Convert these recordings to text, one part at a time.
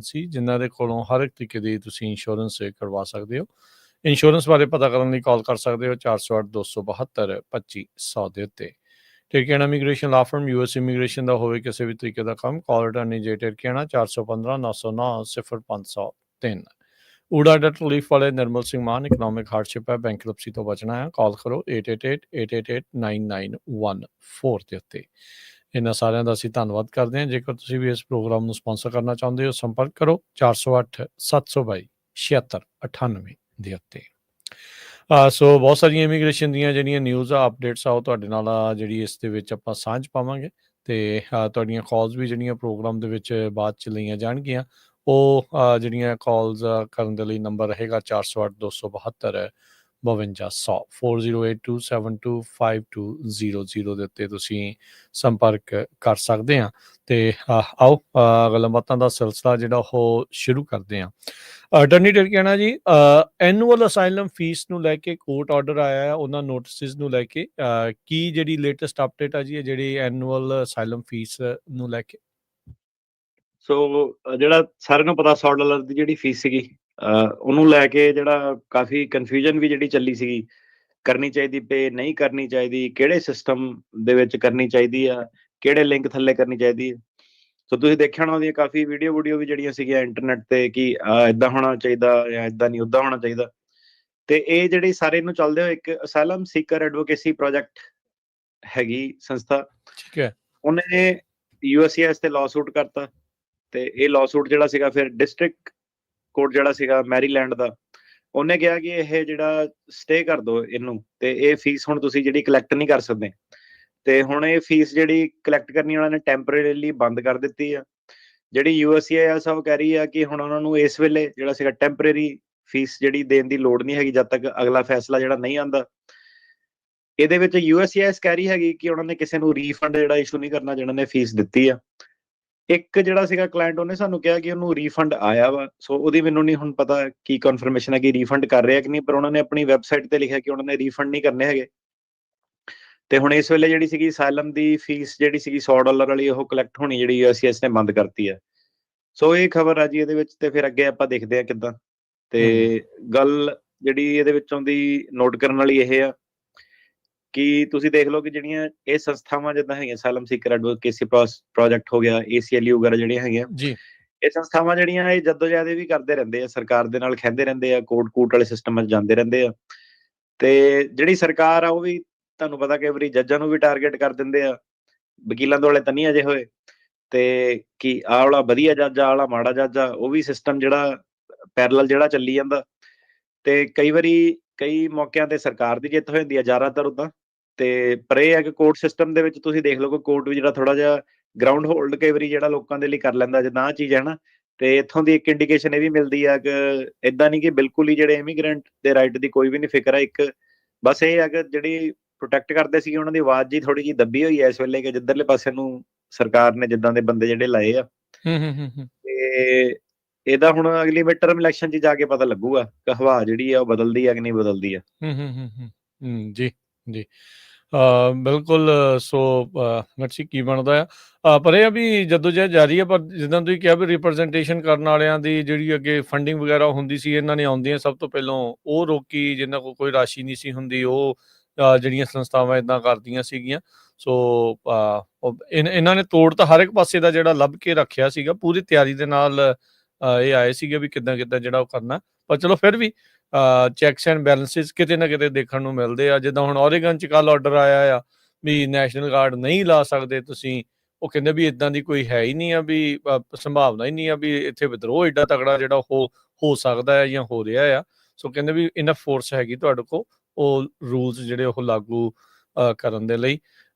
Agency ਜਿਨ੍ਹਾਂ ਦੇ ਕੋਲੋਂ ਹਰ ਇੱਕ ਤਰੀਕੇ ਦੀ ਤੁਸੀਂ ਇੰਸ਼ੋਰੈਂਸ ਕਰਵਾ ਸਕਦੇ ਹੋ। ਇੰਸ਼ੋਰੈਂਸ ਬਾਰੇ ਪਤਾ ਕਰਨ ਲਈ ਕਾਲ ਕਰ ਸਕਦੇ ਹੋ 408-272-2500 ਦੇ ਉੱਤੇ। ਟਿਰਕੇਣਾ ਇਮੀਗ੍ਰੇਸ਼ਨ ਲਾ ਫਰਮ US ਇਮੀਗ੍ਰੇਸ਼ਨ ਦਾ ਹੋਵੇ ਕਿਸੇ ਵੀ ਤਰੀਕੇ ਦਾ ਕੰਮ, ਕਾਲ ਅਟਾਰਨੀ ਜੇ ਟਿਰਕੇਣਾ 415-909-0503। ਊੜਾ ਡਟ ਰਿਲੀਫ ਵਾਲੇ ਨਿਰਮਲ ਸਿੰਘ ਮਾਨ, ਇਕਨੋਮਿਕ ਹਾਰਡਸ਼ਿਪ ਹੈ, ਬੈਂਕਰਪਸੀ ਤੋਂ ਬਚਣਾ ਹੈ, ਕਾਲ ਕਰੋ 8888889914 ਦੇ ਉੱਤੇ। ਇਹਨਾਂ ਸਾਰਿਆਂ ਦਾ ਅਸੀਂ ਧੰਨਵਾਦ ਕਰਦੇ ਹਾਂ। ਜੇਕਰ ਤੁਸੀਂ ਵੀ ਇਸ ਪ੍ਰੋਗਰਾਮ ਨੂੰ ਸਪਾਂਸਰ ਕਰਨਾ ਚਾਹੁੰਦੇ ਹੋ ਸੰਪਰਕ ਕਰੋ 408-722-7698 ਦੇ ਉੱਤੇ। ਸੋ ਬਹੁਤ ਸਾਰੀਆਂ ਇਮੀਗ੍ਰੇਸ਼ਨ ਦੀਆਂ ਜਿਹੜੀਆਂ ਨਿਊਜ਼ ਆ ਅਪਡੇਟਸ ਆ ਉਹ ਤੁਹਾਡੇ ਨਾਲ ਜਿਹੜੀ ਇਸ ਦੇ ਵਿੱਚ ਆਪਾਂ ਸਾਂਝ ਪਾਵਾਂਗੇ ਅਤੇ ਤੁਹਾਡੀਆਂ ਕਾਲਸ ਵੀ ਜਿਹੜੀਆਂ ਪ੍ਰੋਗਰਾਮ ਦੇ ਵਿੱਚ ਬਾਅਦ 'ਚ ਲਈਆਂ ਜਾਣਗੀਆਂ। ਉਹ ਜਿਹੜੀਆਂ ਕਾਲਸ ਕਰਨ ਦੇ ਲਈ ਨੰਬਰ ਰਹੇਗਾ 408-272-5200 4082725200 ਦੇ ਉੱਤੇ ਤੁਸੀਂ ਸੰਪਰਕ ਕਰ ਸਕਦੇ ਹਾਂ। ਅਤੇ ਆਓ ਗੱਲਾਂ-ਬਾਤਾਂ ਦਾ ਸਿਲਸਿਲਾ ਜਿਹੜਾ ਉਹ ਸ਼ੁਰੂ ਕਰਦੇ ਹਾਂ। ਅਟਾਰਨੀ ਟਿਰਕੇਣਾ ਜੀ, ਐਨੂਅਲ ਅਸਾਈਲਮ ਫੀਸ ਨੂੰ ਲੈ ਕੇ ਕੋਰਟ ਆਰਡਰ ਆਇਆ ਹੈ, ਉਹਨਾਂ ਨੋਟਿਸਿਸ ਨੂੰ ਲੈ ਕੇ ਕੀ ਜਿਹੜੀ ਲੇਟੈਸਟ ਅਪਡੇਟ ਆ ਜੀ ਇਹ ਜਿਹੜੀ ਐਨੂਅਲ ਅਸਾਈਲਮ ਫੀਸ ਨੂੰ ਲੈ ਕੇ? ਸੋ ਜਿਹੜਾ ਸਾਰਿਆਂ ਨੂੰ ਪਤਾ $100 ਦੀ ਜਿਹੜੀ ਫੀਸ ਸੀਗੀ ਉਹਨੂੰ ਲੈ ਕੇ ਜਿਹੜਾ ਕਾਫੀ ਕਨਫਿਊਜ਼ਨ ਵੀ ਜਿਹੜੀ ਚੱਲੀ ਸੀਗੀ, ਕਰਨੀ ਚਾਹੀਦੀ ਪੇ ਨਹੀਂ ਕਰਨੀ ਚਾਹੀਦੀ, ਕਿਹੜੇ ਸਿਸਟਮ ਦੇ ਵਿੱਚ ਕਰਨੀ ਚਾਹੀਦੀ ਆ, ਕਿਹੜੇ ਲਿੰਕ ਥੱਲੇ ਕਰਨੀ ਚਾਹੀਦੀ ਹੈ। ਸੋ ਤੁਸੀਂ ਦੇਖਿਆ ਹੋਣਾ ਉਹਦੀਆਂ ਕਾਫੀ ਵੀਡੀਓ ਵੀ ਜਿਹੜੀਆਂ ਸੀਗੀਆਂ ਇੰਟਰਨੈਟ ਤੇ ਕਿ ਇੱਦਾਂ ਹੋਣਾ ਚਾਹੀਦਾ ਜਾਂ ਇੱਦਾਂ ਨਹੀਂ ਉੱਦਾਂ ਹੋਣਾ ਚਾਹੀਦਾ। ਤੇ ਇਹ ਜਿਹੜੀ ਸਾਰੇ ਨੂੰ ਚੱਲਦੇ ਹੋਏ ਇੱਕ ਅਸਾਈਲਮ ਸੀਕਰ ਐਡਵੋਕੇਸੀ ਪ੍ਰੋਜੈਕਟ ਹੈਗੀ ਸੰਸਥਾ, ਠੀਕ ਹੈ, ਉਹਨੇ USCIS ਤੇ ਲਾਅ ਸੂਟ ਕਰਤਾ। ਤੇ ਇਹ ਲਾਅ ਸੂਟ ਜਿਹੜਾ ਸੀਗਾ ਫਿਰ ਡਿਸਟ੍ਰਿਕਟ ਕੋਰਟ ਜਿਹੜਾ ਸੀਗਾ ਮੈਰੀਲੈਂਡ ਦਾ, ਉਹਨੇ ਕਿਹਾ ਕਿ ਇਹ ਜਿਹੜਾ ਸਟੇ ਕਰ ਦਿਓ ਇਹਨੂੰ, ਤੇ ਇਹ ਫੀਸ ਹੁਣ ਤੁਸੀਂ ਜਿਹੜੀ ਕਲੈਕਟ ਨਹੀਂ ਕਰ ਸਕਦੇ। ਤੇ ਹੁਣ ਇਹ ਫੀਸ ਜਿਹੜੀ ਕਲੈਕਟ ਕਰਨੀ ਉਹਨਾਂ ਨੇ ਟੈਂਪਰੇਰੀਲੀ ਬੰਦ ਕਰ ਦਿੱਤੀ ਆ। ਜਿਹੜੀ USCIS ਆ ਉਹ ਕਹਿ ਰਹੀ ਆ ਕਿ ਹੁਣ ਉਹਨਾਂ ਨੂੰ ਇਸ ਵੇਲੇ ਜਿਹੜਾ ਸੀਗਾ ਟੈਂਪਰੇਰੀ ਫੀਸ ਜਿਹੜੀ ਦੇਣ ਦੀ ਲੋੜ ਨਹੀਂ ਹੈਗੀ ਜਦ ਤੱਕ ਅਗਲਾ ਫੈਸਲਾ ਜਿਹੜਾ ਨਹੀਂ ਆਉਂਦਾ। ਇਹਦੇ ਵਿੱਚ USCIS ਕਹਿ ਰਹੀ ਹੈਗੀ ਕਿ ਉਹਨਾਂ ਨੇ ਕਿਸੇ ਨੂੰ ਰੀਫੰਡ ਜਿਹੜਾ ਇਸ਼ੂ ਨਹੀਂ ਕਰਨਾ ਜਿਹਨਾਂ ਨੇ ਫੀਸ ਦਿੱਤੀ ਆ। ਇੱਕ ਜਿਹੜਾ ਸੀਗਾ ਕਲਾਇੰਟ ਉਹਨੇ ਸਾਨੂੰ ਕਿਹਾ ਕਿ ਉਹਨੂੰ ਰੀਫੰਡ ਆਇਆ ਵਾ, ਸੋ ਉਹਦੀ ਮੈਨੂੰ ਨਹੀਂ ਹੁਣ ਪਤਾ ਕੀ ਕਨਫਰਮੇਸ਼ਨ ਹੈ ਕਿ ਰੀਫੰਡ ਕਰ ਰਿਹਾ ਕਿ ਨਹੀਂ, ਪਰ ਉਹਨਾਂ ਨੇ ਆਪਣੀ ਵੈਬਸਾਈਟ ਤੇ ਲਿਖਿਆ ਕਿ ਉਹਨਾਂ ਨੇ ਰੀਫੰਡ ਨਹੀਂ ਕਰਨੇ ਹੈਗੇ। ਤੇ ਹੁਣ ਇਸ ਵੇਲੇ ਜਿਹੜੀ ਸੀਗੀ ਅਸਾਈਲਮ ਦੀ ਫੀਸ ਜਿਹੜੀ ਸੀਗੀ $100 ਵਾਲੀ ਉਹ ਕਲੈਕਟ ਹੋਣੀ ਜਿਹੜੀ USCIS ਨੇ ਬੰਦ ਕਰਤੀ ਹੈ। ਸੋ ਇਹ ਖਬਰ ਆ ਜੀ ਇਹਦੇ ਵਿੱਚ, ਤੇ ਫਿਰ ਅੱਗੇ ਆਪਾਂ ਦੇਖਦੇ ਹਾਂ ਕਿੱਦਾਂ। ਤੇ ਗੱਲ ਜਿਹੜੀ ਇਹਦੇ ਵਿੱਚੋਂ ਦੀ ਨੋਟ ਕਰਨ ਵਾਲੀ ਇਹ ਆ ਕਿ ਤੁਸੀਂ ਦੇਖ ਲਓ ਕਿ ਜਿਹੜੀਆਂ ਇਹ ਸੰਸਥਾਵਾਂ ਜਿੱਦਾਂ ਹੈਗੀਆਂ ਅਸਾਈਲਮ ਸੀਕਰ ਐਡਵੋਕੇਸੀ ਪ੍ਰੋਜੈਕਟ ਹੋ ਗਿਆ, ACLU ਵਗੈਰਾ ਜਿਹੜੀਆਂ ਹੈਗੀਆਂ ਜੀ, ਇਹ ਸੰਸਥਾਵਾਂ ਜਿਹੜੀਆਂ ਇਹ ਜੱਦੋਜਹਿਦ ਵੀ ਕਰਦੇ ਰਹਿੰਦੇ ਆ, ਸਰਕਾਰ ਦੇ ਨਾਲ ਖਹਿੰਦੇ ਰਹਿੰਦੇ ਆ, ਕੋਰਟ ਵਾਲੇ ਸਿਸਟਮ 'ਚ ਜਾਂਦੇ ਰਹਿੰਦੇ ਆ। ਤੇ ਜਿਹੜੀ ਸਰਕਾਰ ਆ ਉਹ ਵੀ ਤੁਹਾਨੂੰ ਪਤਾ ਕਈ ਵਾਰੀ ਜੱਜਾਂ ਨੂੰ ਵੀ ਟਾਰਗੇਟ ਕਰ ਦਿੰਦੇ ਆ, ਵਕੀਲਾਂ ਦੇ ਵਾਲੇ ਤਾਂ ਨਹੀਂ ਅਜੇ ਹੋਏ, ਤੇ ਕਿ ਆਹ ਵਾਲਾ ਵਧੀਆ ਜੱਜ ਆ, ਆਹ ਵਾਲਾ ਮਾੜਾ ਜੱਜ ਆ, ਉਹ ਵੀ ਸਿਸਟਮ ਜਿਹੜਾ ਪੈਰਲਲ ਜਿਹੜਾ ਚੱਲੀ ਜਾਂਦਾ। ਤੇ ਕਈ ਵਾਰੀ ਕਈ ਮੌਕਿਆਂ ਤੇ ਸਰਕਾਰ ਦੀ ਜਿੱਤ ਹੋ ਜਾਂਦੀ ਆ ਜ਼ਿਆਦਾਤਰ ਉੱਦਾਂ। ਤੇ ਪਰ ਇਹ ਹੈ ਕਿ ਕੋਰਟ ਸਿਸਟਮ ਦੇ ਵਿੱਚ ਤੁਸੀਂ ਦੇਖ ਲਓ ਕਿ ਕੋਰਟ ਵੀ ਜਿਹੜਾ ਥੋੜਾ ਜਿਹਾ ਗਰਾਊਂਡ ਹੋਲਡ ਕਈ ਵਾਰੀ ਜਿਹੜਾ ਲੋਕਾਂ ਦੇ ਲਈ ਕਰ ਲੈਂਦਾ ਜਿੱਦਾਂ ਆਹ ਚੀਜ਼ ਹੈ ਨਾ। ਤੇ ਇੱਥੋਂ ਦੀ ਇੱਕ ਇੰਡੀਕੇਸ਼ਨ ਇਹ ਵੀ ਮਿਲਦੀ ਆ ਕਿ ਏਦਾਂ ਨਹੀਂ ਕਿ ਬਿਲਕੁਲ ਹੀ ਜਿਹੜੇ ਇਮੀਗ੍ਰੈਂਟ ਦੇ ਰਾਈਟ ਦੀ ਕੋਈ ਵੀ ਨਹੀਂ ਫਿਕਰ ਆ। ਇੱਕ ਬਸ ਇਹ ਆ ਕਿ ਜਿਹੜੀ ਪ੍ਰੋਟੈਕਟ ਕਰਦੇ ਸੀ ਉਹਨਾਂ ਦੀ ਆਵਾਜ਼ ਜੀ ਥੋੜੀ ਜਿਹੀ ਦੱਬੀ ਹੋਈ ਹੈ ਇਸ ਵੇਲੇ ਕਿ ਜਿੱਧਰਲੇ ਪਾਸੇ ਨੂੰ ਸਰਕਾਰ ਨੇ ਜਿੱਦਾਂ ਦੇ ਬੰਦੇ ਜਿਹੜੇ ਲਾਏ ਆ। ਤੇ ਇਹਦਾ ਹੁਣ ਅਗਲੀ ਮਿਡ ਟਰਮ ਇਲੈਕਸ਼ਨ 'ਚ ਜਾ ਕੇ ਪਤਾ ਲੱਗੂਗਾ ਕਿ ਹਵਾ ਜਿਹੜੀ ਆ ਉਹ ਬਦਲਦੀ ਆ ਕਿ ਨਹੀਂ ਬਦਲਦੀ ਆ। ਜੀ ਜੀ, ਬਿਲਕੁਲ। ਸੋ ਲੈਟਸ ਸੀ ਕੀ ਬਣਦਾ ਆ। ਪਰ ਇਹ ਆ ਵੀ ਜਦੋਜਹਿਦ ਜਾਰੀ ਆ, ਪਰ ਜਿੱਦਾਂ ਤੁਸੀਂ ਕਿਹਾ ਵੀ ਰਿਪਰਜੈਂਟੇਸ਼ਨ ਕਰਨ ਵਾਲਿਆਂ ਦੀ ਜਿਹੜੀ ਅੱਗੇ ਫੰਡਿੰਗ ਵਗੈਰਾ ਹੁੰਦੀ ਸੀ, ਇਹਨਾਂ ਨੇ ਆਉਂਦੀਆਂ ਸਭ ਤੋਂ ਪਹਿਲਾਂ ਉਹ ਰੋਕੀ ਜਿਨ੍ਹਾਂ ਕੋਲ ਕੋਈ ਰਾਸ਼ੀ ਨਹੀਂ ਸੀ ਹੁੰਦੀ, ਉਹ ਜਿਹੜੀਆਂ ਸੰਸਥਾਵਾਂ ਇੱਦਾਂ ਕਰਦੀਆਂ ਸੀਗੀਆਂ। ਸੋ ਇਹਨਾਂ ਨੇ ਤੋੜ ਤਾਂ ਹਰ ਇੱਕ ਪਾਸੇ ਦਾ ਜਿਹੜਾ ਲੱਭ ਕੇ ਰੱਖਿਆ ਸੀਗਾ, ਪੂਰੀ ਤਿਆਰੀ ਦੇ ਨਾਲ ਇਹ ਆਏ ਸੀਗੇ ਵੀ ਕਿੱਦਾਂ ਜਿਹੜਾ ਉਹ ਕਰਨਾ। ਪਰ ਚਲੋ ਫਿਰ ਵੀ ਚੈੱਕਸ ਐਂਡ ਬੈਲੈਂਸਿਸ ਕਿਤੇ ਨਾ ਕਿਤੇ ਦੇਖਣ ਨੂੰ ਮਿਲਦੇ ਆ। ਜਿੱਦਾਂ ਹੁਣ ਓਰੇਗਨ 'ਚ ਕੱਲ੍ਹ ਆਰਡਰ ਆਇਆ ਆ ਵੀ ਨੈਸ਼ਨਲ ਗਾਰਡ ਨਹੀਂ ਲਾ ਸਕਦੇ ਤੁਸੀਂ। ਉਹ ਕਹਿੰਦੇ ਵੀ ਇੱਦਾਂ ਦੀ ਕੋਈ ਹੈ ਹੀ ਨਹੀਂ ਆ, ਵੀ ਸੰਭਾਵਨਾ ਹੀ ਨਹੀਂ ਆ ਵੀ ਇੱਥੇ ਵਿਦਰੋਹ ਐਡਾ ਤਕੜਾ ਜਿਹੜਾ ਉਹ ਹੋ ਸਕਦਾ ਹੈ ਜਾਂ ਹੋ ਰਿਹਾ ਆ। ਸੋ ਕਹਿੰਦੇ ਵੀ ਇਨਫ ਫੋਰਸ ਹੈਗੀ ਤੁਹਾਡੇ ਕੋਲ ਉਹ ਰੂਲਸ ਜਿਹੜੇ ਉਹ ਲਾਗੂ ਕਰਨ ਦੇ ਲਈ।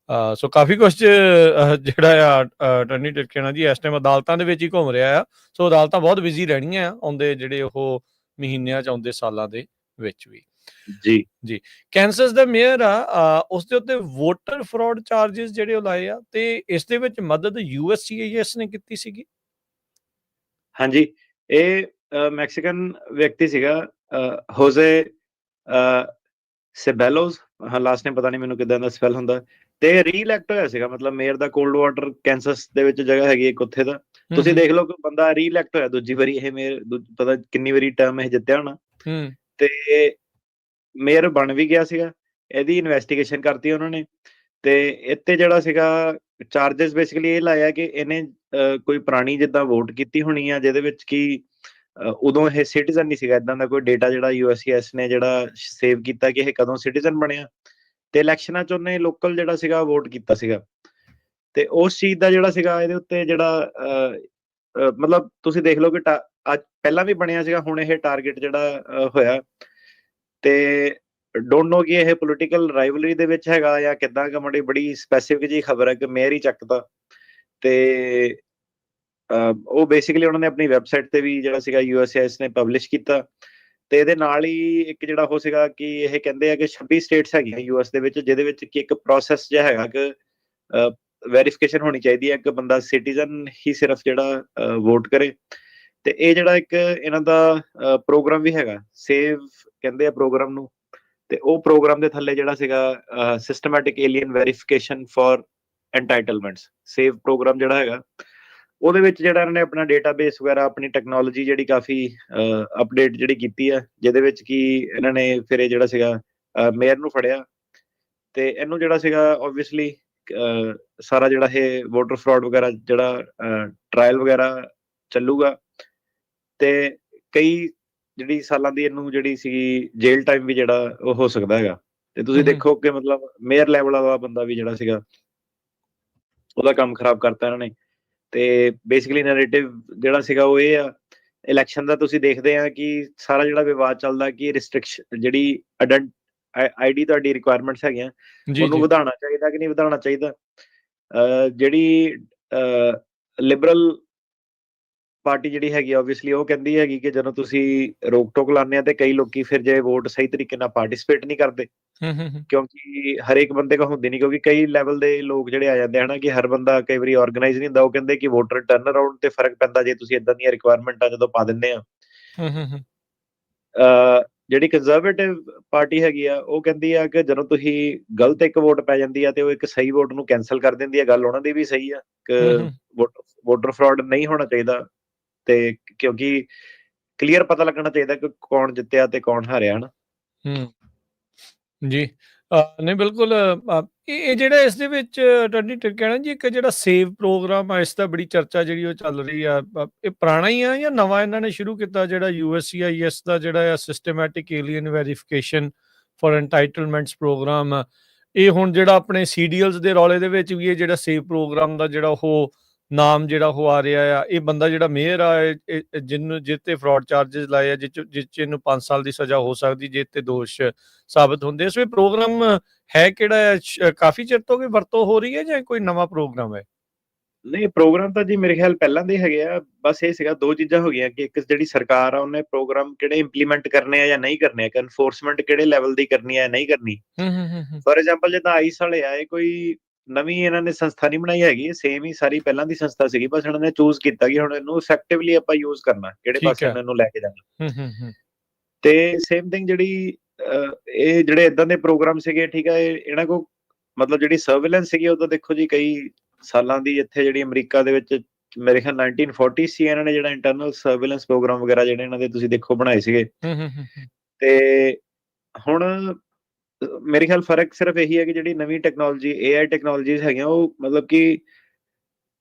ਸੋ ਕਾਫੀ ਕੁਛ ਜਿਹੜਾ ਆ ਅਟਾਰਨੀ ਟਿਰਕੇਣਾ ਜੀ ਇਸ ਟਾਈਮ ਅਦਾਲਤਾਂ ਦੇ ਵਿੱਚ ਹੀ ਘੁੰਮ ਰਿਹਾ ਆ। ਸੋ ਅਦਾਲਤਾਂ ਬਹੁਤ ਬਿਜ਼ੀ ਰਹਿਣੀਆਂ ਆ ਆਉਂਦੇ ਜਿਹੜੇ ਉਹ ਮਹੀਨਿਆਂ 'ਚ, ਆਉਂਦੇ ਸਾਲਾਂ ਦੇ ਵਿੱਚ ਵੀ। ਜੀ ਜੀ, ਕੈਂਸਸ ਦਾ ਮੇਅਰ ਆ ਉਸ ਦੇ ਉੱਤੇ ਵੋਟਰ ਫਰਾਡ ਚਾਰਜਿਸ ਜਿਹੜੇ ਉਹ ਲਾਏ ਆ, ਤੇ ਇਸ ਦੇ ਵਿੱਚ ਮਦਦ USCIS ਨੇ ਕੀਤੀ ਸੀਗੀ। ਹਾਂਜੀ, ਇਹ ਮੈਕਸੀਕਨ ਵਿਅਕਤੀ ਸੀਗਾ ਹੋਜ਼ੇ ਸੇਬੈਲੋਸ, ਹਾਂ ਲਾਸਟ ਨੇਮ ਪਤਾ ਨਹੀਂ ਮੈਨੂੰ ਕਿੱਦਾਂ ਦਾ ਸਪੈਲ ਹੁੰਦਾ। ਤੇ ਰੀਇਲੈਕਟ ਹੋਇਆ ਸੀਗਾ, ਮਤਲਬ ਮੇਅਰ ਦਾ ਕੋਲਡ ਵਾਟਰ ਕੈਂਸਸ ਦੇ ਵਿੱਚ ਜਗ੍ਹਾ ਹੈਗੀ ਇੱਕ ਉੱਥੇ ਦਾ। ਤੁਸੀਂ ਦੇਖ ਲਓ ਕਿ ਬੰਦਾ ਰੀ-ਇਲੈਕਟ ਹੋਇਆ ਦੂਜੀ ਵਾਰੀ, ਇਹ ਪਤਾ ਕਿੰਨੀ ਵਾਰੀ ਟਰਮ ਇਹ ਜਿੱਤਿਆ ਹੋਣਾ, ਤੇ ਮੇਅਰ ਬਣ ਵੀ ਗਿਆ ਸੀਗਾ। ਇਹਦੀ ਇਨਵੈਸਟੀਗੇਸ਼ਨ ਕਰਤੀ ਉਹਨਾਂ ਨੇ, ਤੇ ਇੱਥੇ ਜਿਹੜਾ ਸੀਗਾ ਚਾਰਜਸ ਬੇਸਿਕਲੀ ਇਹ ਲਾਇਆ ਕਿ ਇਹਨੇ ਕੋਈ ਪੁਰਾਣੀ ਜਿੱਦਾਂ ਵੋਟ ਕੀਤੀ ਹੋਣੀ ਆ, ਜਿਹਦੇ ਵਿੱਚ ਕਿ ਉਦੋਂ ਇਹ ਸਿਟੀਜ਼ਨ ਨਹੀਂ ਸੀਗਾ, ਏਦਾਂ ਦਾ ਕੋਈ ਡੇਟਾ ਜਿਹੜਾ USCIS ਨੇ ਜਿਹੜਾ ਸੇਵ ਕੀਤਾ ਕਿ ਇਹ ਕਦੋਂ ਸਿਟੀਜ਼ਨ ਬਣਿਆ, ਤੇ ਇਲੈਕਸ਼ਨਾਂ 'ਚ ਉਹਨੇ ਲੋਕਲ ਜਿਹੜਾ ਸੀਗਾ ਵੋਟ ਕੀਤਾ ਸੀਗਾ, ਤੇ ਉਸ ਚੀਜ਼ ਦਾ ਜਿਹੜਾ ਸੀਗਾ ਇਹਦੇ ਉੱਤੇ ਜਿਹੜਾ ਮਤਲਬ ਤੁਸੀਂ ਦੇਖ ਲਓ ਕਿ ਅੱਜ ਪਹਿਲਾਂ ਵੀ ਬਣਿਆ ਸੀਗਾ, ਹੁਣ ਇਹ ਟਾਰਗੇਟ ਜਿਹੜਾ ਹੋਇਆ, ਤੇ ਡੋਂਟ ਨੋ ਕਿ ਇਹ ਪੋਲੀਟੀਕਲ ਰਾਈਵਲਰੀ ਦੇ ਵਿੱਚ ਹੈਗਾ ਜਾਂ ਕਿੱਦਾਂ ਕਿ ਬੜੀ ਸਪੈਸੀਫਿਕ ਜੀ ਖਬਰ ਹੈ ਕਿ ਮੇਅਰ ਹੀ ਚੱਕਦਾ, ਤੇ ਉਹ ਬੇਸਿਕਲੀ ਉਹਨਾਂ ਨੇ ਆਪਣੀ ਵੈਬਸਾਈਟ ਤੇ ਵੀ ਜਿਹੜਾ ਸੀਗਾ USCIS ਨੇ ਪਬਲਿਸ਼ ਕੀਤਾ, ਤੇ ਇਹਦੇ ਨਾਲ ਹੀ ਇੱਕ ਜਿਹੜਾ ਉਹ ਸੀਗਾ ਕਿ ਇਹ ਕਹਿੰਦੇ ਆ ਕਿ 26 ਸਟੇਟਸ ਹੈਗੀਆਂ US ਦੇ ਵਿੱਚ, ਜਿਹਦੇ ਵਿੱਚ ਕਿ ਇੱਕ ਪ੍ਰੋਸੈਸ ਜਿਹਾ ਹੈਗਾ ਕਿ ਵੈਰੀਫਿਕੇਸ਼ਨ ਹੋਣੀ ਚਾਹੀਦੀ ਹੈ ਕਿ ਬੰਦਾ ਸਿਟੀਜ਼ਨ ਹੀ ਸਿਰਫ ਜਿਹੜਾ ਵੋਟ ਕਰੇ, ਤੇ ਇਹ ਜਿਹੜਾ ਇੱਕ ਇਹਨਾਂ ਦਾ ਪ੍ਰੋਗਰਾਮ ਵੀ ਹੈਗਾ, ਸੇਵ ਕਹਿੰਦੇ ਆ ਪ੍ਰੋਗਰਾਮ ਨੂੰ, ਤੇ ਉਹ ਪ੍ਰੋਗਰਾਮ ਦੇ ਥੱਲੇ ਜਿਹੜਾ ਸੀਗਾ systematic alien verification for entitlements, save program ਜਿਹੜਾ ਹੈਗਾ, ਉਹਦੇ ਵਿੱਚ ਜਿਹੜਾ ਇਹਨਾਂ ਨੇ ਆਪਣਾ ਡੇਟਾਬੇਸ ਵਗੈਰਾ, ਆਪਣੀ ਟੈਕਨੋਲੋਜੀ ਜਿਹੜੀ ਕਾਫੀ ਅਪਡੇਟ ਜਿਹੜੀ ਕੀਤੀ ਆ, ਜਿਹਦੇ ਵਿੱਚ ਕਿ ਇਹਨਾਂ ਨੇ ਫਿਰ ਇਹ ਜਿਹੜਾ ਸੀਗਾ ਮੇਅਰ ਨੂੰ ਫੜਿਆ, ਤੇ ਇਹਨੂੰ ਜਿਹੜਾ ਸੀਗਾ ਓਬਵੀਅਸਲੀ ਸਾਰਾ ਜਿਹੜਾ ਇਹ ਵੋਟਰ ਫਰਾਡ ਵਗੈਰਾ ਜਿਹੜਾ ਟ੍ਰਾਇਲ ਵਗੈਰਾ ਚੱਲੂਗਾ, ਤੇ ਕਈ ਜਿਹੜੀ ਸਾਲਾਂ ਦੀ ਇਹਨੂੰ ਜਿਹੜੀ ਸੀਗੀ ਜੇਲ੍ਹ ਟਾਈਮ ਵੀ ਜਿਹੜਾ ਉਹ ਹੋ ਸਕਦਾ ਹੈਗਾ, ਤੇ ਤੁਸੀਂ ਦੇਖੋ ਕਿ ਮਤਲਬ ਮੇਅਰ ਲੈਵਲ ਵਾਲਾ ਬੰਦਾ ਵੀ ਜਿਹੜਾ ਸੀਗਾ ਉਹਦਾ ਕੰਮ ਖਰਾਬ ਕਰਤਾ ਇਹਨਾਂ ਨੇ, ਤੇ ਬੇਸਿਕਲੀ ਨੈਰੇਟਿਵ ਜਿਹੜਾ ਸੀਗਾ ਉਹ ਇਹ ਆ ਇਲੈਕਸ਼ਨ ਦਾ, ਤੁਸੀਂ ਦੇਖਦੇ ਆ ਕਿ ਸਾਰਾ ਜਿਹੜਾ ਵਿਵਾਦ ਚੱਲਦਾ ਕਿ ਰਿਸਟ੍ਰਿਕਸ਼ਨ ਜਿਹੜੀ ID ਤੁਹਾਡੀ ਰਿਕੁਆਇਰਮੈਂਟਸ ਹੈਗੀਆਂ ਉਹਨੂੰ ਵਧਾਉਣਾ ਚਾਹੀਦਾ ਕਿ ਨਹੀਂ ਵਧਾਉਣਾ ਚਾਹੀਦਾ। ਜਿਹੜੀ ਲਿਬਰਲ ਪਾਰਟੀ ਜਿਹੜੀ ਹੈਗੀ ਓਬਵੀਅਸਲੀ ਉਹ ਕਹਿੰਦੀ ਹੈਗੀ ਕਿ ਜਦੋਂ ਤੁਸੀਂ ਰੋਕ ਟੋਕ ਲਾਉਂਦੇ ਆ ਤੇ ਕਈ ਲੋਕੀ ਫਿਰ ਜੇ ਵੋਟ ਸਹੀ ਤਰੀਕੇ ਨਾਲ ਪਾਰਟਿਸਿਪੇਟ ਨਹੀਂ ਕਰਦੇ, ਕਿਉਂਕਿ ਹਰੇਕ ਬੰਦੇ ਕੋਲ ਹੁੰਦੀ ਨਹੀਂ, ਕਿਉਂਕਿ ਕਈ ਲੈਵਲ ਦੇ ਲੋਕ ਜਿਹੜੇ ਆ ਜਾਂਦੇ ਹਨਾ ਕਿ ਹਰ ਬੰਦਾ ਕਈ ਵਾਰੀ ਆਰਗੇਨਾਈਜ਼ ਨਹੀਂ ਹੁੰਦਾ, ਉਹ ਕਹਿੰਦੇ ਕਿ ਵੋਟਰ ਟਰਨ ਅਰਾਊਂਡ ਤੇ ਫਰਕ ਪੈਂਦਾ ਜੇ ਤੁਸੀਂ ਇਦਾਂ ਦੀਆਂ ਰਿਕੁਆਇਰਮੈਂਟਾਂ ਜਦੋਂ ਪਾ ਦਿੰਦੇ ਆ। ਜਿਹੜੀ ਕੰਜ਼ਰਵੇਟਿਵ ਪਾਰਟੀ ਹੈਗੀ ਆ ਉਹ ਕਹਿੰਦੀ ਆ ਕਿ ਜਦੋਂ ਤੁਸੀਂ ਗਲਤ ਇੱਕ ਵੋਟ ਪੈ ਜਾਂਦੀ ਆ ਤੇ ਉਹ ਇੱਕ ਸਹੀ ਵੋਟ ਨੂੰ ਕੈਂਸਲ ਕਰ ਦਿੰਦੀ ਆ, ਗੱਲ ਉਹਨਾਂ ਦੀ ਵੀ ਸਹੀ ਆ ਕਿ ਵੋਟਰ ਫਰਾਡ ਨਹੀਂ ਹੋਣਾ ਚਾਹੀਦਾ, ਤੇ ਕਿਉਂਕਿ ਕਲੀਅਰ ਪਤਾ ਲੱਗਣਾ ਚਾਹੀਦਾ ਕਿ ਕੌਣ ਜਿੱਤਿਆ ਤੇ ਕੌਣ ਹਾਰਿਆ ਹਨਾ। ਜੀ ਨਹੀਂ ਬਿਲਕੁਲ, ਇਹ ਜਿਹੜਾ ਇਸ ਦੇ ਵਿੱਚ ਕਹਿਣਾ ਜੀ ਇੱਕ ਜਿਹੜਾ ਸੇਵ ਪ੍ਰੋਗਰਾਮ ਆ, ਇਸ ਦਾ ਬੜੀ ਚਰਚਾ ਜਿਹੜੀ ਉਹ ਚੱਲ ਰਹੀ ਆ, ਇਹ ਪੁਰਾਣਾ ਹੀ ਆ ਜਾਂ ਨਵਾਂ ਇਹਨਾਂ ਨੇ ਸ਼ੁਰੂ ਕੀਤਾ ਜਿਹੜਾ USCIS ਦਾ ਜਿਹੜਾ ਆ systematic alien verification for entitlements program, ਇਹ ਹੁਣ ਜਿਹੜਾ ਆਪਣੇ CDLs ਦੇ ਰੌਲੇ ਦੇ ਵਿੱਚ ਵੀ ਇਹ ਜਿਹੜਾ ਸੇਵ ਪ੍ਰੋਗਰਾਮ ਦਾ ਜਿਹੜਾ ਉਹ ਨਾਮ ਜਿਹੜਾ ਉਹ ਆ ਰਿਹਾ ਆ, ਇਹ ਬੰਦਾ ਜਿਹੜਾ ਮੇਅਰ ਆ ਜਿਹਨੂੰ ਜਿੱਤੇ ਫਰਾਡ ਚਾਰजेस ਲਾਏ ਆ, ਜਿਸ 'ਚ ਇਹਨੂੰ 5 ਸਾਲ ਦੀ ਸਜ਼ਾ ਹੋ ਸਕਦੀ ਜੇ ਤੇ ਦੋਸ਼ ਸਾਬਤ ਹੁੰਦੇ। ਇਸ ਵਿੱਚ ਪ੍ਰੋਗਰਾਮ ਹੈ ਕਿਹੜਾ, ਕਾਫੀ ਚਿਰ ਤੋਂ ਵੀ ਵਰਤੋਂ ਹੋ ਰਹੀ ਹੈ ਜਾਂ ਕੋਈ ਨਵਾਂ ਪ੍ਰੋਗਰਾਮ ਹੈ? ਨਹੀਂ, ਪ੍ਰੋਗਰਾਮ ਤਾਂ ਜੀ ਮੇਰੇ ਖਿਆਲ ਪਹਿਲਾਂ ਦੇ ਹੈਗੇ ਆ, ਬਸ ਇਹ ਸੀਗਾ ਦੋ ਚੀਜ਼ਾਂ ਹੋ ਗਈਆਂ ਕਿ ਇੱਕ ਜਿਹੜੀ ਸਰਕਾਰ ਆ ਉਹਨੇ ਪ੍ਰੋਗਰਾਮ ਕਿਹੜੇ ਇੰਪਲੀਮੈਂਟ ਕਰਨੇ ਆ ਜਾਂ ਨਹੀਂ ਕਰਨੇ ਆ, ਕਿ ਐਨਫੋਰਸਮੈਂਟ ਕਿਹੜੇ ਲੈਵਲ ਦੀ ਕਰਨੀ ਆ ਨਹੀਂ ਕਰਨੀ। ਫੋਰ ਐਗਜ਼ਾਮਪਲ ਜਿੱਦਾਂ ਆਈਸ ਵਾਲੇ ਆਏ, ਕੋਈ ਨਵੀਂ ਇਹਨਾਂ ਨੇ ਸੰਸਥਾ ਨਹੀਂ ਬਣਾਈ ਹੈਗੀ, ਸੇਮ ਹੀ ਸਾਰੀ ਪਹਿਲਾਂ ਦੀ ਸੰਸਥਾ ਸੀਗੀ, ਬਸ ਇਹਨਾਂ ਨੇ ਚੂਜ਼ ਕੀਤਾ ਕਿ ਹੁਣ ਇਹਨੂੰ ਇਫੈਕਟਿਵਲੀ ਆਪਾਂ ਯੂਜ਼ ਕਰਨਾ, ਕਿਹੜੇ ਪਾਸੇ ਇਹਨੂੰ ਲੈ ਕੇ ਜਾਣਾ। ਤੇ ਸੇਮ ਥਿੰਗ ਜਿਹੜੀ ਇਹ ਜਿਹੜੇ ਇਦਾਂ ਦੇ ਪ੍ਰੋਗਰਾਮ ਸੀਗੇ, ਠੀਕ ਹੈ, ਇਹਨਾਂ ਕੋਲ ਮਤਲਬ ਜਿਹੜੀ ਸਰਵੇਲੈਂਸ ਸੀਗੀ ਉਹ ਤਾਂ ਦੇਖੋ ਜੀ ਕਈ ਸਾਲਾਂ ਦੀ, ਇੱਥੇ ਜਿਹੜੀ ਅਮਰੀਕਾ ਦੇ ਵਿੱਚ ਮੇਰੇ ਖਿਆਲ 1940 ਸੀ ਇਹਨਾਂ ਨੇ ਜਿਹੜਾ ਇੰਟਰਨਲ ਸਰਵੇਲੈਂਸ ਪ੍ਰੋਗਰਾਮ ਵਗੈਰਾ ਜਿਹੜੇ ਇਹਨਾਂ ਦੇ ਤੁਸੀਂ ਦੇਖੋ ਬਣਾਏ ਸੀਗੇ। ਤੇ ਹੁਣ ਮੇਰੇ ਖਿਆਲ ਫਰਕ ਸਿਰਫ ਇਹੀ ਹੈ ਕਿ ਜਿਹੜੀ ਨਵੀਂ ਟੈਕਨੋਲੋਜੀ AI ਟੈਕਨੋਲੋਜੀਜ਼ ਹੈਗੀਆਂ ਉਹ ਮਤਲਬ ਕਿ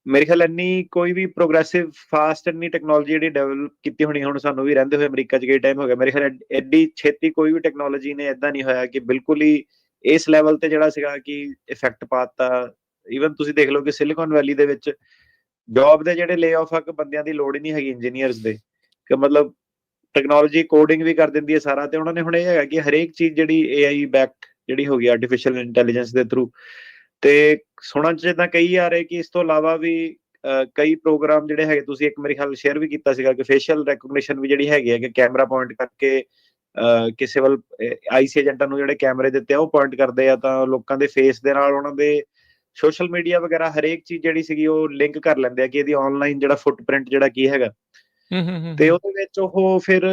ਮੇਰੇ ਖਿਆਲ ਇੰਨੀ ਕੋਈ ਵੀ ਪ੍ਰੋਗਰੈਸਿਵ ਫਾਸਟ ਇੰਨੀ ਟੈਕਨੋਲੋਜੀ ਜਿਹੜੀ ਡਿਵੈਲਪ ਕੀਤੀ ਹੋਣੀ, ਹੁਣ ਸਾਨੂੰ ਵੀ ਰਹਿੰਦੇ ਹੋਏ ਅਮਰੀਕਾ 'ਚ ਕਈ ਟਾਈਮ ਹੋ ਗਿਆ, ਮੇਰੇ ਖਿਆਲ ਐਡੀ ਛੇਤੀ ਕੋਈ ਵੀ ਟੈਕਨੋਲੋਜੀ ਨੇ ਏਦਾਂ ਨਹੀਂ ਹੋਇਆ ਕਿ ਬਿਲਕੁਲ ਹੀ ਇਸ ਲੈਵਲ ਤੇ ਜਿਹੜਾ ਸੀਗਾ ਕਿ ਇਫੈਕਟ ਪਾਤਾ। ਈਵਨ ਤੁਸੀਂ ਦੇਖ ਲਓ ਕਿ ਸਿਲੀਕਨ ਵੈਲੀ ਦੇ ਵਿੱਚ ਜੌਬ ਦੇ ਜਿਹੜੇ ਲੇ ਆਫ ਆ ਕਿ ਬੰਦਿਆਂ ਦੀ ਲੋੜ ਹੀ ਨਹੀਂ ਹੈਗੀ ਇੰਜੀਨੀਅਰਸ ਦੇ, ਕਿ ਮਤਲਬ ਟੈਕਨੋਲੋਜੀ ਕੋਡਿੰਗ ਵੀ ਕਰ ਦਿੰਦੀ ਹੈ ਸਾਰਾ, ਤੇ ਉਹਨਾਂ ਨੇ ਹੁਣ ਇਹ ਹੈਗਾ ਕਿ ਹਰੇਕ ਚੀਜ਼ ਜਿਹੜੀ AI ਬੈਕਡ ਜਿਹੜੀ ਹੋ ਗਈ ਆਰਟੀਫਿਸ਼ੀਅਲ ਇੰਟੈਲੀਜੈਂਸ ਦੇ ਥਰੂ। ਤੇ ਸੁਣਨ 'ਚ ਜਿੱਦਾਂ ਕਈ ਆ ਰਹੇ ਕਿ ਇਸ ਤੋਂ ਇਲਾਵਾ ਵੀ ਕਈ ਪ੍ਰੋਗਰਾਮ ਜਿਹੜੇ ਹੈਗੇ, ਤੁਸੀਂ ਇੱਕ ਮੇਰੇ ਖਿਆਲ ਸ਼ੇਅਰ ਵੀ ਕੀਤਾ ਸੀਗਾ ਕਿ ਫੇਸ਼ੀਅਲ ਰੈਕਗਨੀਸ਼ਨ ਵੀ ਜਿਹੜੀ ਹੈਗੀ ਹੈ ਕਿ ਕੈਮਰਾ ਪੁਆਇੰਟ ਕਰਕੇ ਕਿਸੇ ਵੱਲ IC ਏਜੰਟਾਂ ਨੂੰ ਜਿਹੜੇ ਕੈਮਰੇ ਦਿੱਤੇ ਆ ਉਹ ਪੁਆਇੰਟ ਕਰਦੇ ਆ ਤਾਂ ਲੋਕਾਂ ਦੇ ਫੇਸ ਦੇ ਨਾਲ ਉਹਨਾਂ ਦੇ ਸੋਸ਼ਲ ਮੀਡੀਆ ਵਗੈਰਾ ਹਰੇਕ ਚੀਜ਼ ਜਿਹੜੀ ਸੀਗੀ ਉਹ ਲਿੰਕ ਕਰ ਲੈਂਦੇ ਆ ਕਿ ਇਹਦੀ ਆਨਲਾਈਨ ਜਿਹੜਾ ਫੁੱਟਪ੍ਰਿੰਟ ਜਿਹੜਾ ਕੀ ਹੈਗਾ। ਤੇ ਉਹਦੇ ਵਿੱਚ ਉਹ ਫਿਰ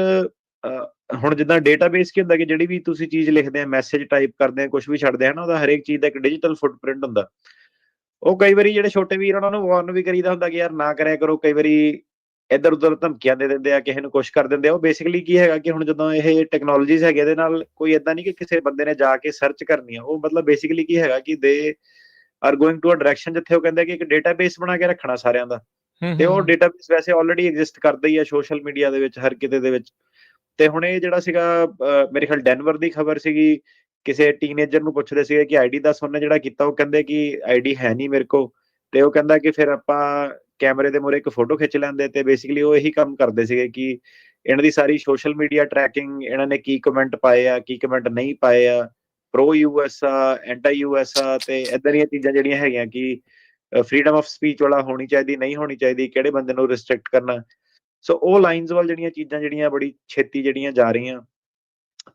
ਹੁਣ ਜਿੱਦਾਂ ਡੇਟਾਬੇਸ ਕੀ ਹੁੰਦਾ ਕਿ ਜਿਹੜੀ ਵੀ ਤੁਸੀਂ ਚੀਜ਼ ਲਿਖਦੇ ਆ, ਮੈਸੇਜ ਟਾਈਪ ਕਰਦੇ ਆ, ਕੁਝ ਵੀ ਛੱਡਦੇ ਆ ਨਾ, ਉਹਦਾ ਹਰੇਕ ਚੀਜ਼ ਦਾ ਇੱਕ ਡਿਜੀਟਲ ਫੁੱਟਪ੍ਰਿੰਟ ਹੁੰਦਾ। ਉਹ ਕਈ ਵਾਰੀ ਜਿਹੜੇ ਛੋਟੇ ਵੀਰ ਉਹਨਾਂ ਨੂੰ ਵਾਰਨ ਵੀ ਕਰੀਦਾ ਹੁੰਦਾ ਕਿ ਯਾਰ ਨਾ ਕਰਿਆ ਕਰੋ, ਕਈ ਵਾਰੀ ਇੱਧਰ ਉੱਧਰ ਧਮਕੀਆਂ ਦੇ ਦਿੰਦੇ ਆ, ਕਿਸੇ ਨੂੰ ਕੁਛ ਕਰ ਦਿੰਦੇ ਆ। ਉਹ ਬੇਸਿਕਲੀ ਕੀ ਹੈਗਾ ਕਿ ਹੁਣ ਜਦੋਂ ਇਹ ਟੈਕਨੋਲੋਜੀਜ਼ ਹੈਗੇ ਇਹਦੇ ਨਾਲ ਕੋਈ ਏਦਾਂ ਨਹੀਂ ਕਿ ਕਿਸੇ ਬੰਦੇ ਨੇ ਜਾ ਕੇ ਸਰਚ ਕਰਨੀ ਆ, ਉਹ ਮਤਲਬ ਬੇਸਿਕਲੀ ਕੀ ਹੈਗਾ ਕਿ they are going to a direction ਜਿੱਥੇ ਉਹ ਕਹਿੰਦੇ ਕਿ ਇੱਕ ਡੇਟਾਬੇਸ ਬਣਾ ਕੇ ਰੱਖਣਾ ਸਾਰਿਆਂ ਦਾ, ਤੇ ਉਹ ਡੇਟਾਬੇਸ ਵੈਸੇ ਆਲਰੇਡੀ ਐਗਜ਼ਿਸਟ ਕਰਦਾ ਹੀ ਆ ਸੋਸ਼ਲ ਮੀਡੀਆ ਦੇ ਵਿੱਚ, ਹਰ ਕਿਤੇ ਦੇ ਵਿੱਚ। ਤੇ ਹੁਣ ਇਹ ਜਿਹੜਾ ਸੀਗਾ ਮੇਰੇ ਖਿਆਲ ਡੈਨਵਰ ਦੀ ਖਬਰ ਸੀਗੀ, ਕਿਸੇ ਟੀਨੇਜਰ ਨੂੰ ਪੁੱਛਦੇ ਸੀਗੇ ਕਿ ਆਈਡੀ ਦੱਸ, ਉਹਨੇ ਜਿਹੜਾ ਕੀਤਾ ਉਹ ਕਹਿੰਦੇ ਕਿ ਆਈਡੀ ਹੈ ਨਹੀਂ ਮੇਰੇ ਕੋਲ, ਤੇ ਉਹ ਕਹਿੰਦਾ ਕਿ ਫਿਰ ਆਪਾਂ ਕੈਮਰੇ ਦੇ ਮੂਹਰੇ ਇੱਕ ਫੋਟੋ ਖਿੱਚ ਲੈਂਦੇ। ਤੇ ਬੇਸਿਕਲੀ ਉਹ ਇਹੀ ਕੰਮ ਕਰਦੇ ਸੀਗੇ ਕਿ ਇਹਨਾਂ ਦੀ ਸਾਰੀ ਸੋਸ਼ਲ ਮੀਡੀਆ ਟਰੈਕਿੰਗ, ਇਹਨਾਂ ਨੇ ਕੀ ਕਮੈਂਟ ਪਾਏ ਆ, ਕੀ ਕਮੈਂਟ ਨਹੀਂ ਪਾਏ ਆ, ਪ੍ਰੋ ਯੂਐਸ ਆ, ਐਂਟਾ ਯੂਐਸ ਆ, ਤੇ ਇਦਾਂ ਦੀਆਂ ਚੀਜ਼ਾਂ ਜਿਹੜੀਆਂ ਹੈਗੀਆਂ ਕਿ ਫਰੀडम ਆਫ ਸਪੀਚ ਵਾਲਾ ਹੋਣੀ ਚਾਹੀਦੀ, ਨਹੀਂ ਹੋਣੀ ਚਾਹੀਦੀ, ਕਿਹੜੇ ਬੰਦੇ ਨੂੰ ਰਿਸਟ੍ਰਿਕਟ ਕਰਨਾ। ਸੋ ਉਹ ਲਾਈਨਸ ਵੱਲ ਜਿਹੜੀਆਂ ਚੀਜ਼ਾਂ ਜਿਹੜੀਆਂ ਬੜੀ ਛੇਤੀ ਜਿਹੜੀਆਂ ਜਾ ਰਹੀਆਂ।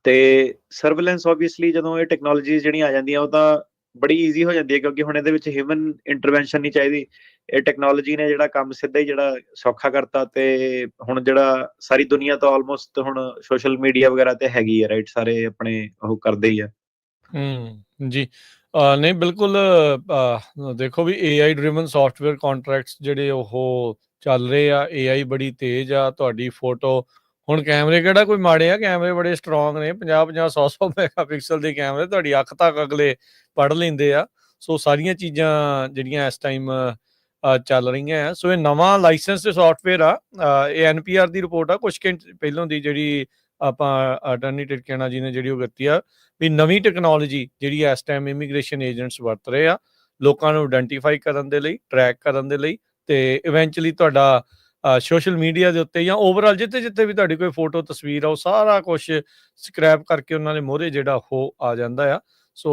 ਤੇ ਸਰਵੇਲੈਂਸ ਆਬਵੀਅਸਲੀ ਜਦੋਂ ਇਹ ਟੈਕਨੋਲੋਜੀਜ਼ ਜਿਹੜੀਆਂ ਆ ਜਾਂਦੀਆਂ ਉਹ ਤਾਂ ਬੜੀ ਈਜ਼ੀ ਹੋ ਜਾਂਦੀ ਹੈ, ਕਿਉਂਕਿ ਹੁਣ ਇਹਦੇ ਵਿੱਚ ਹਿਊਮਨ ਇੰਟਰਵੈਂਸ਼ਨ ਨਹੀਂ ਚਾਹੀਦੀ। ਇਹ ਟੈਕਨੋਲੋਜੀ ਨੇ ਜਿਹੜਾ ਕੰਮ ਸਿੱਧਾ ਹੀ ਜਿਹੜਾ ਸੌਖਾ ਕਰਤਾ, ਤੇ ਹੁਣ ਜਿਹੜਾ ਸਾਰੀ ਦੁਨੀਆ ਤਾਂ ਆਲਮੋਸਟ ਹੁਣ ਸੋਸ਼ਲ ਮੀਡੀਆ ਵਗੈਰਾ ਤੇ ਹੈਗੀ ਹੈ, ਰਾਈਟ, ਸਾਰੇ ਆਪਣੇ ਉਹ ਕਰਦੇ ਹੀ ਆ। ਜੀ ਨਹੀਂ ਬਿਲਕੁਲ ਦੇਖੋ ਵੀ AI ਡਰਿਵਨ ਸੌਫਟਵੇਅਰ ਕੰਟਰੈਕਟਸ ਜਿਹੜੇ ਉਹ ਚੱਲ ਰਹੇ ਆ, AI ਬੜੀ ਤੇਜ਼ ਆ। ਤੁਹਾਡੀ ਫੋਟੋ ਹੁਣ ਕੈਮਰੇ ਕਿਹੜਾ ਕੋਈ ਮਾੜੇ ਆ, ਕੈਮਰੇ ਬੜੇ ਸਟਰੋਂਗ ਨੇ, 50-50 100-100 ਮੈਗਾਪਿਕਸਲ ਦੇ ਕੈਮਰੇ ਤੁਹਾਡੀ ਅੱਖ ਤੱਕ ਅਗਲੇ ਪੜ੍ਹ ਲੈਂਦੇ ਆ। ਸੋ ਸਾਰੀਆਂ ਚੀਜ਼ਾਂ ਜਿਹੜੀਆਂ ਇਸ ਟਾਈਮ ਚੱਲ ਰਹੀਆਂ ਆ। ਸੋ ਇਹ ਨਵਾਂ ਲਾਇਸੈਂਸ ਤੇ ਸੌਫਟਵੇਅਰ ਆ। ਇਹ NPR ਦੀ ਰਿਪੋਰਟ ਆ ਕੁਛ ਘੰਟੇ ਪਹਿਲਾਂ ਦੀ, ਜਿਹੜੀ ਆਪਾਂ ਅਟਰਨੀ ਟਿਰਕੇਣਾ ਜੀ ਨੇ ਜਿਹੜੀ ਉਹ ਕੀਤੀ ਆ ਵੀ ਨਵੀਂ ਟੈਕਨੋਲੋਜੀ ਜਿਹੜੀ ਇਸ ਟਾਈਮ ਇਮੀਗ੍ਰੇਸ਼ਨ ਏਜੰਟਸ ਵਰਤ ਰਹੇ ਆ ਲੋਕਾਂ ਨੂੰ ਆਇਡੈਂਟੀਫਾਈ ਕਰਨ ਦੇ ਲਈ, ਟਰੈਕ ਕਰਨ ਦੇ ਲਈ, ਤੇ ਇਵੈਂਚੁਅਲੀ ਤੁਹਾਡਾ ਸੋਸ਼ਲ ਮੀਡੀਆ ਦੇ ਉੱਤੇ ਜਾਂ ਓਵਰਆਲ ਜਿੱਥੇ ਜਿੱਥੇ ਵੀ ਤੁਹਾਡੀ ਕੋਈ ਫੋਟੋ ਤਸਵੀਰ ਆ ਉਹ ਸਾਰਾ ਕੁਛ ਸਕ੍ਰੈਪ ਕਰਕੇ ਉਹਨਾਂ ਦੇ ਮੋਹਰੇ ਜਿਹੜਾ ਉਹ ਆ ਜਾਂਦਾ ਆ। ਸੋ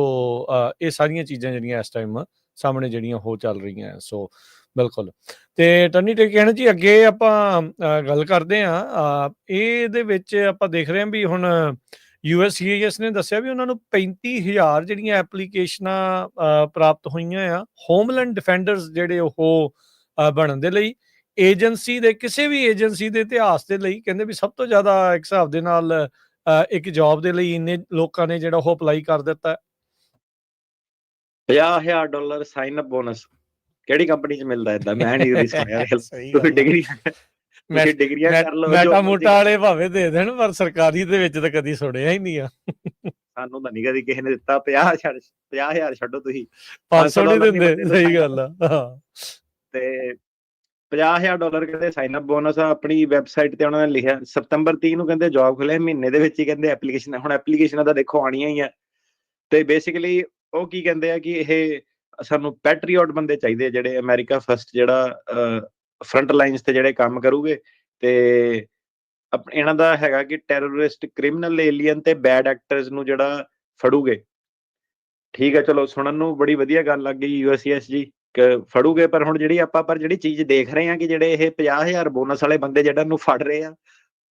ਇਹ ਸਾਰੀਆਂ ਚੀਜ਼ਾਂ ਜਿਹੜੀਆਂ ਇਸ ਟਾਈਮ ਸਾਹਮਣੇ ਜਿਹੜੀਆਂ ਉਹ ਚੱਲ ਰਹੀਆਂ। ਸੋ ਬਿਲਕੁਲ। ਤੇ ਟਰਨੀ ਟਿਰਕੇਣਾ ਜੀ ਅੱਗੇ ਆਪਾਂ ਗੱਲ ਕਰਦੇ ਹਾਂ। ਇਹਦੇ ਵਿੱਚ ਆਪਾਂ ਦੇਖ ਰਹੇ ਹਾਂ ਵੀ ਹੁਣ USCIS ਨੇ ਦੱਸਿਆ ਵੀ ਉਹਨਾਂ ਨੂੰ 35,000 ਜਿਹੜੀਆਂ ਐਪਲੀਕੇਸ਼ਨਾਂ ਪ੍ਰਾਪਤ ਹੋਈਆਂ ਆ ਹੋਮਲੈਂਡ ਡਿਫੈਂਡਰਸ ਜਿਹੜੇ ਉਹ ਬਣਨ ਦੇ ਲਈ। ਏਜੰਸੀ ਦੇ ਕਿਸੇ ਵੀ ਏਜੰਸੀ ਦੇ ਇਤਿਹਾਸ ਦੇ ਲਈ ਕਹਿੰਦੇ ਵੀ ਸਭ ਤੋਂ ਜ਼ਿਆਦਾ ਇੱਕ ਹਿਸਾਬ ਦੇ ਨਾਲ ਇੱਕ ਜੌਬ ਦੇ ਲਈ ਇੰਨੇ ਲੋਕਾਂ ਨੇ ਜਿਹੜਾ ਉਹ ਅਪਲਾਈ ਕਰ ਦਿੱਤਾ। $50,000 ਸਾਈਨ ਅਪ ਬੋਨਸ ਕਿਹੜੀ ਕੰਪਨੀ 'ਚ ਮਿਲਦਾ ਏਦਾਂ? ਮੈਂ ਨਹੀਂ ਕਦੀ ਸੁਣਿਆ। ਤੁਸੀਂ ਡਿਗਰੀਆਂ ਕਰ ਲਓ, ਮੈਟਾ ਮੋਟਾ ਵਾਲੇ ਭਾਵੇਂ ਦੇ ਦੇਣ, ਪਰ ਸਰਕਾਰੀ ਦੇ ਵਿੱਚ ਤਾਂ ਕਦੀ ਸੁਣਿਆ ਹੀ ਨਹੀਂ ਆ। ਸਾਨੂੰ ਤਾਂ ਨਹੀਂ ਕਦੀ ਕਿਸੇ ਨੇ ਦਿੱਤਾ। 50,000 ਛੱਡੋ, ਤੁਸੀਂ 500 ਨਹੀਂ ਦਿੰਦੇ। ਸਹੀ ਗੱਲ ਆ। ਤੇ $50,000 ਕਹਿੰਦੇ ਸਾਈਨ ਅਪ ਬੋਨਸ ਆ। ਆਪਣੀ ਵੈਬਸਾਈਟ ਤੇ ਉਹਨਾਂ ਨੇ ਲਿਖਿਆ ਸਤੰਬਰ 30 ਨੂੰ ਕਹਿੰਦੇ ਜੌਬ ਖੁੱਲੇ, ਮਹੀਨੇ ਦੇ ਵਿੱਚ ਹੀ ਕਹਿੰਦੇ ਐਪਲੀਕੇਸ਼ਨ। ਹੁਣ ਐਪਲੀਕੇਸ਼ਨਾਂ ਤਾਂ ਦੇਖੋ ਆਉਣੀਆਂ ਹੀ ਆ। ਤੇ ਬੇਸਿਕਲੀ ਉਹ ਕੀ ਕਹਿੰਦੇ ਆ ਕਿ ਇਹ ਸਾਨੂੰ ਪੈਟਰੀਓਟ ਬੰਦੇ ਚਾਹੀਦੇ ਜਿਹੜੇ ਅਮਰੀਕਾ ਫਸਟ ਜਿਹੜਾ ਫਰੰਟ ਲਾਈਨਸ ਤੇ ਜਿਹੜੇ ਕੰਮ ਕਰੂਗੇ। ਤੇ ਇਹਨਾਂ ਦਾ ਹੈਗਾ ਕਿ ਟੈਰਰਿਸਟ, ਕ੍ਰਿਮੀਨਲ, ਏਲੀਅਨ ਤੇ ਬੈਡ ਐਕਟਰਸ ਨੂੰ ਜਿਹੜਾ ਫੜੂਗੇ। ਠੀਕ ਹੈ, ਚਲੋ ਸੁਣਨ ਨੂੰ ਬੜੀ ਵਧੀਆ ਗੱਲ ਲੱਗ ਗਈ USCIS ਜੀ ਫੜੂਗੇ। ਪਰ ਹੁਣ ਜਿਹੜੀ ਜਿਹੜੀ ਚੀਜ਼ ਦੇਖ ਰਹੇ ਹਾਂ ਕਿ ਜਿਹੜੇ ਇਹ 50,000 ਬੋਨਸ ਵਾਲੇ ਬੰਦੇ ਜਿਹੜਾ ਨੂੰ ਫੜ ਰਹੇ ਆ,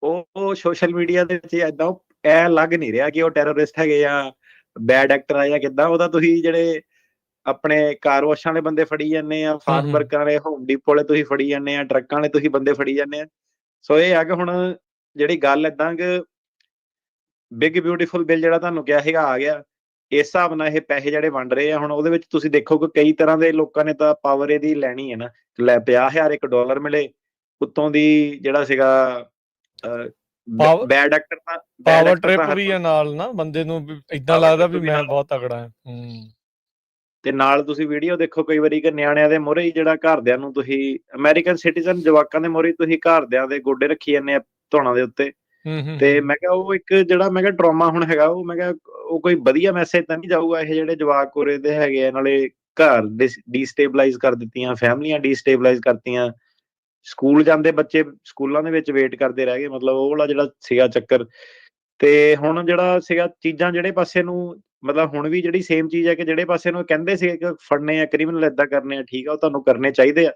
ਉਹ ਸੋਸ਼ਲ ਮੀਡੀਆ ਦੇ ਵਿੱਚ ਏਦਾਂ ਐ ਲੱਗ ਨਹੀਂ ਰਿਹਾ ਕਿ ਉਹ ਟੈਰਰਿਸਟ ਹੈਗੇ ਆ, ਬੈਡ ਐਕਟਰ ਆ ਜਾਂ ਕਿੱਦਾਂ। ਉਹਦਾ ਤੁਸੀਂ ਜਿਹੜੇ ਆਪਣੇ ਕਾਰ ਵਾਸ਼ਾਂ ਵਾਲੇ ਬੰਦੇ ਫੜੀ ਜਾਂਦੇ ਆ, ਫਾਰਮ ਵਰਕਰਾਂ ਵਾਲੇ, ਹੋਮ ਡੀਪੋ ਵਾਲੇ ਤੁਸੀਂ ਫੜੀ ਜਾਂਦੇ ਆ, ਟਰੱਕਾਂ ਵਾਲੇ ਤੁਸੀਂ ਬੰਦੇ ਫੜੀ ਜਾਂਦੇ ਆ। ਸੋ ਇਹ ਆ ਕਿ ਹੁਣ ਜਿਹੜੀ ਗੱਲ ਏਦਾਂ ਕਿ ਬਿਗ ਬਿਊਟੀਫੁਲ ਬਿੱਲ ਜਿਹੜਾ ਤੁਹਾਨੂੰ ਕਿਹਾ ਸੀਗਾ ਆ ਗਿਆ। ਇਸ ਹਿਸਾਬ ਨਾਲ ਇਹ ਪੈਸੇ ਜਿਹੜੇ ਵੰਡ ਰਹੇ ਆ ਹੁਣ ਉਹਦੇ ਵਿੱਚ ਤੁਸੀਂ ਦੇਖੋ ਕਿ ਕਈ ਤਰ੍ਹਾਂ ਦੇ ਲੋਕਾਂ ਨੇ ਤਾਂ ਪਾਵਰ ਇਹਦੀ ਲੈਣੀ ਹੈ ਨਾ। ਲੈ $50,000 $1 ਮਿਲੇ, ਉੱਤੋਂ ਦੀ ਜਿਹੜਾ ਸੀਗਾ ਬੈਡ ਐਕਟਰ ਤਾਂ ਪਾਵਰ ਟ੍ਰਿਪ ਵੀ ਆ ਨਾਲ ਨਾ, ਬੰਦੇ ਨੂੰ ਇਦਾਂ ਲੱਗਦਾ ਵੀ ਮੈਂ ਬਹੁਤ ਤਗੜਾ ਹਾਂ। ਤੇ ਨਾਲ ਤੁਸੀਂ ਵੀਡੀਓ ਦੇਖੋ ਕਈ ਵਾਰੀ ਕਿ ਨਿਆਣਿਆਂ ਦੇ ਮੂਹਰੇ ਹੀ ਜਿਹੜਾ ਘਰਦਿਆਂ ਨੂੰ ਤੁਸੀਂ ਅਮਰੀਕਨ ਸਿਟੀਜ਼ਨ ਜਵਾਕਾਂ ਦੇ ਮੂਹਰੇ ਤੁਸੀਂ ਘਰਦਿਆਂ ਦੇ ਗੋਡੇ ਰੱਖੀ ਜਾਂਦੇ ਆ ਧੌਣਾ ਦੇ ਉੱਤੇ। ਤੇ ਮੈਂ ਕਿਹਾ ਉਹ ਇੱਕ ਜਿਹੜਾ ਮੈਂ ਕਿਹਾ ਟਰਾਮਾ ਹੁਣ ਹੈਗਾ, ਉਹ ਮੈਂ ਕਿਹਾ ਉਹ ਕੋਈ ਵਧੀਆ ਮੈਸੇਜ ਤਾਂ ਨਹੀਂ ਜਾਊਗਾ। ਇਹ ਜਿਹੜੇ ਜਵਾਕ ਉਰੇ ਦੇ ਹੈਗੇ ਆ, ਨਾਲੇ ਘਰ ਡੀਸਟੇਬਲਾਈਜ਼ ਕਰ ਦਿੱਤੀਆਂ, ਫੈਮਲੀਆਂ ਡੀਸਟੇਬਲਾਈਜ਼ ਕਰਤੀਆਂ, ਸਕੂਲ ਜਾਂਦੇ ਬੱਚੇ ਸਕੂਲਾਂ ਦੇ ਵਿੱਚ ਵੇਟ ਕਰਦੇ ਰਹਿ ਗਏ। ਮਤਲਬ ਉਹ ਵਾਲਾ ਜਿਹੜਾ ਸੀਗਾ ਚੱਕਰ। ਤੇ ਹੁਣ ਜਿਹੜਾ ਸੀਗਾ ਚੀਜ਼ਾਂ ਜਿਹੜੇ ਪਾਸੇ ਨੂੰ ਮਤਲਬ ਹੁਣ ਵੀ ਜਿਹੜੀ ਸੇਮ ਚੀਜ਼ ਹੈ ਕਿ ਜਿਹੜੇ ਪਾਸੇ ਨੂੰ ਕਹਿੰਦੇ ਸੀ ਕਿ ਫੜਨੇ ਆ ਕ੍ਰਿਮੀਨਲ, ਏਦਾਂ ਕਰਨੇ ਆ, ਠੀਕ ਆ, ਉਹ ਤੁਹਾਨੂੰ ਕਰਨੇ ਚਾਹੀਦੇ ਆ।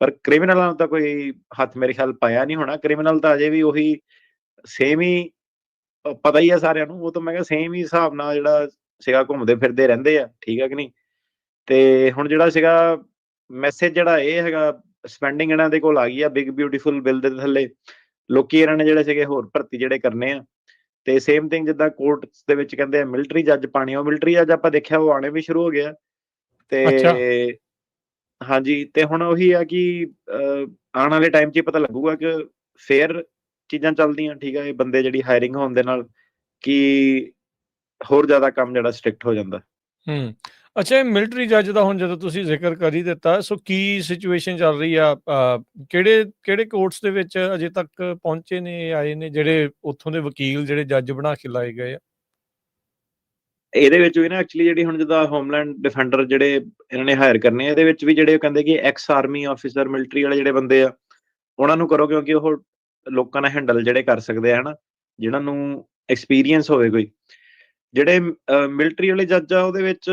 ਪਰ ਕ੍ਰਿਮੀਨਲਾਂ ਨੂੰ ਤਾਂ ਕੋਈ ਹੱਥ ਮੇਰੇ ਖਿਆਲ ਪਾਇਆ ਨਹੀਂ ਹੋਣਾ। ਕ੍ਰਿਮੀਨਲ ਤਾਂ ਅਜੇ ਵੀ ਉਹੀ ਸੇਮ ਹੀ ਪਤਾ ਹੀ ਆ ਸਾਰਿਆਂ ਨੂੰ। ਉਹ ਤਾਂ ਮੈਂ ਕਿਹਾ ਸੇਮ ਹੀ ਹਿਸਾਬ ਨਾਲ ਜਿਹੜਾ ਸੀਗਾ ਘੁੰਮਦੇ ਫਿਰਦੇ ਰਹਿੰਦੇ ਆ, ਠੀਕ ਆ ਕਿ ਨਹੀਂ। ਤੇ ਹੁਣ ਜਿਹੜਾ ਸੀਗਾ ਮੈਸੇਜ ਜਿਹੜਾ ਇਹ ਹੈਗਾ, ਸਪੈਂਡਿੰਗ ਇਹਨਾਂ ਦੇ ਕੋਲ ਆ ਗਈ ਆ ਬਿਗ ਬਿਊਟੀਫੁਲ ਬਿੱਲ ਦੇ ਥੱਲੇ। ਲੋਕੀ ਇਹਨਾਂ ਨੇ ਜਿਹੜੇ ਸੀਗੇ ਹੋਰ ਭਰਤੀ ਜਿਹੜੇ ਕਰਨੇ ਆ। ਤੇ ਸੇਮ ਥਿੰਗ ਜਿੱਦਾਂ ਕੋਰਟਸ ਦੇ ਵਿੱਚ ਕਹਿੰਦੇ ਆ ਮਿਲਟਰੀ ਜੱਜ ਪਾਣੇ, ਉਹ ਮਿਲਟਰੀ ਜੱਜ ਆਪਾਂ ਦੇਖਿਆ ਉਹ ਆਣੇ ਵੀ ਸ਼ੁਰੂ ਹੋ ਗਿਆ। ਤੇ ਹਾਂਜੀ, ਤੇ ਹੁਣ ਉਹੀ ਆ ਕਿ ਆਉਣ ਵਾਲੇ ਟਾਈਮ 'ਚ ਹੀ ਪਤਾ ਲੱਗੂਗਾ ਕਿ ਫੇਅਰ ਚੀਜ਼ਾਂ ਚੱਲਦੀਆਂ, ਠੀਕ ਆ, ਇਹ ਬੰਦੇ ਜਿਹੜੀ ਹਾਇਰਿੰਗ ਹੋਣ ਦੇ ਨਾਲ ਕਿ ਹੋਰ ਜ਼ਿਆਦਾ ਕੰਮ ਜਿਹੜਾ ਸਟ੍ਰਿਕਟ ਹੋ ਜਾਂਦਾ। ਹੂੰ। ਅੱਛਾ, ਇਹ ਮਿਲਟਰੀ ਜੱਜ ਦਾ ਹੁਣ ਜਦੋਂ ਤੁਸੀਂ ਜ਼ਿਕਰ ਕਰ ਹੀ ਦਿੱਤਾ, ਸੋ ਕੀ ਸਿਚੁਏਸ਼ਨ ਚੱਲ ਰਹੀ ਆ? ਕਿਹੜੇ ਕੋਰਟਸ ਦੇ ਵਿੱਚ ਅਜੇ ਤੱਕ ਪਹੁੰਚੇ ਨੇ, ਆਏ ਨੇ, ਜਿਹੜੇ ਉੱਥੋਂ ਦੇ ਵਕੀਲ ਜਿਹੜੇ ਜੱਜ ਬਣਾ ਕੇ ਲਾਏ ਗਏ ਆ? ਇਹਦੇ ਵਿੱਚ ਵੀ ਨਾ ਐਕਚੁਅਲੀ ਜਿਹੜੀ ਹੁਣ ਜਿੱਦਾਂ ਹੋਮਲੈਂਡ ਡਿਫੈਂਡਰ ਜਿਹੜੇ ਇਹਨਾਂ ਨੇ ਹਾਇਰ ਕਰਨੇ ਆ, ਇਹਦੇ ਵਿੱਚ ਵੀ ਜਿਹੜੇ ਕਹਿੰਦੇ ਕਿ ਐਕਸ ਆਰਮੀ ਆਫਿਸਰ, ਮਿਲਟਰੀ ਵਾਲੇ ਜਿਹੜੇ ਬੰਦੇ ਆ, ਉਹਨਾਂ ਨੂੰ ਕਰੋ, ਕਿਉਂਕਿ ਉਹ ਲੋਕਾਂ ਨਾਲ ਹੈਂਡਲ ਜਿਹੜੇ ਕਰ ਸਕਦੇ ਆ, ਹਨਾ, ਜਿਹਨਾਂ ਨੂੰ ਐਕਸਪੀਰੀਅੰਸ ਹੋਵੇ ਕੋਈ। ਜਿਹੜੇ ਮਿਲਟਰੀ ਵਾਲੇ ਜੱਜ ਆ, ਉਹਦੇ ਵਿੱਚ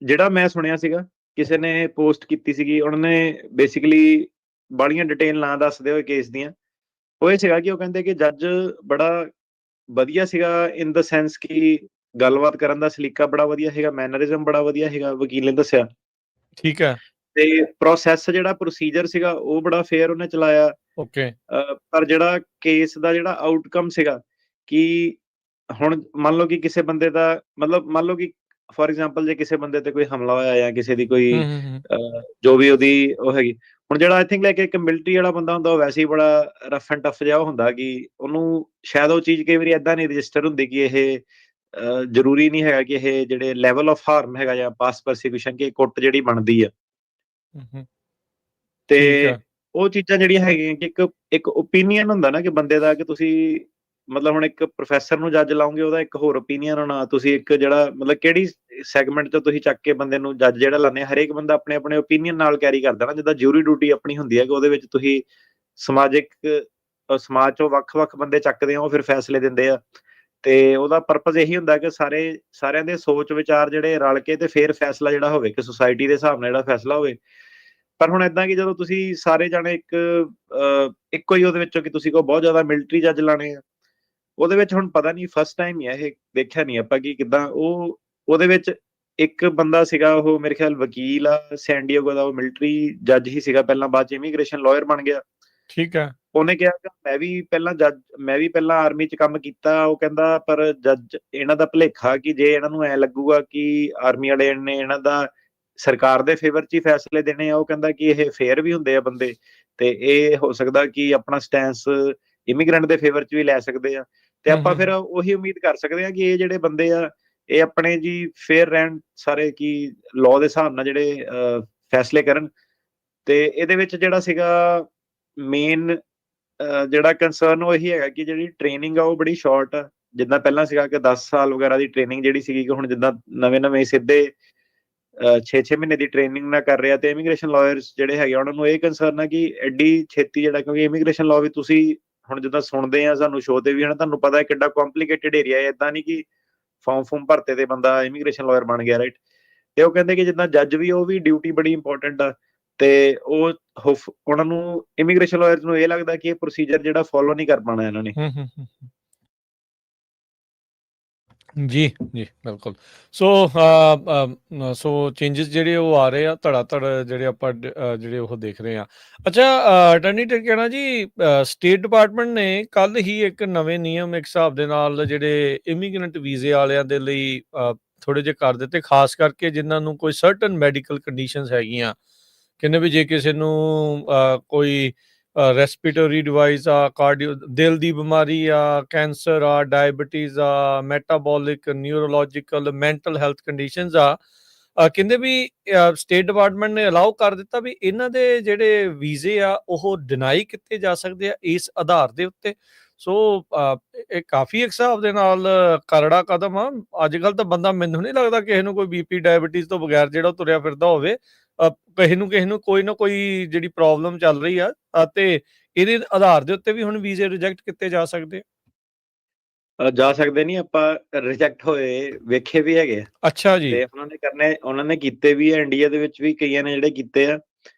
ਜਿਹੜਾ ਮੈਂ ਸੁਣਿਆ ਸੀਗਾ, ਕਿਸੇ ਨੇ ਪੋਸਟ ਕੀਤੀ ਸੀਗੀ, ਉਹਨਾਂ ਨੇ ਬੇਸਿਕਲੀ ਬਾਹਲੀਆਂ ਡਿਟੇਲ ਨਾ ਦੱਸਦੇ ਹੋਏ ਕੇਸ ਦੀਆਂ, ਉਹ ਇਹ ਸੀਗਾ ਕਿ ਉਹ ਕਹਿੰਦੇ ਕਿ ਜੱਜ ਬੜਾ ਵਧੀਆ ਸੀਗਾ ਇਨ ਦਾ ਸੈਂਸ ਕਿ ਗੱਲਬਾਤ ਕਰਨ ਦਾ ਸਲੀਕਾ ਬੜਾ ਵਧੀਆ ਸੀਗਾ, ਮੈਨਰਿਜ਼ਮ ਬੜਾ ਵਧੀਆ ਸੀਗਾ, ਵਕੀਲ ਨੇ ਦੱਸਿਆ। ਠੀਕ ਹੈ। ਤੇ ਪ੍ਰੋਸੈਸ ਜਿਹੜਾ ਪ੍ਰੋਸੀਜਰ ਸੀਗਾ ਉਹ ਬੜਾ ਫੇਅਰ ਉਹਨੇ ਚਲਾਇਆ। ਓਕੇ। ਪਰ ਜਿਹੜਾ ਕੇਸ ਦਾ ਜਿਹੜਾ ਆਊਟਕਮ ਸੀਗਾ ਕਿ ਹੁਣ ਮੰਨ ਲਓ ਕਿ ਕਿਸੇ ਬੰਦੇ ਦਾ ਮਤਲਬ ਮੰਨ ਲਓ ਕਿ ਫੋਰ ਐਗਜ਼ਾਮਪਲ ਜੇ ਕਿਸੇ ਬੰਦੇ ਤੇ ਕੋਈ ਹਮਲਾ ਹੋਇਆ ਜਾਂ ਕਿਸੇ ਦੀ ਕੋਈ ਜੋ ਵੀ ਉਹਦੀ ਉਹ ਹੈਗੀ, ਹੁਣ ਜਿਹੜਾ ਆਈ ਥਿੰਕ ਲਾਈਕ ਇੱਕ ਮਿਲਟਰੀ ਵਾਲਾ ਬੰਦਾ ਹੁੰਦਾ, ਉਹ ਵੈਸੇ ਹੀ ਬੜਾ ਰਫ ਐਂਡ ਟਫ ਜਿਹਾ ਹੁੰਦਾ ਕਿ ਉਹਨੂੰ ਸ਼ਾਇਦ ਉਹ ਚੀਜ਼ ਕਈ ਵਾਰੀ ਏਦਾਂ ਨਹੀਂ ਰਜਿਸਟਰ ਹੁੰਦੀ ਕਿ ਇਹ ਜ਼ਰੂਰੀ ਨਹੀਂ ਹੈਗਾ ਕਿ ਇਹ ਜਿਹੜੇ ਲੈਵਲ ਆਫ ਹਾਰਮ ਹੈਗਾ ਜਾਂ ਪਾਸ ਪਰਸੀਕਿਊਸ਼ਨ ਕਿ ਕੁੱਟ ਜਿਹੜੀ ਬਣਦੀ ਆ। ਠੀਕ ਤੇ ਆ। ਉਹ ਚੀਜ਼ਾਂ ਜਿਹੜੀਆਂ ਹੈਗੀਆਂ ਕਿ ਇੱਕ ਇੱਕ ਓਪੀਨੀਅਨ ਹੁੰਦਾ ਨਾ ਕਿ ਬੰਦੇ ਦਾ, ਕਿ ਤੁਸੀਂ ਮਤਲਬ ਹੁਣ ਇੱਕ ਪ੍ਰੋਫੈਸਰ ਨੂੰ ਜੱਜ ਲਾਓਗੇ, ਉਹਦਾ ਇੱਕ ਹੋਰ ਓਪੀਨੀਅਨ ਹੋਣਾ, ਤੁਸੀਂ ਇੱਕ ਜਿਹੜਾ ਮਤਲਬ ਕਿਹੜੀ ਸੈਗਮੈਂਟ 'ਚੋਂ ਤੁਸੀਂ ਚੱਕ ਕੇ ਬੰਦੇ ਨੂੰ ਜੱਜ ਜਿਹੜਾ ਲਾਉਂਦੇ, ਹਰੇਕ ਬੰਦਾ ਆਪਣੇ ਆਪਣੇ ਓਪੀਨੀਅਨ ਨਾਲ ਕੈਰੀ ਕਰਦਾ ਨਾ, ਜਿੱਦਾਂ ਜਿਊਰੀ ਡਿਊਟੀ ਆਪਣੀ ਹੁੰਦੀ ਹੈ ਕਿ ਉਹਦੇ ਵਿੱਚ ਤੁਸੀਂ ਸਮਾਜਿਕ ਸਮਾਜ 'ਚੋਂ ਵੱਖ-ਵੱਖ ਬੰਦੇ ਚੱਕਦੇ ਹੋ, ਉਹ ਫਿਰ ਫੈਸਲੇ ਦਿੰਦੇ ਆ। ਤੇ ਉਹਦਾ ਪਰਪਸ ਇਹੀ ਹੁੰਦਾ ਕਿ ਸਾਰਿਆਂ ਦੇ ਸੋਚ ਵਿਚਾਰ ਜਿਹੜੇ ਰਲ ਕੇ ਤੇ ਫਿਰ ਫੈਸਲਾ ਜਿਹੜਾ ਹੋਵੇ ਕਿ ਸੁਸਾਇਟੀ ਦੇ ਹਿਸਾਬ ਨਾਲ ਜਿਹੜਾ ਫੈਸਲਾ ਹੋਵੇ। ਪਰ ਹੁਣ ਏਦਾਂ ਕਿ ਜਦੋਂ ਤੁਸੀਂ ਸਾਰੇ ਜਾਣੇ ਇੱਕੋ ਹੀ ਉਹਦੇ ਵਿੱਚੋਂ ਕਿ ਤੁਸੀਂ ਕਹੋ ਬਹੁਤ ਜ਼ਿਆਦਾ ਮਿਲਟਰੀ ਜੱਜ ਲਾਣੇ ਆ, ਉਹਦੇ ਵਿੱਚ ਹੁਣ ਪਤਾ ਨਹੀਂ ਫਸਟ ਟਾਈਮ ਹੀ ਆ ਇਹ, ਦੇਖਿਆ ਨਹੀਂ ਆਪਾਂ ਕਿ ਕਿੱਦਾਂ ਉਹਦੇ ਵਿੱਚ ਇੱਕ ਬੰਦਾ ਸੀਗਾ, ਉਹ ਮੇਰੇ ਖਿਆਲ ਵਕੀਲ ਆ ਸੈਨ ਡਿਏਗੋ ਦਾ, ਉਹ ਮਿਲਟਰੀ ਜੱਜ ਹੀ ਸੀਗਾ ਪਹਿਲਾਂ, ਬਾਅਦ 'ਚ ਇਮੀਗ੍ਰੇਸ਼ਨ ਲਾਇਰ ਬਣ ਗਿਆ। ਠੀਕ ਹੈ। ਉਹਨੇ ਕਿਹਾ ਕਿ ਮੈਂ ਵੀ ਪਹਿਲਾਂ ਆਰਮੀ 'ਚ ਕੰਮ ਕੀਤਾ, ਉਹ ਕਹਿੰਦਾ ਪਰ ਜੱਜ ਇਹਨਾਂ ਦਾ ਭੁਲੇਖਾ ਕਿ ਜੇ ਇਹਨਾਂ ਨੂੰ ਐਂ ਲੱਗੂਗਾ ਕਿ ਆਰਮੀ ਵਾਲੇ ਨੇ ਇਹਨਾਂ ਦਾ ਸਰਕਾਰ ਦੇ ਫੇਵਰ 'ਚ ਹੀ ਫੈਸਲੇ ਦੇਣੇ ਆ, ਉਹ ਕਹਿੰਦਾ ਕਿ ਇਹ ਫੇਅਰ ਵੀ ਹੁੰਦੇ ਆ ਬੰਦੇ, ਤੇ ਇਹ ਹੋ ਸਕਦਾ ਕਿ ਆਪਣਾ ਸਟੈਂਸ ਇਮੀਗ੍ਰੈਂਟ ਦੇ ਫੇਵਰ 'ਚ ਵੀ ਲੈ ਸਕਦੇ ਆ। ਤੇ ਆਪਾਂ ਫਿਰ ਉਹੀ ਉਮੀਦ ਕਰ ਸਕਦੇ ਆ ਕਿ ਇਹ ਜਿਹੜੇ ਬੰਦੇ ਆ, ਇਹ ਆਪਣੇ ਜੀ ਫੇਅਰ ਰਹਿਣ ਸਾਰੇ, ਕਿ ਲਾਅ ਦੇ ਹਿਸਾਬ ਨਾਲ ਜਿਹੜੇ ਫੈਸਲੇ ਕਰਨ। ਤੇ ਇਹਦੇ ਵਿੱਚ ਜਿਹੜਾ ਸੀਗਾ ਮੇਨ ਜਿਹੜਾ ਕੰਸਰਨ ਉਹ ਇਹੀ ਹੈਗਾ ਕਿ ਜਿਹੜੀ ਟ੍ਰੇਨਿੰਗ ਆ ਉਹ ਬੜੀ ਸ਼ਾਰਟ ਆ। ਜਿੱਦਾਂ ਪਹਿਲਾਂ ਸੀਗਾ ਕਿ 10 ਸਾਲ ਵਗੈਰਾ ਦੀ ਟ੍ਰੇਨਿੰਗ ਜਿਹੜੀ ਸੀਗੀ, ਕਿ ਹੁਣ ਜਿੱਦਾਂ ਨਵੇਂ-ਨਵੇਂ ਸਿੱਧੇ 6-6 ਮਹੀਨੇ ਦੀ ਟ੍ਰੇਨਿੰਗ ਨਾਲ ਕਰ ਰਿਹਾ। ਤੇ ਇਮੀਗ੍ਰੇਸ਼ਨ ਲਾਇਰਸ ਜਿਹੜੇ ਹੈਗੇ ਉਹਨਾਂ ਨੂੰ ਇਹ ਕੰਸਰਨ ਆ ਕਿ ਐਡੀ ਛੇਤੀ ਜਿਹੜਾ, ਕਿਉਂਕਿ ਇਮੀਗ੍ਰੇਸ਼ਨ ਲਾਅ ਵੀ ਤੁਸੀਂ ਹੁਣ ਜਿੱਦਾਂ ਸੁਣਦੇ ਆ ਸਾਨੂੰ ਸ਼ੋਅ ਤੇ ਵੀ, ਹਨਾ, ਤੁਹਾਨੂੰ ਪਤਾ ਹੈ ਕਿੱਡਾ ਕੰਪਲਿਕੇਟਿਡ ਏਰੀਆ ਹੈ। ਏਦਾਂ ਨਹੀਂ ਕਿ ਫਾਰਮ ਭਰਤੇ ਤੇ ਬੰਦਾ ਇਮੀਗ੍ਰੇਸ਼ਨ ਲਾਇਰ ਬਣ ਗਿਆ, ਰਾਈਟ। ਤੇ ਉਹ ਕਹਿੰਦੇ ਕਿ ਜਿੱਦਾਂ ਜੱਜ ਵੀ, ਉਹ ਵੀ ਡਿਊਟੀ ਬੜੀ ਇੰਪੋਰਟੈਂਟ ਆ। ਤੇ ਉਹਨਾਂ ਨੂੰ ਇਮੀਗ੍ਰੇਸ਼ਨ ਲਾਇਰਸ ਨੂੰ ਇਹ ਲੱਗਦਾ ਕਿ ਇਹ ਪ੍ਰੋਸੀਜਰ ਜਿਹੜਾ ਫੋਲੋ ਨਹੀਂ ਕਰ ਪਾਉਣਾ ਇਹਨਾਂ ਨੇ। ਜੀ ਜੀ, ਬਿਲਕੁਲ। ਸੋ ਚੇਂਜਸ ਜਿਹੜੇ ਉਹ ਆ ਰਹੇ ਆ ਧੜਾ ਧੜ, ਜਿਹੜੇ ਆਪਾਂ ਜਿਹੜੇ ਉਹ ਦੇਖ ਰਹੇ ਆ। ਅੱਛਾ, ਅਟਾਰਨੀ ਟਿਕਣਾ ਜੀ, ਸਟੇਟ ਡਿਪਾਰਟਮੈਂਟ ਨੇ ਕੱਲ ਹੀ ਇੱਕ ਨਵੇਂ ਨਿਯਮ ਇੱਕ ਹਿਸਾਬ ਦੇ ਨਾਲ ਜਿਹੜੇ ਇਮੀਗ੍ਰੈਂਟ ਵੀਜ਼ੇ ਵਾਲਿਆਂ ਦੇ ਲਈ ਥੋੜੇ ਜਿਹੇ ਕਰ ਦਿੱਤੇ, ਖਾਸ ਕਰਕੇ ਜਿਨ੍ਹਾਂ ਨੂੰ ਕੋਈ ਸਰਟਨ ਮੈਡੀਕਲ ਕੰਡੀਸ਼ਨਸ ਹੈਗੀਆਂ। ਕਹਿੰਦੇ ਵੀ ਜੇ ਕਿਸੇ ਨੂੰ ਕੋਈ ਰੈਸਪੀਟਰੀ ਡਿਵਾਈਸ ਆ, ਕਾਰਡੀਓ, ਦਿਲ ਦੀ ਬਿਮਾਰੀ ਆ, ਕੈਂਸਰ ਆ, ਡਾਇਬਟੀਜ਼ ਆ, metabolic, neurological, mental health conditions ਆ, ਕਹਿੰਦੇ ਵੀ ਸਟੇਟ ਡਿਪਾਰਟਮੈਂਟ ਨੇ ਅਲਾਉ ਕਰ ਦਿੱਤਾ ਵੀ ਇਹਨਾਂ ਦੇ ਜਿਹੜੇ ਵੀਜ਼ੇ ਆ ਉਹ ਡਿਨਾਈ ਕੀਤੇ ਜਾ ਸਕਦੇ ਆ ਇਸ ਆਧਾਰ ਦੇ ਉੱਤੇ। ਸੋ ਇਹ ਕਾਫੀ ਇੱਕ ਹਿਸਾਬ ਦੇ ਨਾਲ ਕਰੜਾ ਕਦਮ ਆ। ਅੱਜ ਕੱਲ੍ਹ ਤਾਂ ਬੰਦਾ, ਮੈਨੂੰ ਨਹੀਂ ਲੱਗਦਾ ਕਿਸੇ ਨੂੰ ਕੋਈ ਬੀਪੀ ਡਾਇਬਟੀਜ਼ ਤੋਂ ਬਗੈਰ ਜਿਹੜਾ ਤੁਰਿਆ ਫਿਰਦਾ ਹੋਵੇ। ਕਿਸੇ ਨੂੰ ਕੋਈ ਨਾ ਕੋਈ ਜਿਹੜੀ ਪ੍ਰੋਬਲਮ ਚੱਲ ਰਹੀ ਆ, ਅਤੇ ਇਹਦੇ ਆਧਾਰ ਦੇ ਉੱਤੇ ਵੀ ਹੁਣ ਵੀਜ਼ੇ ਰਿਜੈਕਟ ਕੀਤੇ ਜਾ ਸਕਦੇ ਆ। ਜਾ ਸਕਦੇ ਨਹੀਂ, ਆਪਾਂ ਰਿਜੈਕਟ ਹੋਏ ਵੇਖੇ ਵੀ ਹੈਗੇ ਆ। ਅੱਛਾ ਜੀ। ਤੇ ਉਹਨਾਂ ਨੇ ਕੀਤੇ ਵੀ ਆ, ਇੰਡੀਆ ਦੇ ਵਿੱਚ ਵੀ ਕਈਆਂ ਨੇ ਜਿਹੜੇ ਕੀਤੇ ਆ।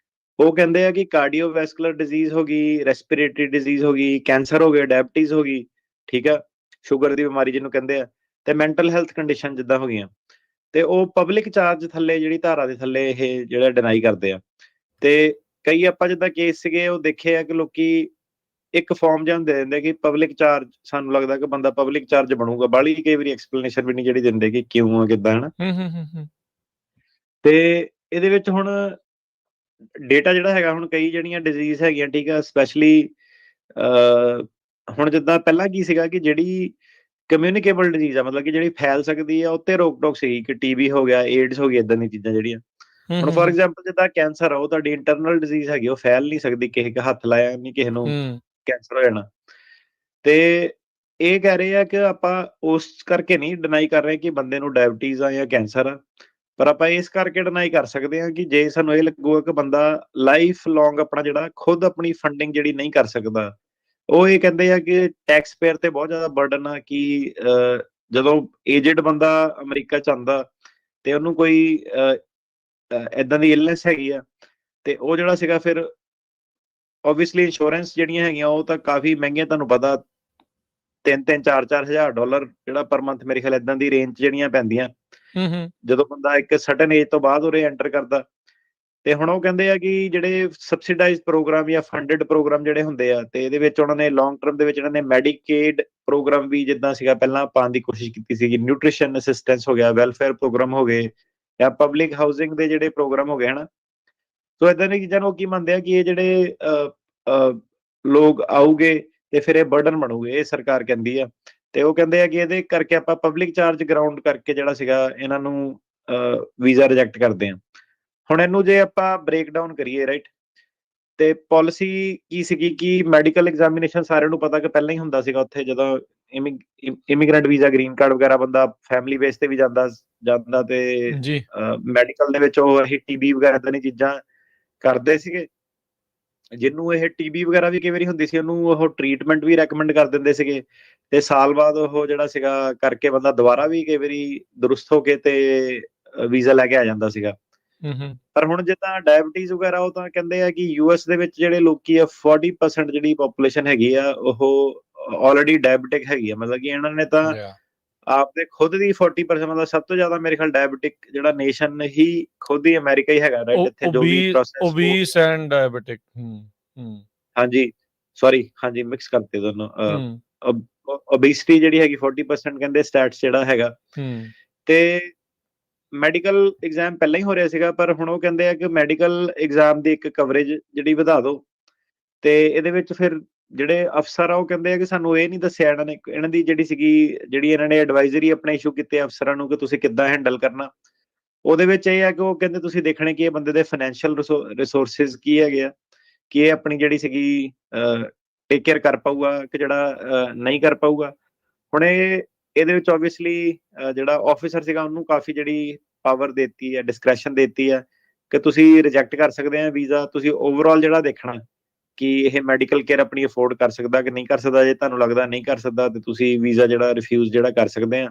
ਉਹ ਕਹਿੰਦੇ ਆ ਕਿ ਕਾਰਡੀਓਵੈਸਕੂਲਰ ਡਿਜ਼ੀਜ਼ ਹੋ ਗਈ, ਰੈਸਪੀਰੇਟਰੀ ਡਿਜ਼ੀਜ਼ ਹੋ ਗਈ, ਕੈਂਸਰ ਹੋ ਗਿਆ, ਡਾਇਬਟੀਜ਼ ਹੋ ਗਈ, ਠੀਕ ਆ, ਸ਼ੂਗਰ ਦੀ ਬਿਮਾਰੀ ਜਿਹਨੂੰ ਕਹਿੰਦੇ ਆ, ਤੇ ਮੈਂਟਲ ਹੈਲਥ ਕੰਡੀਸ਼ਨ ਜਿੱਦਾਂ ਹੋ ਗਈਆਂ, ਤੇ ਉਹ ਪਬਲਿਕ ਚਾਰਜ ਥੱਲੇ ਜਿਹੜੀ ਧਾਰਾ ਦੇ ਥੱਲੇ ਇਹ ਜਿਹੜਾ ਡਿਨਾਈ ਕਰਦੇ ਆ। ਤੇ ਕਈ ਆਪਾਂ ਜਿੱਦਾਂ ਕੇਸ ਸੀਗੇ ਉਹ ਦੇਖੇ ਆ ਕਿ ਲੋਕੀ ਇੱਕ ਫਾਰਮ ਜਿਹਾ ਦੇ ਦਿੰਦੇ ਕਿ ਪਬਲਿਕ ਚਾਰਜ, ਸਾਨੂੰ ਲੱਗਦਾ ਕਿ ਬੰਦਾ ਪਬਲਿਕ ਚਾਰਜ ਬਣੂਗਾ, ਬਾਹਲੀ ਕਈ ਵਾਰੀ ਐਕਸਪਲੇਨੇਸ਼ਨ ਵੀ ਨਹੀਂ ਜਿਹੜੀ ਦਿੰਦੇ ਕਿ ਕਿਉਂ ਆ, ਕਿੱਦਾਂ, ਹਨਾ। ਤੇ ਇਹਦੇ ਵਿੱਚ ਹੁਣ ਡੇਟਾ ਜਿਹੜਾ ਹੈਗਾ, ਹੁਣ ਕਈ ਜਿਹੜੀਆਂ ਡਿਜ਼ੀਜ਼ ਹੈਗੀਆਂ, ਠੀਕ ਆ, ਸਪੈਸ਼ਲੀ ਹੁਣ ਜਿੱਦਾਂ ਪਹਿਲਾਂ ਕੀ ਸੀਗਾ ਕਿ ਜਿਹੜੀ ਕਮਿਊਨੀਕੇਬਲ ਡਿਜ਼ੀਜ਼ ਆ, ਮਤਲਬ ਕਿ ਜਿਹੜੀ ਫੈਲ ਸਕਦੀ ਆ, ਉੱਤੇ ਰੋਕ ਟੋਕ ਸੀਗੀ ਕਿ ਟੀਬੀ ਹੋ ਗਿਆ, ਏਡਸ ਹੋ ਗਈ, ਏਦਾਂ ਦੀਆਂ ਚੀਜ਼ਾਂ ਜਿਹੜੀਆਂ। ਹੂੰ ਹੁਣ ਹੂੰ ਫੋਰ ਹੂੰ ਐਗਜ਼ਾਮਪਲ ਜਿੱਦਾਂ ਕੈਂਸਰ ਆ, ਉਹ ਤੁਹਾਡੀ ਇੰਟਰਨਲ ਡਿਜ਼ੀਜ਼ ਹੈਗੀ, ਉਹ ਫੈਲ ਨਹੀਂ ਸਕਦੀ, ਕਿਸੇ ਦਾ ਹੱਥ ਲਾਇਆ ਨਹੀਂ ਕਿਸੇ ਨੂੰ ਹੂੰ ਕੈਂਸਰ ਹੋ ਜਾਣਾ। ਤੇ ਇਹ ਕਹਿ ਰਹੇ ਆ ਕਿ ਆਪਾਂ ਉਸ ਕਰਕੇ ਨਹੀਂ ਡਿਨਾਈ ਕਰ ਰਹੇ ਕਿ ਬੰਦੇ ਨੂੰ ਡਾਇਬਟੀਜ਼ ਆ ਜਾਂ ਕੈਂਸਰ ਆ, ਪਰ ਆਪਾਂ ਇਸ ਕਰਕੇ ਡਿਨਾਈ ਕਰ ਸਕਦੇ ਹਾਂ ਕਿ ਜੇ ਸਾਨੂੰ ਇਹ ਲੱਗੂਗਾ ਕਿ ਬੰਦਾ ਲਾਈਫ ਲੌਂਗ ਆਪਣਾ ਜਿਹੜਾ ਖੁਦ ਆਪਣੀ ਫੰਡਿੰਗ ਜਿਹੜੀ ਨਹੀਂ ਕਰ ਸਕਦਾ, ਉਹ ਇਹ ਕਹਿੰਦੇ ਆ ਕਿ ਟੈਕਸ ਪੇਅਰ ਤੇ ਬਹੁਤ ਜ਼ਿਆਦਾ ਬਰਡਨ ਆ ਕਿ ਜਦੋਂ ਏਜਡ ਬੰਦਾ ਅਮਰੀਕਾ ਚ ਆਉਂਦਾ ਤੇ ਉਹਨੂੰ ਕੋਈ ਏਦਾਂ ਦੀ ਇਲਨੈਸ ਹੈਗੀ ਆ, ਤੇ ਉਹ ਜਿਹੜਾ ਸੀਗਾ ਫਿਰ ਓਬਵੀਅਸਲੀ ਇੰਸ਼ੋਰੈਂਸ ਜਿਹੜੀਆਂ ਹੈਗੀਆਂ ਉਹ ਤਾਂ ਕਾਫੀ ਮਹਿੰਗੀਆਂ, ਤੁਹਾਨੂੰ ਪਤਾ 3-3 4-4 ਹਜ਼ਾਰ ਡਾਲਰ ਜਿਹੜਾ ਪਰ ਮੰਥ, ਮੇਰੇ ਖਿਆਲ ਏਦਾਂ ਦੀ ਰੇਂਜ ਜਿਹੜੀਆਂ ਪੈਂਦੀਆਂ ਹੂੰ ਹੂੰ ਜਦੋਂ ਬੰਦਾ ਇੱਕ ਸਰਟਨ ਏਜ ਤੋਂ ਬਾਅਦ ਉਰੇ ਐਂਟਰ ਕਰਦਾ। ਤੇ ਹੁਣ ਉਹ ਕਹਿੰਦੇ ਆ ਕਿ ਜਿਹੜੇ ਸਬਸਿਡਾਈਜ਼ ਪ੍ਰੋਗਰਾਮ ਜਾਂ ਫੰਡਡ ਪ੍ਰੋਗਰਾਮ ਜਿਹੜੇ ਹੁੰਦੇ ਆ, ਤੇ ਇਹਦੇ ਵਿੱਚ ਉਹਨਾਂ ਨੇ ਲੌਂਗ ਟਰਮ ਦੇ ਵਿੱਚ ਇਹਨਾਂ ਨੇ ਮੈਡੀਕੇਡ ਪ੍ਰੋਗਰਾਮ ਵੀ ਜਿੱਦਾਂ ਸੀਗਾ ਪਹਿਲਾਂ ਪਾਉਣ ਦੀ ਕੋਸ਼ਿਸ਼ ਕੀਤੀ ਸੀਗੀ, ਨਿਊਟ੍ਰੀਸ਼ਨ ਅਸਿਸਟੈਂਸ ਹੋ ਗਿਆ, ਵੈਲਫੇਅਰ ਪ੍ਰੋਗਰਾਮ ਹੋ ਗਏ, ਜਾਂ ਪਬਲਿਕ ਹਾਊਸਿੰਗ ਦੇ ਜਿਹੜੇ ਪ੍ਰੋਗਰਾਮ ਹੋ ਗਏ ਹਨਾ। ਸੋ ਏਦਾਂ ਦੀਆਂ ਚੀਜ਼ਾਂ ਨੂੰ ਉਹ ਕੀ ਮੰਨਦੇ ਆ ਕਿ ਇਹ ਜਿਹੜੇ ਲੋਕ ਆਊਗੇ ਤੇ ਫਿਰ ਇਹ ਬਰਡਨ ਬਣੂਗੇ, ਇਹ ਸਰਕਾਰ ਕਹਿੰਦੀ ਆ। ਤੇ ਉਹ ਕਹਿੰਦੇ ਆ ਕਿ ਇਹਦੇ ਕਰਕੇ ਆਪਾਂ ਪਬਲਿਕ ਚਾਰਜ ਗਰਾਊਂਡ ਕਰਕੇ ਜਿਹੜਾ ਸੀਗਾ ਇਹਨਾਂ ਨੂੰ ਵੀਜ਼ਾ ਰਿਜੈਕਟ ਕਰਦੇ ਆ। ਹੁਣ ਇਹਨੂੰ ਜੇ ਆਪਾਂ ਬ੍ਰੇਕ ਡਾਊਨ ਕਰੀਏ, ਰਾਈਟ, ਤੇ ਪਾਲਿਸੀ ਕੀ ਸੀਗੀ ਕਿ ਮੈਡੀਕਲ ਐਗਜ਼ਾਮੀਨੇਸ਼ਨ ਸਾਰਿਆਂ ਨੂੰ ਪਤਾ ਕਿ ਪਹਿਲਾਂ ਹੀ ਹੁੰਦਾ ਸੀਗਾ ਉੱਥੇ, ਜਦੋਂ ਇਮੀਗ੍ਰੈਂਟ ਵੀਜ਼ਾ, ਗ੍ਰੀਨ ਕਾਰਡ ਵਗੈਰਾ ਬੰਦਾ ਫੈਮਿਲੀ ਬੇਸ ਤੇ ਵੀ ਜਾਂਦਾ ਜਾਂਦਾ ਤੇ ਜੀ ਮੈਡੀਕਲ ਦੇ ਵਿੱਚ ਉਹ ਇਹ ਟੀਬੀ ਵਗੈਰਾ ਦੀਆਂ ਚੀਜ਼ਾਂ ਕਰਦੇ ਸੀਗੇ। ਜਿਹਨੂੰ ਇਹ ਟੀਬੀ ਵਗੈਰਾ ਵੀ ਕਈ ਵਾਰੀ ਹੁੰਦੀ ਸੀ, ਉਹਨੂੰ ਉਹ ਟ੍ਰੀਟਮੈਂਟ ਵੀ ਰეკਮੈਂਡ ਕਰ ਦਿੰਦੇ ਸੀਗੇ, ਤੇ ਸਾਲ ਬਾਅਦ ਉਹ ਜਿਹੜਾ ਸੀਗਾ ਕਰਕੇ ਬੰਦਾ ਦੁਬਾਰਾ ਵੀ ਕਈ ਵਾਰੀ ਦਰੁਸਤ ਹੋ ਕੇ ਤੇ ਵੀਜ਼ਾ ਲੈ ਕੇ ਆ ਜਾਂਦਾ ਸੀਗਾ। ਹੂੰ ਹੂੰ ਪਰ ਹੁਣ ਜਿੱਦਾਂ ਡਾਇਬਟੀਜ਼ ਵਗੈਰਾ, ਉਹ ਤਾਂ ਕਹਿੰਦੇ ਆ ਕਿ ਯੂਐਸ ਦੇ ਵਿੱਚ ਜਿਹੜੇ ਲੋਕੀ ਆ 40% ਜਿਹੜੀ ਪੋਪੂਲੇਸ਼ਨ ਹੈਗੀ ਆ, ਉਹ ਆਲਰੇਡੀ ਡਾਇਬਟਿਕ ਹੈਗੀ ਆ। ਮਤਲਬ ਕਿ ਇਹਨਾਂ ਨੇ ਤਾਂ ਯਾ ਆਪਦੇ ਖੁਦ ਦੀ 40%, ਮਤਲਬ ਸਭ ਤੋਂ ਜ਼ਿਆਦਾ ਮੇਰੇ ਖਿਆਲ ਡਾਇਬਟਿਕ ਜਿਹੜਾ ਨੇਸ਼ਨ ਹੀ ਖੁਦ ਹੀ ਅਮਰੀਕਾ ਹੀ ਹੈਗਾ, ਰਾਈਟ, ਇੱਥੇ ਜੋ ਵੀ ਪ੍ਰੋਸੈਸ obese and diabetic ਹੂੰ ਹਾਂਜੀ, ਸੌਰੀ, ਹਾਂਜੀ, ਮਿਕਸ ਕਰਤੇ ਦੋਨੋਂ। ਹੂੰ ਓਬੇਸਿਟੀ ਜਿਹੜੀ ਹੈਗੀ 40% ਕਹਿੰਦੇ ਸਟੈਟਸ ਜਿਹੜਾ ਹੈਗਾ। ਹੂੰ ਤੇ ਮੈਡੀਕਲ ਐਗਜ਼ਾਮ ਪਹਿਲਾਂ ਹੀ ਹੋ ਰਿਹਾ ਸੀਗਾ, ਪਰ ਹੁਣ ਉਹ ਕਹਿੰਦੇ ਆ ਕਿ ਮੈਡੀਕਲ ਐਗਜ਼ਾਮ ਦੀ ਇੱਕ ਕਵਰੇਜ ਜਿਹੜੀ ਵਧਾ ਦਿਓ, ਤੇ ਇਹਦੇ ਵਿੱਚ ਫਿਰ ਜਿਹੜੇ ਅਫਸਰ ਆ ਉਹ ਕਹਿੰਦੇ ਆ ਕਿ ਸਾਨੂੰ ਇਹ ਨਹੀਂ ਦੱਸਿਆ ਇਹਨਾਂ ਨੇ, ਇਹਨਾਂ ਦੀ ਜਿਹੜੀ ਸੀਗੀ, ਜਿਹੜੀ ਇਹਨਾਂ ਨੇ ਐਡਵਾਈਜ਼ਰੀ ਆਪਣੇ ਇਸ਼ੂ ਕੀਤੇ ਅਫਸਰਾਂ ਨੂੰ ਕਿ ਤੁਸੀਂ ਕਿੱਦਾਂ ਹੈਂਡਲ ਕਰਨਾ, ਉਹਦੇ ਵਿੱਚ ਇਹ ਆ ਕਿ ਉਹ ਕਹਿੰਦੇ ਤੁਸੀਂ ਦੇਖਣੇ ਕਿ ਇਹ ਬੰਦੇ ਦੇ ਫਾਈਨੈਂਸ਼ੀਅਲ ਰਿਸੋਰਸਿਸ ਕੀ ਹੈਗੇ ਆ, ਕਿ ਇਹ ਆਪਣੀ ਜਿਹੜੀ ਸੀਗੀ ਟੇਕ ਕੇਅਰ ਕਰ ਪਾਊਗਾ ਕਿ ਜਿਹੜਾ ਨਹੀਂ ਕਰ ਪਾਊਗਾ। ਹੁਣ ਇਹਦੇ ਵਿੱਚ ਓਬਵੀਅਸਲੀ ਜਿਹੜਾ ਆਫਿਸਰ ਸੀਗਾ ਉਹਨੂੰ ਕਾਫੀ ਜਿਹੜੀ ਪਾਵਰ ਦੇਤੀ ਹੈ, ਡਿਸਕ੍ਰੈਸ਼ਨ ਦੇਤੀ ਹੈ ਕਿ ਤੁਸੀਂ ਰਿਜੈਕਟ ਕਰ ਸਕਦੇ ਆ ਵੀਜ਼ਾ। ਤੁਸੀਂ ਓਵਰਆਲ ਜਿਹੜਾ ਦੇਖਣਾ ਕਿ ਇਹ ਮੈਡੀਕਲ ਕੇਅਰ ਆਪਣੀ ਅਫੋਰਡ ਕਰ ਸਕਦਾ ਕਿ ਨਹੀਂ ਕਰ ਸਕਦਾ। ਜੇ ਤੁਹਾਨੂੰ ਲੱਗਦਾ ਨਹੀਂ ਕਰ ਸਕਦਾ ਤੇ ਤੁਸੀਂ ਵੀਜ਼ਾ ਜਿਹੜਾ ਰਿਫਿਊਜ਼ ਜਿਹੜਾ ਕਰ ਸਕਦੇ ਆ।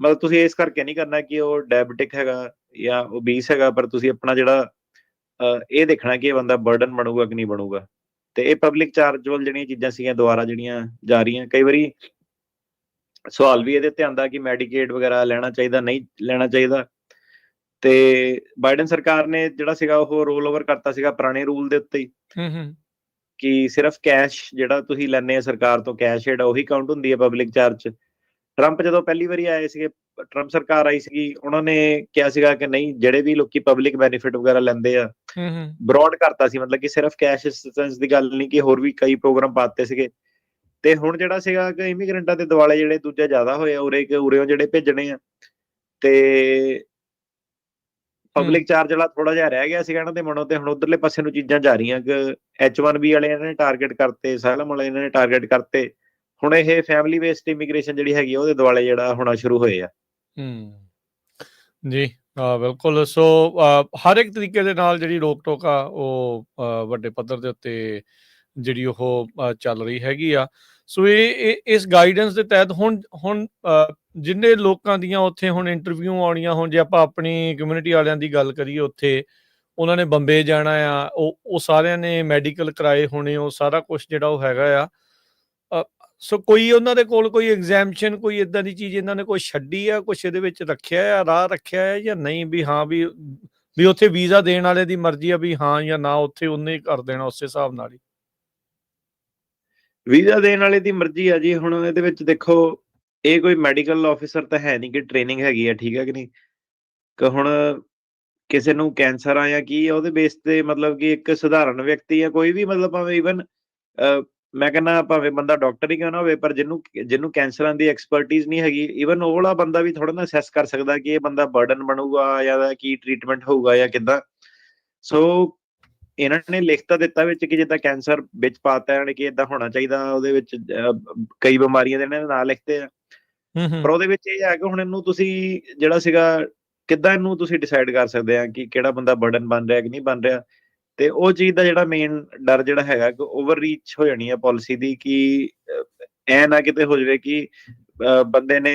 ਮਤਲਬ ਤੁਸੀਂ ਇਸ ਕਰਕੇ ਨਹੀਂ ਕਰਨਾ ਕਿ ਉਹ ਡਾਇਬਟਿਕ ਹੈਗਾ ਜਾਂ ਓਬੀਸ ਹੈਗਾ, ਪਰ ਤੁਸੀਂ ਆਪਣਾ ਜਿਹੜਾ ਇਹ ਦੇਖਣਾ ਕਿ ਇਹ ਬੰਦਾ ਬਰਡਨ ਬਣੂਗਾ ਕਿ ਨਹੀਂ ਬਣੂਗਾ। ਤੇ ਇਹ ਪਬਲਿਕ ਚਾਰਜੇਬਲ ਜਿਹੜੀਆਂ ਚੀਜ਼ਾਂ ਸੀਗੀਆਂ ਦੁਬਾਰਾ ਜਿਹੜੀਆਂ ਜਾ ਰਹੀਆਂ, ਕਈ ਵਾਰੀ ਸਵਾਲ ਵੀ ਇਹਦੇ ਤੇ ਆਉਂਦਾ ਕਿ ਮੈਡੀਕੇਡ ਵਗੈਰਾ ਲੈਣਾ ਚਾਹੀਦਾ, ਨਹੀਂ ਲੈਣਾ ਚਾਹੀਦਾ। ਤੇ ਬਾਈਡਨ ਸਰਕਾਰ ਨੇ ਜਿਹੜਾ ਸੀਗਾ ਉਹ ਰੋਲ ਓਵਰ ਕਰਤਾ ਸੀਗਾ ਪੁਰਾਣੇ ਰੂਲ ਦੇ ਉੱਤੇ ਹੀ, ਹੂੰ ਹੂੰ ਕਿ ਸਿਰਫ ਕੈਸ਼ ਜਿਹੜਾ ਤੁਸੀਂ ਲੈਣੇ ਆ ਸਰਕਾਰ ਤੋਂ, ਕੈਸ਼ ਜਿਹੜਾ ਉਹੀ ਕਾਊਂਟ ਹੁੰਦੀ ਹੈ ਪਬਲਿਕ ਚਾਰਜ 'ਚ। ਟਰੰਪ ਜਦੋਂ ਪਹਿਲੀ ਵਾਰੀ ਆਏ ਸੀਗੇ, ਟਰੰਪ ਸਰਕਾਰ ਆਈ ਸੀਗੀ, ਉਹਨਾਂ ਨੇ ਕਿਹਾ ਸੀਗਾ ਕਿ ਨਹੀਂ, ਜਿਹੜੇ ਵੀ ਲੋਕੀ ਪਬਲਿਕ ਬੈਨੀਫਿਟ ਵਗੈਰਾ ਲੈਂਦੇ ਆ, ਹੂੰ ਬਰੌਡ ਕਰਤਾ ਸੀ, ਮਤਲਬ ਕਿ ਸਿਰਫ ਕੈਸ਼ ਅਸਿਸਟੈਂਸ ਦੀ ਗੱਲ ਨਹੀਂ, ਕਿ ਹੋਰ ਵੀ ਕਈ ਪ੍ਰੋਗਰਾਮ ਪਾਤੇ ਸੀਗੇ। ਤੇ ਹੁਣ ਜਿਹੜਾ ਸੀਗਾ ਕਿ ਇਮੀਗ੍ਰੈਂਟਾਂ ਦੇ ਦਿਵਾਲੇ ਜਿਹੜੇ ਦੂਜੇ ਜ਼ਿਆਦਾ ਹੋਏ ਆ, ਉਰਿਓਂ ਜਿਹੜੇ ਭੇਜਣੇ ਆ, ਤੇ ਪਬਲਿਕ ਚਾਰਜ ਵਾਲਾ ਥੋੜਾ ਜਿਹਾ ਰਹਿ ਗਿਆ ਸੀਗਾ ਇਹਨਾਂ ਦੇ ਮਨੋਂ, ਤੇ ਹੁਣ ਉਧਰਲੇ ਪਾਸੇ ਨੂੰ ਚੀਜ਼ਾਂ ਜਾ ਰਹੀਆਂ ਕਿ H1B ਵਾਲੇ ਇਹਨਾਂ ਨੇ ਟਾਰਗੇਟ ਕਰਤੇ, ਅਸਾਈਲਮ ਵਾਲੇ ਇਹਨਾਂ ਨੇ ਟਾਰਗੇਟ ਕਰਤੇ। ਹੁਣ ਇਹ ਫੈਮਿਲੀ ਬੇਸਡ ਇਮੀਗ੍ਰੇਸ਼ਨ ਜਿਹੜੀ ਹੈਗੀ ਉਹਦੇ ਦੁਆਲੇ ਜਿਹੜਾ ਹੋਣਾ ਸ਼ੁਰੂ ਹੋਏ ਆ। ਜੀ ਬਿਲਕੁਲ। ਸੋ ਹਰ ਇੱਕ ਤਰੀਕੇ ਦੇ ਨਾਲ ਜਿਹੜੀ ਰੋਕ ਟੋਕ ਆ ਉਹ ਵੱਡੇ ਪੱਧਰ ਦੇ ਉੱਤੇ ਜਿਹੜੀ ਉਹ ਚੱਲ ਰਹੀ ਹੈਗੀ ਆ। ਸੋ ਇਹ ਇਸ ਗਾਈਡੈਂਸ ਦੇ ਤਹਿਤ ਹੁਣ ਹੁਣ ਜਿੰਨੇ ਲੋਕਾਂ ਦੀਆਂ ਉੱਥੇ ਹੁਣ ਇੰਟਰਵਿਊ ਆਉਣੀਆਂ, ਹੁਣ ਜੇ ਆਪਾਂ ਆਪਣੀ ਕਮਿਊਨਿਟੀ ਵਾਲਿਆਂ ਦੀ ਗੱਲ ਕਰੀਏ, ਉੱਥੇ ਉਹਨਾਂ ਨੇ ਬੰਬੇ ਜਾਣਾ ਆ, ਉਹ ਸਾਰਿਆਂ ਨੇ ਮੈਡੀਕਲ ਕਰਾਏ ਹੋਣੇ, ਉਹ ਸਾਰਾ ਕੁਛ ਜਿਹੜਾ ਉਹ ਹੈਗਾ ਆ। ਸੋ ਕੋਈ ਉਹਨਾਂ ਦੇ ਕੋਲ ਕੋਈ ਐਗਜ਼ੈਂਪਸ਼ਨ, ਕੋਈ ਇਦਾਂ ਦੀ ਚੀਜ਼ ਇਹਨਾਂ ਨੇ ਕੋਈ ਛੱਡੀ ਆ, ਕੁਛ ਇਹਦੇ ਵਿੱਚ ਰੱਖਿਆ ਆ, ਰਾਹ ਰੱਖਿਆ ਹੈ ਜਾਂ ਨਹੀਂ, ਵੀ ਹਾਂ ਵੀ ਉੱਥੇ ਵੀਜ਼ਾ ਦੇਣ ਵਾਲੇ ਦੀ ਮਰਜ਼ੀ ਆ ਵੀ ਹਾਂ ਜਾਂ ਨਾ, ਉੱਥੇ ਉਹਨੇ ਕਰ ਦੇਣਾ ਉਸੇ ਹਿਸਾਬ ਨਾਲ ਹੀ। ਵੀਜ਼ਾ ਦੇਣ ਵਾਲੇ ਦੀ ਮਰਜ਼ੀ ਆ ਜੀ। ਹੁਣ ਇਹਦੇ ਵਿੱਚ ਦੇਖੋ, ਇਹ ਕੋਈ ਮੈਡੀਕਲ ਆਫਿਸਰ ਤਾਂ ਹੈ ਨਹੀਂ ਕਿ ਟ੍ਰੇਨਿੰਗ ਹੈਗੀ ਆ, ਠੀਕ ਹੈ ਕਿ ਨਹੀਂ। ਕਿ ਹੁਣ ਕਿਸੇ ਨੂੰ ਕੈਂਸਰ ਆ ਜਾਂ ਕੀ ਆ ਉਹਦੇ ਬੇਸ ਤੇ ਮਤਲਬ ਕਿ ਇੱਕ ਸਧਾਰਨ ਵਿਅਕਤੀ ਜਾਂ ਕੋਈ ਵੀ ਮਤਲਬ ਭਾਵੇਂ ਈਵਨ ਮੈਂ ਕਹਿੰਦਾ ਭਾਵੇਂ ਬੰਦਾ ਡਾਕਟਰ ਹੀ ਕਿਉਂ ਨਾ ਹੋਵੇ, ਪਰ ਜਿਹਨੂੰ ਕੈਂਸਰਾਂ ਦੀ ਐਕਸਪਰਟੀਜ਼ ਨਹੀਂ ਹੈਗੀ, ਈਵਨ ਉਹ ਵਾਲਾ ਬੰਦਾ ਵੀ ਥੋੜਾ ਨਾ ਅਸੈਸ ਕਰ ਸਕਦਾ ਕਿ ਇਹ ਬੰਦਾ ਬਰਡਨ ਬਣੂਗਾ ਜਾਂ ਇਹਦਾ ਕੀ ਟ੍ਰੀਟਮੈਂਟ ਹੋਊਗਾ ਜਾਂ ਕਿੱਦਾਂ। ਸੋ ਇਹਨਾਂ ਨੇ ਲਿਖ ਤਾਂ ਦਿੱਤਾ ਵਿੱਚ ਕਿ ਜਿੱਦਾਂ ਕੈਂਸਰ ਵਿੱਚ ਪਾਤਾ ਯਾਨੀ ਕਿ ਏਦਾਂ ਹੋਣਾ ਚਾਹੀਦਾ, ਉਹਦੇ ਵਿੱਚ ਕਈ ਬਿਮਾਰੀਆਂ ਦੇ ਇਹਨਾਂ ਨੇ ਨਾਂ ਲਿਖਤੇ ਆ, ਪਰ ਉਹਦੇ ਵਿੱਚ ਇਹ ਹੈ ਕਿ ਹੁਣ ਇਹਨੂੰ ਤੁਸੀਂ ਜਿਹੜਾ ਸੀਗਾ ਕਿੱਦਾਂ ਇਹਨੂੰ ਤੁਸੀਂ ਡਿਸਾਈਡ ਕਰ ਸਕਦੇ ਆ ਕਿ ਕਿਹੜਾ ਬੰਦਾ ਬਰਡਨ ਬਣ ਰਿਹਾ ਕਿ ਨਹੀਂ ਬਣ ਰਿਹਾ। ਤੇ ਉਹ ਚੀਜ਼ ਦਾ ਜਿਹੜਾ ਮੇਨ ਡਰ ਜਿਹੜਾ ਹੈਗਾ ਕਿ ਓਵਰ ਰੀਚ ਹੋ ਜਾਣੀ ਹੈ ਪਾਲਿਸੀ ਦੀ, ਕਿ ਐ ਨਾ ਕਿਤੇ ਹੋ ਜਾਵੇ ਕਿ ਬੰਦੇ ਨੇ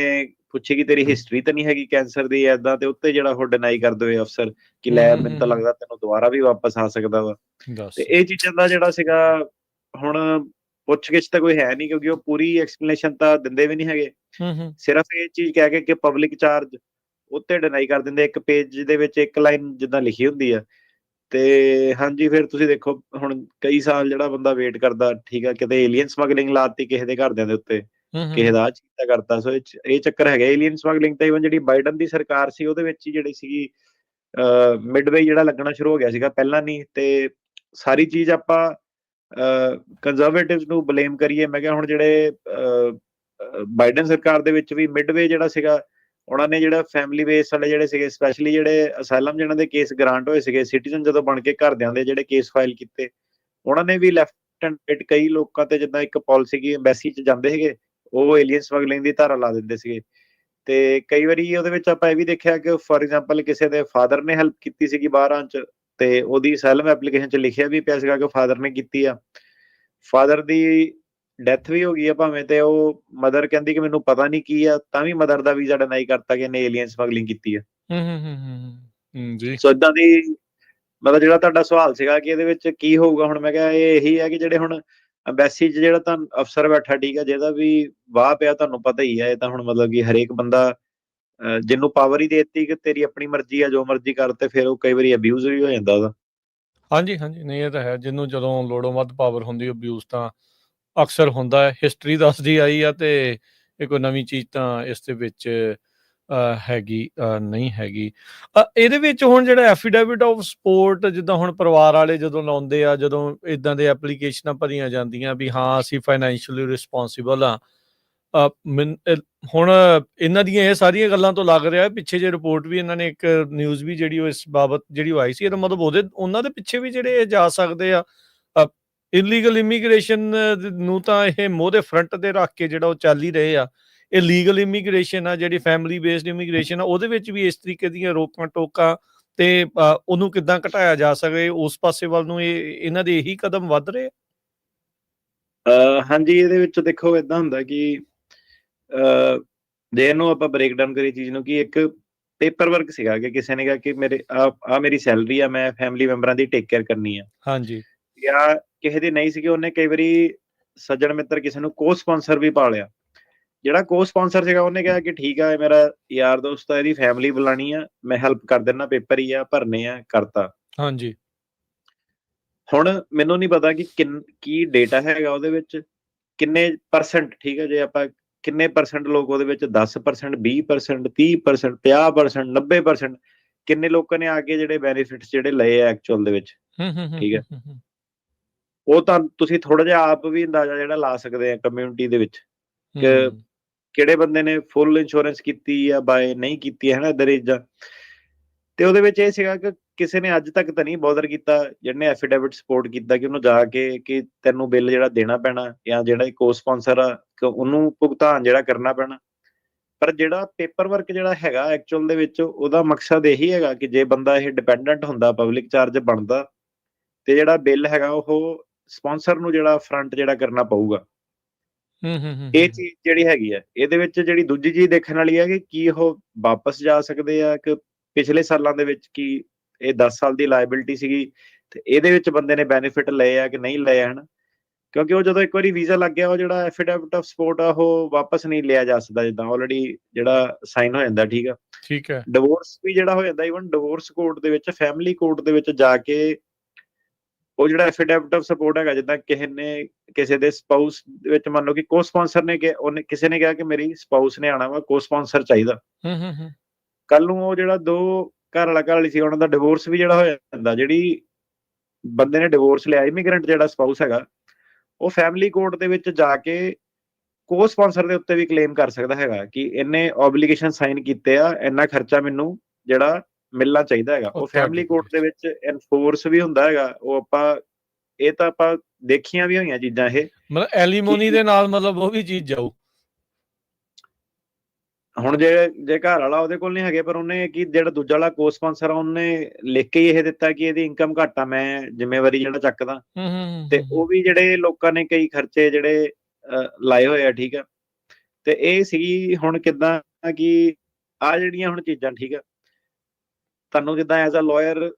ਪੁੱਛੇ ਕਿ ਤੇਰੀ ਹਿਸਟਰੀ ਤਾਂ ਨਹੀਂ ਹੈਗੀ ਕੈਂਸਰ ਦੀ ਏਦਾਂ, ਤੇ ਉੱਤੇ ਜਿਹੜਾ ਉਹ ਡਿਨਾਈ ਕਰ ਦੇਵੇ ਅਫਸਰ ਕਿ ਲੈ ਮੈਨੂੰ ਤਾਂ ਲੱਗਦਾ ਤੈਨੂੰ ਦੁਬਾਰਾ ਵੀ ਵਾਪਸ ਆ ਸਕਦਾ ਵਾ। ਤੇ ਇਹ ਚੀਜ਼ਾਂ ਦਾ ਜਿਹੜਾ ਸੀਗਾ ਹੁਣ ਪੁੱਛ-ਗਿੱਛ ਤਾਂ ਕੋਈ ਹੈ ਨਹੀਂ, ਕਿਉਂਕਿ ਉਹ ਪੂਰੀ ਐਕਸਪਲੇਨੇਸ਼ਨ ਤਾਂ ਦਿੰਦੇ ਵੀ ਨਹੀਂ ਹੈਗੇ। ਸਿਰਫ ਇਹ ਚੀਜ਼ ਕਹਿ ਕੇ ਕਿ ਪਬਲਿਕ ਚਾਰਜ ਉੱਤੇ ਡਿਨਾਈ ਕਰ ਦਿੰਦੇ, ਇੱਕ ਪੇਜ ਦੇ ਵਿੱਚ ਇੱਕ ਲਾਈਨ ਜਿੱਦਾਂ ਲਿਖੀ ਹੁੰਦੀ ਆ। ਤੇ ਹਾਂਜੀ, ਫਿਰ ਤੁਸੀਂ ਦੇਖੋ ਹੁਣ ਕਈ ਸਾਲ ਜਿਹੜਾ ਬੰਦਾ ਵੇਟ ਕਰਦਾ, ਠੀਕ ਆ, ਕਿਤੇ ਏਲੀਅਨ ਸਮਗਲਿੰਗ ਲਾਤੀ ਕਿਸੇ ਦੇ ਘਰਦਿਆਂ ਦੇ ਉੱਤੇ, ਕਿਸੇ ਦਾ ਆਹ ਚੀਜ਼ ਦਾ ਕਰਤਾ। ਸੋ ਇਹ ਚੱਕਰ ਹੈਗਾ ਏਲੀਅਨ ਸਮਗਲਿੰਗ ਤਾਂ ਈਵਨ ਜਿਹੜੀ ਬਾਈਡਨ ਦੀ ਸਰਕਾਰ ਸੀ ਉਹਦੇ ਵਿੱਚ ਹੀ ਜਿਹੜੀ ਸੀਗੀ ਮਿਡਵੇ ਜਿਹੜਾ ਲੱਗਣਾ ਸ਼ੁਰੂ ਹੋ ਗਿਆ ਸੀਗਾ, ਪਹਿਲਾਂ ਨਹੀਂ। ਤੇ ਸਾਰੀ ਚੀਜ਼ ਆਪਾਂ ਕੰਜ਼ਰਵੇਟਿਵਸ ਨੂੰ ਬਲੇਮ ਕਰੀਏ, ਮੈਂ ਕਿਹਾ ਹੁਣ ਜਿਹੜੇ ਬਾਈਡਨ ਸਰਕਾਰ ਦੇ ਵਿੱਚ ਵੀ ਮਿਡਵੇ ਜਿਹੜਾ ਸੀਗਾ, ਉਹਨਾਂ ਨੇ ਜਿਹੜਾ ਫੈਮਿਲੀ ਬੇਸ ਵਾਲੇ ਜਿਹੜੇ ਸੀਗੇ, ਸਪੈਸ਼ਲੀ ਜਿਹੜੇ ਅਸਾਈਲਮ ਜਿਹਨਾਂ ਦੇ ਕੇਸ ਗ੍ਰਾਂਟ ਹੋਏ ਸੀਗੇ, ਸਿਟੀਜ਼ਨ ਜਦੋਂ ਬਣ ਕੇ ਘਰਦਿਆਂ ਦੇ ਜਿਹੜੇ ਕੇਸ ਫਾਈਲ ਕੀਤੇ, ਉਹਨਾਂ ਨੇ ਵੀ ਲੈਫਟ ਐਂਡ ਰਾਈਟ ਕਈ ਲੋਕਾਂ ਤੇ ਜਿੱਦਾਂ ਇੱਕ ਪਾਲਿਸੀ ਕੀ ਐਮਬੈਸੀ 'ਚ ਜਾਂਦੇ ਸੀਗੇ, ਉਹ ਏਲੀਅਨ ਸਮਗਲਿੰਗ ਦੀ ਧਾਰਾ ਲਾ ਦਿੰਦੇ ਸੀਗੇ। ਤੇ ਕਈ ਵਾਰੀ ਉਹਦੇ ਵਿੱਚ ਆਪਾਂ ਇਹ ਵੀ ਦੇਖਿਆ ਕਿ ਫੋਰ ਐਗਜ਼ਾਮਪਲ ਕਿਸੇ ਦੇ ਫਾਦਰ ਨੇ ਹੈਲਪ ਕੀਤੀ ਸੀਗੀ ਬਾਹਰ ਆਉਣ 'ਚ, ਤੇ ਉਹਦੀ ਅਸਾਈਲਮ ਐਪਲੀਕੇਸ਼ਨ 'ਚ ਲਿਖਿਆ ਵੀ ਪਿਆ ਸੀਗਾ ਕਿ ਫਾਦਰ ਨੇ ਕੀਤੀ ਆ। ਫਾਦਰ ਦੀ ਡੈਥ ਵੀ ਹੋ ਗਈ ਆ ਭਾਵੇਂ, ਤੇ ਉਹ ਮਦਰ ਕਹਿੰਦੀ ਕਿ ਮੈਨੂੰ ਪਤਾ ਨਹੀਂ ਕੀ ਆ, ਤਾਂ ਵੀ ਮਦਰ ਦਾ ਵੀਜ਼ਾ ਡਿਨਾਈ ਕਰਤਾ ਕਿ ਇਹਨੇ ਏਲੀਅਨ ਸਮਗਲਿੰਗ ਕੀਤੀ ਆ। ਜੀ। ਸੋ ਏਦਾਂ ਦੀ ਮਤਲਬ ਜਿਹੜਾ ਤੁਹਾਡਾ ਸਵਾਲ ਸੀਗਾ ਕਿ ਇਹਦੇ ਵਿੱਚ ਕੀ ਹੋਊਗਾ, ਹੁਣ ਮੈਂ ਕਿਹਾ ਇਹ ਇਹੀ ਹੈ ਕਿ ਜਿਹੜੇ ਹੁਣ ਅੰਬੈਸੀ 'ਚ ਜਿਹੜਾ ਤਾਂ ਅਫਸਰ ਬੈਠਾ, ਠੀਕ ਆ, ਜਿਹਦਾ ਵੀ ਵਾਹ ਪਿਆ ਤੁਹਾਨੂੰ ਪਤਾ ਹੀ ਹੈ। ਇਹ ਤਾਂ ਹੁਣ ਮਤਲਬ ਕਿ ਹਰੇਕ ਬੰਦਾ ਜਿਹਨੂੰ ਪਾਵਰ ਹੀ ਦੇ ਦਿੱਤੀ ਕਿ ਤੇਰੀ ਆਪਣੀ ਮਰਜ਼ੀ ਆ, ਜੋ ਮਰਜ਼ੀ ਕਰ, ਤੇ ਫਿਰ ਉਹ ਕਈ ਵਾਰੀ ਅਬਿਊਜ਼ ਵੀ ਹੋ ਜਾਂਦਾ ਉਹਦਾ। ਹਾਂਜੀ, ਹਾਂਜੀ, ਨਹੀਂ ਇਹ ਤਾਂ ਹੈ, ਜਿਹਨੂੰ ਜਦੋਂ ਲੋੜੋਂ ਵੱਧ ਪਾਵਰ ਹੁੰਦੀ ਅਬਿਊਜ਼ ਤਾਂ ਅਕਸਰ ਹੁੰਦਾ ਹੈ। ਹਿਸਟਰੀ ਦੱਸਦੀ ਆਈ ਆ, ਤੇ ਇਹ ਕੋਈ ਨਵੀਂ ਚੀਜ਼ ਤਾਂ ਇਸ ਦੇ ਵਿੱਚ ਹੈਗੀ ਨਹੀਂ ਹੈਗੀ। ਇਹਦੇ ਵਿੱਚ ਹੁਣ ਜਿਹੜਾ ਐਫੀਡੇਵਿਟ ਆਫ ਸਪੋਰਟ, ਜਿੱਦਾਂ ਹੁਣ ਪਰਿਵਾਰ ਵਾਲੇ ਜਦੋਂ ਲਾਉਂਦੇ ਆ, ਜਦੋਂ ਇਦਾਂ ਦੇ ਐਪਲੀਕੇਸ਼ਨਾਂ ਭਰੀਆਂ ਜਾਂਦੀਆਂ ਵੀ ਹਾਂ ਅਸੀਂ ਫਾਈਨੈਂਸ਼ੀਅਲੀ ਰਿਸਪੋਂਸੀਬਲ ਹਾਂ, ਹੁਣ ਇਹਨਾਂ ਦੀਆਂ ਇਹ ਸਾਰੀਆਂ ਗੱਲਾਂ ਤੋਂ ਲੱਗ ਰਿਹਾ, ਪਿੱਛੇ ਜੇ ਰਿਪੋਰਟ ਵੀ ਇਹਨਾਂ ਨੇ ਇੱਕ ਨਿਊਜ਼ ਵੀ ਜਿਹੜੀ ਉਹ ਇਸ ਬਾਬਤ ਜਿਹੜੀ ਉਹ ਆਈ ਸੀ, ਇਹਦਾ ਮਤਲਬ ਉਹਨਾਂ ਦੇ ਪਿੱਛੇ ਵੀ ਜਿਹੜੇ ਜਾ ਸਕਦੇ ਆ। ਇਲੀਗਲ ਇਮੀਗ੍ਰੇਸ਼ਨ ਨੂੰ ਤਾਂ ਇਹ ਮੋਹ ਦੇ ਫਰੰਟ ਤੇ ਰੱਖ ਕੇ ਜਿਹੜਾ ਉਹ ਚੱਲ ਹੀ ਰਹੇ ਆ। ਇਹ ਲੀਗਲ ਇਮੀਗ੍ਰੇਸ਼ਨ ਆ, ਜਿਹੜੀ ਫੈਮਿਲੀ ਬੇਸਡ ਇਮੀਗ੍ਰੇਸ਼ਨ ਆ, ਉਹਦੇ ਵਿੱਚ ਵੀ ਇਸ ਤਰੀਕੇ ਦੀਆਂ ਰੋਕਾਂ ਟੋਕਾਂ ਤੇ ਉਹਨੂੰ ਕਿੱਦਾਂ ਘਟਾਇਆ ਜਾ ਸਕੇ, ਉਸ ਪਾਸੇ ਵੱਲ ਨੂੰ ਇਹਨਾਂ ਦੇ ਇਹੀ ਕਦਮ ਵੱਧ ਰਹੇ। ਹਾਂਜੀ, ਇਹਦੇ ਵਿੱਚ ਦੇਖੋ ਏਦਾਂ ਹੁੰਦਾ ਕਿ ਜੇ ਇਹਨੂੰ ਆਪਾਂ ਬ੍ਰੇਕ ਡਾਊਨ ਕਰੀਏ ਚੀਜ਼ ਨੂੰ, ਕਿ ਇੱਕ ਪੇਪਰ ਵਰਕ ਸੀਗਾ ਕਿ ਕਿਸੇ ਨੇ ਕਿਹਾ ਕਿ ਮੇਰੇ ਆ ਮੇਰੀ ਸੈਲਰੀ ਆ, ਮੈਂ ਫੈਮਿਲੀ ਮੈਂਬਰਾਂ ਦੀ ਟੇਕ ਕੇਅਰ ਕਰਨੀ ਆ, ਹਾਂਜੀ, ਜਾਂ ਕਿਸੇ ਦੀ ਨਹੀਂ ਸੀਗੀ, ਉਹਨੇ ਕਈ ਵਾਰੀ ਸੱਜਣ ਮਿੱਤਰ ਕਿਸੇ ਨੂੰ ਕੋ ਸਪਾਂਸਰ ਵੀ ਪਾ ਲਿਆ। ਜਿਹੜਾ ਕੋ ਸਪਾਂਸਰ ਸੀਗਾ ਉਹਨੇ ਕਿਹਾ ਕਿ ਠੀਕ ਆ, ਇਹ ਮੇਰਾ ਯਾਰ ਦੋਸਤ ਆ, ਇਹਦੀ ਫੈਮਿਲੀ ਬੁਲਾਣੀ ਆ, ਮੈਂ ਹੈਲਪ ਕਰ ਦਿੰਦਾ, ਪੇਪਰ ਹੀ ਆ ਭਰਨੇ ਆ, ਕਰਤਾ। ਹਾਂਜੀ। ਹੁਣ ਮੈਨੂੰ ਨਹੀਂ ਪਤਾ ਕਿ ਕੀ ਡੇਟਾ ਹੈਗਾ ਉਹਦੇ ਵਿੱਚ, ਕਿੰਨੇ ਪਰਸੈਂਟ, ਠੀਕ ਹੈ, ਜੇ ਆਪਾਂ ਕਿੰਨੇ ਪਰਸੈਂਟ ਲੋਕ ਉਹਦੇ ਵਿੱਚ 10%, 20%, 30%, 50%, 90%, ਕਿੰਨੇ ਲੋਕਾਂ ਨੇ ਆ ਕੇ ਜਿਹੜੇ ਬੈਨੀਫਿਟਸ ਜਿਹੜੇ ਲਏ ਆ ਐਕਚੁਅਲ ਦੇ ਵਿੱਚ, ਠੀਕ ਹੈ। ਉਹ ਤਾਂ ਤੁਸੀਂ ਥੋੜਾ ਜਿਹਾ ਆਪ ਵੀ ਅੰਦਾਜ਼ਾ ਜਿਹੜਾ ਲਾ ਸਕਦੇ ਆ ਕਮਿਊਨਿਟੀ ਦੇ ਵਿੱਚ, ਕਿ ਕਿਹੜੇ ਬੰਦੇ ਨੇ ਫੁੱਲ ਇੰਸ਼ੋਰੈਂਸ ਕੀਤੀ ਆ, ਬਾਏ ਨਹੀਂ ਕੀਤੀ ਹੈ ਨਾ, ਇਦਾਂ ਚੀਜ਼ਾਂ। ਤੇ ਉਹਦੇ ਵਿੱਚ ਇਹ ਸੀਗਾ ਕਿ ਕਿਸੇ ਨੇ ਅੱਜ ਤੱਕ ਤਾਂ ਨਹੀਂ ਬੋਦਰ ਕੀਤਾ, ਜਿਹਨੇ ਐਫੀਡੇਵਿਟ ਸਪੋਰਟ ਕੀਤਾ, ਕਿ ਉਹਨੂੰ ਜਾ ਕੇ ਕਿ ਤੈਨੂੰ ਬਿੱਲ ਜਿਹੜਾ ਦੇਣਾ ਪੈਣਾ, ਜਾਂ ਜਿਹੜਾ ਕੋ ਸਪਾਂਸਰ ਆ ਕਿ ਉਹਨੂੰ ਭੁਗਤਾਨ ਜਿਹੜਾ ਕਰਨਾ ਪੈਣਾ। ਪਰ ਜਿਹੜਾ ਪੇਪਰ ਵਰਕ ਜਿਹੜਾ ਹੈਗਾ ਐਕਚੁਅਲ ਦੇ ਵਿੱਚ, ਉਹਦਾ ਮਕਸਦ ਇਹੀ ਹੈਗਾ ਕਿ ਜੇ ਬੰਦਾ ਇਹ ਡਿਪੈਂਡੈਂਟ ਹੁੰਦਾ, ਪਬਲਿਕ ਚਾਰਜ ਬਣਦਾ, ਤੇ ਜਿਹੜਾ ਬਿੱਲ ਹੈਗਾ ਉਹ ਸਪਾਂਸਰ ਨੂੰ ਜਿਹੜਾ ਫਰੰਟ ਜਿਹੜਾ ਕਰਨਾ ਪਊਗਾ। ਇਹ ਚੀਜ਼ ਜਿਹੜੀ ਹੈਗੀ ਆ, ਇਹਦੇ ਵਿੱਚ ਜਿਹੜੀ ਦੂਜੀ ਚੀਜ਼ ਦੇਖਣ ਵਾਲੀ ਹੈ ਕਿ ਕੀ ਉਹ ਵਾਪਸ ਜਾ ਸਕਦੇ ਆ, ਕਿ ਪਿਛਲੇ ਸਾਲਾਂ ਦੇ ਵਿੱਚ ਕੀ ਇਹ 10 ਸਾਲ ਦੀ ਲਾਇਬਿਲਿਟੀ ਸੀਗੀ, ਤੇ ਇਹਦੇ ਵਿੱਚ ਬੰਦੇ ਨੇ ਬੈਨੀਫਿਟ ਲਏ ਆ ਕਿ ਨਹੀਂ ਲਏ ਹਨ। ਕਿਉਂਕਿ ਉਹ ਜਦੋਂ ਇੱਕ ਵਾਰੀ ਵੀਜ਼ਾ ਲੱਗ ਗਿਆ, ਉਹ ਜਿਹੜਾ ਐਫੀਡੇਵਿਟ ਆਫ ਸਪੋਰਟ ਆ ਉਹ ਵਾਪਸ ਨਹੀਂ ਲਿਆ ਜਾ ਸਕਦਾ, ਜਿੱਦਾਂ ਆਲਰੇਡੀ ਜਿਹੜਾ ਸਾਈਨ ਹੋ ਜਾਂਦਾ, ਠੀਕ ਆ। ਠੀਕ ਹੈ। ਡਿਵੋਰਸ ਵੀ ਜਿਹੜਾ ਹੋ ਜਾਂਦਾ, ਈਵਨ ਡਿਵੋਰਸ ਕੋਰਟ ਦੇ ਵਿੱਚ, ਫੈਮਿਲੀ ਕੋਰਟ ਦੇ ਵਿੱਚ ਜਾ ਕੇ ਉਹ ਜਿਹੜਾ ਐਫੀਡੇਵਿਟ ਆਫ ਸਪੋਰਟ ਹੈਗਾ, ਜਿੱਦਾਂ ਕਿਸੇ ਨੇ ਕਿਸੇ ਦੇ ਸਪਾਊਸ ਦੇ ਵਿੱਚ ਮੰਨ ਲਓ ਕਿ ਕੋ ਸਪਾਂਸਰ ਨੇ ਕਿ ਉਹਨੇ ਕਿਸੇ ਨੇ ਕਿਹਾ ਕਿ ਮੇਰੀ ਸਪਾਊਸ ਨੇ ਆਣਾ ਵਾ, ਕੋ ਸਪਾਂਸਰ ਚਾਹੀਦਾ, ਕੱਲ ਨੂੰ ਉਹ ਜਿਹੜਾ ਦੋ ਘਰ ਵਾਲਾ ਘਰ ਵਾਲੀ ਸੀ ਉਹਨਾਂ ਦਾ ਡਿਵੋਰਸ ਵੀ ਜਿਹੜਾ ਹੋ ਜਾਂਦਾ, ਜਿਹੜੀ ਬੰਦੇ ਨੇ ਡਿਵੋਰਸ ਲਿਆ ਇਮੀਗ੍ਰੈਂਟ ਜਿਹੜਾ ਸਪਾਊਸ ਹੈਗਾ, ਉਹ ਫੈਮਿਲੀ ਕੋਰਟ ਦੇ ਵਿੱਚ ਜਾ ਕੇ ਕੋ ਸਪਾਂਸਰ ਦੇ ਉੱਤੇ ਵੀ ਕਲੇਮ ਕਰ ਸਕਦਾ ਹੈਗਾ ਕਿ ਇਹਨੇ ਓਬਲੀਗੇਸ਼ਨ ਸਾਈਨ ਕੀਤੇ ਆ, ਇੰਨਾ ਖਰਚਾ ਮੈਨੂੰ ਜਿਹੜਾ ਮਿਲਣਾ ਚਾਹੀਦਾ ਹੈਗਾ। ਉਹ ਫੈਮਿਲੀ ਕੋਰਟ ਦੇ ਵਿੱਚ ਐਨਫੋਰਸ ਵੀ ਹੁੰਦਾ ਹੈਗਾ। ਉਹ ਆਪਾਂ ਇਹ ਤਾਂ ਆਪਾਂ ਦੇਖੀਆਂ ਵੀ ਹੋਈਆਂ ਚੀਜ਼ਾਂ ਇਹ, ਮਤਲਬ ਐਲੀਮੋਨੀ ਦੇ ਨਾਲ ਮਤਲਬ ਉਹ ਵੀ ਚੀਜ਼ ਜਾਊ। ਹੁਣ ਜੇ ਘਰ ਵਾਲਾ ਉਹਦੇ ਕੋਲ ਨਹੀਂ ਹੈਗੇ, ਪਰ ਉਹਨੇ ਕੀ ਜਿਹੜਾ ਦੂਜਾ ਵਾਲਾ ਕੋ ਸਪਾਂਸਰ ਆ ਉਹਨੇ ਲਿਖ ਕੇ ਇਹ ਦਿੱਤਾ ਕਿ ਇਹਦੀ ਇਨਕਮ ਘੱਟ ਆ, ਮੈਂ ਜ਼ਿੰਮੇਵਾਰੀ ਜਿਹੜਾ ਚੱਕਦਾ। ਤੇ ਉਹ ਵੀ ਜਿਹੜੇ ਲੋਕਾਂ ਨੇ ਕਈ ਖਰਚੇ ਜਿਹੜੇ ਲਾਏ ਹੋਏ ਆ, ਠੀਕ ਆ। ਤੇ ਇਹ ਸੀ ਹੁਣ ਕਿੱਦਾਂ ਕਿ ਆ ਜਿਹੜੀਆਂ ਹੁਣ ਚੀਜ਼ਾਂ, ਠੀਕ ਆ, ਤੁਹਾਨੂੰ ਜਿੱਦਾਂ ਐਜ਼ ਅ ਲਾਇਰ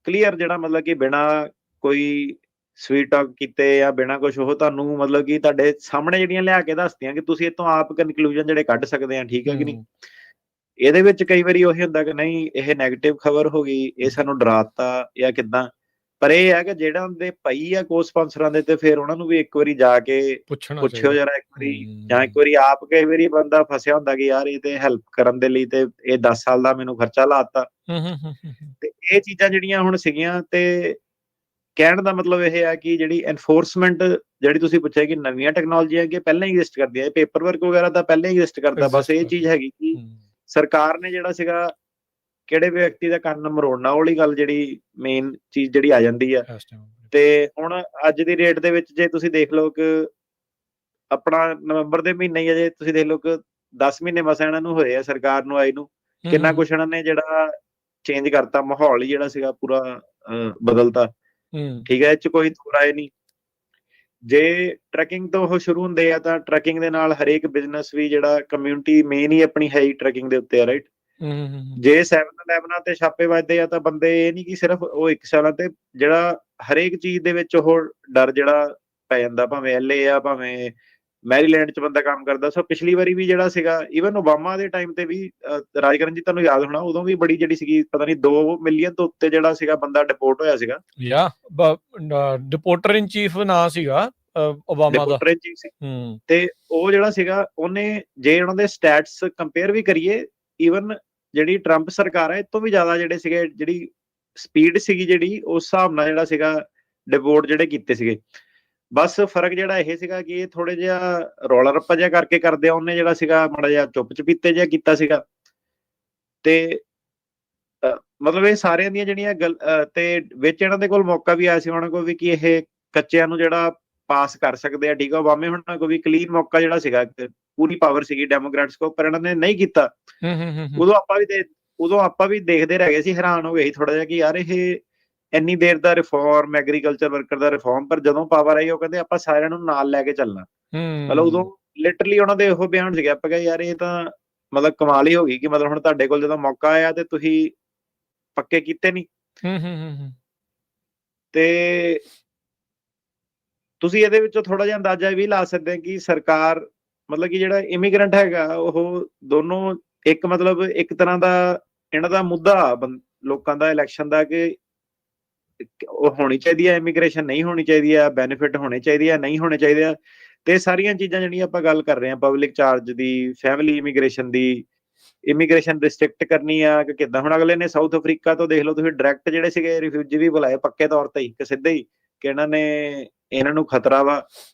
ਕਲੀਅਰ ਜਿਹੜਾ ਮਤਲਬ ਕਿ ਬਿਨਾ ਕੋਈ ਸਵੀਟ ਟਾਕ ਕੀਤੇ ਜਾਂ ਬਿਨਾ ਕੁਝ ਉਹ ਤੁਹਾਨੂੰ ਮਤਲਬ ਕਿ ਤੁਹਾਡੇ ਸਾਹਮਣੇ ਜਿਹੜੀਆਂ ਲਿਆ ਕੇ ਦੱਸਦੀਆਂ ਕਿ ਤੁਸੀਂ ਇਹ ਤੋਂ ਆਪ ਕਨਕਲੂਜਨ ਜਿਹੜੇ ਕੱਢ ਸਕਦੇ ਆ, ਠੀਕ ਹੈ ਕਿ ਨਹੀਂ। ਇਹਦੇ ਵਿੱਚ ਕਈ ਵਾਰੀ ਉਹੀ ਹੁੰਦਾ ਕਿ ਨਹੀਂ ਇਹ ਨੈਗੇਟਿਵ ਖਬਰ ਹੋ ਗਈ, ਇਹ ਸਾਨੂੰ ਡਰਾਤਾ ਜਾਂ ਕਿੱਦਾਂ। ਪਰ ਇਹ ਹੈ ਕਿ ਜਿਹੜਾ ਦੇ ਪਈ ਆ ਕੋ ਸਪਾਂਸਰਾਂ ਦੇ, ਤੇ ਫਿਰ ਉਹਨਾਂ ਨੂੰ ਵੀ ਇੱਕ ਵਾਰੀ ਜਾ ਕੇ ਪੁੱਛਿਓ ਜਰਾ ਇੱਕ ਵਾਰੀ, ਜਾਂ ਇੱਕ ਵਾਰੀ ਆਪ ਕਈ ਵਾਰੀ ਬੰਦਾ ਫਸਿਆ ਹੁੰਦਾ ਕਿ ਯਾਰ ਇਹ ਤੇ ਹੈਲਪ ਕਰਨ ਦੇ ਲਈ ਤੇ ਇਹ 10 ਸਾਲ ਦਾ ਮੈਨੂੰ ਖਰਚਾ ਲਾਤਾ। ਤੇ ਇਹ ਚੀਜ਼ਾਂ ਜਿਹੜੀਆਂ ਹੁਣ ਸੀਗੀਆਂ, ਤੇ ਕਹਿਣ ਦਾ ਮਤਲਬ ਇਹ ਹੈ ਕਿ ਜਿਹੜੀ ਐਨਫੋਰਸਮੈਂਟ ਜਿਹੜੀ ਤੁਸੀਂ ਪੁੱਛਿਆ ਕਿ ਨਵੀਆਂ ਟੈਕਨੋਲੋਜੀਆਂ ਕਿ ਪਹਿਲਾਂ ਹੀ ਐਗਜ਼ਿਸਟ ਕਰਦੀਆਂ, ਪੇਪਰ ਵਰਕ ਵਗੈਰਾ ਤਾਂ ਪਹਿਲਾਂ ਹੀ ਐਗਜ਼ਿਸਟ ਕਰਦਾ। ਬਸ ਇਹ ਚੀਜ਼ ਹੈਗੀ ਕਿ ਸਰਕਾਰ ਨੇ ਜਿਹੜਾ ਸੀਗਾ ਕਿਹੜੇ ਵਿਅਕਤੀ ਦਾ ਕੰਨ ਮਰੋੜਨਾ, ਉਹ ਵਾਲੀ ਗੱਲ ਜਿਹੜੀ ਮੇਨ ਚੀਜ਼ ਜਿਹੜੀ ਆ ਜਾਂਦੀ ਆ। ਤੇ ਹੁਣ ਅੱਜ ਦੀ ਡੇਟ ਦੇ ਵਿੱਚ ਜੇ ਤੁਸੀਂ ਦੇਖ ਲਓ ਕਿ ਆਪਣਾ ਨਵੰਬਰ ਦੇ ਮਹੀਨੇ ਹੀ ਅਜੇ ਤੁਸੀਂ ਦੇਖ ਲਓ ਕਿ 10 ਮਹੀਨੇ ਮਸਾਂ ਇਹਨਾਂ ਨੂੰ ਹੋਏ ਆ ਸਰਕਾਰ ਨੂੰ ਆਈ ਨੂੰ, ਕਿੰਨਾ ਕੁਛ ਇਹਨਾਂ ਨੇ ਜਿਹੜਾ ਚੇਂਜ ਕਰਤਾ, ਮਾਹੌਲ ਹੀ ਜਿਹੜਾ ਸੀਗਾ ਪੂਰਾ ਬਦਲਤਾ, ਠੀਕ ਹੈ। ਇਹ ਚ ਕੋਈ ਦੋ ਰਾਏ ਨਹੀਂ। ਜੇ ਟਰੈਕਿੰਗ ਤੋਂ ਉਹ ਸ਼ੁਰੂ ਹੁੰਦੇ ਆ ਤਾਂ ਟਰੈਕਿੰਗ ਦੇ ਨਾਲ ਹਰੇਕ ਬਿਜ਼ਨਸ ਵੀ ਜਿਹੜਾ ਕਮਿਊਨਿਟੀ ਮੇਨ ਹੀ ਆਪਣੀ ਹੈ ਹੀ ਟਰੈਕਿੰਗ ਦੇ ਉੱਤੇ ਆ, ਰਾਈਟ। ਜੇ 7-11 ਤੇ ਛਾਪੇ ਵੱਜਦੇ ਆ ਤਾਂ ਬੰਦੇ ਇਹ ਨਹੀਂ ਕਿ ਸਿਰਫ ਉਹ ਇੱਕ ਸਾਲਾਂ ਤੇ ਜਿਹੜਾ ਹਰੇਕ ਚੀਜ਼ ਦੇ ਵਿੱਚ ਉਹ ਡਰ ਜਿਹੜਾ ਪੈ ਜਾਂਦਾ, ਭਾਵੇਂ LA ਆ ਭਾਵੇਂ ਮੈਰੀਲੈਂਡ ਚ ਬੰਦਾ ਕੰਮ ਕਰਦਾ। ਸੋ ਪਿਛਲੀ ਵਾਰੀ ਵੀ ਜਿਹੜਾ ਸੀਗਾ ਈਵਨ ਓਬਾਮਾ ਦੇ ਟਾਈਮ ਤੇ ਵੀ ਰਾਜਕਰਨ ਜੀ ਤੁਹਾਨੂੰ ਯਾਦ ਹੋਣਾ, ਉਦੋਂ ਵੀ ਬੜੀ ਜਿਹੜੀ ਸੀਗੀ ਪਤਾ ਨਹੀਂ 2 ਮਿਲੀਅਨ ਤੋਂ ਉੱਤੇ ਜਿਹੜਾ ਸੀਗਾ ਬੰਦਾ ਡਿਪੋਰਟ ਹੋਇਆ ਸੀਗਾ। ਡਿਪੋਰਟਰ ਇਨ ਚੀਫ ਨਾਂ ਸੀਗਾ ਓਬਾਮਾ ਦਾ। ਤੇ ਉਹ ਜਿਹੜਾ ਸੀਗਾ ਉਹਨੇ, ਜੇ ਉਹਨਾਂ ਦੇ ਸਟੈਟਸ ਕੰਪੇਅਰ ਵੀ ਕਰੀਏ, ਈਵਨ ਜਿਹੜੀ ਟਰੰਪ ਸਰਕਾਰ ਹੈ ਇਹ ਤੋਂ ਵੀ ਜ਼ਿਆਦਾ ਜਿਹੜੇ ਸੀਗੇ, ਜਿਹੜੀ ਸਪੀਡ ਸੀਗੀ ਜਿਹੜੀ ਉਸ ਹਿਸਾਬ ਨਾਲ ਜਿਹੜਾ ਸੀਗਾ ਡਿਪੋਰਟ ਜਿਹੜੇ ਕੀਤੇ ਸੀਗੇ। ਬਸ ਫਰਕ ਜਿਹੜਾ ਇਹ ਸੀਗਾ ਕਿ ਇਹ ਥੋੜੇ ਜਿਹਾ ਰੌਲਾ ਰੱਪਾ ਜਿਹਾ ਕਰਕੇ ਕਰਦੇ ਆ, ਉਹਨੇ ਜਿਹੜਾ ਸੀਗਾ ਮਾੜਾ ਜਿਹਾ ਚੁੱਪ ਚਪੀਤੇ ਜਿਹਾ ਕੀਤਾ ਸੀਗਾ। ਤੇ ਮਤਲਬ ਇਹ ਸਾਰਿਆਂ ਦੀਆਂ ਜਿਹੜੀਆਂ ਤੇ ਵਿੱਚ ਇਹਨਾਂ ਦੇ ਕੋਲ ਮੌਕਾ ਵੀ ਆਇਆ ਸੀ ਉਹਨਾਂ ਕੋਲ ਵੀ ਕਿ ਇਹ ਕੱਚਿਆਂ ਨੂੰ ਜਿਹੜਾ ਪਾਸ ਕਰ ਸਕਦੇ ਆ, ਠੀਕ ਆ। ਓਬਾਮੇ ਹੁਣਾਂ ਕੋਲ ਵੀ ਕਲੀਨ ਮੌਕਾ ਜਿਹੜਾ ਸੀਗਾ, ਪੂਰੀ ਪਾਵਰ ਸੀਗੀ ਡੈਮੋਕ੍ਰੈਟਸ ਕੋਲ, ਪਰ ਇਹਨਾਂ ਨੇ ਨਹੀਂ ਕੀਤਾ। ਉਦੋਂ ਆਪਾਂ ਵੀ ਦੇਖਦੇ ਰਹਿ ਗਏ ਸੀ, ਹੈਰਾਨ ਹੋ ਗਏ ਸੀ ਥੋੜਾ ਜਿਹਾ ਕਿ ਯਾਰ ਇਹ ਇੰਨੀ ਦੇਰ ਦਾ ਰਿਫਾਰਮ, ਐਗਰੀਕਲਚਰ ਵਰਕਰ ਦਾ ਰਿਫਾਰਮ, ਪਰ ਜਦੋਂ ਪਾਵਰ ਆਈ ਉਹ ਕਹਿੰਦੇ ਆਪਾਂ ਸਾਰਿਆਂ ਨੂੰ ਨਾਲ ਲੈ ਕੇ ਚੱਲਣਾ। ਮਤਲਬ ਉਦੋਂ ਲਿਟਰਲੀ ਉਹਨਾਂ ਦੇ ਇਹੋ ਬਿਆਨ ਸੀਗੇ, ਆਪਾਂ ਕਿਹਾ ਯਾਰ ਇਹ ਤਾਂ ਮਤਲਬ ਕਮਾਲ ਹੀ ਹੋ ਗਈ ਕਿ ਮਤਲਬ ਹੁਣ ਤੁਹਾਡੇ ਕੋਲ ਜਦੋਂ ਮੌਕਾ ਆਇਆ ਤੇ ਤੁਸੀਂ ਪੱਕੇ ਕੀਤੇ ਨਹੀਂ। ਤੇ ਤੁਸੀਂ ਇਹਦੇ ਵਿੱਚੋਂ ਥੋੜਾ ਜਿਹਾ ਅੰਦਾਜ਼ਾ ਵੀ ਲਾ ਸਕਦੇ ਆ ਕਿ ਸਰਕਾਰ ਮਤਲਬ ਕਿ ਜਿਹੜਾ ਇਮੀਗ੍ਰੈਂਟ ਹੈਗਾ ਉਹ ਦੋਨੋਂ ਇੱਕ ਮਤਲਬ ਇੱਕ ਤਰ੍ਹਾਂ ਦਾ ਇਹਨਾਂ ਦਾ ਮੁੱਦਾ ਲੋਕਾਂ ਦਾ ਇਲੈਕਸ਼ਨ ਦਾ ਕਿ ਉਹ ਹੋਣੀ ਚਾਹੀਦੀ ਹੈ ਇਮੀਗ੍ਰੇਸ਼ਨ, ਨਹੀਂ ਹੋਣੀ ਚਾਹੀਦੀ ਹੈ, ਬੈਨੀਫਿਟ ਹੋਣੇ ਚਾਹੀਦੇ ਆ, ਨਹੀਂ ਹੋਣੇ ਚਾਹੀਦੇ ਆ। ਤੇ ਸਾਰੀਆਂ ਚੀਜ਼ਾਂ ਜਿਹੜੀਆਂ ਆਪਾਂ ਗੱਲ ਕਰ ਰਹੇ ਹਾਂ, ਪਬਲਿਕ ਚਾਰਜ ਦੀ, ਫੈਮਿਲੀ ਇਮੀਗ੍ਰੇਸ਼ਨ ਦੀ, ਇਮੀਗ੍ਰੇਸ਼ਨ ਰਿਸਟ੍ਰਿਕਟ ਕਰਨੀ ਆ ਕਿ ਕਿੱਦਾਂ। ਹੁਣ ਅਗਲੇ ਨੇ ਸਾਊਥ ਅਫਰੀਕਾ ਤੋਂ ਦੇਖ ਲਓ ਤੁਸੀਂ, ਡਾਇਰੈਕਟ ਜਿਹੜੇ ਸੀਗੇ ਰਿਫਿਊਜੀ ਵੀ ਬੁਲਾਏ ਪੱਕੇ ਤੌਰ ਤੇ ਹੀ, ਕਿ ਸਿੱਧੇ ਹੀ ਕਿ ਇਹਨਾਂ ਨੂੰ ਖਤਰਾ ਵਾ।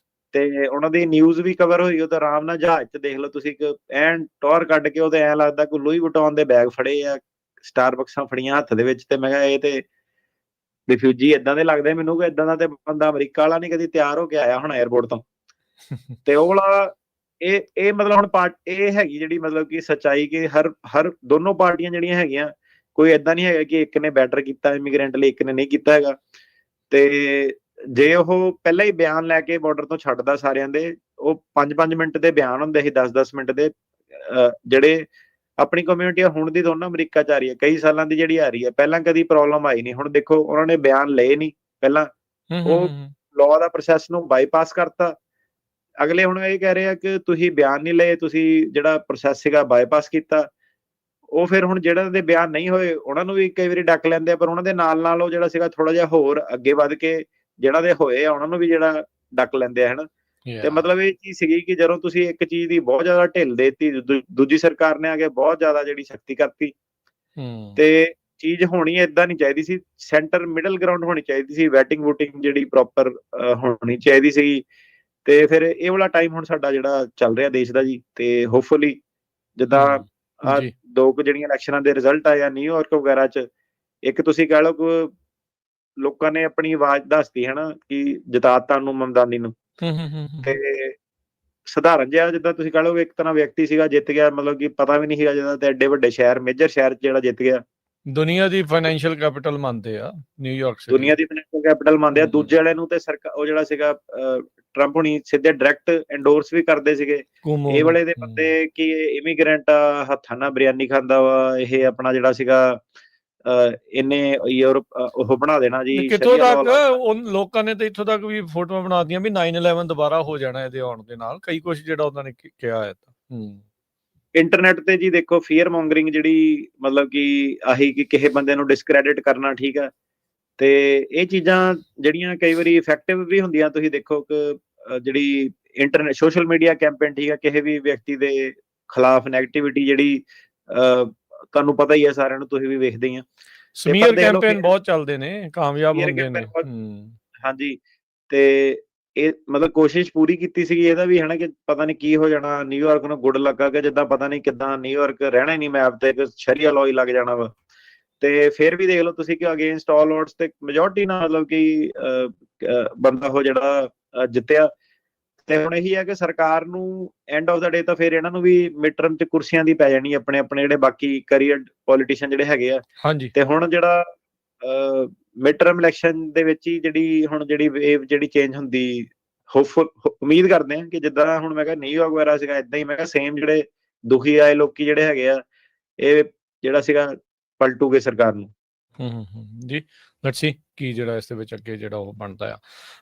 ਤੇ ਉਹਨਾਂ ਦੀ ਨਿਊਜ਼ ਵੀ ਕਵਰ ਹੋਈ, ਉਹ ਤਾਂ ਆਰਾਮ ਨਾਲ ਜਹਾਜ਼ 'ਚ ਦੇਖ ਲਓ ਤੁਸੀਂ ਕਿ ਐਨ ਟੌਰ ਕੱਢ ਕੇ, ਉਹ ਤੇ ਐਂ ਲੱਗਦਾ ਕੋਈ ਲੂਈ ਵੁਟੌਨ ਦੇ ਬੈਗ ਫੜੇ ਆ, ਸਟਾਰਬਕਸਾਂ ਫੜੀਆਂ ਹੱਥ ਦੇ ਵਿੱਚ। ਤੇ ਮੈਂ ਕਿਹਾ ਇਹ ਤੇ ਰਿਫਿਊਜੀ ਏਦਾਂ ਦੇ ਲੱਗਦੇ ਮੈਨੂੰ ਕਿ ਏਦਾਂ ਦਾ ਤੇ ਬੰਦਾ ਅਮਰੀਕਾ ਵਾਲਾ ਨਹੀਂ ਕਦੀ ਤਿਆਰ ਹੋ ਕੇ ਆਇਆ ਹੁਣ 에ਅਰਪੋਰਟ ਤੋਂ। ਤੇ ਉਹ ਵਾਲਾ ਇਹ ਮਤਲਬ ਹੁਣ ਇਹ ਹੈਗੀ ਜਿਹੜੀ ਮਤਲਬ ਕਿ ਸੱਚਾਈ ਕਿ ਹਰ ਦੋਨੋਂ ਪਾਰਟੀਆਂ ਜਿਹੜੀਆਂ ਹੈਗੀਆਂ, ਕੋਈ ਏਦਾਂ ਨਹੀਂ ਹੈਗਾ ਕਿ ਇੱਕ ਨੇ ਬੈਟਰ ਕੀਤਾ ਇਮੀਗ੍ਰੈਂਟ ਲਈ, ਇੱਕ ਨੇ ਨਹੀਂ ਕੀਤਾ ਹੈਗਾ। ਤੇ ਜੇ ਉਹ ਪਹਿਲਾਂ ਹੀ ਬਿਆਨ ਲੈ ਕੇ ਬਾਰਡਰ ਤੋਂ ਛੱਡਦਾ ਸਾਰਿਆਂ ਦੇ, ਉਹ 5-5 ਮਿੰਟ ਦੇ ਬਿਆਨ ਹੁੰਦੇ ਸੀ, 10-10 ਮਿੰਟ ਦੇ, ਜਿਹੜੇ ਆਪਣੀ ਕਮਿਊਨਿਟੀ ਹੁਣ ਦੀ ਦੋਨੋਂ ਅਮਰੀਕਾ 'ਚ ਆ ਰਹੀ ਹੈ, ਕਈ ਸਾਲਾਂ ਦੀ ਜਿਹੜੀ ਆ ਰਹੀ ਹੈ, ਪਹਿਲਾਂ ਕਦੀ ਪ੍ਰੋਬਲਮ ਆਈ ਨਹੀਂ। ਹੁਣ ਦੇਖੋ ਉਹਨਾਂ ਨੇ ਬਿਆਨ ਲਏ ਨਹੀਂ ਪਹਿਲਾਂ, ਉਹ ਲਾਅ ਦਾ ਪ੍ਰੋਸੈਸ ਨੂੰ ਬਾਈਪਾਸ ਕਰਤਾ। ਅਗਲੇ ਹੁਣ ਇਹ ਕਹਿ ਰਹੇ ਆ ਕਿ ਤੁਸੀਂ ਬਿਆਨ ਨਹੀਂ ਲਏ, ਤੁਸੀਂ ਜਿਹੜਾ ਪ੍ਰੋਸੈਸ ਸੀਗਾ ਬਾਈਪਾਸ ਕੀਤਾ। ਉਹ ਫਿਰ ਹੁਣ ਜਿਹੜਾ ਦੇ ਬਿਆਨ ਨਹੀਂ ਹੋਏ ਉਹਨਾਂ ਨੂੰ ਵੀ ਕਈ ਵਾਰੀ ਡੱਕ ਲੈਂਦੇ ਆ, ਪਰ ਉਹਨਾਂ ਦੇ ਨਾਲ ਉਹ ਜਿਹੜਾ ਸੀਗਾ ਥੋੜਾ ਜਿਹਾ ਹੋਰ ਅੱਗੇ ਵੱਧ ਕੇ ਜਿਹੜਾ ਦੇ ਹੋਏ ਆ ਉਹਨਾਂ ਨੂੰ ਵੀ ਜਿਹੜਾ ਡੱਕ ਲੈਂਦੇ ਆ, ਹਨਾ। ਤੇ ਮਤਲਬ ਇਹ ਚੀਜ਼ ਸੀਗੀ ਕਿ ਜਦੋਂ ਤੁਸੀਂ ਇੱਕ ਚੀਜ਼ ਦੀ ਬਹੁਤ ਜ਼ਿਆਦਾ ਢਿੱਲ ਦੇਤੀ, ਦੂਜੀ ਸਰਕਾਰ ਨੇ ਆ ਕੇ ਬਹੁਤ ਜ਼ਿਆਦਾ ਜਿਹੜੀ ਸਖਤੀ ਕਰਤੀ। ਹੂੰ ਤੇ ਚੀਜ਼ ਹੋਣੀ ਏਦਾਂ ਨਹੀਂ ਚਾਹੀਦੀ ਸੀ, ਸੈਂਟਰ ਮਿਡਲ ਗਰਾਊਂਡ ਹੋਣੀ ਚਾਹੀਦੀ ਸੀ, ਵੈਟਿੰਗ ਵੂਟਿੰਗ ਜਿਹੜੀ ਪ੍ਰੋਪਰ ਹੋਣੀ ਚਾਹੀਦੀ ਸੀ। ਤੇ ਫਿਰ ਇਹ ਵਾਲਾ ਟਾਈਮ ਹੁਣ ਸਾਡਾ ਜਿਹੜਾ ਚੱਲ ਰਿਹਾ ਦੇਸ਼ ਦਾ ਜੀ, ਤੇ ਹੋਪਫੁਲੀ ਜਿੱਦਾਂ ਆ ਜੀ ਦੋ ਕੁ ਜਿਹੜੀਆਂ ਇਲੈਕਸ਼ਨਾਂ ਦੇ ਰਿਜ਼ਲਟ ਆਏ ਆ ਨਿਊਯਾਰਕ ਵਗੈਰਾ ਚ, ਇੱਕ ਤੁਸੀਂ ਕਹਿ ਲਓ ਕਿ ਲੋਕਾਂ ਨੇ ਆਪਣੀ ਆਵਾਜ਼ ਦੱਸਤੀ ਹੈ ਨਾ, ਕਿ ਜਿਤਾਤਾ ਨੂੰ ਮਮਦਾਨੀ ਨੂੰ। ਤੇ ਸਧਾਰਨ ਜਿਹਾ ਜਿੱਦਾਂ ਤੁਸੀਂ ਕਹ ਲਓ ਇੱਕ ਤਰ੍ਹਾਂ ਵਿਅਕਤੀ ਸੀਗਾ ਜਿੱਤ ਗਿਆ, ਮਤਲਬ ਕਿ ਪਤਾ ਵੀ ਨਹੀਂ ਸੀਗਾ ਜਿੱਦਾਂ, ਤੇ ਐਡੇ ਵੱਡੇ ਸ਼ਹਿਰ ਮੇਜਰ ਸ਼ਹਿਰ 'ਚ ਜਿਹੜਾ ਜਿੱਤ ਗਿਆ, ਦੁਨੀਆ ਦੀ ਫਾਈਨੈਂਸ਼ੀਅਲ ਕੈਪੀਟਲ ਮੰਨਦੇ ਆ ਨਿਊਯਾਰਕ ਸਿਟੀ ਦੁਨੀਆ ਨੂੰ। ਦੀ ਫਾਈਨੈਂਸ਼ੀਅਲ ਕੈਪੀਟਲ ਮੰਨਦੇ ਆ। ਦੂਜੇ ਵਾਲੇ ਨੂੰ ਤੇ ਉਹ ਜਿਹੜਾ ਸੀਗਾ ਟਰੰਪ ਹੁਣੀ ਸਿੱਧੇ ਡਾਇਰੈਕਟ ਐਂਡੋਰਸ ਵੀ ਕਰਦੇ ਸੀਗੇ। ਕੁਮੋ ਇਹ ਨੂੰ ਵਾਲੇ ਦੇ ਬੰਦੇ ਕਿ ਇਮੀਗ੍ਰੈਂਟ ਆ, ਹੱਥਾਂ ਨਾਲ ਬਿਰਿਆਨੀ ਖਾਂਦਾ ਵਾ, ਇਹ ਆਪਣਾ ਜਿਹੜਾ ਸੀਗਾ ਇਹਨੇ ਯੂਰਪ ਉਹ ਬਣਾ ਦੇਣਾ ਜੀ, ਕਿੱਥੋਂ ਸ਼ਰੀਆ ਲਾਅ ਤੱਕ ਲਾ ਦੇਣਾ। ਲੋਕਾਂ ਨੇ ਤਾਂ ਇੱਥੋਂ ਤੱਕ ਵੀ ਫੋਟੋਆਂ ਬਣਾਤੀਆਂ ਵੀ 9/11 ਦੁਬਾਰਾ ਹੋ ਜਾਣਾ ਇਹਦੇ ਆਉਣ ਦੇ ਨਾਲ, ਕਈ ਕੁਝ ਜਿਹੜਾ ਉਹਨਾਂ ਨੇ ਕਿਹਾ ਹੈ ਤਾਂ ਇੰਟਰਨੈਟ ਤੇ ਜੀ ਦੇਖੋ ਫੀਅਰ ਮੌਂਗਰਿੰਗ ਜਿਹੜੀ, ਮਤਲਬ ਕਿ ਆਹੀ ਕਿ ਕਿਸੇ ਬੰਦੇ ਨੂੰ ਡਿਸਕ੍ਰੈਡਿਟ ਕਰਨਾ, ਠੀਕ ਆ। ਤੇ ਇਹ ਚੀਜ਼ਾਂ ਜਿਹੜੀਆਂ ਕਈ ਵਾਰੀ ਇਫੈਕਟਿਵ ਵੀ ਹੁੰਦੀਆਂ, ਤੁਸੀਂ ਦੇਖੋ ਕਿ ਜਿਹੜੀ ਇੰਟਰਨੈਟ ਸੋਸ਼ਲ ਮੀਡੀਆ ਕੈਂਪੇਨ, ਠੀਕ ਆ, ਕਿਸੇ ਵੀ ਵਿਅਕਤੀ ਦੇ ਖਿਲਾਫ ਨੈਗੇਟਿਵਿਟੀ ਜਿਹੜੀ ਤੁਹਾਨੂੰ ਪਤਾ ਹੀ ਹੈ ਸਾਰਿਆਂ ਨੂੰ, ਤੁਸੀਂ ਵੀ ਵੇਖਦੇ ਹੀ ਆ। ਤੇ ਪਰ ਸਮੀਅਰ ਦੇਖ ਲਓ ਕੈਂਪੇਨ ਫਿਰ ਬਹੁਤ ਚੱਲਦੇ ਨੇ, ਕਾਮਯਾਬ ਫੀਅਰ ਹੁੰਦੇ ਨੇ। ਕੈਂਪੇਨ, ਹਾਂਜੀ। ਤੇ ਇਹ ਮਤਲਬ ਕੋਸ਼ਿਸ਼ ਪੂਰੀ ਕੀਤੀ ਸੀਗੀ ਇਹਦਾ ਵੀ, ਹਨਾ, ਕਿ ਪਤਾ ਨਹੀਂ ਕੀ ਹੋ ਜਾਣਾ, ਨਿਊਯਾਰਕ ਨੂੰ ਗੁੱਡ ਲੱਗਾ ਕਿ ਜਿੱਦਾਂ ਪਤਾ ਨਹੀਂ ਕਿੱਦਾਂ ਨਿਊਯਾਰਕ ਰਹਿਣਾ ਹੀ ਨਹੀਂ ਮੈਪ ਤੇ, ਸ਼ਰੀਆ ਲਾਅ ਹੀ ਲੱਗ ਜਾਣਾ ਵਾ। ਤੇ ਫਿਰ ਵੀ ਦੇਖ ਲਓ ਤੁਸੀਂ ਕਿ ਅਗੇਂਸਟ ਆਲ ਆਡਸ ਤੇ ਮੈਜੋਰਟੀ ਨਾਲ, ਮਤਲਬ ਕਿ ਬੰਦਾ ਉਹ ਜਿਹੜਾ ਜਿੱਤਿਆ। ਤੇ ਹੁਣ ਇਹੀ ਹੈ ਕਿ ਸਰਕਾਰ ਨੂੰ ਐਂਡ ਆਫ ਦਾ ਡੇ ਤਾਂ ਫਿਰ ਇਹਨਾਂ ਨੂੰ ਵੀ ਮਿਡ ਟਰਮ 'ਚ ਕੁਰਸੀਆਂ ਦੀ ਪੈ ਜਾਣੀ, ਆਪਣੇ ਆਪਣੇ ਜਿਹੜੇ ਬਾਕੀ ਕਰੀਅਰ ਪੋਲੀਟੀਸ਼ੀਅਨ ਜਿਹੜੇ ਹੈਗੇ ਆ। ਹਾਂਜੀ ਤੇ ਹੁਣ ਜਿਹੜਾ ਮਿਡ ਟਰਮ ਇਲੈਕਸ਼ਨ ਦੇ ਵਿੱਚ ਹੀ ਜਿਹੜੀ ਹੁਣ ਜਿਹੜੀ ਵੇਵ ਜਿਹੜੀ ਚੇਂਜ ਹੁੰਦੀ, ਹੋਪਫੁਲ ਉਮੀਦ ਕਰਦੇ ਹਾਂ ਕਿ ਜਿੱਦਾਂ ਹੁਣ ਮੈਂ ਕਿਹਾ ਨਿਊਯਾਰਕ ਵਗੈਰਾ ਸੀਗਾ, ਇਦਾਂ ਹੀ ਮੈਂ ਕਿਹਾ ਸੇਮ ਜਿਹੜੇ ਦੁਖੀ ਆਏ ਲੋਕੀ ਜਿਹੜੇ ਹੈਗੇ ਆ, ਇਹ ਜਿਹੜਾ ਸੀਗਾ ਪਲਟੂਗੇ ਸਰਕਾਰ ਨੂੰ। ਜੀ ਲੈਟਸ ਸੀ ਕੀ ਜਿਹੜਾ ਇਸ ਦੇ ਵਿੱਚ ਅੱਗੇ ਜਿਹੜਾ ਉਹ ਬਣਦਾ ਆ।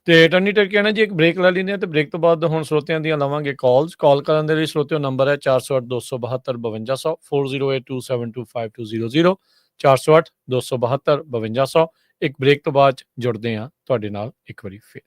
ਤੇ ਟਰਨੀ ਟੇਕ ਕਹਿਣਾ ਜੀ, ਇੱਕ ਬ੍ਰੇਕ ਲੈ ਲੈਂਦੇ ਆ, ਤੇ ਬ੍ਰੇਕ ਤੋਂ ਬਾਅਦ ਹੁਣ ਸਰੋਤਿਆਂ ਦੀਆਂ ਲਵਾਂਗੇ ਕਾਲ ਕਰਨ ਦੇ ਲਈ ਸਰੋਤਿਓ ਨੰਬਰ ਹੈ 408 272 4082725200 408 272 ਇੱਕ ਬ੍ਰੇਕ ਤੋਂ ਬਾਅਦ ਜੁੜਦੇ ਆ ਤੁਹਾਡੇ ਨਾਲ ਇੱਕ ਵਾਰੀ ਫਿਰ।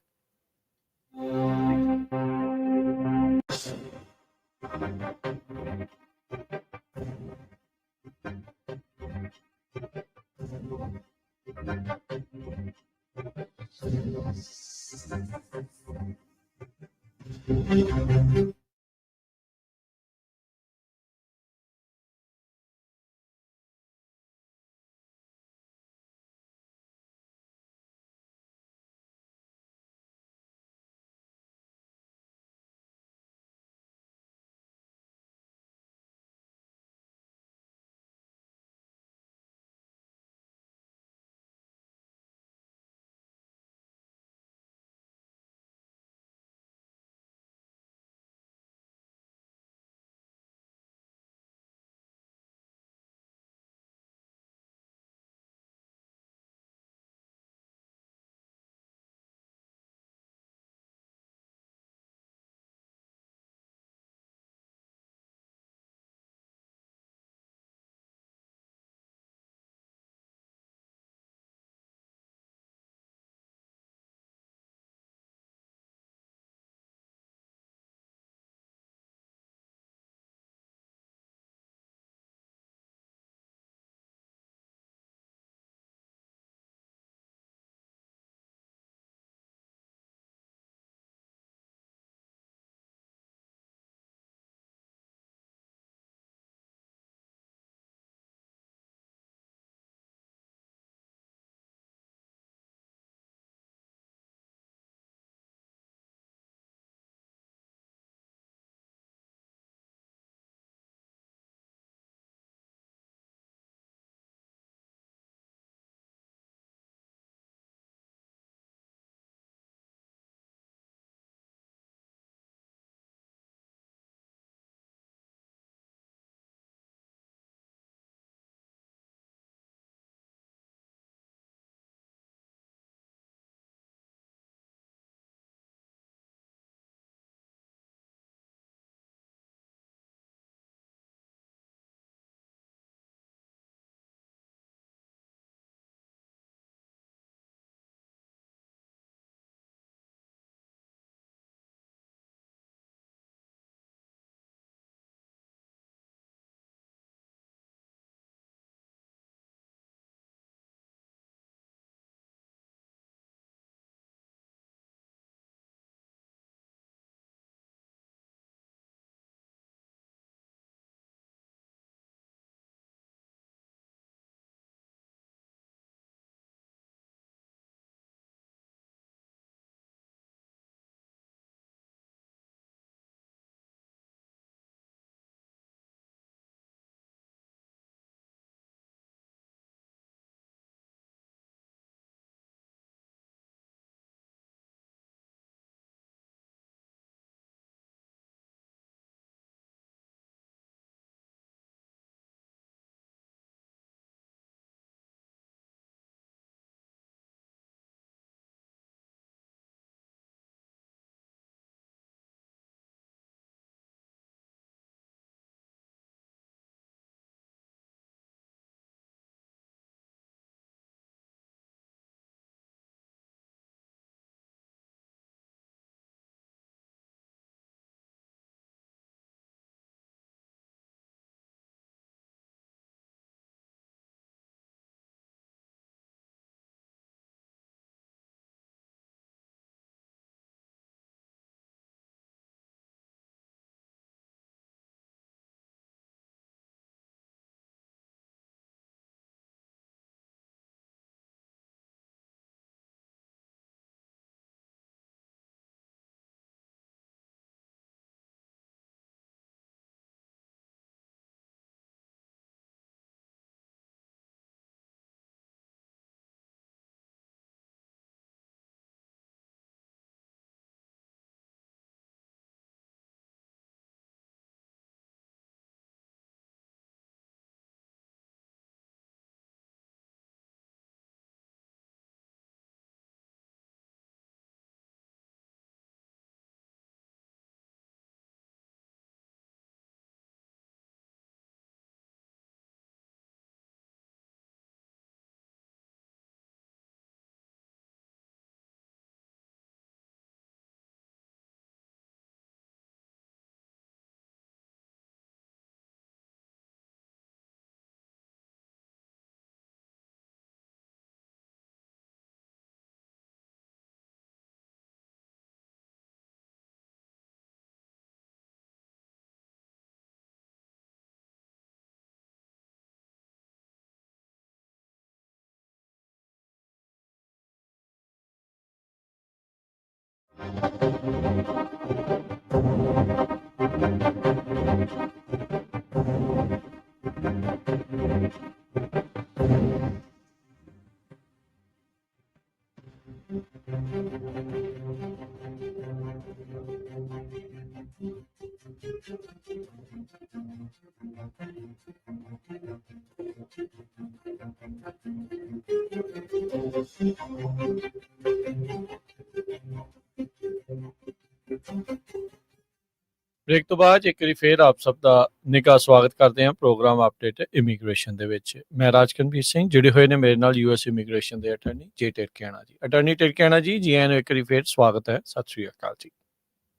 ਬ੍ਰੇਕ ਤੋਂ ਬਾਅਦ ਇੱਕ ਵਾਰੀ ਫੇਰ ਆਪ ਸਭ ਦਾ ਨਿੱਘਾ ਸਵਾਗਤ ਕਰਦੇ ਹਾਂ ਪ੍ਰੋਗਰਾਮ ਅਪਡੇਟ ਇਮੀਗ੍ਰੇਸ਼ਨ ਦੇ ਵਿੱਚ। ਮੈਂ ਰਾਜਕਨਵੀਰ ਸਿੰਘ, ਜੁੜੇ ਹੋਏ ਨੇ ਮੇਰੇ ਨਾਲ ਯੂਐਸ ਇਮੀਗ੍ਰੇਸ਼ਨ ਦੇ ਅਟਾਰਨੀ ਜੇ ਟਿਰਕਿਆਣਾ ਜੀ। ਅਟਾਰਨੀ ਟਿਰਕਿਆਣਾ ਜੀ, ਜੀ ਆਇਆਂ ਨੂੰ ਇੱਕ ਵਾਰੀ ਫੇਰ ਸਵਾਗਤ ਹੈ। ਸਤਿ ਸ੍ਰੀ ਅਕਾਲ ਜੀ।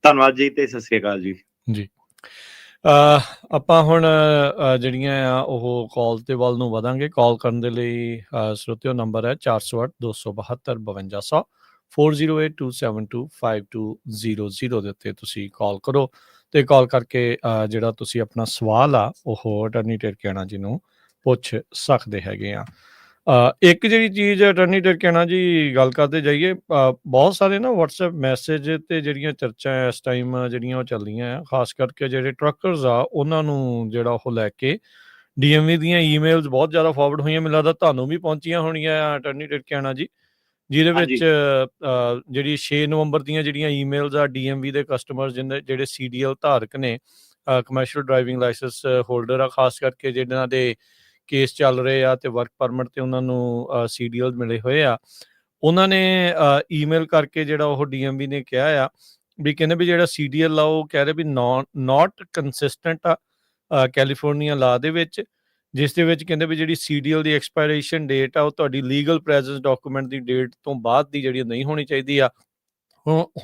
ਧੰਨਵਾਦ ਜੀ ਤੇ ਸਤਿ ਸ੍ਰੀ ਅਕਾਲ ਜੀ। ਜੀ ਆਪਾਂ ਹੁਣ ਜਿਹੜੀਆਂ ਆ ਉਹ ਕਾਲ ਦੇ ਵੱਲ ਨੂੰ ਵਧਾਂਗੇ। ਕਾਲ ਕਰਨ ਦੇ ਲਈ ਸਰੋਤਿਓ ਨੰਬਰ ਹੈ 408 272 5200 4082725200 ਦੇ ਉੱਤੇ ਤੁਸੀਂ ਕਾਲ ਕਰੋ ਤੇ ਕਾਲ ਕਰਕੇ ਜਿਹੜਾ ਤੁਸੀਂ ਆਪਣਾ ਸਵਾਲ ਆ ਉਹ ਅਟਾਰਨੀ ਟਿਰਕਿਆਣਾ ਜੀ ਨੂੰ ਪੁੱਛ ਸਕਦੇ ਹੈਗੇ ਆ। ਇੱਕ ਜਿਹੜੀ ਚੀਜ਼ ਅਟਾਰਨੀ ਟਿਰਕਿਆਣਾ ਜੀ ਗੱਲ ਕਰਦੇ ਜਾਈਏ, ਬਹੁਤ ਸਾਰੇ ਨਾ WhatsApp ਮੈਸੇਜ ਤੇ ਜਿਹੜੀਆਂ ਚਰਚਾ ਇਸ ਟਾਈਮ ਜਿਹੜੀਆਂ ਉਹ ਚੱਲਦੀਆਂ ਆ, ਖਾਸ ਕਰਕੇ ਜਿਹੜੇ ਟਰੱਕਰਸ ਆ ਉਹਨਾਂ ਨੂੰ ਜਿਹੜਾ ਉਹ ਲੈ ਕੇ DMV ਦੀਆਂ ਈਮੇਲਸ ਬਹੁਤ ਜ਼ਿਆਦਾ ਫਾਰਵਰਡ ਹੋਈਆਂ। ਮੈਨੂੰ ਲੱਗਦਾ ਤੁਹਾਨੂੰ ਵੀ ਪਹੁੰਚੀਆਂ ਹੋਣੀਆਂ ਆ ਅਟਾਰਨੀ ਟਿਰਕਿਆਣਾ ਜੀ, ਜਿਹਦੇ ਵਿੱਚ ਜਿਹੜੀ 6 ਨਵੰਬਰ ਦੀਆਂ ਜਿਹੜੀਆਂ ਈਮੇਲਸ ਆ DMV ਦੇ ਕਸਟਮਰ ਜਿਹੜੇ CDL ਧਾਰਕ ਨੇ, ਕਮਰਸ਼ੀਅਲ ਡਰਾਈਵਿੰਗ ਲਾਇਸੈਂਸ ਹੋਲਡਰ ਆ, ਖਾਸ ਕਰਕੇ ਜਿਹਨਾਂ ਦੇ ਕੇਸ ਚੱਲ ਰਹੇ ਆ ਤੇ ਵਰਕ ਪਰਮਿਟ ਤੇ ਉਹਨਾਂ ਨੂੰ CDL ਮਿਲੇ ਹੋਏ ਆ, ਉਹਨਾਂ ਨੇ ਈਮੇਲ ਕਰਕੇ ਜਿਹੜਾ ਉਹ DMV ਨੇ ਕਿਹਾ ਆ ਵੀ ਕਹਿੰਦੇ ਵੀ ਜਿਹੜਾ CDL ਆ ਉਹ ਕਹਿ ਰਹੇ ਵੀ ਨਾਟ ਕੰਸਿਸਟੈਂਟ ਆ ਕੈਲੀਫੋਰਨੀਆ ਲਾ ਦੇ ਵਿੱਚ, ਜਿਸ ਦੇ ਵਿੱਚ ਕਹਿੰਦੇ ਵੀ ਜਿਹੜੀ CDL ਦੀ ਐਕਸਪਾਇਰੇਸ਼ਨ ਡੇਟ ਆ ਉਹ ਤੁਹਾਡੀ ਲੀਗਲ ਪ੍ਰੈਜ਼ੈਂਸ ਡਾਕੂਮੈਂਟ ਦੀ ਡੇਟ ਤੋਂ ਬਾਅਦ ਦੀ ਜਿਹੜੀ ਨਹੀਂ ਹੋਣੀ ਚਾਹੀਦੀ ਆ।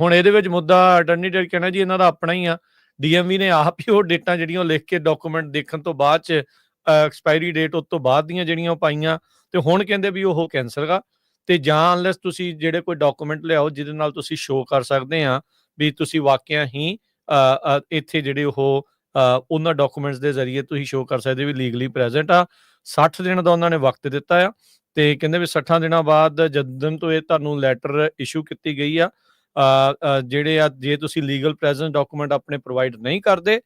ਹੁਣ ਇਹਦੇ ਵਿੱਚ ਮੁੱਦਾ ਅਟਾਰਨੀ ਟਿਰਕਿਆਣਾ ਕਹਿਣਾ ਜੀ ਇਹਨਾਂ ਦਾ ਆਪਣਾ ਹੀ ਆ। DMV ਨੇ ਆਪ ਹੀ ਉਹ ਡੇਟਾਂ ਜਿਹੜੀਆਂ ਉਹ ਲਿਖ ਕੇ ਡਾਕੂਮੈਂਟ ਦੇਖਣ ਤੋਂ ਬਾਅਦ ਚ ਐਕਸਪਾਇਰੀ ਡੇਟ ਉਸ ਤੋਂ ਬਾਅਦ ਦੀਆਂ ਜਿਹੜੀਆਂ ਉਹ ਪਾਈਆਂ, ਤੇ ਹੁਣ ਕਹਿੰਦੇ ਵੀ ਉਹ ਕੈਂਸਲ ਗਾ, ਤੇ ਜਾਂ ਅਨਲੈਸ ਤੁਸੀਂ ਜਿਹੜੇ ਕੋਈ ਡਾਕੂਮੈਂਟ ਲਿਆਓ ਜਿਹਦੇ ਨਾਲ ਤੁਸੀਂ ਸ਼ੋਅ ਕਰ ਸਕਦੇ ਆ ਵੀ ਤੁਸੀਂ ਵਾਕਿਆ ਹੀ ਇੱਥੇ ਜਿਹੜੇ ਉਹ ਉਹਨਾਂ ਡਾਕੂਮੈਂਟਸ ਦੇ ਜ਼ਰੀਏ ਤੁਸੀਂ ਸ਼ੋਅ ਕਰ ਸਕਦੇ ਵੀ ਲੀਗਲੀ ਪ੍ਰੈਜ਼ੈਂਟ ਆ। 60 ਦਿਨ ਦਾ ਉਹਨਾਂ ਨੇ ਵਕਤ ਦਿੱਤਾ ਆ, ਤੇ ਕਹਿੰਦੇ ਵੀ 60 ਦਿਨਾਂ ਬਾਅਦ ਜਦੋਂ ਤੋਂ ਇਹ ਤੁਹਾਨੂੰ ਲੈਟਰ ਇਸ਼ੂ ਕੀਤੀ ਗਈ ਆ, ਜਿਹੜੇ ਆ ਜੇ ਤੁਸੀਂ ਲੀਗਲ ਪ੍ਰੈਜ਼ੈਂਸ ਡਾਕੂਮੈਂਟ ਆਪਣੇ ਪ੍ਰੋਵਾਈਡ ਨਹੀਂ ਕਰਦੇ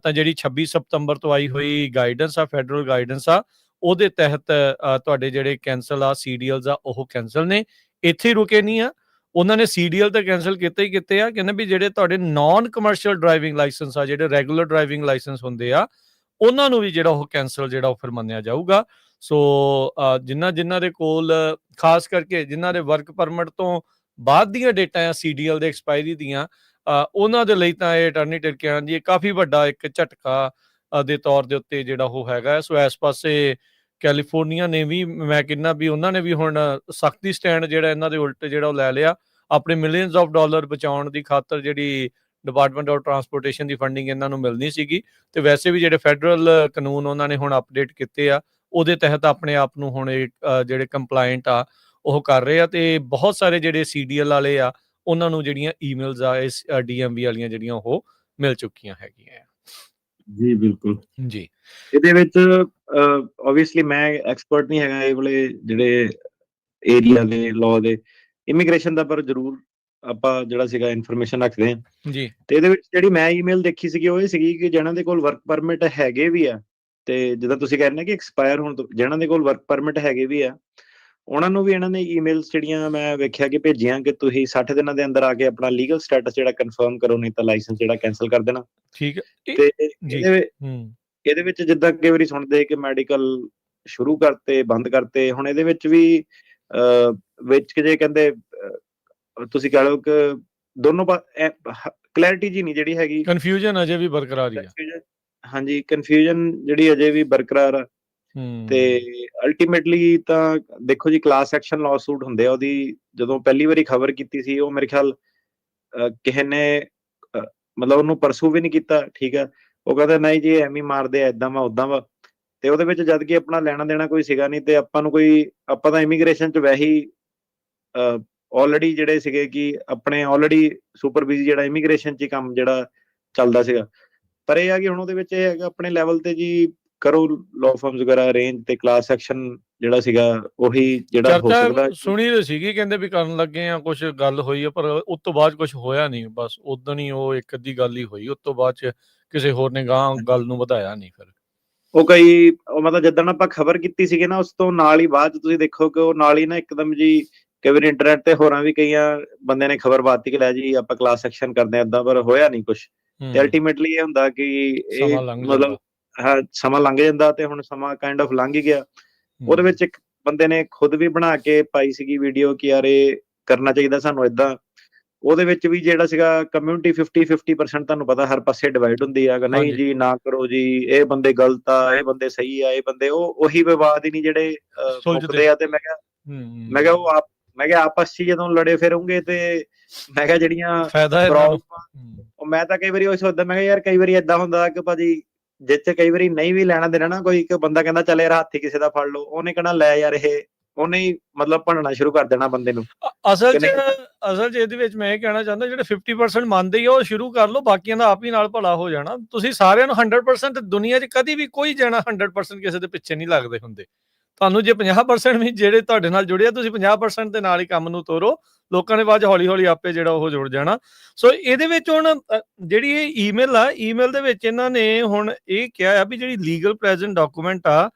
ਤਾਂ ਜਿਹੜੀ 26 ਸਤੰਬਰ ਤੋਂ ਆਈ ਹੋਈ ਗਾਈਡੈਂਸ ਆ, ਫੈਡਰਲ ਗਾਈਡੈਂਸ ਆ, ਉਹਦੇ ਤਹਿਤ ਤੁਹਾਡੇ ਜਿਹੜੇ ਕੈਂਸਲ ਆ CDLs ਆ ਉਹ ਕੈਂਸਲ ਨੇ। ਇੱਥੇ ਰੁਕੇ ਨਹੀਂ ਆ, ਉਹਨਾਂ ਨੇ CDL ਤਾਂ ਕੈਂਸਲ ਕੀਤੇ ਹੀ ਕੀਤੇ ਆ। ਕਹਿੰਦੇ ਵੀ ਜਿਹੜੇ ਤੁਹਾਡੇ ਨਾਨ ਕਮਰਸ਼ੀਅਲ ਡਰਾਈਵਿੰਗ ਲਾਇਸੈਂਸ ਆ, ਜਿਹੜੇ ਰੈਗੂਲਰ ਡਰਾਈਵਿੰਗ ਲਾਇਸੈਂਸ ਹੁੰਦੇ ਆ, ਉਹਨਾਂ ਨੂੰ ਵੀ ਜਿਹੜਾ ਉਹ ਕੈਂਸਲ ਜਿਹੜਾ ਉਹ ਫਿਰ ਮੰਨਿਆ ਜਾਊਗਾ। ਸੋ ਜਿਨ੍ਹਾਂ ਦੇ ਕੋਲ ਖਾਸ ਕਰਕੇ ਜਿਨ੍ਹਾਂ ਦੇ ਵਰਕ ਪਰਮਿਟ ਤੋਂ ਬਾਅਦ ਦੀਆਂ ਡੇਟਾਂ ਆ CDL ਦੇ ਐਕਸਪਾਇਰੀ ਦੀਆਂ, ਉਹਨਾਂ ਦੇ ਲਈ ਤਾਂ ਇਹ ਅਟਾਰਨੀ ਟਿਰਕਿਆਣਾ ਜੀ ਕਾਫੀ ਵੱਡਾ ਇੱਕ ਝਟਕਾ ਦੇ ਤੌਰ ਦੇ ਉੱਤੇ ਜਿਹੜਾ ਉਹ ਹੈਗਾ। ਸੋ ਇਸ ਪਾਸੇ ਕੈਲੀਫੋਰਨੀਆ ਨੇ ਵੀ, ਮੈਂ ਕਹਿੰਦਾ ਵੀ ਉਹਨਾਂ ਨੇ ਵੀ ਹੁਣ ਸਖਤੀ ਸਟੈਂਡ ਜਿਹੜਾ ਇਹਨਾਂ ਦੇ ਉਲਟ ਜਿਹੜਾ ਉਹ ਲੈ ਲਿਆ, ਆਪਣੇ ਮਿਲੀਅਨਸ ਆਫ ਡਾਲਰ ਬਚਾਉਣ ਦੀ ਖਾਤਰ। ਜਿਹੜੀ department of transportation the funding ਇਹਨਾਂ ਨੂੰ ਮਿਲਣੀ ਸੀਗੀ, ਤੇ ਵੈਸੇ ਵੀ ਜਿਹੜੇ ਫੈਡਰਲ ਕਾਨੂੰਨ ਉਹਨਾਂ ਨੇ ਹੁਣ ਅਪਡੇਟ ਕੀਤੇ ਆ, ਉਹਦੇ ਤਹਿਤ ਆਪਣੇ ਆਪ ਨੂੰ ਹੁਣ ਜਿਹੜੇ ਕੰਪਲਾਇੰਟ ਆ ਉਹ ਕਰ ਰਹੇ ਆ, ਤੇ ਬਹੁਤ ਸਾਰੇ ਜਿਹੜੇ CDL ਵਾਲੇ ਆ ਉਹਨਾਂ ਨੂੰ ਜਿਹੜੀਆਂ ਈਮੇਲਸ ਆ ਇਸ DMV ਵਾਲੀਆਂ ਜਿਹੜੀਆਂ ਉਹ ਮਿਲ ਚੁੱਕੀਆਂ ਹੈਗੀਆਂ ਜੀ। ਬਿਲਕੁਲ ਜੀ। ਇਹਦੇ ਵਿੱਚ ਆਬਵੀਅਸਲੀ ਮੈਂ ਐਕਸਪਰਟ ਨਹੀਂ ਹੈਗਾ ਇਹ ਵਾਲੇ ਜਿਹੜੇ ਏਰੀਆ ਦੇ ਲਾਅ ਦੇ, ਇਮੀਗ੍ਰੇਸ਼ਨ ਦਾ, ਪਰ ਜ਼ਰੂਰ ਆਪਾਂ ਜਿਹੜਾ ਸੀਗਾ ਇਨਫੋਰਮੇਸ਼ਨ ਰੱਖਦੇ ਹਾਂ ਜੀ। ਤੇ ਇਹਦੇ ਵਿੱਚ ਜਿਹੜੀ ਮੈਂ ਈਮੇਲ ਦੇਖੀ ਸੀਗੀ ਉਹ ਇਹ ਸੀਗੀ ਕਿ ਜਿਹਨਾਂ ਦੇ ਕੋਲ ਵਰਕ ਪਰਮਿਟ ਹੈਗੇ ਵੀ ਆ, ਤੇ ਜਿੱਦਾਂ ਤੁਸੀਂ ਕਹਿੰਦੇ ਕਿ ਐਕਸਪਾਇਰ ਹੋਣ ਤੋਂ ਜਿਹਨਾਂ ਦੇ ਕੋਲ ਵਰਕ ਪਰਮਿਟ ਹੈਗੇ ਵੀ ਆ, ਉਹਨਾਂ ਨੂੰ ਵੀ ਇਹਨਾਂ ਨੇ ਈਮੇਲਸ ਜਿਹੜੀਆਂ ਮੈਂ ਵੇਖਿਆ ਕਿ ਭੇਜੀਆਂ ਕਿ ਤੁਸੀਂ 60 ਦਿਨਾਂ ਦੇ ਅੰਦਰ ਆ ਕੇ ਆਪਣਾ ਲੀਗਲ ਸਟੇਟਸ ਜਿਹੜਾ ਕਨਫਰਮ ਕਰੋ, ਨਹੀਂ ਤਾਂ ਲਾਇਸੈਂਸ ਜਿਹੜਾ ਕੈਂਸਲ ਕਰ ਦੇਣਾ। ਠੀਕ ਹੈ ਤੇ ਜੀ। ਇਹਦੇ ਵਿੱਚ ਜਿੱਦਾਂ ਕਈ ਵਾਰੀ ਸੁਣਦੇ ਕਿ ਮੈਡੀਕਲ ਸ਼ੁਰੂ ਕਰਤੇ, ਬੰਦ ਕਰਤੇ, ਹੁਣ ਇਹਦੇ ਵਿੱਚ ਵੀ ਵਿੱਚ ਜੇ ਕਹਿੰਦੇ ਤੁਸੀਂ ਕਹ ਲਓ ਕਿ ਦੋਨੋਂ ਕਲੈਰਿਟੀ ਜੀ ਨਹੀਂ ਜਿਹੜੀ ਹੈਗੀ, ਕਨਫਿਊਜ਼ਨ ਅਜੇ ਵੀ ਬਰਕਰਾਰ ਹੀ ਆ। ਹਾਂਜੀ, ਕਨਫਿਊਜ਼ਨ ਜਿਹੜੀ ਅਜੇ ਵੀ ਬਰਕਰਾਰ ਆ। ਤੇ ਅਲਟੀਮੇਟਲੀ ਤਾਂ ਦੇਖੋ ਜੀ, ਕਲਾਸ ਐਕਸ਼ਨ ਲਾਅ ਸੂਟ ਹੁੰਦੇ ਆ। ਉਹਦੀ ਜਦੋਂ ਪਹਿਲੀ ਵਾਰੀ ਖਬਰ ਕੀਤੀ ਸੀ, ਉਹ ਮੇਰੇ ਖਿਆਲ ਕਿਸੇ ਨੇ ਮਤਲਬ ਉਹਨੂੰ ਪਰਸੂ ਵੀ ਨਹੀਂ ਕੀਤਾ। ਠੀਕ ਆ, ਉਹ ਕਹਿੰਦਾ ਨਹੀਂ ਜੀ ਐਵੇਂ ਮਾਰਦੇ ਆ, ਏਦਾਂ ਵਾ ਉਦਾਂ ਵਾ, ਤੇ ਉਹਦੇ ਵਿੱਚ ਜਦ ਕਿ ਆਪਣਾ ਲੈਣਾ ਦੇਣਾ ਕੋਈ ਸੀਗਾ ਨਹੀਂ, ਤੇ ਆਪਾਂ ਤਾਂ ਇਮੀਗ੍ਰੇਸ਼ਨ 'ਚ ਵੈਸੇ ਹੀ ਆਲਰੇਡੀ ਜਿਹੜੇ ਸੀਗੇ ਕਿ ਆਪਣੇ ਆਲਰੇਡੀ ਸੁਪਰ ਬਿਜ਼ੀ ਜਿਹੜਾ ਇਮੀਗ੍ਰੇਸ਼ਨ 'ਚ ਹੀ ਕੰਮ ਜਿਹੜਾ ਚੱਲਦਾ ਸੀਗਾ। ਪਰ ਇਹ ਆ ਕਿ ਹੁਣ ਉਹਦੇ ਵਿੱਚ ਇਹ ਹੈਗਾ ਆਪਣੇ ਲੈਵਲ ਤੇ ਜੀ, ਕਰੋ ਲਾਅ ਫਰਮਸ ਵਗੈਰਾ ਅਰੇਂਜ ਤੇ ਕਲਾਸ ਐਕਸ਼ਨ ਜਿਹੜਾ ਸੀਗਾ ਉਹੀ ਜਿਹੜਾ ਹੋ ਸਕਦਾ। ਚਰਚਾ ਸੁਣੀ ਤਾਂ ਸੀਗੀ, ਕਹਿੰਦੇ ਵੀ ਕਰਨ ਲੱਗੇ ਆ, ਕੁਝ ਗੱਲ ਹੋਈ ਆ, ਪਰ ਉਸ ਤੋਂ ਬਾਅਦ ਕੁਝ ਹੋਇਆ ਨਹੀਂ। ਬਸ ਉਦੋਂ ਹੀ ਉਹ ਇੱਕ ਅੱਧੀ ਗੱਲ ਹੀ ਹੋਈ, ਉਸ ਤੋਂ ਬਾਅਦ ਚ ਕਿਸੇ ਹੋਰ ਨੇ ਗਾਂ ਗੱਲ ਨੂੰ ਵਧਾਇਆ ਨਹੀਂ ਫਿਰ। ਉਹ ਕਈ ਮਤਲਬ ਜਿੱਦਣ ਆਪਾਂ ਖਬਰ ਕੀਤੀ ਸੀਗੀ ਨਾ, ਉਸ ਤੋਂ ਨਾਲ ਹੀ ਬਾਅਦ ਤੁਸੀਂ ਦੇਖੋ ਕਿ ਉਹ ਨਾਲ ਹੀ ਨਾ ਇੱਕਦਮ ਜੀ ਕਈ ਵਾਰੀ ਇੰਟਰਨੈਟ ਤੇ ਹੋਰਾਂ ਵੀ ਕਈਆਂ ਬੰਦਿਆਂ ਨੇ ਖਬਰ ਪਾਤੀ ਕਿ ਲੈ ਜੀ ਆਪਾਂ ਕਲਾਸ ਐਕਸ਼ਨ ਕਰਦੇ ਆ, ਏਦਾਂ, ਪਰ ਹੋਇਆ ਨਹੀਂ ਕੁਝ। ਤੇ ਅਲਟੀਮੇਟਲੀ ਇਹ ਹੁੰਦਾ ਕਿ ਇਹ ਸਮਾਂ ਲੰਘ ਮਤਲਬ ਜਾਂਦਾ। ਹਾਂ, ਸਮਾਂ ਲੰਘ ਜਾਂਦਾ ਤੇ ਹੁਣ ਸਮਾਂ ਕਾਈਂਡ ਆਫ ਲੰਘ ਹੀ ਗਿਆ। ਉਹਦੇ ਵਿੱਚ ਇੱਕ ਬੰਦੇ ਨੇ ਖੁਦ ਵੀ ਬਣਾ ਕੇ ਪਾਈ ਸੀਗੀ ਵੀਡੀਓ ਕਿ ਯਾਰ ਇਹ ਕਰਨਾ ਚਾਹੀਦਾ ਸਾਨੂੰ ਏਦਾਂ। ਉਹਦੇ ਵਿੱਚ ਵੀ ਜਿਹੜਾ ਸੀਗਾ ਕਮਿਊਨਿਟੀ 50-50% ਤੁਹਾਨੂੰ ਪਤਾ ਹਰ ਪਾਸੇ ਡਿਵਾਈਡ ਹੁੰਦੀ ਆ ਕਿ ਨਹੀਂ ਜੀ ਨਾ ਕਰੋ ਜੀ, ਇਹ ਬੰਦੇ ਗਲਤ ਆ, ਇਹ ਬੰਦੇ ਸਹੀ ਆ, ਇਹ ਬੰਦੇ ਉਹੀ ਵਿਵਾਦ ਹੀ ਨਹੀਂ ਜਿਹੜੇ ਮੁੱਕਦੇ ਆ। ਤੇ ਮੈਂ ਕਿਹਾ ਉਹ ਆਪ ਮੈਂ ਕਿਹਾ ਆਪਸ 'ਚ ਜਦੋਂ ਲੜੇ ਫਿਰੋਂਗੇ ਤੇ ਮੈਂ ਕਿਹਾ ਜਿਹੜੀਆਂ ਪ੍ਰੋਬਲਮ, ਮੈਂ ਤਾਂ ਕਈ ਵਾਰੀ ਉਹ ਸੋਚਦਾ, ਮੈਂ ਕਿਹਾ ਯਾਰ ਕਈ ਵਾਰੀ ਏਦਾਂ ਹੁੰਦਾ ਕਿ ਭਾਜੀ ਜਿੱਥੇ ਕਈ ਵਾਰੀ ਨਹੀਂ ਵੀ ਲੈਣਾ ਦੇਣਾ ਨਾ, ਕੋਈ ਇੱਕ ਬੰਦਾ ਕਹਿੰਦਾ ਚੱਲ ਯਾਰ ਹੱਥ ਹੀ ਕਿਸੇ ਦਾ ਫੜ ਲਓ, ਉਹਨੇ ਕਹਿਣਾ ਲੈ ਯਾਰ ਇਹ, ਉਹਨੇ ਹੀ ਮਤਲਬ ਭੰਨਣਾ ਸ਼ੁਰੂ ਕਰ ਦੇਣਾ ਬੰਦੇ ਨੂੰ। ਅਸਲ 'ਚ ਇਹਦੇ ਵਿੱਚ ਮੈਂ ਇਹ ਕਹਿਣਾ ਚਾਹੁੰਦਾ, ਜਿਹੜੇ 50% ਮੰਨਦੇ ਹੀ ਉਹ ਸ਼ੁਰੂ ਕਰ ਲਓ, ਬਾਕੀਆਂ ਦਾ ਆਪ ਹੀ ਨਾਲ ਭਲਾ ਹੋ ਜਾਣਾ। ਤੁਸੀਂ ਸਾਰਿਆਂ ਨੂੰ 100% ਦੁਨੀਆ 'ਚ ਕਦੀ ਵੀ ਕੋਈ ਜਣਾ 100% ਕਿਸੇ ਦੇ ਪਿੱਛੇ ਨਹੀਂ ਲੱਗਦੇ ਹੁੰਦੇ। ਤੁਹਾਨੂੰ ਜੇ 50% ਵੀ ਜਿਹੜੇ ਤੁਹਾਡੇ ਨਾਲ ਜੁੜੇ ਆ, ਤੁਸੀਂ 50% ਦੇ ਨਾਲ ਹੀ ਕੰਮ ਨੂੰ ਤੋਰੋ, ਲੋਕਾਂ ਨੇ ਬਾਅਦ ਹੌਲੀ ਹੌਲੀ ਆਪੇ ਜਿਹੜਾ ਉਹ ਜੁੜ ਜਾਣਾ। ਸੋ ਇਹਦੇ ਵਿੱਚ ਹੁਣ ਜਿਹੜੀ ਇਹ ਈਮੇਲ ਆ, ਈਮੇਲ ਦੇ ਵਿੱਚ ਇਹਨਾਂ ਨੇ ਹੁਣ ਇਹ ਕਿਹਾ ਆ ਵੀ ਜਿਹੜੀ ਲੀਗਲ ਪ੍ਰੈਜ਼ੈਂਟ ਡਾਕੂਮੈਂਟ ਆ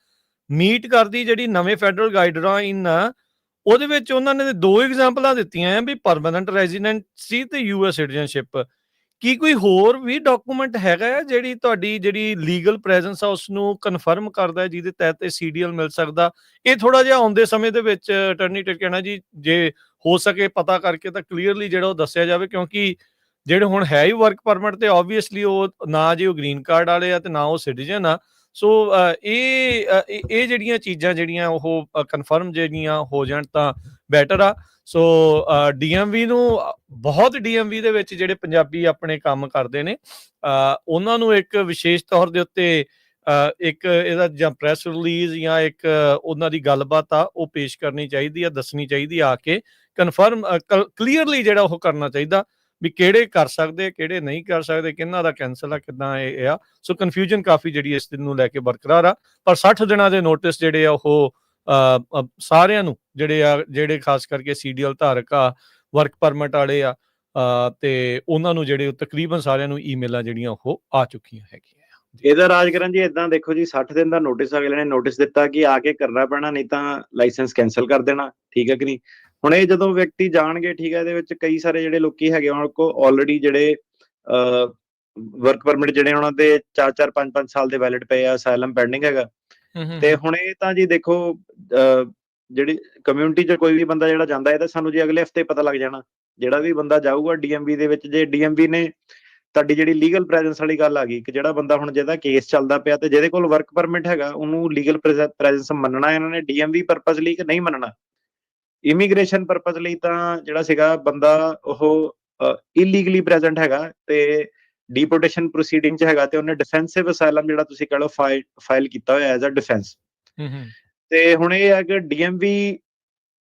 ਮੀਟ ਕਰਦੀ ਜਿਹੜੀ ਨਵੇਂ ਫੈਡਰਲ ਗਾਈਡਲਾਈਨ ਆ, ਉਹਦੇ ਵਿੱਚ ਉਹਨਾਂ ਨੇ 2 ਐਗਜ਼ਾਮਪਲਾਂ ਦਿੱਤੀਆਂ ਆ ਵੀ ਪਰਮਾਨੈਂਟ ਰੈਜ਼ੀਡੈਂਸੀ ਤੇ ਯੂਐਸ ਸਿਟੀਜ਼ਨਸ਼ਿਪ। ਕੀ ਕੋਈ ਹੋਰ ਵੀ ਡਾਕੂਮੈਂਟ ਹੈਗਾ ਆ ਜਿਹੜੀ ਤੁਹਾਡੀ ਜਿਹੜੀ ਲੀਗਲ ਪ੍ਰੈਜ਼ੈਂਸ ਆ ਉਸ ਨੂੰ ਕਨਫਰਮ ਕਰਦਾ, ਜਿਹਦੇ ਤਹਿਤ ਸੀਡੀਐਲ ਮਿਲ ਸਕਦਾ? ਇਹ ਥੋੜਾ ਜਿਹਾ ਆਉਂਦੇ ਸਮੇਂ ਦੇ ਵਿੱਚ ਅਟਾਰਨੀ ਟਿਟ ਕਹਿਣਾ ਜੀ, ਜੇ ਹੋ ਸਕੇ ਪਤਾ ਕਰਕੇ ਤਾਂ ਕਲੀਅਰਲੀ ਜਿਹੜਾ ਉਹ ਦੱਸਿਆ ਜਾਵੇ, ਕਿਉਂਕਿ ਜਿਹੜੇ ਹੁਣ ਹੈ ਹੀ ਵਰਕ ਪਰਮਿਟ ਤੇ ਆਬਵੀਅਸਲੀ ਉਹ ਨਾ ਜੀ ਉਹ ਗ੍ਰੀਨ ਕਾਰਡ ਵਾਲੇ ਆ ਤੇ ਨਾ ਉਹ ਸਿਟੀਜ਼ਨ ਆ। ਸੋ ਇਹ ਜਿਹੜੀਆਂ ਚੀਜ਼ਾਂ ਜਿਹੜੀਆਂ ਉਹ ਕਨਫਰਮ ਜਿਹੜੀਆਂ ਹੋ ਜਾਣ ਤਾਂ ਬੈਟਰ ਆ। ਸੋ ਡੀਐਮਵੀ ਨੂੰ ਬਹੁਤ, ਡੀਐਮਵੀ ਦੇ ਵਿੱਚ ਜਿਹੜੇ ਪੰਜਾਬੀ ਆਪਣੇ ਕੰਮ ਕਰਦੇ ਨੇ ਉਹਨਾਂ ਨੂੰ ਇੱਕ ਵਿਸ਼ੇਸ਼ ਤੌਰ ਦੇ ਉੱਤੇ ਇੱਕ ਇਹਦਾ ਜਾਂ ਪ੍ਰੈਸ ਰਿਲੀਜ਼ ਜਾਂ ਇੱਕ ਉਹਨਾਂ ਦੀ ਗੱਲਬਾਤ ਆ ਉਹ ਪੇਸ਼ ਕਰਨੀ ਚਾਹੀਦੀ ਆ, ਦੱਸਣੀ ਚਾਹੀਦੀ ਆ ਕੇ, ਕਨਫਰਮ ਕਲੀਅਰਲੀ ਜਿਹੜਾ ਉਹ ਕਰਨਾ ਚਾਹੀਦਾ ਵੀ ਕਿਹੜੇ ਕਰ ਸਕਦੇ, ਕਿਹੜੇ ਨਹੀਂ ਕਰ ਸਕਦੇ, ਕਿਹਨਾਂ ਦਾ ਕੈਂਸਲ ਆ, ਕਿੱਦਾਂ ਇਹ ਆ। ਸੋ ਕਨਫਿਊਜ਼ਨ ਕਾਫੀ ਜਿਹੜੀ ਇਸ ਦਿਨ ਨੂੰ ਲੈ ਕੇ ਬਰਕਰਾਰ ਆ। ਪਰ 60 ਦਿਨਾਂ ਦੇ ਨੋਟਿਸ ਜਿਹੜੇ ਆ ਉਹ ਸਾਰਿਆਂ ਨੂੰ ਜਿਹੜੇ ਖਾਸ ਕਰਕੇ ਸੀਡੀਐਲ ਧਾਰਕ ਆ, ਵਰਕ ਪਰਮਿਟ ਵਾਲੇ ਆ ਤੇ ਉਹਨਾਂ ਨੂੰ ਜਿਹੜੇ ਤਕਰੀਬਨ ਸਾਰਿਆਂ ਨੂੰ ਈਮੇਲਾਂ ਜਿਹੜੀਆਂ ਉਹ ਆ ਚੁੱਕੀਆਂ ਹੈਗੀਆਂ। ਇਹਦਾ ਰਾਜ ਕਰਨ ਜੀ ਏਦਾਂ ਦੇਖੋ ਜੀ, 60 ਦਿਨ ਦਾ ਨੋਟਿਸ ਅਗਲੇ ਨੇ ਨੋਟਿਸ ਦਿੱਤਾ ਕਿ ਆ ਕੇ ਕਰਨਾ ਪੈਣਾ, ਨਹੀਂ ਤਾਂ ਲਾਇਸੈਂਸ ਕੈਂਸਲ ਕਰ ਦੇਣਾ, ਠੀਕ ਹੈ ਕਿ ਨਹੀਂ। ਹੁਣ ਇਹ ਜਦੋਂ ਵਿਅਕਤੀ ਜਾਣਗੇ, ਠੀਕ ਹੈ, ਇਹਦੇ ਵਿੱਚ ਕਈ ਸਾਰੇ ਜਿਹੜੇ ਲੋਕੀ ਹੈਗੇ ਉਹਨਾਂ ਕੋਲ ਆਲਰੇਡੀ ਜਿਹੜੇ ਵਰਕ ਪਰਮਿਟ ਜਿਹੜੇ ਉਹਨਾਂ ਦੇ 4-4 5-5 ਸਾਲ ਦੇ ਵੈਲਿਡ ਪਏ ਆ, ਅਸਾਈਲਮ ਪੈਂਡਿੰਗ ਹੈਗਾ। ਤੇ ਹੁਣ ਇਹ ਤਾਂ ਜੀ ਦੇਖੋ ਜਿਹੜੀ ਕਮਿਊਨਿਟੀ 'ਚ ਕੋਈ ਵੀ ਬੰਦਾ ਜਿਹੜਾ ਜਾਂਦਾ ਹੈ ਤਾਂ ਸਾਨੂੰ ਜੀ ਅਗਲੇ ਹਫਤੇ ਪਤਾ ਲੱਗ ਜਾਣਾ। ਜਿਹੜਾ ਵੀ ਬੰਦਾ ਜਾਊਗਾ ਡੀਐਮਵੀ ਦੇ ਵਿੱਚ, ਜੇ ਡੀਐਮਵੀ ਨੇ ਤੁਹਾਡੀ ਜਿਹੜੀ ਲੀਗਲ ਪ੍ਰੈਜ਼ੈਂਸ ਵਾਲੀ ਗੱਲ ਆ ਗਈ ਕਿ ਜਿਹੜਾ ਬੰਦਾ ਹੁਣ ਜਿਹਦਾ ਕੇਸ ਚੱਲਦਾ ਪਿਆ ਤੇ ਜਿਹਦੇ ਕੋਲ ਵਰਕ ਪਰਮਿਟ ਹੈਗਾ, ਉਹਨੂੰ ਲੀਗਲ ਪ੍ਰੈਜ਼ੈਂਸ ਮੰਨਣਾ ਇਹਨਾਂ ਨੇ ਡੀਐਮਵੀ ਪਰਪਸ ਲਈ ਕਿ ਨਹੀਂ ਮੰਨਣਾ। ਇਮੀਗ੍ਰੇਸ਼ਨ ਪਰਪਸ ਲਈ ਤਾਂ ਜਿਹੜਾ ਸੀਗਾ ਬੰਦਾ ਉਹ ਇਲੀਗਲੀ ਪ੍ਰੈਜ਼ੈਂਟ ਹੈਗਾ ਤੇ ਡੀਪੋਰਟੇਸ਼ਨ ਪ੍ਰੋਸੀਡਿੰਗ 'ਚ ਹੈਗਾ ਤੇ ਉਹਨੇ ਡਿਫੈਂਸਿਵ ਅਸਾਈਲਮ ਜਿਹੜਾ ਤੁਸੀਂ ਕਹ ਲਓ ਫਾਈਲ ਕੀਤਾ ਹੋਇਆ ਐਜ਼ ਅ ਡਿਫੈਂਸ। ਤੇ ਹੁਣ ਇਹ ਹੈ ਕਿ DMV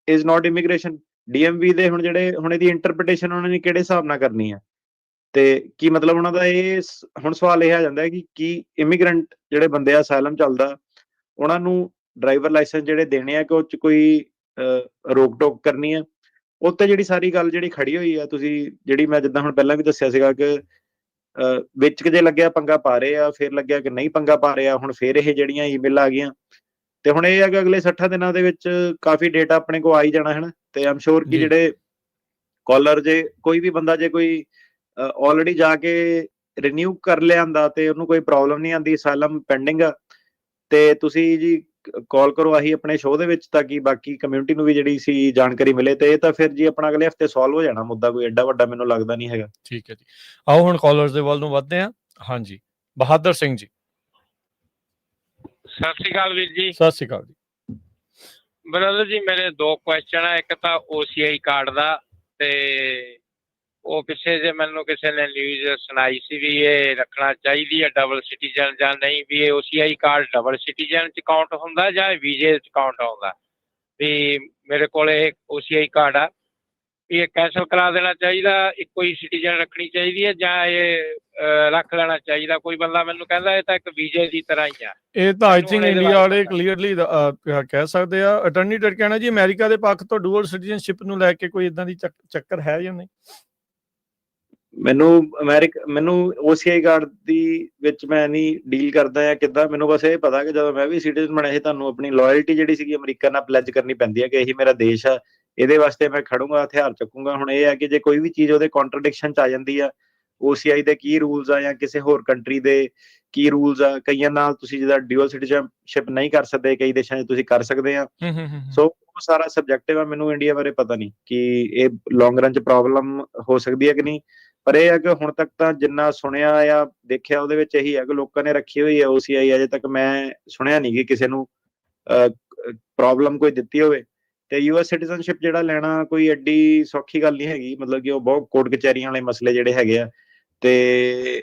is not immigration. DMV ਦੇ ਹੁਣ ਇਹਦੀ ਇੰਟਰਪ੍ਰੀਟੇਸ਼ਨ ਉਹਨਾਂ ਨੇ ਕਿਹੜੇ ਹਿਸਾਬ ਨਾਲ ਕਰਨੀ ਹੈ ਤੇ ਕੀ ਮਤਲਬ ਉਹਨਾਂ ਦਾ ਇਹ ਹੁਣ ਸਵਾਲ ਇਹ ਆ ਜਾਂਦਾ ਕਿ ਕੀ ਇਮੀਗ੍ਰੈਂਟ ਜਿਹੜੇ ਬੰਦੇ ਆ, ਅਸਾਈਲਮ ਚੱਲਦਾ, ਉਹਨਾਂ ਨੂੰ ਡਰਾਈਵਰ ਲਾਇਸੈਂਸ ਜਿਹੜੇ ਦੇਣੇ ਆ ਕਿ ਉਹ 'ਚ ਕੋਈ ਰੋਕ ਟੋਕ ਕਰਨੀ ਆ? ਉੱਤੇ ਜਿਹੜੀ ਸਾਰੀ ਗੱਲ ਜਿਹੜੀ ਖੜੀ ਹੋਈ ਆ, ਤੁਸੀਂ ਜਿਹੜੀ ਮੈਂ ਜਿੱਦਾਂ ਹੁਣ ਪਹਿਲਾਂ ਵੀ ਦੱਸਿਆ ਸੀਗਾ ਕਿ ਵਿੱਚ ਜੇ ਲੱਗਿਆ ਪੰਗਾ ਪਾ ਰਹੇ ਆ, ਫਿਰ ਲੱਗਿਆ ਕਿ ਨਹੀਂ ਪੰਗਾ ਪਾ ਰਹੇ ਆ, ਹੁਣ ਫਿਰ ਇਹ ਜਿਹੜੀਆਂ ਈਮੇਲਾਂ ਆ ਗਈਆਂ। ਤੇ ਹੁਣ ਇਹ ਹੈ ਕਿ ਅਗਲੇ 60 ਦਿਨਾਂ ਦੇ ਵਿੱਚ ਕਾਫੀ ਡੇਟਾ ਆਪਣੇ ਕੋਲ ਆ ਹੀ ਜਾਣਾ ਹੈ ਨਾ। ਤੇ ਆਮ ਸ਼ੋਰ ਕਿ ਜਿਹੜੇ ਕਾਲਰ, ਜੇ ਕੋਈ ਵੀ ਬੰਦਾ ਜੇ ਕੋਈ ਆਲਰੇਡੀ ਜਾ ਕੇ ਰਿਨਿਊ ਕਰ ਲਿਆਂਦਾ ਤੇ ਉਹਨੂੰ ਕੋਈ ਪ੍ਰੋਬਲਮ ਨਹੀਂ ਆਉਂਦੀ, ਅਸਾਈਲਮ ਪੈਂਡਿੰਗ ਆ, ਤੇ ਤੁਸੀਂ ਜੀ ਕਾਲ ਕਰੋ ਆਹੀ ਆਪਣੇ ਸ਼ੋਅ ਦੇ ਵਿੱਚ ਤਾਂ ਕਿ ਬਾਕੀ ਕਮਿਊਨਿਟੀ ਨੂੰ ਵੀ ਜਿਹੜੀ ਸੀ ਜਾਣਕਾਰੀ ਮਿਲੇ। ਤੇ ਇਹ ਤਾਂ ਫਿਰ ਜੀ ਆਪਣਾ ਅਗਲੇ ਹਫਤੇ ਸੋਲਵ ਹੋ ਜਾਣਾ ਮੁੱਦਾ, ਕੋਈ ਐਡਾ ਵੱਡਾ ਮੈਨੂੰ ਲੱਗਦਾ ਨਹੀਂ ਹੈਗਾ। ਠੀਕ ਹੈ ਜੀ, ਆਓ ਹੁਣ ਕਾਲਰਸ ਦੇ ਵੱਲ ਨੂੰ ਵੱਧਦੇ ਹਾਂ। ਹਾਂਜੀ, ਬਹਾਦਰ ਸਿੰਘ ਜੀ। ਸਤਿ ਸ਼੍ਰੀ ਅਕਾਲ ਵੀਰ ਜੀ। ਸਤਿ ਸ਼੍ਰੀ ਅਕਾਲ ਜੀ। ਬ੍ਰਦਰ ਜੀ, ਮੇਰੇ 2 ਕੁਐਸਚਨ ਆ। ਇੱਕ ਤਾਂ OCI ਕਾਰਡ ਦਾ, ਤੇ ਉਹ ਪਿੱਛੇ ਜੇ ਮੈਨੂੰ ਕਿਸੇ ਨੇ ਨਿਊਜ਼ ਸੁਣਾਈ ਸੀ ਵੀ ਇਹ ਰੱਖਣਾ ਚਾਹੀਦੀ ਹੈ ਡਬਲ ਸਿਟੀਜ਼ਨ ਜਾਂ ਨਹੀਂ, ਵੀ ਇਹ OCI ਕਾਰਡ ਡਬਲ ਸਿਟੀਜ਼ਨ 'ਚ ਕਾਊਂਟ ਹੁੰਦਾ ਜਾਂ ਵੀਜ਼ੇ 'ਚ ਕਾਊਂਟ ਆਉਂਦਾ। ਵੀ ਮੇਰੇ ਕੋਲ ਇਹ OCI ਕਾਰਡ ਆ, ਵੀ ਇਹ ਕੈਂਸਲ ਕਰਾ ਦੇਣਾ ਚਾਹੀਦਾ, ਇੱਕੋ ਹੀ ਸਿਟੀਜ਼ਨ ਰੱਖਣੀ ਚਾਹੀਦੀ ਹੈ, ਜਾਂ ਇਹ ਰੱਖ ਲੈਣਾ ਚਾਹੀਦਾ। ਕੋਈ ਬੰਦਾ ਮੈਨੂੰ ਕਹਿੰਦਾ ਇਹ ਤਾਂ ਇੱਕ ਵੀਜ਼ੇ ਦੀ ਤਰ੍ਹਾਂ ਹੀ ਆ। ਇਹ ਤਾਂ ਆਈ ਮੈਨੂੰ ਥਿੰਕ ਹੁਣ ਇਹਦੇ ਇੰਡੀਆ ਬਾਰੇ ਵਾਲੇ ਪਤਾ ਕਲੀਅਰਲੀ ਕਹਿ ਸਕਦੇ ਆ। ਅਟਰਨੀ ਜਨਰਲ ਕਹਿਣਾ ਜੀ ਅਮਰੀਕਾ ਦੇ ਪੱਖ ਤੋਂ ਡੂਅਲ ਸਿਟੀਜ਼ਨਸ਼ਿਪ ਨੂੰ ਲੈ ਕੇ ਕੋਈ ਇਦਾਂ ਦੀ ਚੱਕਰ ਹੈ ਜਾਂ ਨਹੀਂ? ਮੈਨੂੰ OCI ਕਾਰਡ ਦੀ ਵਿੱਚ ਮੈਂ ਨਹੀਂ ਡੀਲ ਕਰਦਾ ਜਾਂ ਕਿੱਦਾਂ। ਮੈਨੂੰ ਬਸ ਇਹ ਪਤਾ ਕਿ ਜਦੋਂ ਮੈਂ ਵੀ ਸਿਟੀਜ਼ਨ ਬਣਿਆ ਸੀ ਤੁਹਾਨੂੰ ਆਪਣੀ ਲਾਇਲਟੀ ਜਿਹੜੀ ਸੀਗੀ ਅਮਰੀਕਾ ਨਾਲ ਪਲੈਜ ਕਰਨੀ ਪੈਂਦੀ ਹੈ ਕਿ ਇਹੀ ਮੇਰਾ ਦੇਸ਼ ਆ, ਇਹਦੇ ਵਾਸਤੇ ਮੈਂ ਖੜੂੰਗਾ, ਹਥਿਆਰ ਚੁੱਕੂੰਗਾ। ਹੁਣ ਇਹ ਹੈ ਕਿ ਜੇ ਕੋਈ ਵੀ ਚੀਜ਼ ਉਹਦੇ ਕੰਟਰਡਿਕਸ਼ਨ ਚ ਆ ਜਾਂਦੀ ਆ, OCI ਦੇ ਕੀ ਰੂਲਸ ਆ ਜਾਂ ਕਿਸੇ ਹੋਰ ਕੰਟਰੀ ਦੇ ਕੀ ਰੂਲਸ ਆ, ਕਈਆਂ ਨਾਲ ਤੁਸੀਂ ਜਿਹਦਾ ਡਿਊਅਲ ਸਿਟੀਜ਼ਨਸ਼ਿਪ ਨਹੀਂ ਕਰ ਸਕਦੇ, ਕਈ ਦੇਸ਼ਾਂ 'ਚ ਤੁਸੀਂ ਕਰ ਸਕਦੇ ਆ। ਸੋ ਉਹ ਸਾਰਾ ਸਬਜੈਕਟਿਵ ਆ। ਮੈਨੂੰ ਇੰਡੀਆ ਬਾਰੇ ਪਤਾ ਨਹੀਂ ਕਿ ਇਹ ਲੌਂਗ ਰਨ 'ਚ ਪ੍ਰੋਬਲਮ ਹੋ ਸਕਦੀ ਹੈ ਕਿ ਨਹੀਂ, ਪਰ ਇਹ ਹੈ ਕਿ ਹੁਣ ਤੱਕ ਤਾਂ ਜਿੰਨਾ ਸੁਣਿਆ ਜਾਂ ਦੇਖਿਆ ਉਹਦੇ ਵਿੱਚ ਇਹੀ ਹੈ ਕਿ ਲੋਕਾਂ ਨੇ ਰੱਖੀ ਹੋਈ ਹੈ OCI। ਅਜੇ ਤੱਕ ਮੈਂ ਸੁਣਿਆ ਨਹੀਂ ਕਿ ਕਿਸੇ ਨੂੰ ਪ੍ਰੋਬਲਮ ਕੋਈ ਦਿੱਤੀ ਹੋਵੇ। ਤੇ US ਸਿਟੀਜ਼ਨਸ਼ਿਪ ਜਿਹੜਾ ਲੈਣਾ ਕੋਈ ਐਡੀ ਸੌਖੀ ਗੱਲ ਨਹੀਂ ਹੈਗੀ, ਮਤਲਬ ਕਿ ਉਹ ਬਹੁਤ ਕੋਰਟ ਕਚਹਿਰੀਆਂ ਵਾਲੇ ਮਸਲੇ ਜਿਹੜੇ ਹੈਗੇ ਆ। ਤੇ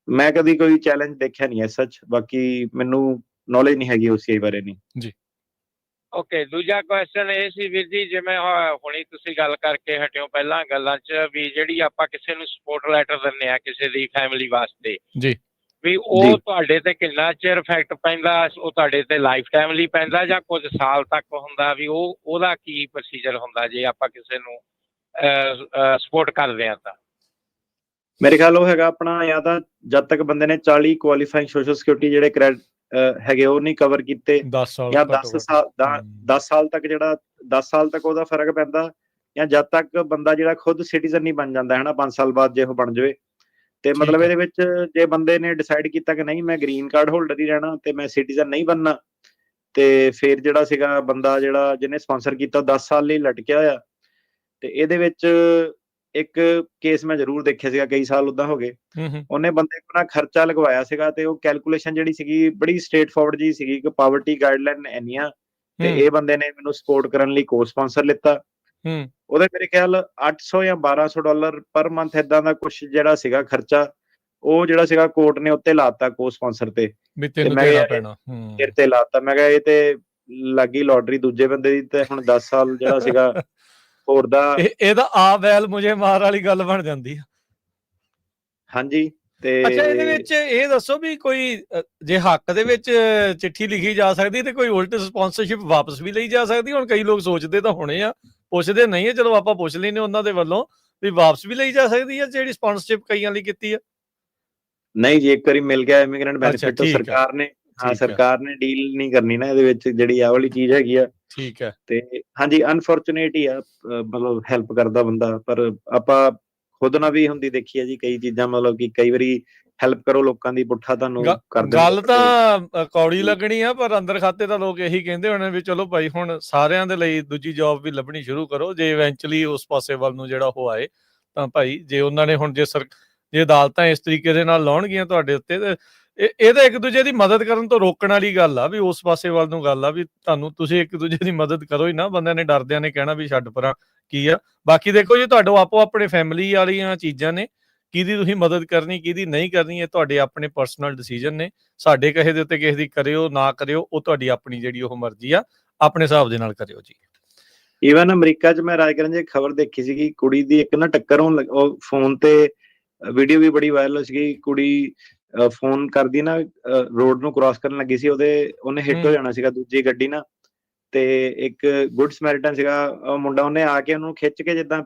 ਮੈਂ ਕਦੀ ਕੋਈ ਚੈਲੰਜ ਦੇਖਿਆ ਨਹੀਂ ਐ ਸੱਚ। ਬਾਕੀ ਮੈਨੂੰ ਨੌਲੇਜ ਨਹੀਂ ਹੈਗੀ OCI ਬਾਰੇ ਨਹੀਂ ਜੀ। ਓਕੇ, ਦੂਜਾ ਕੁਐਸਚਨ ਇਹ ਸੀ ਵੀਰ ਜੀ, ਜਿਵੇਂ ਹੁਣੀ ਤੁਸੀਂ ਗੱਲ ਕਰਕੇ ਹਟਿਓ ਪਹਿਲਾਂ ਗੱਲਾਂ 'ਚ ਵੀ ਜਿਹੜੀ ਆਪਾਂ ਕਿਸੇ ਨੂੰ ਸਪੋਰਟ ਲੈਟਰ ਦਿੰਦੇ ਆ ਕਿਸੇ ਦੀ ਫੈਮਿਲੀ ਵਾਸਤੇ ਜੀ, ਵੀ ਉਹ ਤੁਹਾਡੇ ਤੇ ਕਿੰਨਾ ਚਿਰ ਇਫੈਕਟ ਪੈਂਦਾ? ਉਹ ਤੁਹਾਡੇ ਤੇ ਲਾਈਫ ਟਾਈਮ ਲਈ ਪੈਂਦਾ ਜਾਂ ਕੁਝ ਸਾਲ ਤੱਕ ਹੁੰਦਾ? ਵੀ ਉਹਦਾ ਕੀ ਪ੍ਰੋਸੀਜਰ ਹੁੰਦਾ ਜੇ ਆਪਾਂ ਕਿਸੇ ਨੂੰ ਸਪੋਰਟ ਕਰਦੇ ਆ ਤਾਂ? ਮੇਰੇ ਖਿਆਲ ਉਹ ਹੈਗਾ ਆਪਣਾ, ਜਾਂ ਤਾਂ ਜਦ ਤੱਕ ਬੰਦੇ ਨੇ 40 ਕੁਆਲੀਫਾਈਂਗ ਸੋਸ਼ਲ ਸਿਕਿਉਰਿਟੀ ਜਿਹੜੇ ਕ੍ਰੈਡਿਟ ਹੈਗੇ ਉਹ ਨਹੀਂ ਕਵਰ ਕੀਤੇ, 10 ਸਾਲ ਜਾਂ 10 ਸਾਲ ਤੱਕ ਜਿਹੜਾ 10 ਸਾਲ ਤੱਕ ਉਹਦਾ ਫਰਕ ਪੈਂਦਾ, ਜਾਂ ਜਦ ਤੱਕ ਬੰਦਾ ਜਿਹੜਾ ਖੁਦ ਸਿਟੀਜ਼ਨ ਨਹੀਂ ਬਣ ਜਾਂਦਾ ਹੈ ਨਾ 5 ਸਾਲ ਬਾਅਦ ਜੇ ਉਹ ਬਣ ਜਾਵੇ। ਤੇ ਮਤਲਬ ਇਹਦੇ ਵਿੱਚ ਜੇ ਬੰਦੇ ਨੇ ਡਿਸਾਈਡ ਕੀਤਾ ਕਿ ਨਹੀਂ ਮੈਂ ਗ੍ਰੀਨ ਕਾਰਡ ਹੋਲਡਰ ਹੀ ਰਹਿਣਾ ਤੇ ਮੈਂ ਸਿਟੀਜ਼ਨ ਨਹੀਂ ਬਣਨਾ, ਤੇ ਫਿਰ ਜਿਹੜਾ ਸੀਗਾ ਬੰਦਾ ਜਿਹੜਾ ਜਿਹਨੇ ਸਪਾਂਸਰ ਕੀਤਾ 10 ਸਾਲ ਲਈ ਲਟਕਿਆ ਹੋਇਆ। ਤੇ ਇਹਦੇ ਵਿੱਚ ਇੱਕ ਕੇਸ ਮੈਂ ਜ਼ਰੂਰ ਦੇਖਿਆ ਸੀਗਾ, ਕਈ ਸਾਲ ਉਦਾਂ ਹੋ ਗਏ, ਉਹਨੇ ਬੰਦੇ ਕੋਲ ਖਰਚਾ ਲਗਵਾਇਆ ਸੀਗਾ ਤੇ ਉਹ ਕੈਲਕੂਲੇਸ਼ਨ ਜਿਹੜੀ ਸੀਗੀ ਬੜੀ ਸਟ੍ਰੇਟ ਫਾਰਵਰਡ ਜੀ ਸੀਗੀ ਕਿ ਪਾਵਰਟੀ ਗਾਈਡਲਾਈਨ ਇੰਨੀਆਂ, ਤੇ ਇਹ ਬੰਦੇ ਨੇ ਮੈਨੂੰ ਸਪੋਰਟ ਕਰਨ ਲਈ ਕੋ ਸਪਾਂਸਰ ਲਿੱਤਾ। ਉਹਦੇ ਮੇਰੇ ਖਿਆਲ $800 ਜਾਂ $1200 ਪਰ ਮੰਥ ਏਦਾਂ ਦਾ ਕੁਝ ਜਿਹੜਾ ਸੀਗਾ ਖਰਚਾ, ਉਹ ਜਿਹੜਾ ਸੀਗਾ ਕੋਰਟ ਨੇ ਉੱਤੇ ਲਾਤਾ ਕੋ ਸਪਾਂਸਰ ਤੇ, ਸਿਰ ਤੇ ਲਾਤਾ। ਮੈਂ ਕਿਹਾ ਇਹ ਤੇ ਲੱਗੀ ਲੋਟਰੀ ਦੂਜੇ ਬੰਦੇ ਦੀ, ਤੇ ਹੁਣ 10 ਸਾਲ ਜਿਹੜਾ ਸੀਗਾ ਹੋਰ ਦਾ ਇਹਦਾ ਆ ਵੈਲ ਮੁਝੇ ਮਾਰ ਵਾਲੀ ਗੱਲ ਬਣ ਜਾਂਦੀ ਆ। ਹਾਂਜੀ। ਤੇ ਅੱਛਾ, ਇਹਦੇ ਵਿੱਚ ਇਹ ਦੱਸੋ ਵੀ ਕੋਈ ਜੇ ਹੱਕ ਦੇ ਵਿੱਚ ਚਿੱਠੀ ਲਿਖੀ ਜਾ ਸਕਦੀ ਤੇ ਕੋਈ ਉਲਟ ਸਪਾਂਸਰਸ਼ਿਪ ਵਾਪਸ ਵੀ ਲਈ ਜਾ ਸਕਦੀ? ਹੁਣ ਕਈ ਲੋਕ ਸੋਚਦੇ ਤਾਂ ਹੋਣੇ ਆ, ਪੁੱਛਦੇ ਨਹੀਂ ਹੈ, ਚਲੋ ਆਪਾਂ ਪੁੱਛ ਲੈਨੇ ਉਹਨਾਂ ਦੇ ਵੱਲੋਂ ਵੀ ਵਾਪਸ ਵੀ ਲਈ ਜਾ ਸਕਦੀ ਹੈ ਜਿਹੜੀ ਸਪਾਂਸਰਸ਼ਿਪ ਕਈਆਂ ਲਈ ਕੀਤੀ ਆ? ਨਹੀਂ ਜੀ, ਇੱਕ ਵਾਰੀ ਮਿਲ ਗਿਆ ਇਮੀਗ੍ਰੈਂਟ ਬੈਨੀਫਿਟ ਸਰਕਾਰ ਨੇ, ਹਾਂ ਸਰਕਾਰ ਨੇ ਡੀਲ ਨਹੀਂ ਕਰਨੀ ਨਾ ਇਹਦੇ ਵਿੱਚ ਜਿਹੜੀ ਆਹ ਵਾਲੀ ਚੀਜ਼ ਹੈਗੀ ਆ। ਠੀਕ ਹੈ। ਤੇ ਹਾਂਜੀ, ਅਨਫੋਰਚੂਨੇਟ ਹੀ ਆ, ਮਤਲਬ ਹੈਲਪ ਕਰਦਾ ਬੰਦਾ, ਪਰ ਆਪਾਂ ਖੁਦ ਨਾਲ ਵੀ ਹੁੰਦੀ ਦੇਖੀ ਆ ਜੀ ਕਈ ਚੀਜ਼ਾਂ, ਮਤਲਬ ਕਿ ਕਈ ਵਾਰੀ ਹੈਲਪ ਕਰੋ ਲੋਕਾਂ ਦੀ ਪੁੱਠਾ ਤੁਹਾਨੂੰ ਕਰ ਦਿੰਦੇ। ਗੱਲ ਤਾਂ ਕੌੜੀ ਲੱਗਣੀ ਆ, ਪਰ ਅੰਦਰ ਖਾਤੇ ਤਾਂ ਲੋਕ ਇਹੀ ਕਹਿੰਦੇ ਹੋਣੇ ਵੀ ਚਲੋ ਭਾਈ ਹੁਣ ਸਾਰਿਆਂ ਦੇ ਲਈ ਦੂਜੀ ਜੌਬ ਵੀ ਲੱਭਣੀ ਸ਼ੁਰੂ ਕਰੋ ਜੇ ਇਵੈਂਚੁਅਲੀ ਉਸ ਪਾਸੇ ਵੱਲ ਨੂੰ ਜਿਹੜਾ ਉਹ ਆਏ ਤਾਂ ਭਾਈ। ਜੇ ਉਹਨਾਂ ਨੇ ਹੁਣ ਜੇ ਅਦਾਲਤਾਂ ਇਸ ਤਰੀਕੇ ਦੇ ਨਾਲ ਲਾਉਣਗੀਆਂ ਤੁਹਾਡੇ ਉੱਤੇ, ਇਹ ਤਾਂ ਇੱਕ ਦੂਜੇ ਦੀ ਮਦਦ ਕਰਨ ਤੋਂ ਰੋਕਣ ਵਾਲੀ ਗੱਲ ਆ ਵੀ ਉਸ ਪਾਸੇ ਵੱਲ ਨੂੰ ਗੱਲ ਆ ਵੀ ਤੁਸੀਂ ਇੱਕ ਦੂਜੇ ਦੀ ਮਦਦ ਕਰੋ ਹੀ ਨਾ। ਬੰਦਿਆਂ ਨੇ ਡਰਦਿਆਂ ਨੇ ਕਹਿਣਾ ਵੀ ਛੱਡ ਪਰਾਂ ਕੀ ਆ। ਬਾਕੀ ਦੇਖੋ ਜੀ ਤੁਹਾਡੇ ਆਪੋ ਆਪਣੇ ਫੈਮਿਲੀ ਵਾਲੀਆਂ ਚੀਜ਼ਾਂ ਨੇ, ਕਿਹਦੀ ਤੁਸੀਂ ਮਦਦ ਕਰਨੀ ਕਿਹਦੀ ਨਹੀਂ ਕਰਨੀ ਇਹ ਤੁਹਾਡੇ ਆਪਣੇ ਪਰਸਨਲ ਡਿਸੀਜਨ ਨੇ। ਸਾਡੇ ਕਹੇ ਦੇ ਉੱਤੇ ਕਿਸੇ ਦੀ ਕਰਿਓ ਨਾ ਕਰਿਓ ਉਹ ਤੁਹਾਡੀ ਆਪਣੀ ਜਿਹੜੀ ਉਹ ਮਰਜ਼ੀ ਆ, ਆਪਣੇ ਹਿਸਾਬ ਦੇ ਨਾਲ ਕਰਿਓ ਜੀ। ਈਵਨ ਅਮਰੀਕਾ 'ਚ ਮੈਂ ਰਾਜਕਰਨ ਜੀ ਖਬਰ ਦੇਖੀ ਸੀਗੀ, ਕੁੜੀ ਦੀ ਇੱਕ ਨਾ ਟੱਕਰ ਹੋਣ ਉਹ ਫੋਨ ਤੇ ਵੀਡੀਓ ਵੀ ਬੜੀ ਵਾਇਰਲ ਸੀਗੀ। ਕੁੜੀ ਫੋਨ ਕਰਦੀ ਨਾ, ਰੋਡ ਨੂੰ ਕ੍ਰਾਸ ਕਰਨ ਲੱਗੀ ਸੀ, ਉਹਨੇ ਹਿੱਟ ਹੋ ਜਾਣਾ ਸੀਗਾ ਦੂਜੀ ਗੱਡੀ ਨਾਲ, ਤੇ ਇੱਕ ਗੁੱਡ ਸਮੈਰਿਟਨ ਸੀਗਾ ਮੁੰਡਾ, ਉਹਨੇ ਆ ਕੇ ਉਹਨੂੰ ਖਿੱਚ ਕੇ ਜਿੱਦਾਂ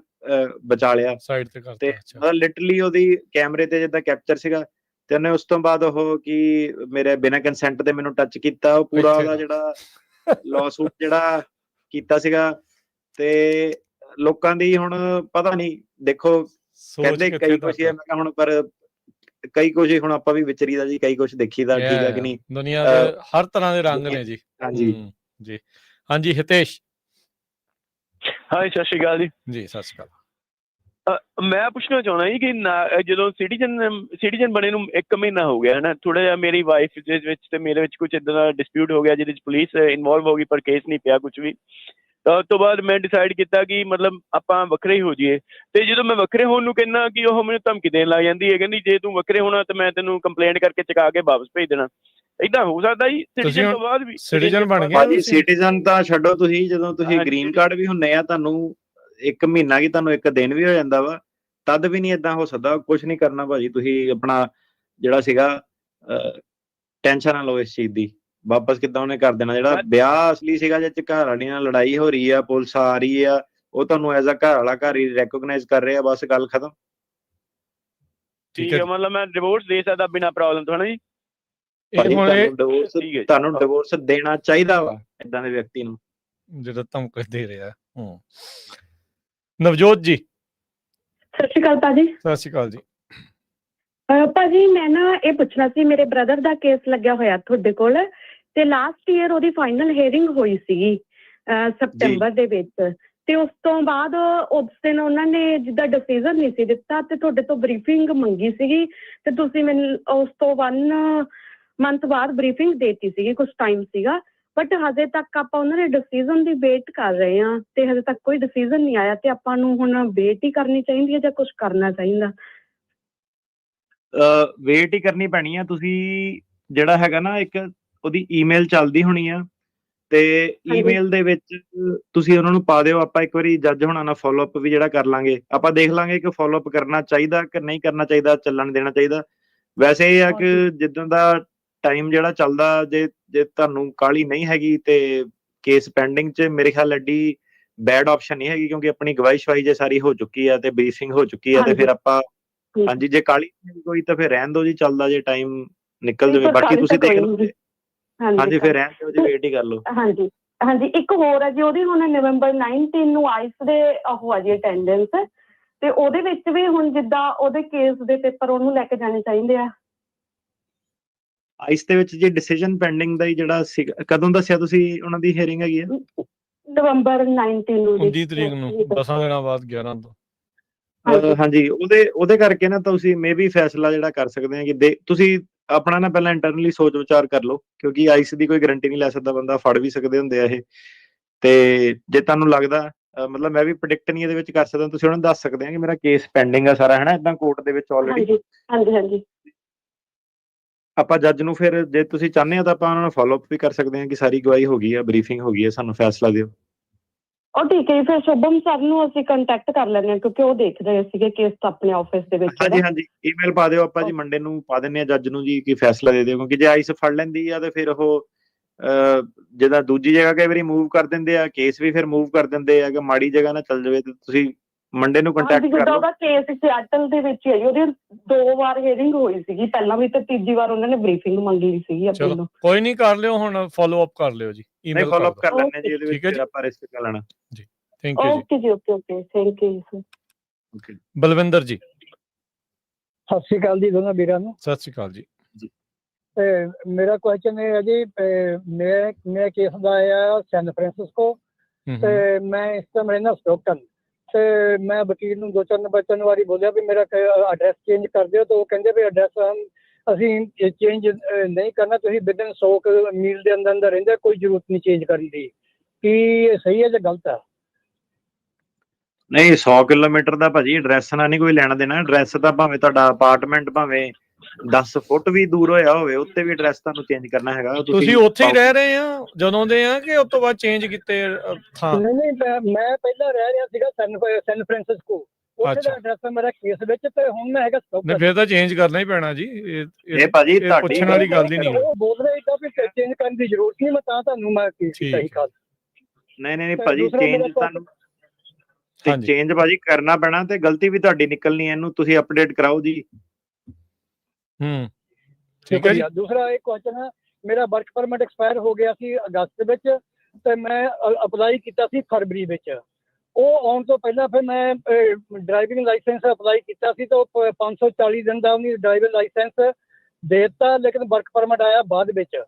ਬਚਾ ਲਿਆ ਸਾਈਡ ਤੇ ਕਰਤਾ। ਤੇ ਮਤਲਬ ਲਿਟਰਲੀ ਉਹਦੀ ਕੈਮਰੇ ਤੇ ਜਿੱਦਾਂ ਕੈਪਚਰ ਸੀਗਾ। ਤੇ ਉਹਨੇ ਉਸ ਤੋਂ ਬਾਅਦ ਉਹ ਕਿ ਮੇਰੇ ਬਿਨਾਂ ਕੰਸੈਂਟ ਤੇ ਮੈਨੂੰ ਟੱਚ ਕੀਤਾ, ਉਹ ਪੂਰਾ ਉਹਦਾ ਜਿਹੜਾ ਲਾਅ ਸੂਟ ਜਿਹੜਾ ਕੀਤਾ ਸੀਗਾ। ਤੇ ਲੋਕਾਂ ਦੀ ਹੁਣ ਪਤਾ ਨਹੀਂ, ਦੇਖੋ ਕਹਿੰਦੇ ਕਈ ਕੁਛ ਹੈ, ਮੈਂ ਕਿਹਾ ਹੁਣ ਪਰ ਕਈ ਕੁਛ ਹੁਣ ਆਪਾਂ ਵੀ ਵਿਚਰੀਦਾ ਜੀ, ਕਈ ਕੁਛ ਦੇਖੀਦਾ, ਠੀਕ ਹੈ ਕਿ ਨਹੀਂ। ਦੁਨੀਆ ਦੇ ਹਰ ਤਰ੍ਹਾਂ ਦੇ ਰੰਗ ਨੇ ਜੀ। ਹਾਂਜੀ ਜੀ, ਹਾਂਜੀ ਹਿਤੇਸ਼। ਹਾਂ, ਸਤਿ ਸ਼੍ਰੀ ਅਕਾਲ ਜੀ। ਜੀ ਸਤਿ ਸ਼੍ਰੀ ਅਕਾਲ। ਮੈਂ ਪੁੱਛਣਾ ਚਾਹੁੰਦਾ ਜੀ ਕਿ ਜਦੋਂ ਸਿਟੀਜ਼ਨ ਬਣੇ ਨੂੰ 1 ਮਹੀਨਾ ਹੋ ਗਿਆ ਹੈ ਨਾ, ਥੋੜਾ ਜਿਹਾ ਮੇਰੀ ਵਾਈਫ ਦੇ ਵਿੱਚ ਤੇ ਮੇਰੇ ਵਿੱਚ ਕੁਝ ਇੱਦਾਂ ਦਾ ਡਿਸਪਿਊਟ ਹੋ ਗਿਆ ਜਿਹਦੇ 'ਚ ਪੁਲਿਸ ਇਨਵੋਲਵ ਹੋ ਗਈ, ਪਰ ਕੇਸ ਨਹੀਂ ਪਿਆ ਕੁਝ ਵੀ। ਤਾਂ ਉਸ ਤੋਂ ਬਾਅਦ ਮੈਂ ਡਿਸਾਈਡ ਕੀਤਾ ਕਿ ਮਤਲਬ ਆਪਾਂ ਵੱਖਰੇ ਹੀ ਹੋ ਜਾਈਏ। ਤੇ ਜਦੋਂ ਮੈਂ ਵੱਖਰੇ ਹੋਣ ਨੂੰ ਕਹਿੰਦਾ ਕਿ ਉਹ ਮੈਨੂੰ ਧਮਕੀ ਦੇਣ ਲੱਗ ਜਾਂਦੀ ਹੈ, ਕਹਿੰਦੀ ਜੇ ਤੂੰ ਵੱਖਰੇ ਹੋਣਾ ਤਾਂ ਮੈਂ ਤੈਨੂੰ ਕੰਪਲੇਂਟ ਕਰਕੇ ਚੁਕਾ ਕੇ ਵਾਪਸ ਭੇਜ ਦੇਣਾ। ਏਦਾਂ ਹੋ ਸਕਦਾ ਜੀ ਸਿਟੀਜ਼ਨ ਤੋਂ ਬਾਅਦ ਵੀ? ਸਿਟੀਜ਼ਨ ਬਣ ਗਏ। ਸਿਟੀਜ਼ਨ ਤਾਂ ਛੱਡੋ ਤੁਸੀਂ, ਜਦੋਂ ਤੁਸੀਂ ਗ੍ਰੀਨ ਕਾਰਡ ਵੀ ਹੁੰਨੇ ਆ ਤੁਹਾਨੂੰ 1 ਮਹੀਨਾ ਕੀ ਤੁਹਾਨੂੰ 1 ਦਿਨ ਵੀ ਹੋ ਜਾਂਦਾ ਵਾ, ਤਦ ਵੀ ਨਹੀਂ ਇਦਾਂ ਹੋ ਸਕਦਾ। ਕੁਝ ਨਹੀਂ ਕਰਨਾ ਭਾਜੀ, ਤੁਸੀਂ ਆਪਣਾ ਜਿਹੜਾ ਸੀਗਾ ਟੈਨਸ਼ਨ ਨਾ ਲਓ ਇਸ ਚੀਜ਼ ਦੀ। ਵਾਪਸ ਕਿੱਦਾਂ ਉਹਨੇ ਕਰ ਦੇਣਾ। ਜਿਹੜਾ ਵਿਆਹ ਅਸਲੀ ਸੀਗਾ ਜਿਹ 'ਚ ਘਰ ਵਾਲੀ ਨਾਲ ਲੜਾਈ ਹੋ ਰਹੀ ਆ, ਪੁਲਿਸ ਆ ਰਹੀ ਆ, ਉਹ ਤੁਹਾਨੂੰ ਐਜ਼ ਅ ਘਰ ਵਾਲਾ ਘਰ ਹੀ ਰੈਕੋਗਨਾਈਜ਼ ਕਰ ਰਹੇ ਆ, ਬਸ ਗੱਲ ਖਤਮ। ਠੀਕ ਹੈ, ਮਤਲਬ ਮੈਂ ਡਿਵੋਰਸ ਦੇ ਸਕਦਾ ਬਿਨਾਂ ਪ੍ਰੋਬਲਮ ਤੋਂ, ਹੈ ਨਾ ਜੀ? ਤੁਹਾਨੂੰ ਡਿਵੋਰਸ ਦੇਣਾ ਚਾਹੀਦਾ ਵਾ ਏਦਾਂ ਦੇ ਵਿਅਕਤੀ ਨੂੰ ਜਿਹੜਾ ਧਮਕੀ ਦੇ ਰਿਹਾ। ਨਵਜੋਤ ਜੀ, ਸਤਿ ਸ਼੍ਰੀ ਅਕਾਲ ਭਾਜੀ। ਸਤਿ ਸ਼੍ਰੀ ਅਕਾਲ ਜੀ। ਭਾਜੀ ਮੈਂ ਨਾ ਇਹ ਪੁੱਛਣਾ ਸੀ, ਮੇਰੇ ਬ੍ਰਦਰ ਦਾ ਕੇਸ ਲੱਗਿਆ ਹੋਇਆ ਤੁਹਾਡੇ ਕੋਲ, ਤੇ ਲਾਸਟ ਈਅਰ ਉਹਦੀ ਫਾਈਨਲ ਹੀਅਰਿੰਗ ਹੋਈ ਸੀਗੀ ਸਪਟੈਂਬਰ ਦੇ ਵਿੱਚ, ਤੇ ਉਸ ਤੋਂ ਬਾਅਦ ਉਸ ਦਿਨ ਉਹਨਾਂ ਨੇ ਜਿੱਦਾਂ ਡਿਸੀਜ਼ਨ ਨਹੀਂ ਸੀ ਦਿੱਤਾ ਤੇ ਤੁਹਾਡੇ ਤੋਂ ਬਰੀਫਿੰਗ ਮੰਗੀ ਸੀਗੀ, ਤੇ ਤੁਸੀਂ ਮੈਨੂੰ ਉਸ ਤੋਂ 1 ਮੰਥ ਬਾਅਦ ਬਰੀਫਿੰਗ ਦੇਤੀ ਸੀਗੀ, ਕੁਛ ਟਾਈਮ ਸੀਗਾ, ਬਟ ਹਜੇ ਤੱਕ ਆਪਾਂ ਉਹਨਾਂ ਦੇ ਡਿਸੀਜ਼ਨ ਦੀ ਵੇਟ ਕਰ ਰਹੇ ਹਾਂ ਤੇ ਹਜੇ ਤੱਕ ਕੋਈ ਡਿਸੀਜ਼ਨ ਨਹੀਂ ਆਇਆ, ਤੇ ਆਪਾਂ ਨੂੰ ਹੁਣ ਵੇਟ ਹੀ ਕਰਨੀ ਚਾਹੀਦੀ ਹੈ ਜਾਂ ਕੁਛ ਕਰਨਾ ਚਾਹੀਦਾ? ਵੇਟ ਹੀ ਕਰਨੀ ਪੈਣੀ ਆ। ਤੁਸੀਂ ਜਿਹੜਾ ਹੈਗਾ ਨਾ, ਇੱਕ ਉਹਦੀ ਈਮੇਲ ਚੱਲਦੀ ਹੋਣੀ ਆ, ਤੇ ਈਮੇਲ ਦੇ ਵਿੱਚ ਤੁਸੀਂ ਉਹਨਾਂ ਨੂੰ ਪਾ ਦਿਓ। ਆਪਾਂ ਇੱਕ ਵਾਰੀ ਜੱਜ ਹੋਣਾ ਨਾਲ ਫੋਲੋ ਅਪ ਵੀ ਜਿਹੜਾ ਕਰ ਲਾਂਗੇ, ਆਪਾਂ ਦੇਖ ਲਾਂਗੇ ਕਿ ਫੋਲੋ ਅਪ ਕਰਨਾ ਚਾਹੀਦਾ ਕਿ ਨਹੀਂ ਕਰਨਾ ਚਾਹੀਦਾ, ਚੱਲਣ ਦੇਣਾ ਚਾਹੀਦਾ। ਵੈਸੇ ਇਹ ਆ ਕਿ ਜਿੱਦਾਂ ਦਾ ਟਾਈਮ ਜਿਹੜਾ ਚੱਲਦਾ, ਜੇ ਤੁਹਾਨੂੰ ਕਾਹਲੀ ਨਹੀਂ ਹੈਗੀ ਤੇ ਕੇਸ ਪੈਂਡਿੰਗ 'ਚ ਮੇਰੇ ਖਿਆਲ ਐਡੀ ਬੈਡ ਆਪਸ਼ਨ ਨਹੀਂ ਹੈਗੀ, ਕਿਉਂਕਿ ਆਪਣੀ ਗਵਾਹੀ ਸ਼ਵਾਈ ਜੇ ਸਾਰੀ ਹੋ ਚੁੱਕੀ ਆ ਤੇ ਬਰੀਫਿੰਗ ਹੋ ਚੁੱਕੀ ਆ, ਤੇ ਫਿਰ ਆਪਾਂ ਹਾਂਜੀ ਜੇ ਕਾਹਲੀ ਕੋਈ ਤਾਂ ਫਿਰ ਰਹਿਣ ਦਿਓ ਜੀ, ਚੱਲਦਾ ਜੇ ਟਾਈਮ ਨਿਕਲ ਜਾਵੇ। ਬਾਕੀ ਤੁਸੀਂ ਦੇਖ ਲਓ। ਹਾਂਜੀ ਫਿਰ ਰਹਿਣ ਦਿਓ ਜੀ, ਵੇਟ ਹੀ ਕਰ ਲਓ। ਹਾਂਜੀ ਹਾਂਜੀ, ਇੱਕ ਹੋਰ ਹੈ ਜੀ, ਉਹਦੀ ਹੁਣ ਨਵੰਬਰ 19 ਨੂੰ ਆਈਸ ਦੇ ਉਹ ਆ ਜੀ ਅਟੈਂਡੈਂਸ, ਤੇ ਉਹਦੇ ਵਿੱਚ ਵੀ ਹੁਣ ਜਿੱਦਾਂ ਉਹਦੇ ਕੇਸ ਦੇ ਪੇਪਰ ਉਹਨੂੰ ਲੈ ਕੇ ਜਾਣੇ ਚਾਹੀਦੇ ਆ। ਆਈਸ ਦੇ ਵਿੱਚ ਜੀ ਡਿਸੀਜਨ ਪੈਂਡਿੰਗ ਦਾ ਹੀ ਜਿਹੜਾ ਕਦੋਂ ਦੱਸਿਆ ਤੁਸੀਂ ਉਹਨਾਂ ਦੀ ਹੀਅਰਿੰਗ ਹੈਗੀ ਆ? ਨਵੰਬਰ 19 ਨੂੰ 19 ਤਰੀਕ ਨੂੰ, 10 ਦਿਨਾਂ ਬਾਅਦ 11 ਤੋਂ। ਹਾਂਜੀ, ਉਹਦੇ ਕਰਕੇ ਨਾ ਤੁਸੀਂ ਮੇ ਵੀ ਫੈਸਲਾ ਜਿਹੜਾ ਕਰ ਸਕਦੇ ਆ ਕਿ ਤੁਸੀਂ ਆਪਣਾ ਨਾ ਪਹਿਲਾਂ ਇੰਟਰਨਲੀ ਸੋਚ ਵਿਚਾਰ ਕਰ ਲਓ, ਕਿਉਂਕਿ ਆਈਸ ਦੀ ਕੋਈ ਗਾਰੰਟੀ ਨਹੀਂ ਲੈ ਸਕਦਾ ਬੰਦਾ, ਫੜ ਵੀ ਸਕਦੇ ਹੁੰਦੇ ਆ ਇਹ। ਤੇ ਜੇ ਤੁਹਾਨੂੰ ਲੱਗਦਾ ਮਤਲਬ ਮੈਂ ਵੀ ਪ੍ਰੈਡਿਕਟ ਨਹੀਂ ਇਹਦੇ ਵਿੱਚ ਕਰ ਸਕਦਾ, ਤੁਸੀਂ ਉਹਨਾਂ ਨੂੰ ਦੱਸ ਸਕਦੇ ਆ ਕਿ ਮੇਰਾ ਕੇਸ ਪੈਂਡਿੰਗ ਆ ਸਾਰਾ, ਹੈ ਨਾ, ਇਦਾਂ ਕੋਰਟ ਦੇ ਵਿੱਚ ਆਲਰੇਡੀ। ਹਾਂਜੀ ਆਪਾਂ ਜੱਜ ਨੂੰ ਫਿਰ ਜੇ ਤੁਸੀਂ ਚਾਹੁੰਦੇ ਆ ਤਾਂ ਆਪਾਂ ਉਹਨਾਂ ਨੂੰ ਫੋਲੋ ਅਪ ਵੀ ਕਰ ਸਕਦੇ ਆ ਕਿ ਸਾਰੀ ਗਵਾਹੀ ਹੋ ਗਈ ਆ, ਬਰੀਫਿੰਗ ਹੋ ਗਈ ਆ, ਸਾਨੂੰ ਫੈਸਲਾ ਦਿਓ। ਉਹ ਠੀਕ ਹੈ, ਫਿਰ ਸ਼ੁਭਮ ਸਰ ਨੂੰ ਅਸੀਂ ਕੰਟੈਕਟ ਕਰ ਲੈਂਦੇ ਹਾਂ, ਕਿਉਂਕਿ ਉਹ ਦੇਖ ਰਹੇ ਸੀਗੇ ਕੇਸ ਤਾਂ ਆਪਣੇ ਆਫਿਸ ਦੇ ਵਿੱਚ। ਹਾਂਜੀ ਈਮੇਲ ਪਾ ਦਿਓ, ਆਪਾਂ ਜੀ ਮੰਡੇ ਨੂੰ ਪਾ ਦਿੰਦੇ ਆ ਜੱਜ ਨੂੰ ਜੀ ਕਿ ਫੈਸਲਾ ਦੇ ਦਿਓ, ਕਿਉਂਕਿ ਜੇ ਆਈਸ ਫੜ ਲੈਂਦੀ ਆ ਤੇ ਫਿਰ ਉਹ ਜਿੱਦਾਂ ਦੂਜੀ ਜਗ੍ਹਾ ਕਈ ਵਾਰੀ ਮੂਵ ਕਰ ਦਿੰਦੇ ਆ, ਕੇਸ ਵੀ ਫਿਰ ਮੂਵ ਕਰ ਦਿੰਦੇ ਆ ਕਿ ਮਾੜੀ ਜਗ੍ਹਾ ਨਾ ਚੱਲ ਜਾਵੇ। ਤੇ ਤੁਸੀਂ ਮੰਡੇ ਨੂੰ ਕੰਟੈਕਟ ਕਰ ਲਓ। ਉਹਦਾ ਕੇਸ ਸਿਆਟਲ ਦੇ ਵਿੱਚ ਹੈ ਜੀ, ਉਹਦੀ 2 ਵਾਰ ਹੀਅਰਿੰਗ ਹੋਈ ਸੀਗੀ ਪਹਿਲਾਂ ਵੀ, ਤੇ ਤੀਜੀ ਵਾਰ ਉਹਨਾਂ ਨੇ ਬਰੀਫਿੰਗ ਮੰਗੀ ਸੀਗੀ ਆਪਣੀ ਨੂੰ। ਕੋਈ ਨਹੀਂ, ਕਰ ਲਿਓ ਹੁਣ, ਫੋਲੋ ਅਪ ਕਰ ਲਿਓ ਜੀ, ਈਮੇਲ ਫੋਲੋ ਅਪ ਕਰ ਲੈਣੇ ਜੀ, ਇਹਦੇ ਵਿੱਚ ਫਿਰ ਆਪਾਂ ਰਿਸਕ ਕਰ ਲੈਣਾ ਜੀ। ਥੈਂਕ ਯੂ ਓਕੇ ਜੀ, okay thank you sir. Okay, Balwinder ਜੀ। ਸਤਿ ਸ਼੍ਰੀ ਅਕਾਲ ਜੀ ਦੋਨਾਂ ਵੀਰਾਂ ਨੂੰ। ਸਤਿ ਸ਼੍ਰੀ ਅਕਾਲ ਜੀ। ਤੇ ਮੇਰਾ ਕੁਐਸਚਨ ਇਹ ਹੈ ਜੀ, ਮੇਰਾ ਕੇਸ ਦਾ ਆਇਆ ਸੈਨ ਫਰਾਂਸਿਸਕੋ, ਤੇ ਮੈਂ ਇਸ ਟਾਈਮ ਰਹਿੰਦਾ ਸਟੋਕਟਨ, ਤੇ ਮੈਂ ਵਕੀਲ ਨੂੰ 2-4 ਵਾਰੀ ਬੋਲਿਆ ਵੀ ਮੇਰਾ ਐਡਰੈਸ ਚੇਂਜ ਕਰ ਦਿਓ, ਤਾਂ ਉਹ ਕਹਿੰਦੇ ਵੀ ਐਡਰੈਸ ਅਸੀਂ ਚੇਂਜ ਨਹੀਂ ਕਰਨਾ, ਤੁਸੀਂ ਵਿਦਨ 100 ਮੀਲ ਦੇ ਅੰਦਰ ਰਹਿੰਦੇ, ਕੋਈ ਜ਼ਰੂਰਤ ਨਹੀਂ ਚੇਂਜ ਕਰਨ ਦੀ। ਕੀ ਇਹ ਸਹੀ ਹੈ ਜਾਂ ਗਲਤ ਹੈ? ਨਹੀਂ, 100 ਕਿਲੋਮੀਟਰ ਦਾ ਭਾਜੀ ਐਡਰੈਸ ਨਾਲ ਨਹੀਂ ਕੋਈ ਲੈਣਾ ਦੇਣਾ। ਐਡਰੈਸ ਤਾਂ ਭਾਵੇਂ ਤੁਹਾਡਾ ਅਪਾਰਟਮੈਂਟ ਭਾਵੇਂ 10 ਫੁੱਟ ਵੀ ਦੂਰ ਹੋਇਆ ਹੋਵੇ, ਉੱਤੇ ਵੀ ਐਡਰੈਸ ਤੁਹਾਨੂੰ ਚੇਂਜ ਕਰਨਾ ਹੈਗਾ। ਤੁਸੀਂ ਉੱਥੇ ਹੀ ਰਹਿ ਰਹੇ ਆ ਜਦੋਂ ਦੇ ਆ ਕਿ ਉਸ ਤੋਂ ਬਾਅਦ ਚੇਂਜ ਕੀਤੇ ਥਾਂ? ਨਹੀਂ, ਮੈਂ ਪਹਿਲਾਂ ਰਹਿ ਰਿਹਾ ਸੀਗਾ ਸੈਨ ਫਰਾਂਸਿਸਕੋ, ਉੱਥੇ ਦਾ ਐਡਰੈਸ ਮੇਰਾ ਕੇਸ ਵਿੱਚ, ਤੇ ਹੁਣ ਮੈਂ ਹੈਗਾ ਸਟੋਕਟਨ। ਫਿਰ ਤਾਂ ਚੇਂਜ ਕਰਨਾ ਹੀ ਪੈਣਾ ਜੀ, ਇਹ ਭਾਜੀ ਪੁੱਛਣ ਵਾਲੀ ਗੱਲ ਹੀ ਨਹੀਂ। ਉਹ ਬੋਲ ਰਹੇ ਤਾਂ ਵੀ ਚੇਂਜ ਕਰਨ ਦੀ ਜ਼ਰੂਰਤ ਨਹੀਂ, ਮੈਂ ਤਾਂ ਤੁਹਾਨੂੰ ਮੈਂ ਸਹੀ ਗੱਲ। ਨਹੀਂ ਭਾਜੀ, ਚੇਂਜ ਤੁਹਾਨੂੰ ਚੇਂਜ ਭਾਜੀ ਕਰਨਾ ਪੈਣਾ, ਤੇ ਗਲਤੀ ਵੀ ਤੁਹਾਡੀ ਨਿਕਲਣੀ ਹੈ, ਇਹਨੂੰ ਤੁਸੀਂ ਅਪਡੇਟ ਕਰਾਓ ਜੀ। ਠੀਕ ਹੈ ਜੀ। ਦੂਸਰਾ ਇਹ ਕੁਐਸਚਨ ਹੈ, ਮੇਰਾ ਵਰਕ ਪਰਮਿਟ ਐਕਸਪਾਇਰ ਹੋ ਗਿਆ ਸੀ ਅਗਸਤ ਵਿੱਚ, ਤੇ ਮੈਂ ਅਪਲਾਈ ਕੀਤਾ ਸੀ ਫਰਵਰੀ ਵਿੱਚ। ਉਹ ਆਉਣ ਤੋਂ ਪਹਿਲਾਂ ਫਿਰ ਮੈਂ ਡਰਾਈਵਿੰਗ ਲਾਇਸੈਂਸ ਅਪਲਾਈ ਕੀਤਾ ਸੀ, ਤਾਂ ਉਹ 540 ਦਿਨ ਦਾ ਉਹਨੇ ਡਰਾਈਵਿੰਗ ਲਾਇਸੈਂਸ ਦੇ ਦਿੱਤਾ, ਲੇਕਿਨ ਵਰਕ ਪਰਮਿਟ ਆਇਆ ਬਾਅਦ ਵਿੱਚ।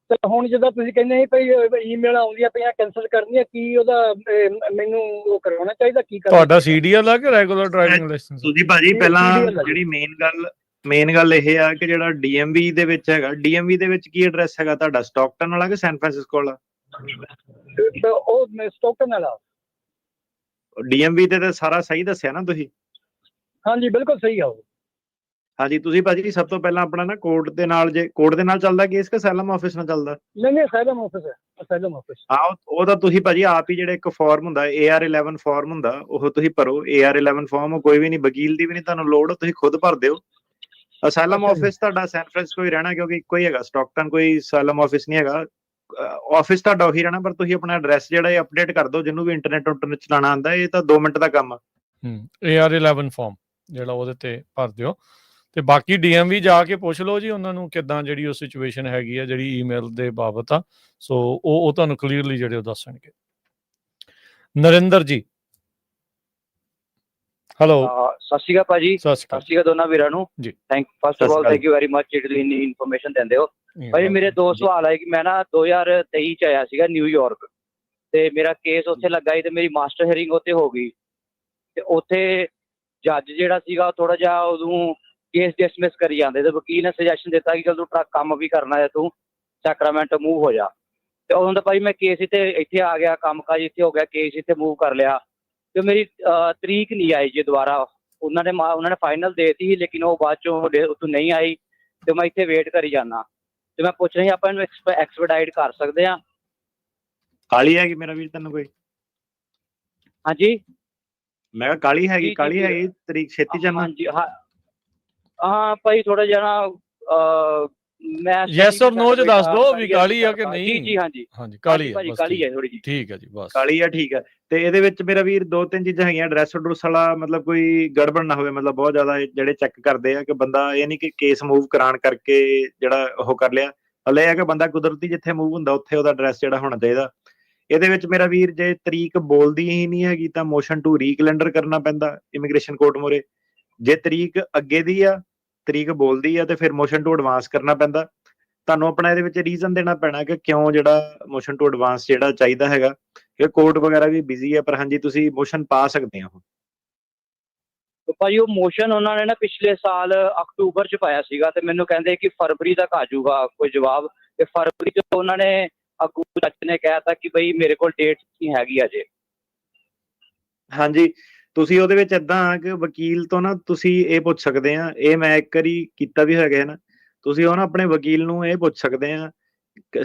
ਤੇ ਹੁਣ ਜਿੱਦਾਂ ਤੁਸੀਂ ਕਹਿੰਦੇ ਸੀ ਭਈ ਈਮੇਲ ਆਉਂਦੀਆਂ ਪਈਆਂ ਕੈਂਸਲ ਕਰਨੀਆਂ, ਕੀ ਉਹਦਾ ਮੈਨੂੰ ਉਹ ਕਰਵਾਉਣਾ ਚਾਹੀਦਾ? ਕੀ ਤੁਹਾਡਾ ਸੀਡੀਐਲ ਆ ਕਿ ਰੈਗੂਲਰ ਡਰਾਈਵਿੰਗ ਲਾਇਸੈਂਸ? ਤੁਸੀਂ ਭਾਜੀ ਪਹਿਲਾਂ ਜਿਹੜੀ ਮੇਨ ਗੱਲ ਇਹ ਆ ਕਿ ਜਿਹੜਾ ਡੀਐਮਵੀ ਦੇ ਵਿੱਚ ਹੈਗਾ, ਡੀਐਮਵੀ ਦੇ ਵਿੱਚ ਕੀ ਐਡਰੈਸ ਹੈਗਾ ਤੁਹਾਡਾ, ਸਟਾਕਟਨ ਵਾਲਾ ਕਿ ਸੈਨ ਫਰਾਂਸਿਸਕੋ ਵਾਲਾ? ਉਹ ਸਟਾਕਟਨ ਵਾਲਾ। ਡੀਐਮਵੀ ਤੇ ਤਾਂ ਸਾਰਾ ਸਹੀ ਦੱਸਿਆ ਨਾ ਤੁਸੀਂ? ਹਾਂਜੀ ਬਿਲਕੁਲ ਸਹੀ ਆ ਉਹ। ਹਾਂਜੀ ਤੁਸੀਂ ਭਾਜੀ ਸਭ ਤੋਂ ਪਹਿਲਾਂ ਆਪਣਾ ਨਾ ਕੋਰਟ ਦੇ ਨਾਲ, ਜੇ ਕੋਰਟ ਦੇ ਨਾਲ ਚੱਲਦਾ ਕੇਸ ਕਿ ਅਸਾਈਲਮ ਆਫਿਸ ਨਾਲ ਚੱਲਦਾ? ਨਹੀਂ ਅਸਾਈਲਮ ਆਫਿਸ ਹੈ, ਅਸਾਈਲਮ ਆਫਿਸ। ਹਾਂ ਉਹ ਤਾਂ ਤੁਸੀਂ ਭਾਜੀ ਆਪ ਹੀ, ਜਿਹੜੇ ਇੱਕ ਫਾਰਮ ਹੁੰਦਾ AR11 ਫਾਰਮ ਹੁੰਦਾ, ਉਹ ਤੁਸੀਂ ਭਰੋ। AR11 ਫਾਰਮ ਕੋਈ ਵੀ ਨਹੀਂ, ਵਕੀਲ ਦੀ ਵੀ ਨਹੀਂ ਤੁਹਾਨੂੰ ਲੋੜ, ਤੁਸੀਂ ਖੁਦ ਭਰ ਦਿਓ। ਅਸਾਈਲਮ ਅੱਛਾ ਜੀ। ਆਫਿਸ ਤੁਹਾਡਾ ਸੈਨ ਫਰਾਂਸਿਸਕੋ ਹੀ ਰਹਿਣਾ, ਕਿਉਂਕਿ ਇੱਕੋ ਹੀ ਹੈਗਾ ਸਟਾਕਟਨ, ਕੋਈ ਅਸਾਈਲਮ ਆਫਿਸ ਨਹੀਂ ਹੈਗਾ। ਆਫਿਸ ਤੁਹਾਡਾ ਉਹੀ ਰਹਿਣਾ, ਪਰ ਤੁਸੀਂ ਆਪਣਾ ਐਡਰੈਸ ਜਿਹੜਾ ਇਹ ਅਪਡੇਟ ਕਰ ਦਿਓ। ਜਿਹਨੂੰ ਵੀ ਇੰਟਰਨੈਟ ਚਲਾਉਣਾ ਆਉਂਦਾ, ਇਹ ਤਾਂ 2 ਮਿੰਟ ਦਾ ਕੰਮ ਆ। AR11 ਫਾਰਮ ਜਿਹੜਾ ਉਹਦੇ ਤੇ ਭਰ ਦਿਓ। ਤੇ ਬਾਕੀ DMV ਜਾ ਕੇ ਪੁੱਛ ਲਓ ਜੀ ਉਹਨਾਂ ਨੂੰ ਕਿੱਦਾਂ ਜਿਹੜੀ ਉਹ ਸਿਚੁਏਸ਼ਨ ਹੈਗੀ ਆ ਜਿਹੜੀ ਈਮੇਲ ਦੇ ਬਾਬਤ ਆ। ਸੋ ਉਹ ਤੁਹਾਨੂੰ ਕਲੀਅਰਲੀ ਜਿਹੜੇ ਉਹ ਦੱਸਣਗੇ। ਨਰਿੰਦਰ ਜੀ, ਹੈਲੋ। ਸਤਿ ਸ਼੍ਰੀ ਅਕਾਲ ਭਾਜੀ। ਸਤਿ ਸਤਿ ਸ਼੍ਰੀ ਅਕਾਲ ਦੋਨਾਂ ਵੀਰਾਂ ਨੂੰ ਜੀ। First of all thank you very much ਜਿਹੜੀ ਇੰਨੀ ਇਨਫੋਰਮੇਸ਼ਨ ਦਿੰਦੇ ਹੋ ਭਾਜੀ। ਮੇਰੇ 2 ਸਵਾਲ ਆਏ ਕਿ ਮੈਂ ਨਾ 2023 ਚ ਆਇਆ ਸੀਗਾ ਨਿਊਯਾਰਕ, ਤੇ ਮੇਰਾ ਕੇਸ ਉੱਥੇ ਲੱਗਾ ਸੀ ਤੇ ਮੇਰੀ ਮਾਸਟਰ ਹੀਅਰਿੰਗ ਉੱਥੇ ਹੋ ਗਈ। ਤੇ ਉੱਥੇ ਜੱਜ ਜਿਹੜਾ ਸੀਗਾ ਥੋੜਾ ਜਿਹਾ ਉਦੋਂ ਕੇਸ ਡਿਸਮਿਸ ਕਰੀ ਜਾਂਦੇ, ਤੇ ਵਕੀਲ ਨੇ ਸੁਜੈਸ਼ਨ ਦਿੱਤਾ ਕਿ ਚਲ ਤੂੰ ਟਰੱਕ ਕੰਮ ਵੀ ਕਰਨਾ ਹੈ, ਤੂੰ ਸੈਕਰਾਮੈਂਟੋ ਮੂਵ ਹੋ ਜਾ। ਤੇ ਉਦੋਂ ਦਾ ਭਾਈ ਮੈਂ ਕੇਸ ਇੱਥੇ ਆ ਗਿਆ, ਕੰਮ ਕਾਜ ਇੱਥੇ ਹੋ ਗਿਆ, ਕੇਸ ਇੱਥੇ ਮੂਵ ਕਰ ਲਿਆ। ਤੇ ਮੇਰੀ ਤਰੀਕ ਨਹੀਂ ਆਈ ਜੀ ਦੁਬਾਰਾ। ਉਹਨਾਂ ਨੇ ਫਾਈਨਲ ਦੇਤੀ ਸੀ, ਲੇਕਿਨ ਉਹ ਬਾਅਦ ਚੋਂ ਉੱਥੋਂ ਨਹੀਂ ਆਈ, ਤੇ ਮੈਂ ਇੱਥੇ ਵੇਟ ਕਰੀ ਜਾਂਦਾ। ਤੇ ਮੈਂ ਪੁੱਛ ਰਹੀ ਆਪਾਂ ਇਹਨੂੰ ਐਕਸਪੈਡਾਈਟ ਕਰ ਸਕਦੇ ਹਾਂ? ਕਾਲੀ ਹੈਗੀ ਮੇਰਾ ਵੀਰ ਤੈਨੂੰ ਕੋਈ? ਹਾਂਜੀ ਮੈਂ ਕਿਹਾ ਕਾਲੀ ਹੈਗੀ, ਕਾਲੀ ਹੈਗੀ ਤਰੀਕ ਛੇਤੀ ਜਾਣਾ? ਹਾਂਜੀ ਹਾਂ ਭਾਈ ਥੋੜਾ ਜਿਹਾ ਨਾ ਮੈਂ ਯੈਸ ਔਰ ਨੋ ਚ ਦੱਸ ਦਿਓ ਵੀ ਕਾਲੀ ਆ ਕਿ ਨਹੀਂ। ਜੀ ਹਾਂਜੀ ਹਾਂਜੀ ਕਾਲੀ ਭਾਜੀ, ਕਾਲੀ ਹੈ ਥੋੜੀ ਜੀ। ਠੀਕ ਹੈ ਜੀ, ਬਸ ਕਾਲੀ ਆ, ਠੀਕ ਆ। ਤੇ ਇਹਦੇ ਵਿੱਚ ਮੇਰਾ ਵੀਰ 2-3 ਚੀਜ਼ਾਂ ਹੈਗੀਆਂ। ਐਡਰੈਸ ਐਡਰੈਸ ਵਾਲਾ ਮਤਲਬ ਕੋਈ ਗੜਬੜ ਨਾ ਹੋਵੇ, ਮਤਲਬ ਬਹੁਤ ਜ਼ਿਆਦਾ ਜਿਹੜੇ ਚੈੱਕ ਕਰਦੇ ਆ ਕਿ ਬੰਦਾ ਇਹ ਨਹੀਂ ਕਿ ਕੇਸ ਮੂਵ ਕਰਾਉਣ ਕਰਕੇ ਜਿਹੜਾ ਉਹ ਕਰ ਲਿਆ। ਹਲੇ ਇਹ ਹੈ ਕਿ ਬੰਦਾ ਕੁਦਰਤੀ ਜਿੱਥੇ ਮੂਵ ਹੁੰਦਾ ਉੱਥੇ ਉਹਦਾ ਐਡਰੈਸ ਜਿਹੜਾ ਹੋਣਾ ਚਾਹੀਦਾ। ਇਹਦੇ ਵਿੱਚ ਮੇਰਾ ਵੀਰ ਜੇ ਤਰੀਕ ਬੋਲਦੀ ਹੀ ਨਹੀਂ ਹੈਗੀ ਤਾਂ ਮੋਸ਼ਨ ਟੂ ਰੀਕੈਲੰਡਰ ਕਰਨਾ ਪੈਂਦਾ ਇਮੀਗ੍ਰੇਸ਼ਨ ਕੋਰਟ ਮੋਰੇ। ਜੇ ਤਰੀਕ ਅੱਗੇ ਦੀ ਆ, ਤਰੀਕ ਬੋਲਦੀ ਆ, ਤੇ ਫਿਰ ਮੋਸ਼ਨ ਟੂ ਐਡਵਾਂਸ ਕਰਨਾ ਪੈਂਦਾ। ਤੁਹਾਨੂੰ ਆਪਣਾ ਇਹਦੇ ਵਿੱਚ ਰੀਜ਼ਨ ਦੇਣਾ ਪੈਣਾ ਕਿ ਕਿਉਂ ਜਿਹੜਾ ਮੋਸ਼ਨ ਟੂ ਐਡਵਾਂਸ ਜਿਹੜਾ ਚਾਹੀਦਾ ਹੈਗਾ, ਕਿ ਕੋਰਟ ਵਗੈਰਾ ਵੀ ਬਿਜ਼ੀ ਹੈ। ਪਰ ਹਾਂਜੀ ਤੁਸੀਂ ਮੋਸ਼ਨ ਪਾ ਸਕਦੇ ਹੋ। ਭਾਜੀ ਉਹ ਮੋਸ਼ਨ ਉਹਨਾਂ ਨੇ ਨਾ ਪਿਛਲੇ ਸਾਲ ਅਕਤੂਬਰ ਚ ਪਾਇਆ ਸੀਗਾ, ਤੇ ਮੈਨੂੰ ਕਹਿੰਦੇ ਕਿ ਫਰਵਰੀ ਤੱਕ ਆ ਜਾਊਗਾ ਕੋਈ ਜਵਾਬ। ਤੇ ਫਰਵਰੀ ਚ ਉਹਨਾਂ ਨੇ ਅੱਗੂ ਜੱਜ ਨੇ ਕਹਿ ਤਾ ਕਿ ਬਈ ਮੇਰੇ ਕੋਲ ਡੇਟ ਨਹੀਂ ਹੈਗੀ ਅਜੇ। ਹਾਂਜੀ ਤੁਸੀਂ ਉਹਦੇ ਵਿੱਚ ਏਦਾਂ ਆ ਕਿ ਵਕੀਲ ਤੋਂ ਨਾ ਤੁਸੀਂ ਇਹ ਪੁੱਛ ਸਕਦੇ ਆ, ਇਹ ਮੈਂ ਇੱਕ ਵਾਰੀ ਕੀਤਾ ਵੀ ਹੈਗਾ ਨਾ, ਤੁਸੀਂ ਉਹ ਨਾ ਆਪਣੇ ਵਕੀਲ ਨੂੰ ਇਹ ਪੁੱਛ ਸਕਦੇ ਆ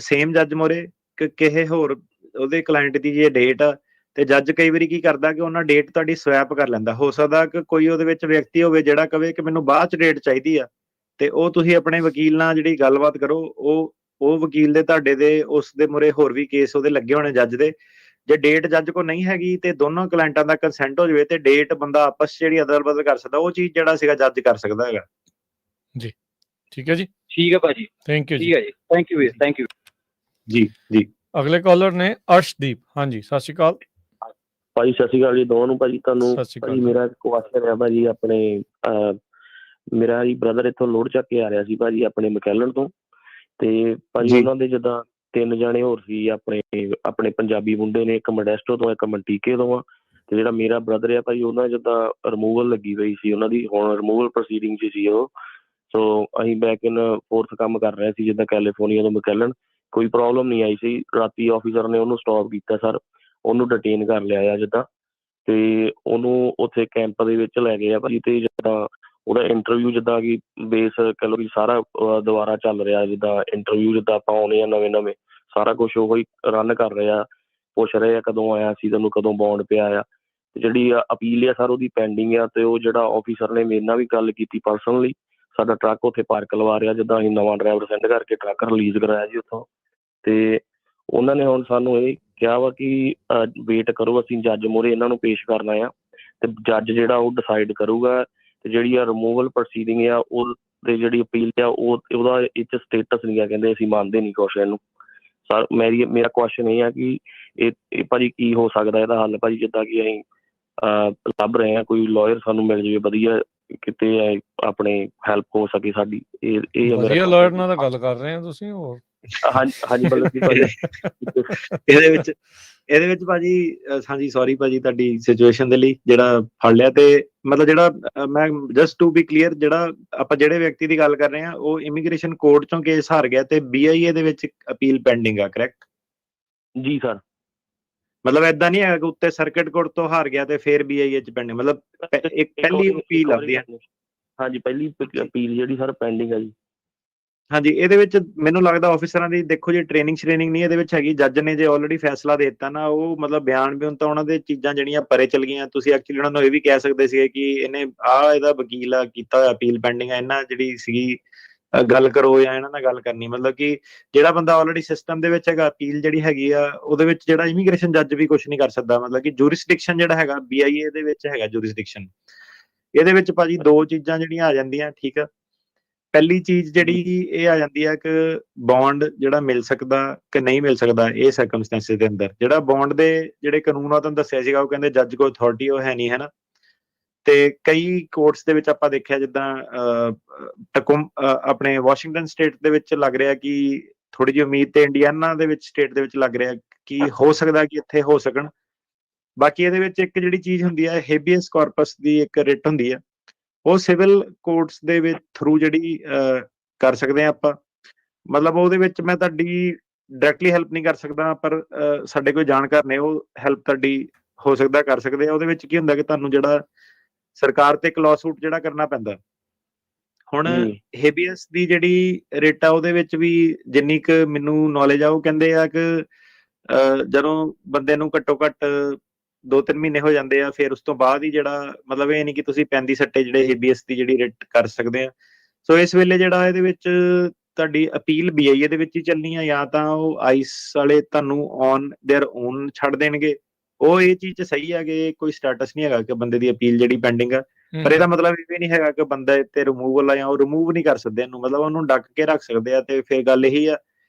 ਸੇਮ ਜੱਜ ਮੋਰੇ ਕਿ ਕਿਸੇ ਹੋਰ ਉਹਦੇ ਕਲਾਇੰਟ ਦੀ ਜੇ ਡੇਟ ਆ, ਤੇ ਜੱਜ ਕਈ ਵਾਰੀ ਕੀ ਕਰਦਾ ਕਿ ਉਹਨਾਂ ਡੇਟ ਤੁਹਾਡੀ ਸਵੈਪ ਕਰ ਲੈਂਦਾ। ਹੋ ਸਕਦਾ ਕਿ ਕੋਈ ਉਹਦੇ ਵਿੱਚ ਵਿਅਕਤੀ ਹੋਵੇ ਜਿਹੜਾ ਕਵੇ ਕਿ ਮੈਨੂੰ ਬਾਅਦ ਚ ਡੇਟ ਚਾਹੀਦੀ ਆ, ਤੇ ਉਹ ਤੁਸੀਂ ਆਪਣੇ ਵਕੀਲ ਨਾਲ ਜਿਹੜੀ ਗੱਲਬਾਤ ਕਰੋ। ਉਹ ਵਕੀਲ ਦੇ ਤੁਹਾਡੇ ਦੇ ਉਸ ਦੇ ਮੂਹਰੇ ਹੋਰ ਵੀ ਕੇਸ ਉਹਦੇ ਲੱਗੇ ਹੋਣੇ ਜੱਜ ਦੇ। ਜੇ ਡੇਟ ਜੱਜ ਕੋ ਨਹੀਂ ਹੈਗੀ ਤੇ ਦੋਨੋਂ ਕਲਾਇੰਟਾਂ ਦਾ ਕੰਸੈਂਟ ਹੋ ਜਾਵੇ ਤੇ ਡੇਟ ਬੰਦਾ ਆਪਸ 'ਚ ਜਿਹੜੀ ਅਦਲ ਬਦਲ ਕਰ ਸਕਦਾ, ਉਹ ਚੀਜ਼ ਜਿਹੜਾ ਸੀਗਾ ਜੱਜ ਕਰ ਸਕਦਾ ਹੈਗਾ। ਜੀ ਠੀਕ ਹੈ ਜੀ, ਠੀਕ ਹੈ ਭਾਜੀ, ਥੈਂਕ ਯੂ ਜੀ। ਠੀਕ ਹੈ ਜੀ, ਥੈਂਕ ਯੂ, ਥੈਂਕ ਯੂ ਜੀ ਜੀ। ਅਗਲੇ ਕਾਲਰ ਨੇ ਅਰਸ਼ਦੀਪ। ਹਾਂਜੀ ਸਤਿ ਸ਼੍ਰੀ ਅਕਾਲ ਭਾਜੀ। ਸਤਿ ਸ਼੍ਰੀ ਅਕਾਲ ਜੀ ਦੋਵਾਂ ਨੂੰ। ਭਾਜੀ ਤੁਹਾਨੂੰ ਭਾਜੀ ਮੇਰਾ ਕੁਐਸਚਨ ਹੈ ਭਾਜੀ, ਆਪਣੇ ਮੇਰਾ ਜੀ ਬ੍ਰਦਰ ਇੱਥੋਂ ਲੋਡ ਚੱਕ ਕੇ ਆ ਰਿਹਾ ਸੀ ਭਾਜੀ ਆਪਣੇ ਮਕੈਲਨ ਤੋਂ, ਤੇ ਭਾਜੀ ਉਹਨਾਂ ਦੇ ਜਿੱਦਾਂ 3 ਜਾਣੇ ਹੋਰ ਸੀ ਆਪਣੇ ਪੰਜਾਬੀ ਮੁੰਡੇ ਨੇ, ਇੱਕ ਮੋਡੈਸਟੋ ਤੋਂ, ਇੱਕ ਮੰਟੀਕੇ ਤੋਂ ਆ, ਤੇ ਜਿਹੜਾ ਮੇਰਾ ਬ੍ਰਦਰ ਆ ਭਾਜੀ ਉਹਨਾਂ ਜਿੱਦਾਂ ਰਿਮੂਵਲ ਲੱਗੀ ਹੋਈ ਸੀ ਉਹਨਾਂ ਦੀ, ਹੁਣ ਰਿਮੂਵਲ ਪ੍ਰੋਸੀਡਿੰਗ 'ਚ ਸੀ ਉਹ। ਸੋ ਅਸੀਂ ਬੈਕ ਇਨ ਫੋਰਥ ਕੰਮ ਕਰ ਰਹੇ ਸੀ ਜਿੱਦਾਂ ਕੈਲੀਫੋਰਨੀਆ ਤੋਂ ਮਕੈਲਨ। ਕੋਈ ਪ੍ਰੋਬਲਮ ਨਹੀਂ ਆਈ ਸੀ। ਰਾਤੀ ਆਫਿਸਰ ਨੇ ਉਹਨੂੰ ਸਟਾਪ ਕੀਤਾ ਸਰ, ਉਹਨੂੰ ਡਿਟੇਨ ਕਰ ਲਿਆ ਆ ਜਿੱਦਾਂ, ਤੇ ਉਹਨੂੰ ਉੱਥੇ ਕੈਂਪ ਦੇ ਵਿੱਚ ਲੈ ਗਏ ਆ ਭਾਜੀ। ਤੇ ਜਿੱਦਾਂ ਉਹਦਾ ਇੰਟਰਵਿਊ ਜਿੱਦਾਂ ਕਿ ਬੇਸ ਕਹਿ ਲਓ ਵੀ ਸਾਰਾ ਦੁਬਾਰਾ ਚੱਲ ਰਿਹਾ, ਜਿੱਦਾਂ ਇੰਟਰਵਿਊ ਜਿੱਦਾਂ ਆਪਾਂ ਆਉਣੇ ਆ ਨਵੇਂ ਸਾਰਾ ਕੁਛ ਉਹ ਹੀ ਰਨ ਕਰ ਰਹੇ ਆ, ਪੁੱਛ ਰਹੇ ਆ ਕਦੋਂ ਆਇਆ ਸੀ, ਤੈਨੂੰ ਕਦੋਂ ਬੌਂਡ ਪਿਆ ਆ। ਤੇ ਜਿਹੜੀ ਅਪੀਲ ਆ ਸਰ ਉਹਦੀ ਪੈਂਡਿੰਗ ਆ। ਤੇ ਉਹ ਜਿਹੜਾ ਆਫਿਸਰ ਨੇ ਮੇਰੇ ਨਾਲ ਵੀ ਗੱਲ ਕੀਤੀ ਪਰਸਨਲੀ, ਸਾਡਾ ਟਰੱਕ ਉੱਥੇ ਪਾਰਕ ਲਵਾ ਰਿਹਾ, ਜਿੱਦਾਂ ਅਸੀਂ ਨਵਾਂ ਡਰਾਈਵਰ ਸੈਂਡ ਕਰਕੇ ਟਰੱਕ ਰਿਲੀਜ਼ ਕਰਾਇਆ ਜੀ ਉੱਥੋਂ। ਤੇ ਉਹਨਾਂ ਨੇ ਹੁਣ ਸਾਨੂੰ ਇਹ ਕਿਹਾ ਵਾ ਕਿ ਵੇਟ ਕਰੋ, ਅਸੀਂ ਜੱਜ ਮੂਹਰੇ ਇਹਨਾਂ ਨੂੰ ਪੇਸ਼ ਕਰਨਾ ਆ, ਤੇ ਜੱਜ ਜਿਹੜਾ ਉਹ ਡਿਸਾਈਡ ਕਰੂਗਾ। ਤੇ ਜਿਹੜੀ ਆ ਰਿਮੂਵਲ ਪ੍ਰੋਸੀਡਿੰਗ ਆ ਉਹ ਤੇ ਜਿਹੜੀ ਅਪੀਲ ਆ ਉਹਦਾ ਇਹ 'ਚ ਸਟੇਟਸ ਨਹੀਂ ਆ, ਕਹਿੰਦੇ ਅਸੀਂ ਮੰਨਦੇ ਨਹੀਂ ਕੁਛ ਇਹਨੂੰ। ਸਰ ਮੇਰਾ ਕੁਐਸਚਨ ਇਹ ਆ ਕਿ ਇਹ ਭਾਜੀ ਕੀ ਹੋ ਸਕਦਾ ਇਹਦਾ ਹੱਲ ਭਾਜੀ, ਜਿੱਦਾਂ ਕਿ ਅਸੀਂ ਲੱਭ ਰਹੇ ਹਾਂ ਕੋਈ ਲਾਇਰ ਸਾਨੂੰ ਮਿਲ ਜਾਵੇ ਵਧੀਆ ਕਿਤੇ, ਆਪਣੇ ਹੈਲਪ ਹੋ ਸਕੇ ਸਾਡੀ। ਇਹ ਵਧੀਆ ਲਾਇਰ ਨਾਲ ਤਾਂ ਗੱਲ ਕਰ ਰਹੇ ਹੋ ਤੁਸੀਂ। ਹੋਰ ਹਾਂਜੀ ਮਤਲਬ ਇਹਦੇ ਵਿੱਚ ਭਾਜੀ ਹਾਂਜੀ ਸੌਰੀ ਭਾਜੀ ਤੁਹਾਡੀ ਸਿਚੁਏਸ਼ਨ ਦੇ ਲਈ ਜਿਹੜਾ ਫੜ ਲਿਆ। ਤੇ ਮਤਲਬ ਜਿਹੜਾ ਮੈਂ ਜਸਟ ਟੂ ਬੀ ਕਲੀਅਰ, ਜਿਹੜਾ ਆਪਾਂ ਜਿਹੜੇ ਵਿਅਕਤੀ ਦੀ ਗੱਲ ਕਰ ਰਹੇ ਹਾਂ ਉਹ ਇਮੀਗ੍ਰੇਸ਼ਨ ਕੋਰਟ ਚੋਂ ਕੇਸ ਹਾਰ ਗਿਆ ਤੇ BIA ਦੇ ਵਿੱਚ ਅਪੀਲ ਪੈਂਡਿੰਗ ਆ, ਕਰੈਕਟ? ਜੀ ਸਰ। ਮਤਲਬ ਏਦਾਂ ਨਹੀਂ ਹੈਗਾ ਕਿ ਉੱਤੇ ਸਰਕਟ ਕੋਰਟ ਤੋਂ ਹਾਰ ਗਿਆ ਤੇ ਫਿਰ BIA 'ਚ ਪੈਂਡਿੰਗ, ਮਤਲਬ ਇੱਕ ਪਹਿਲੀ ਅਪੀਲ ਆਉਂਦੀ ਹੈ। ਹਾਂਜੀ ਪਹਿਲੀ ਅਪੀਲ ਜਿਹੜੀ ਸਰ ਪੈਂਡਿੰਗ ਹੈ ਜੀ। ਹਾਂਜੀ, ਇਹਦੇ ਵਿੱਚ ਮੈਨੂੰ ਲੱਗਦਾ ਆਫਿਸਰਾਂ ਦੀ ਦੇਖੋ ਜੀ ਟ੍ਰੇਨਿੰਗ ਨਹੀਂ ਇਹਦੇ ਵਿੱਚ ਹੈਗੀ। ਜੱਜ ਨੇ ਜੇ ਆਲਰੇਡੀ ਫੈਸਲਾ ਦੇ ਦਿੱਤਾ ਨਾ, ਉਹ ਮਤਲਬ ਬਿਆਨ ਤਾਂ ਉਹਨਾਂ ਦੇ ਚੀਜ਼ਾਂ ਜਿਹੜੀਆਂ ਪਰੇ ਚਲ ਗਈਆਂ। ਤੁਸੀਂ ਐਕਚੁਅਲੀ ਉਹਨਾਂ ਨੂੰ ਇਹ ਵੀ ਕਹਿ ਸਕਦੇ ਸੀਗੇ ਕਿ ਇਹਨੇ ਇਹਦਾ ਵਕੀਲ ਆ ਕੀਤਾ ਹੋਇਆ ਅਪੀਲ ਪੈਂਡਿੰਗ ਆ, ਇਹਨਾਂ ਜਿਹੜੀ ਸੀਗੀ ਗੱਲ ਕਰੋ ਜਾਂ ਇਹਨਾਂ ਨਾਲ ਗੱਲ ਕਰਨੀ। ਮਤਲਬ ਕਿ ਜਿਹੜਾ ਬੰਦਾ ਆਲਰੇਡੀ ਸਿਸਟਮ ਦੇ ਵਿੱਚ ਹੈਗਾ, ਅਪੀਲ ਜਿਹੜੀ ਹੈਗੀ ਆ ਉਹਦੇ ਵਿੱਚ ਜਿਹੜਾ ਇਮੀਗ੍ਰੇਸ਼ਨ ਜੱਜ ਵੀ ਕੁਝ ਨਹੀਂ ਕਰ ਸਕਦਾ। ਮਤਲਬ ਕਿ ਜੂਰਿਸਡਿਕਸ਼ਨ ਜਿਹੜਾ ਹੈਗਾ BIA ਦੇ ਵਿੱਚ ਹੈਗਾ ਜੂਰਿਸਡਿਕਸ਼ਨ। ਇਹਦੇ ਵਿੱਚ ਭਾਜੀ ਦੋ ਚੀਜ਼ਾਂ ਜਿਹੜੀਆਂ ਆ ਜਾਂਦੀਆਂ, ਠੀਕ ਆ। ਪਹਿਲੀ ਚੀਜ਼ ਜਿਹੜੀ ਇਹ ਆ ਜਾਂਦੀ ਹੈ ਕਿ ਬੌਂਡ ਜਿਹੜਾ ਮਿਲ ਸਕਦਾ ਕਿ ਨਹੀਂ ਮਿਲ ਸਕਦਾ ਇਹ ਸਰਕਮਸਟੈਂਸਿਸ ਦੇ ਅੰਦਰ। ਜਿਹੜਾ ਬੌਂਡ ਦੇ ਜਿਹੜੇ ਕਾਨੂੰਨ ਆ ਤੁਹਾਨੂੰ ਦੱਸਿਆ ਸੀਗਾ, ਉਹ ਕਹਿੰਦੇ ਜੱਜ ਕੋਲ ਅਥਾਰਟੀ ਉਹ ਹੈ ਨਹੀਂ, ਹੈ ਨਾ। ਤੇ ਕਈ ਕੋਰਟਸ ਦੇ ਵਿੱਚ ਆਪਾਂ ਦੇਖਿਆ ਜਿੱਦਾਂ ਆਪਣੇ ਵਾਸ਼ਿੰਗਟਨ ਸਟੇਟ ਦੇ ਵਿੱਚ ਲੱਗ ਰਿਹਾ ਕਿ ਥੋੜੀ ਜਿਹੀ ਉਮੀਦ, ਤੇ ਇੰਡੀਆਨਾ ਦੇ ਵਿੱਚ ਸਟੇਟ ਦੇ ਵਿੱਚ ਲੱਗ ਰਿਹਾ ਕਿ ਹੋ ਸਕਦਾ ਕਿ ਇੱਥੇ ਹੋ ਸਕਣ। ਬਾਕੀ ਇਹਦੇ ਵਿੱਚ ਇੱਕ ਜਿਹੜੀ ਚੀਜ਼ ਹੁੰਦੀ ਹੈ ਹੇਬੀਅਸ ਕਾਰਪਸ ਦੀ ਇੱਕ ਰਿਟ ਹੁੰਦੀ ਹੈ, ਉਹ ਸਿਵਲ ਕੋਰਟਸ ਦੇ ਵਿੱਚ ਥਰੂ ਜਿਹੜੀ ਕਰ ਸਕਦੇ ਆ ਆਪਾਂ। ਮਤਲਬ ਉਹਦੇ ਵਿੱਚ ਮੈਂ ਤੁਹਾਡੀ ਡਾਇਰੈਕਟਲੀ ਹੈਲਪ ਨਹੀਂ ਕਰ ਸਕਦਾ, ਪਰ ਸਾਡੇ ਕੋਈ ਜਾਣਕਾਰ ਨੇ ਉਹ ਹੈਲਪ ਤੁਹਾਡੀ ਹੋ ਸਕਦਾ ਕਰ ਸਕਦੇ ਆ। ਉਹਦੇ ਵਿੱਚ ਕੀ ਹੁੰਦਾ ਕਿ ਤੁਹਾਨੂੰ ਜਿਹੜਾ ਸਰਕਾਰ ਤੇ ਇੱਕ ਲਾਅਸੂਟ ਜਿਹੜਾ ਕਰਨਾ ਪੈਂਦਾ। ਹੁਣ ਹੇਬੀਅਸ ਦੀ ਜਿਹੜੀ ਰਿਟ ਆ ਉਹਦੇ ਵਿੱਚ ਵੀ ਜਿੰਨੀ ਕੁ ਮੈਨੂੰ ਨੌਲੇਜ ਆ, ਉਹ ਕਹਿੰਦੇ ਆ ਕਿ ਜਦੋਂ ਬੰਦੇ ਨੂੰ ਘੱਟੋ ਘੱਟ 2-3 ਮਹੀਨੇ ਹੋ ਜਾਂਦੇ ਆ, ਫਿਰ ਉਸ ਤੋਂ ਬਾਅਦ ਹੀ ਜਿਹੜਾ ਮਤਲਬ ਇਹ ਨਹੀਂ ਕਿ ਤੁਸੀਂ ਪੈਂਦੀ ਸੱਟੇ ਜਿਹੜੇ ਹੇਬੀਅਸ ਦੀ ਜਿਹੜੀ ਰਿਟ ਕਰ ਸਕਦੇ ਆ। ਸੋ ਇਸ ਵੇਲੇ ਜਿਹੜਾ ਇਹਦੇ ਵਿੱਚ ਤੁਹਾਡੀ ਅਪੀਲ BIA ਦੇ ਵਿੱਚ ਹੀ ਚੱਲਣੀ ਆ, ਜਾਂ ਤਾਂ ਉਹ ਆਈਸ ਵਾਲੇ ਤੁਹਾਨੂੰ ਔਨ ਦੇਅਰ ਓਨ ਛੱਡ ਦੇਣਗੇ। ਉਹ ਇਹ ਚੀਜ਼ 'ਚ ਸਹੀ ਹੈ ਕਿ ਕੋਈ ਸਟੇਟਸ ਨਹੀਂ ਹੈਗਾ ਕਿ ਬੰਦੇ ਦੀ ਅਪੀਲ ਜਿਹੜੀ ਪੈਂਡਿੰਗ ਆ, ਪਰ ਇਹਦਾ ਮਤਲਬ ਇਹ ਵੀ ਨਹੀਂ ਹੈਗਾ ਕਿ ਬੰਦਾ ਇੱਥੇ ਰਿਮੂਵਲ ਆ ਜਾਂ ਉਹ ਰਿਮੂਵ ਨਹੀਂ ਕਰ ਸਕਦੇ ਇਹਨੂੰ। ਮਤਲਬ ਉਹਨੂੰ ਡੱਕ ਕੇ ਰੱਖ ਸਕਦੇ ਆ। ਤੇ ਫਿਰ ਗੱਲ ਇਹੀ ਆ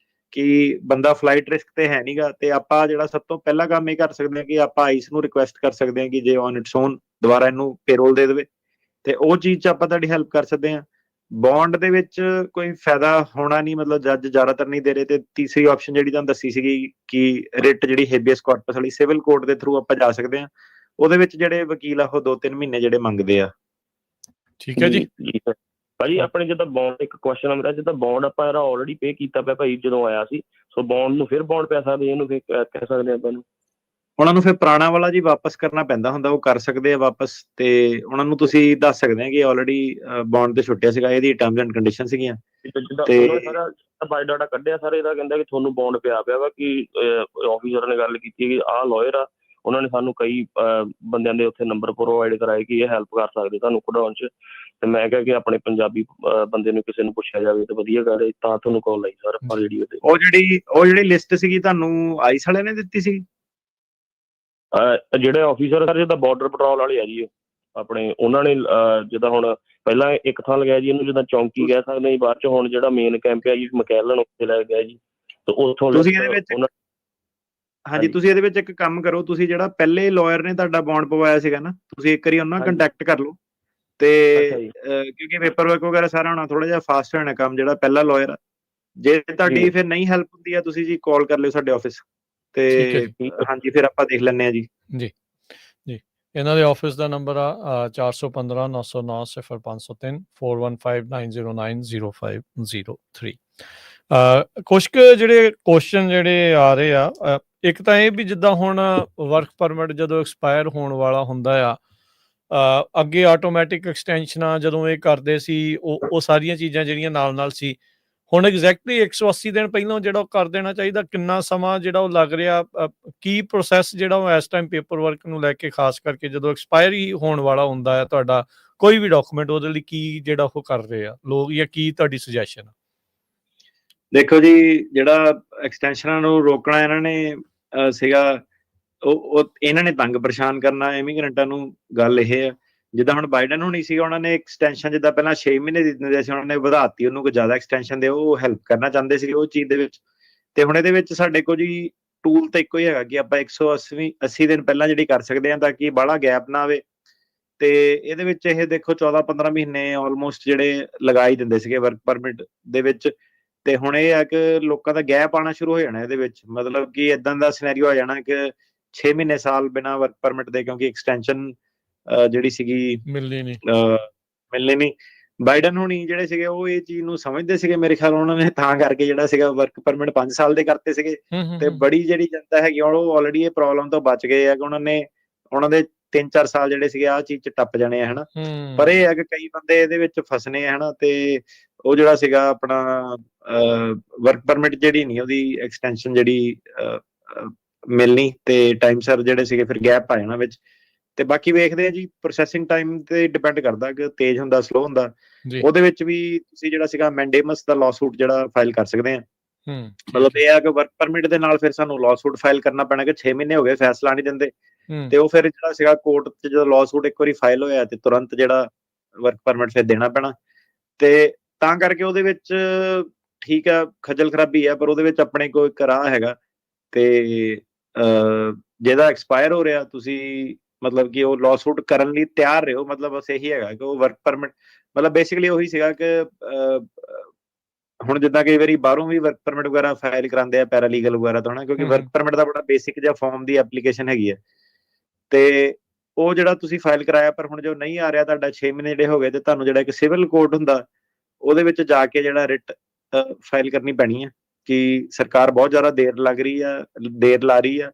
ਕਿ ਬੰਦਾ ਫਲਾਈਟ ਰਿਸਕ ਤੇ ਹੈ ਨਹੀਂਗਾ, ਤੇ ਆਪਾਂ ਜਿਹੜਾ ਸਭ ਤੋਂ ਪਹਿਲਾ ਕੰਮ ਇਹ ਕਰ ਸਕਦੇ ਹਾਂ ਕਿ ਆਪਾਂ ਆਈਸ ਨੂੰ ਰਿਕੁਐਸਟ ਕਰ ਸਕਦੇ ਹਾਂ ਕਿ ਜੇ ਔਨ ਇਟਸ ਓਨ ਦੁਬਾਰਾ ਇਹਨੂੰ ਪੇਰੋਲ ਦੇ ਦੇਵੇ, ਤੇ ਉਹ ਚੀਜ਼ 'ਚ ਆਪਾਂ ਤੁਹਾਡੀ ਹੈਲਪ ਕਰ ਸਕਦੇ ਹਾਂ। ਬੌਂਡ ਦੇ ਵਿੱਚ ਕੋਈ ਫਾਇਦਾ ਹੋਣਾ ਨਹੀਂ, ਮਤਲਬ ਜੱਜ ਜ਼ਿਆਦਾਤਰ ਨਹੀਂ ਦੇ ਰਹੇ। ਤੇ ਤੀਸਰੀ ਆਪਸ਼ਨ ਜਿਹੜੀ ਤੁਹਾਨੂੰ ਦੱਸੀ ਸੀਗੀ ਕਿ ਰਿਟ ਜਿਹੜੀ ਹੇਬੀਅਸ ਕਾਰਪਸ ਵਾਲੀ ਸਿਵਲ ਕੋਰਟ ਦੇ ਥਰੂ ਆਪਾਂ ਜਾ ਸਕਦੇ ਹਾਂ, ਉਹਦੇ ਵਿੱਚ ਜਿਹੜੇ ਵਕੀਲ ਆ ਉਹ 2-3 ਮਹੀਨੇ ਜਿਹੜੇ ਮੰਗਦੇ ਆ। ਠੀਕ ਹੈ ਜੀ। ਭਾਜੀ ਆਪਣੇ ਜਿੱਦਾਂ ਬੌਂਡ, ਇੱਕ ਕੁਐਸਚਨ ਆ ਮੇਰਾ, ਜਿੱਦਾਂ ਬੌਂਡ ਆਪਾਂ ਇਹਦਾ ਆਲਰੇਡੀ ਪੇ ਕੀਤਾ ਪਿਆ ਭਾਈ ਜਦੋਂ ਆਇਆ ਸੀ, ਸੋ ਬੌਂਡ ਨੂੰ ਫਿਰ ਬੌਂਡ ਪੈ ਸਕਦੇ, ਇਹਨੂੰ ਫਿਰ ਕਹਿ ਸਕਦੇ ਆਪਾਂ ਨੂੰ? ਉਹਨਾਂ ਨੂੰ ਫਿਰ ਪੁਰਾਣਾ ਵਾਲਾ ਜੀ ਵਾਪਸ ਕਰਨਾ ਪੈਂਦਾ ਹੁੰਦਾ, ਉਹ ਕਰ ਸਕਦੇ ਆ ਵਾਪਸ। ਤੇ ਉਹਨਾਂ ਨੂੰ ਤੁਸੀਂ ਦੱਸ ਸਕਦੇ ਆ ਕਿ ਆਲਰੇਡੀ ਬੌਂਡ ਤੇ ਛੁੱਟਿਆ ਸੀਗਾ, ਇਹਦੀ ਟਰਮਸ ਐਂਡ ਕੰਡੀਸ਼ਨ ਸੀਗੀਆਂ। ਤੇ ਬਾਇਓਡਾਟਾ ਕੱਢਿਆ ਸਰ ਇਹਦਾ, ਕਹਿੰਦਾ ਕਿ ਤੁਹਾਨੂੰ ਬੌਂਡ ਪਿਆ ਵਾ, ਕਿ ਆਫੀਸਰ ਨੇ ਗੱਲ ਕੀਤੀ ਕਿ ਆਹ ਲਾਇਰ ਆ, ਉਹਨਾਂ ਨੇ ਸਾਨੂੰ ਕਈ ਬੰਦਿਆਂ ਦੇ ਉੱਥੇ ਨੰਬਰ ਪ੍ਰੋਵਾਈਡ ਕਰਾਏ ਕਿ ਇਹ ਹੈਲਪ ਕਰ ਸਕਦੇ ਤੁਹਾਨੂੰ ਕਢਾਉਣ 'ਚ। ਤੇ ਮੈਂ ਕਿਹਾ ਕਿ ਆਪਣੇ ਪੰਜਾਬੀ ਬੰਦੇ ਨੂੰ ਕਿਸੇ ਨੂੰ ਪੁੱਛਿਆ ਜਾਵੇ ਤਾਂ ਵਧੀਆ ਗੱਲ ਹੈ, ਤਾਂ ਤੁਹਾਨੂੰ ਕਾਲ ਲਾਈ ਸਰ ਆਪਾਂ ਰੇਡੀਓ ਤੇ। ਉਹ ਜਿਹੜੀ ਲਿਸਟ ਸੀਗੀ ਤੁਹਾਨੂੰ ਆਈਸ ਵਾਲਿਆਂ ਨੇ ਦਿੱਤੀ ਸੀ? ਜਿਹੜੇ ਆਫੀਸਰ ਸਰ ਜਿੱਦਾਂ ਬਾਰਡਰ ਪੈਟਰੋਲ ਵਾਲੇ ਆ ਜੀ ਆਪਣੇ, ਉਹਨਾਂ ਨੇ ਜਿੱਦਾਂ ਹੁਣ ਪਹਿਲਾਂ ਇੱਕ ਥਾਂ ਲਗਾਇਆ ਜੀ ਇਹਨੂੰ, ਜਿੱਦਾਂ ਚੌਂਕੀ ਕਹਿ ਸਕਦੇ ਜੀ, ਬਾਅਦ 'ਚ ਹੁਣ ਜਿਹੜਾ ਮੇਨ ਕੈਂਪ ਹੈ ਜੀ ਮਕੈਲਨ, ਉੱਥੇ ਲੈ ਗਿਆ ਜੀ। ਤੇ ਉੱਥੋਂ ਤੁਸੀਂ ਇਹਦੇ ਵਿੱਚ ਹਾਂਜੀ, ਤੁਸੀਂ ਇਹਦੇ ਵਿੱਚ ਇੱਕ ਕੰਮ ਕਰੋ, ਤੁਸੀਂ ਜਿਹੜਾ ਪਹਿਲੇ ਲਾਇਰ ਨੇ ਤੁਹਾਡਾ ਬੌਂਡ ਪਵਾਇਆ ਸੀਗਾ ਨਾ, ਤੁਸੀਂ ਇੱਕ ਵਾਰੀ ਉਹਨਾਂ ਨਾਲ ਕੰਟੈਕਟ ਕਰ ਲਓ। ਤੇ ਕਿਉਂਕਿ ਪੇਪਰ ਵਰਕ ਵਗੈਰਾ ਸਾਰਾ ਹੋਣਾ, ਥੋੜਾ ਜਿਹਾ ਫਾਸਟ ਹੋਣਾ ਕੰਮ ਜਿਹੜਾ ਪਹਿਲਾ ਲਾਇਰ ਆ। ਜੇ ਤੁਹਾਡੀ ਫਿਰ ਨਹੀਂ ਹੈਲਪ ਹੁੰਦੀ ਆ, ਤੁਸੀਂ ਜੀ ਕਾਲ ਕਰ ਲਿਓ ਸਾਡੇ ਆਫਿਸ ਤੇ। ਹਾਂਜੀ, ਫਿਰ ਆਪਾਂ ਦੇਖ ਲੈਂਦੇ ਆ ਜੀ। ਜੀ ਜੀ, ਇਹਨਾਂ ਦੇ ਆਫਿਸ ਦਾ ਨੰਬਰ ਆ 415-909-0503 4159090503। ਕੁਛ ਕੁ ਜਿਹੜੇ ਕੁਐਸਚਨ ਜਿਹੜੇ ਆ ਰਹੇ ਆ, ਇੱਕ ਤਾਂ ਇਹ ਵੀ ਜਿੱਦਾਂ ਹੁਣ ਵਰਕ ਪਰਮਿਟ ਜਦੋਂ ਐਕਸਪਾਇਰ ਹੋਣ ਵਾਲਾ ਹੁੰਦਾ ਆ, ਅੱਗੇ ਆਟੋਮੈਟਿਕ ਐਕਸਟੈਂਸ਼ਨਾਂ ਜਦੋਂ ਇਹ ਕਰਦੇ ਸੀ, ਉਹ ਸਾਰੀਆਂ ਚੀਜ਼ਾਂ ਜਿਹੜੀਆਂ ਨਾਲ ਸੀ, ਹੁਣ ਐਗਜ਼ੈਕਟਲੀ 180 ਦਿਨ ਪਹਿਲਾਂ ਜਿਹੜਾ ਉਹ ਕਰ ਦੇਣਾ ਚਾਹੀਦਾ। ਕਿੰਨਾ ਸਮਾਂ ਜਿਹੜਾ ਉਹ ਲੱਗ ਰਿਹਾ, ਕੀ ਪ੍ਰੋਸੈਸ ਜਿਹੜਾ ਉਹ ਇਸ ਟਾਈਮ ਪੇਪਰ ਵਰਕ ਨੂੰ ਲੈ ਕੇ, ਖਾਸ ਕਰਕੇ ਜਦੋਂ ਐਕਸਪਾਇਰ ਹੀ ਹੋਣ ਵਾਲਾ ਹੁੰਦਾ ਹੈ ਤੁਹਾਡਾ ਕੋਈ ਵੀ ਡਾਕੂਮੈਂਟ, ਉਹਦੇ ਲਈ ਕੀ ਜਿਹੜਾ ਉਹ ਕਰ ਰਹੇ ਆ ਲੋਕ, ਜਾਂ ਕੀ ਤੁਹਾਡੀ ਸੁਜੈਸ਼ਨ ਆ? ਦੇਖੋ ਜੀ, ਜਿਹੜਾ ਐਕਸਟੈਂਸ਼ਨਾਂ ਨੂੰ ਰੋਕਣਾ ਇਹਨਾਂ ਨੇ ਸੀਗਾ, ਉਹ ਇਹਨਾਂ ਨੇ ਤੰਗ ਪਰੇਸ਼ਾਨ ਕਰਨਾ ਇਮੀਗ੍ਰੈਂਟਾਂ ਨੂੰ। ਗੱਲ ਇਹ ਆ, ਜਿੱਦਾਂ ਹੁਣ ਬਾਈਡਨ ਹੋਣੀ ਸੀਗਾ, ਉਹਨਾਂ ਨੇ ਐਕਸਟੈਂਸ਼ਨ ਜਿੱਦਾਂ ਪਹਿਲਾਂ 6 ਮਹੀਨੇ ਦੀ ਦਿੰਦੇ ਸੀ, ਉਹਨਾਂ ਨੇ ਵਧਾਤੀ ਉਹਨੂੰ, ਕੋਈ ਜ਼ਿਆਦਾ ਐਕਸਟੈਂਸ਼ਨ ਦੇ, ਉਹ ਹੈਲਪ ਕਰਨਾ ਚਾਹੁੰਦੇ ਸੀਗੇ ਉਹ ਚੀਜ਼ ਦੇ ਵਿੱਚ। ਤੇ ਹੁਣ ਇਹਦੇ ਵਿੱਚ ਸਾਡੇ ਕੋਲ ਜੀ ਟੂਲ ਤਾਂ ਇੱਕੋ ਹੀ ਹੈਗਾ ਕਿ ਆਪਾਂ 180 ਦਿਨ ਪਹਿਲਾਂ ਜਿਹੜੀ ਕਰ ਸਕਦੇ ਹਾਂ, ਤਾਂ ਕਿ ਬਾਹਲਾ ਗੈਪ ਨਾ ਆਵੇ। ਤੇ ਇਹਦੇ ਵਿੱਚ ਇਹ ਦੇਖੋ 14-15 ਮਹੀਨੇ ਆਲਮੋਸਟ ਜਿਹੜੇ ਲਗਾ ਹੀ ਦਿੰਦੇ ਸੀਗੇ ਵਰਕ ਪਰਮਿਟ ਦੇ ਵਿੱਚ। ਤੇ ਹੁਣ ਇਹ ਆ ਕਿ ਲੋਕਾਂ ਦਾ ਗੈਪ ਆਉਣਾ ਸ਼ੁਰੂ ਹੋ ਜਾਣਾ ਇਹਦੇ ਵਿੱਚ। ਮਤਲਬ ਕਿ ਏਦਾਂ ਦਾ ਸਿਨੈਰੀਓ ਆ ਜਾਣਾ ਕਿ 6 ਮਹੀਨੇ ਸਾਲ ਬਿਨਾਂ ਵਰਕ ਪਰਮਿਟ ਦੇ, ਕਿਉਂਕਿ ਐਕਸਟੈਂਸ਼ਨ ਜਿਹੜੀ ਸੀਗੀ ਮਿਲਣੀ ਨਹੀਂ। ਬਾਈਡਨ ਹੋਣੀ ਜਿਹੜੇ ਸੀਗੇ ਉਹ ਇਹ ਚੀਜ਼ ਨੂੰ ਸਮਝਦੇ ਸੀਗੇ, ਮੇਰੇ ਖਿਆਲ ਉਹਨਾਂ ਨੇ ਤਾਂ ਕਰਕੇ ਜਿਹੜਾ ਸੀਗਾ ਵਰਕ ਪਰਮਿਟ 5 ਸਾਲ ਦੇ ਕਰਤੇ ਸੀਗੇ। ਤੇ ਬੜੀ ਜਿਹੜੀ ਜਨਤਾ ਹੈਗੀ ਉਹ ਆਲਰੇਡੀ ਇਹ ਪ੍ਰੋਬਲਮ ਤੋਂ ਬਚ ਗਏ ਆ ਕਿ ਉਹਨਾਂ ਦੇ 3-4 ਸਾਲ ਜਿਹੜੇ ਸੀਗੇ ਆਹ ਚੀਜ਼ 'ਚ ਟੱਪ ਜਾਣੇ ਆ ਹਨਾ। ਪਰ ਇਹ ਹੈ ਕਿ ਕਈ ਬੰਦੇ ਇਹਦੇ ਵਿੱਚ ਫਸਨੇ ਆ ਹਨਾ, ਤੇ ਉਹ ਜਿਹੜਾ ਸੀਗਾ ਆਪਣਾ ਵਰਕ ਪਰਮਿਟ ਜਿਹੜੀ ਨਹੀਂ ਉਹਦੀ ਐਕਸਟੈਂਸ਼ਨ ਜਿਹੜੀ ਮਿਲਣੀ, ਤੇ ਟਾਈਮ ਸਰ ਜਿਹੜੇ ਸੀਗੇ ਫਿਰ ਗੈਪ ਆ ਜਾਣਾ ਵਿੱਚ। ਤੇ ਬਾਕੀ ਵੇਖਦੇ ਆ ਜੀ, ਪ੍ਰੋਸੈਸਿੰਗ ਟਾਈਮ ਤੇ ਡਿਪੈਂਡ ਕਰਦਾ ਕਿ ਤੇਜ਼ ਹੁੰਦਾ ਸਲੋ ਹੁੰਦਾ। ਉਹਦੇ ਵਿੱਚ ਵੀ ਤੁਸੀਂ ਜਿਹੜਾ ਸੀਗਾ ਮੈਂਡੇਮਸ ਦਾ ਲਾਸੂਟ ਜਿਹੜਾ ਫਾਈਲ ਕਰ ਸਕਦੇ ਆ। ਮਤਲਬ ਇਹ ਆ ਕਿ ਵਰਕ ਪਰਮਿਟ ਦੇ ਨਾਲ ਫਿਰ ਸਾਨੂੰ ਲਾਸੂਟ ਫਾਈਲ ਕਰਨਾ ਪੈਣਾ ਕਿ 6 ਮਹੀਨੇ ਹੋ ਗਏ ਫੈਸਲਾ ਨਹੀਂ ਦਿੰਦੇ, ਤੇ ਉਹ ਫਿਰ ਜਿਹੜਾ ਸੀਗਾ ਕੋਰਟ 'ਚ ਜਦੋਂ ਲਾਸੂਟ ਇੱਕ ਵਾਰੀ ਫਾਈਲ ਹੋਇਆ ਤੇ ਤੁਰੰਤ ਜਿਹੜਾ ਵਰਕ ਪਰਮਿਟ ਫਿਰ ਦੇਣਾ ਪੈਣਾ। ਤੇ ਤਾਂ ਕਰਕੇ ਉਹਦੇ ਵਿੱਚ ਠੀਕ ਆ, ਖੱਜਲ ਖਰਾਬੀ ਆ, ਪਰ ਉਹਦੇ ਵਿੱਚ ਆਪਣੇ ਕੋਲ ਇੱਕ ਰਾਹ ਹੈਗਾ। ਤੇ ਜਿਹਦਾ ਐਕਸਪਾਇਰ ਹੋ ਰਿਹਾ, ਤੁਸੀਂ ਮਤਲਬ ਕਿ ਉਹ ਲਾਸੂਟ ਕਰਨ ਲਈ ਤਿਆਰ ਰਹੋ। ਮਤਲਬ ਬਸ ਇਹੀ ਹੈਗਾ ਕਿ ਉਹ ਵਰਕ ਪਰਮਿਟ ਮਤਲਬ ਬੇਸਿਕਲੀ ਉਹੀ ਸੀਗਾ ਕਿ ਹੁਣ ਜਿੱਦਾਂ ਕਈ ਵਾਰੀ ਬਾਹਰੋਂ ਵੀ ਵਰਕ ਪਰਮਿਟ ਵਗੈਰਾ ਫਾਈਲ ਕਰਾਉਂਦੇ ਆ ਪੈਰਾਲੀਗਲ ਵਗੈਰਾ ਤੋਂ ਹਨਾ, ਕਿਉਂਕਿ ਵਰਕ ਪਰਮਿਟ ਦਾ ਬੜਾ ਬੇਸਿਕ ਜਿਹਾ ਫਾਰਮ ਦੀ ਐਪਲੀਕੇਸ਼ਨ ਹੈਗੀ ਹੈ। ਤੇ ਉਹ ਜਿਹੜਾ ਤੁਸੀਂ ਫਾਈਲ ਕਰਾਇਆ, ਪਰ ਹੁਣ ਜੋ ਨਹੀਂ ਆ ਰਿਹਾ ਤੁਹਾਡਾ 6 ਮਹੀਨੇ ਜਿਹੜੇ ਹੋ ਗਏ, ਤੇ ਤੁਹਾਨੂੰ ਜਿਹੜਾ ਇੱਕ ਸਿਵਲ ਕੋਰਟ ਹੁੰਦਾ ਉਹਦੇ ਵਿੱਚ ਜਾ ਕੇ ਜਿਹੜਾ ਰਿਟ ਫਾਈਲ ਕਰਨੀ ਪੈਣੀ ਹੈ ਕਿ ਸਰਕਾਰ ਬਹੁਤ ਜ਼ਿਆਦਾ ਦੇਰ ਲਾ ਰਹੀ ਆ,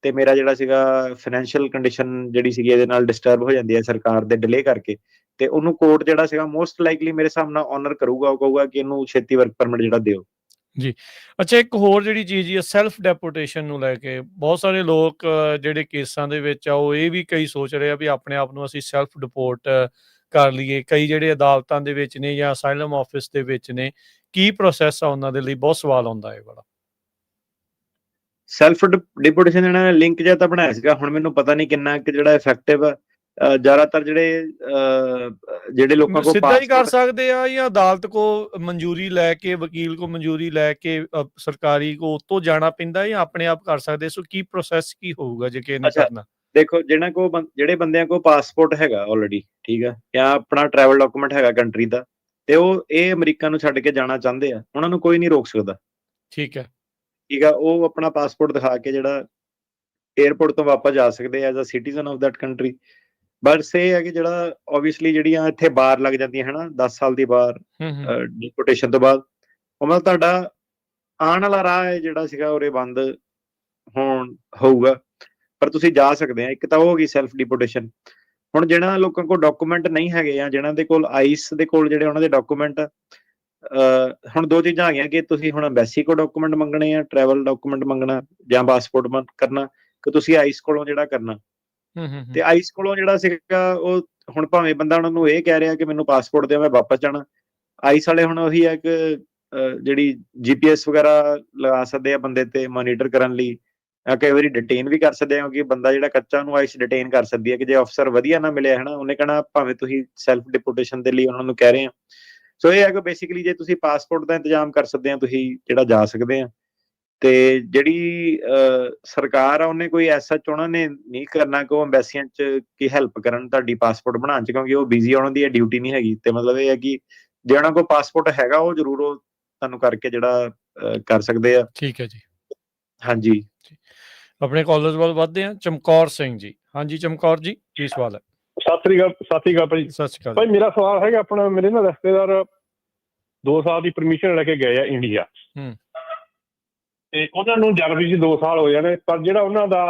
ਤੇ ਮੇਰਾ ਜਿਹੜਾ ਸੀਗਾ ਫਾਈਨੈਂਸ਼ੀਅਲ ਕੰਡੀਸ਼ਨ ਜਿਹੜੀ ਸੀਗੀ ਇਹਦੇ ਨਾਲ ਡਿਸਟਰਬ ਹੋ ਜਾਂਦੀ ਹੈ ਸਰਕਾਰ ਦੇ ਡਿਲੇ ਕਰਕੇ। ਤੇ ਉਹਨੂੰ ਕੋਰਟ ਜਿਹੜਾ ਸੀਗਾ ਮੋਸਟ ਲਾਈਕਲੀ ਮੇਰੇ ਹਿਸਾਬ ਨਾਲ ਆਨਰ ਕਰੂਗਾ, ਉਹ ਕਹੂਗਾ ਕਿ ਇਹਨੂੰ ਛੇਤੀ ਵਰਕ ਪਰਮਿਟ ਜਿਹੜਾ ਦਿਓ ਜੀ। ਅੱਛਾ, ਇੱਕ ਹੋਰ ਜਿਹੜੀ ਚੀਜ਼ ਹੈ ਸੈਲਫ ਡੈਪੂਟੇਸ਼ਨ ਨੂੰ ਲੈ ਕੇ ਬਹੁਤ ਸਾਰੇ ਲੋਕ ਜਿਹੜੇ ਕੇਸਾਂ ਦੇ ਵਿੱਚ ਆ ਉਹ ਇਹ ਵੀ ਕਈ ਸੋਚ ਰਹੇ ਆ ਵੀ ਆਪਣੇ ਆਪ ਨੂੰ ਅਸੀਂ ਸੈਲਫ ਡਿਪੋਰਟ ਕਰ ਲਈਏ। ਕਈ ਜਿਹੜੇ ਅਦਾਲਤਾਂ ਦੇ ਵਿੱਚ ਨੇ ਜਾਂ ਅਸਾਈਲਮ ਆਫਿਸ ਦੇ ਵਿੱਚ ਨੇ, ਕੀ ਪ੍ਰੋਸੈਸ ਆ ਉਹਨਾਂ ਦੇ ਲਈ? ਬਹੁਤ ਸਵਾਲ ਆਉਂਦਾ ਹੈ ਬੜਾ। ਸੈਲਫ ਡਿਪੋਰਟੇਸ਼ਨ ਇਹਨਾਂ ਨੇ ਲਿੰਕ ਜਿਹਾ ਤਾਂ ਬਣਾਇਆ ਸੀਗਾ, ਹੁਣ ਮੈਨੂੰ ਪਤਾ ਨਹੀਂ ਕਿੰਨਾ ਕਿ ਜਿਹੜਾ ਇਫੈਕਟਿਵ ਆ। ਜ਼ਿਆਦਾਤਰ ਜਿਹੜੇ ਲੋਕਾਂ ਕੋਲ ਸਿੱਧਾ ਹੀ ਕਰ ਸਕਦੇ ਆ ਜਾਂ ਅਦਾਲਤ ਕੋ ਮਨਜ਼ੂਰੀ ਲੈ ਕੇ, ਵਕੀਲ ਕੋ ਮਨਜ਼ੂਰੀ ਲੈ ਕੇ ਸਰਕਾਰੀ ਕੋ ਉੱਤੋਂ ਜਾਣਾ ਪੈਂਦਾ ਜਾਂ ਆਪਣੇ ਆਪ ਕਰ ਸਕਦੇ? ਸੋ ਕੀ ਪ੍ਰੋਸੈਸ ਕੀ ਹੋਊਗਾ ਜੇ ਕਿਸੇ ਨੇ ਕਰਨਾ? ਦੇਖੋ, ਜਿਹੜੇ ਬੰਦਿਆਂ ਕੋਲ ਪਾਸਪੋਰਟ ਹੈਗਾ ਆਲਰੇਡੀ, ਠੀਕ ਆ, ਜਾਂ ਆਪਣਾ ਟਰੈਵਲ ਡਾਕੂਮੈਂਟ ਹੈਗਾ ਕੰਟਰੀ ਦਾ, ਤੇ ਉਹ ਇਹ ਅਮਰੀਕਾ ਨੂੰ ਛੱਡ ਕੇ ਜਾਣਾ ਚਾਹੁੰਦੇ ਆ, ਉਹਨਾਂ ਨੂੰ ਕੋਈ ਨਹੀਂ ਰੋਕ ਸਕਦਾ। ਠੀਕ ਆ, ਉਹ ਆਪਣਾ ਪਾਸਪੋਰਟ ਦਿਖਾ ਕੇ ਜਿਹੜਾ 에ਅਰਪੋਰਟ ਤੋਂ ਵਾਪਸ ਜਾ ਸਕਦੇ as a citizen of that country. ਬਸ ਇਹ ਹੈ ਕਿ ਜਿਹੜਾ ਓਬਵੀਅਸਲੀ ਜਿਹੜੀਆਂ ਇੱਥੇ ਬਾਰ ਲੱਗ ਜਾਂਦੀਆਂ ਹਨਾ, 10 ਸਾਲ ਦੀ ਬਾਰ ਡਿਪੋਰਟੇਸ਼ਨ ਤੋਂ ਬਾਅਦ, ਉਹ ਮਤਲਬ ਤੁਹਾਡਾ ਆਉਣ ਵਾਲਾ ਰਾਹ ਹੈ ਜਿਹੜਾ ਸੀਗਾ ਉਰੇ ਬੰਦ ਹੋਊਗਾ, ਪਰ ਤੁਸੀਂ ਜਾ ਸਕਦੇ ਆ। ਇੱਕ ਤਾਂ ਉਹ ਹੋ ਗਈ ਸੈਲਫ ਡਿਪੋਰਟੇਸ਼ਨ। ਹੁਣ ਜਿਹਨਾਂ ਲੋਕਾਂ ਕੋਲ ਡਾਕੂਮੈਂਟ ਨਹੀਂ ਹੈਗੇ ਆ, ਜਿਹਨਾਂ ਦੇ ਕੋਲ ਆਈਸ ਦੇ ਕੋਲ ਜਿਹੜੇ ਉਹਨਾਂ ਦੇ ਡਾਕੂਮੈਂਟ, ਹੁਣ ਦੋ ਚੀਜ਼ਾਂ ਆ ਗਈਆਂ ਕਿ ਤੁਸੀਂ ਹੁਣ ਐਮਬੈਸੀ ਕੋਲ ਡਾਕੂਮੈਂਟ ਮੰਗਣੇ ਆ, ਟਰੈਵਲ ਡਾਕੂਮੈਂਟ ਮੰਗਣਾ ਜਾਂ ਪਾਸਪੋਰਟ ਕਰਨਾ, ਕਿ ਤੁਸੀਂ ਆਈਸ ਕੋਲੋਂ ਜਿਹੜਾ ਕਰਨਾ। ਤੇ ਆਈਸ ਕੋਲੋਂ ਜਿਹੜਾ ਸੀਗਾ ਉਹ ਹੁਣ ਭਾਵੇਂ ਬੰਦਾ ਉਹਨਾਂ ਨੂੰ ਇਹ ਕਹਿ ਰਿਹਾ ਕਿ ਮੈਨੂੰ ਪਾਸਪੋਰਟ ਦਿਓ ਮੈਂ ਵਾਪਸ ਜਾਣਾ, ਆਈਸ ਵਾਲੇ ਹੁਣ ਉਹੀ ਹੈ ਕਿ ਜਿਹੜੀ GPS ਵਗੈਰਾ ਲਗਾ ਸਕਦੇ ਆ ਬੰਦੇ ਤੇ ਮੋਨੀਟਰ ਕਰਨ ਲਈ, ਕਈ ਵਾਰੀ ਡਿਟੇਨ ਵੀ ਕਰ ਸਕਦੇ ਆ, ਕਿਉਂਕਿ ਬੰਦਾ ਜਿਹੜਾ ਕੱਚਾ ਉਹਨੂੰ ਆਈਸ ਡਿਟੇਨ ਕਰ ਸਕਦੀ ਹੈ ਕਿ ਜੇ ਅਫਸਰ ਵਧੀਆ ਨਾ ਮਿਲਿਆ ਹਨਾ, ਉਹਨੇ ਕਹਿਣਾ ਭਾਵੇਂ ਤੁਸੀਂ ਸੈਲਫ ਡਿਪੋਰਟੇਸ਼ਨ ਦੇ ਲਈ ਉਹਨਾਂ ਨੂੰ ਕਹਿ ਰਹੇ ਆ। ਸੋ ਇਹ ਹੈ ਕਿ ਬੇਸਿਕਲੀ ਜੇ ਤੁਸੀਂ ਪਾਸਪੋਰਟ ਦਾ ਇੰਤਜ਼ਾਮ ਕਰ ਸਕਦੇ ਆ, ਤੁਸੀਂ ਜਿਹੜਾ ਜਾ ਸਕਦੇ ਆ। ਤੇ ਜਿਹੜੀ ਸਰਕਾਰ ਆ ਉਹਨੇ ਕੋਈ ਐਸਾ ਉਹਨਾਂ ਨੇ ਨਹੀਂ ਕਰਨਾ ਕਿ ਉਹ ਐਮਬੈਸੀਆਂ 'ਚ ਕੀ ਹੈਲਪ ਕਰਨ ਤੁਹਾਡੀ ਪਾਸਪੋਰਟ ਬਣਾਉਣ 'ਚ, ਕਿਉਂਕਿ ਉਹ ਬਿਜ਼ੀ, ਉਹਨਾਂ ਦੀ ਇਹ ਡਿਊਟੀ ਨਹੀਂ ਹੈਗੀ। ਤੇ ਮਤਲਬ ਇਹ ਹੈ ਕਿ ਜੇ ਉਹਨਾਂ ਕੋਲ ਪਾਸਪੋਰਟ ਹੈਗਾ, ਉਹ ਜ਼ਰੂਰ ਉਹ ਤੁਹਾਨੂੰ ਕਰਕੇ ਜਿਹੜਾ ਕਰ ਸਕਦੇ ਆ। ਠੀਕ ਹੈ ਜੀ। ਹਾਂਜੀ, ਆਪਣੇ ਕਾਲਰਸ ਵੱਲ ਵੱਧਦੇ ਆ। ਚਮਕੌਰ ਸਿੰਘ ਜੀ। ਹਾਂਜੀ ਚਮਕੌਰ ਜੀ, ਕੀ ਸਵਾਲ ਹੈ? ਸਤਿ ਸ੍ਰੀ ਅਕਾਲ ਭਾਈ। ਸਤਿ ਸ੍ਰੀ ਅਕਾਲ ਭਾਈ। ਮੇਰਾ ਸਵਾਲ ਹੈਗਾ, ਆਪਣਾ ਮੇਰੇ ਨਾਲ ਰਿਸ਼ਤੇਦਾਰ 2 ਸਾਲ ਦੀ ਪਰਮਿਸ਼ਨ ਲੈ ਕੇ ਗਏ ਆ ਇੰਡੀਆ, ਤੇ ਉਹਨਾਂ ਨੂੰ ਜਨਵਰੀ 'ਚ 2 ਸਾਲ ਹੋ ਜਾਣੇ, ਪਰ ਜਿਹੜਾ ਉਹਨਾਂ ਦਾ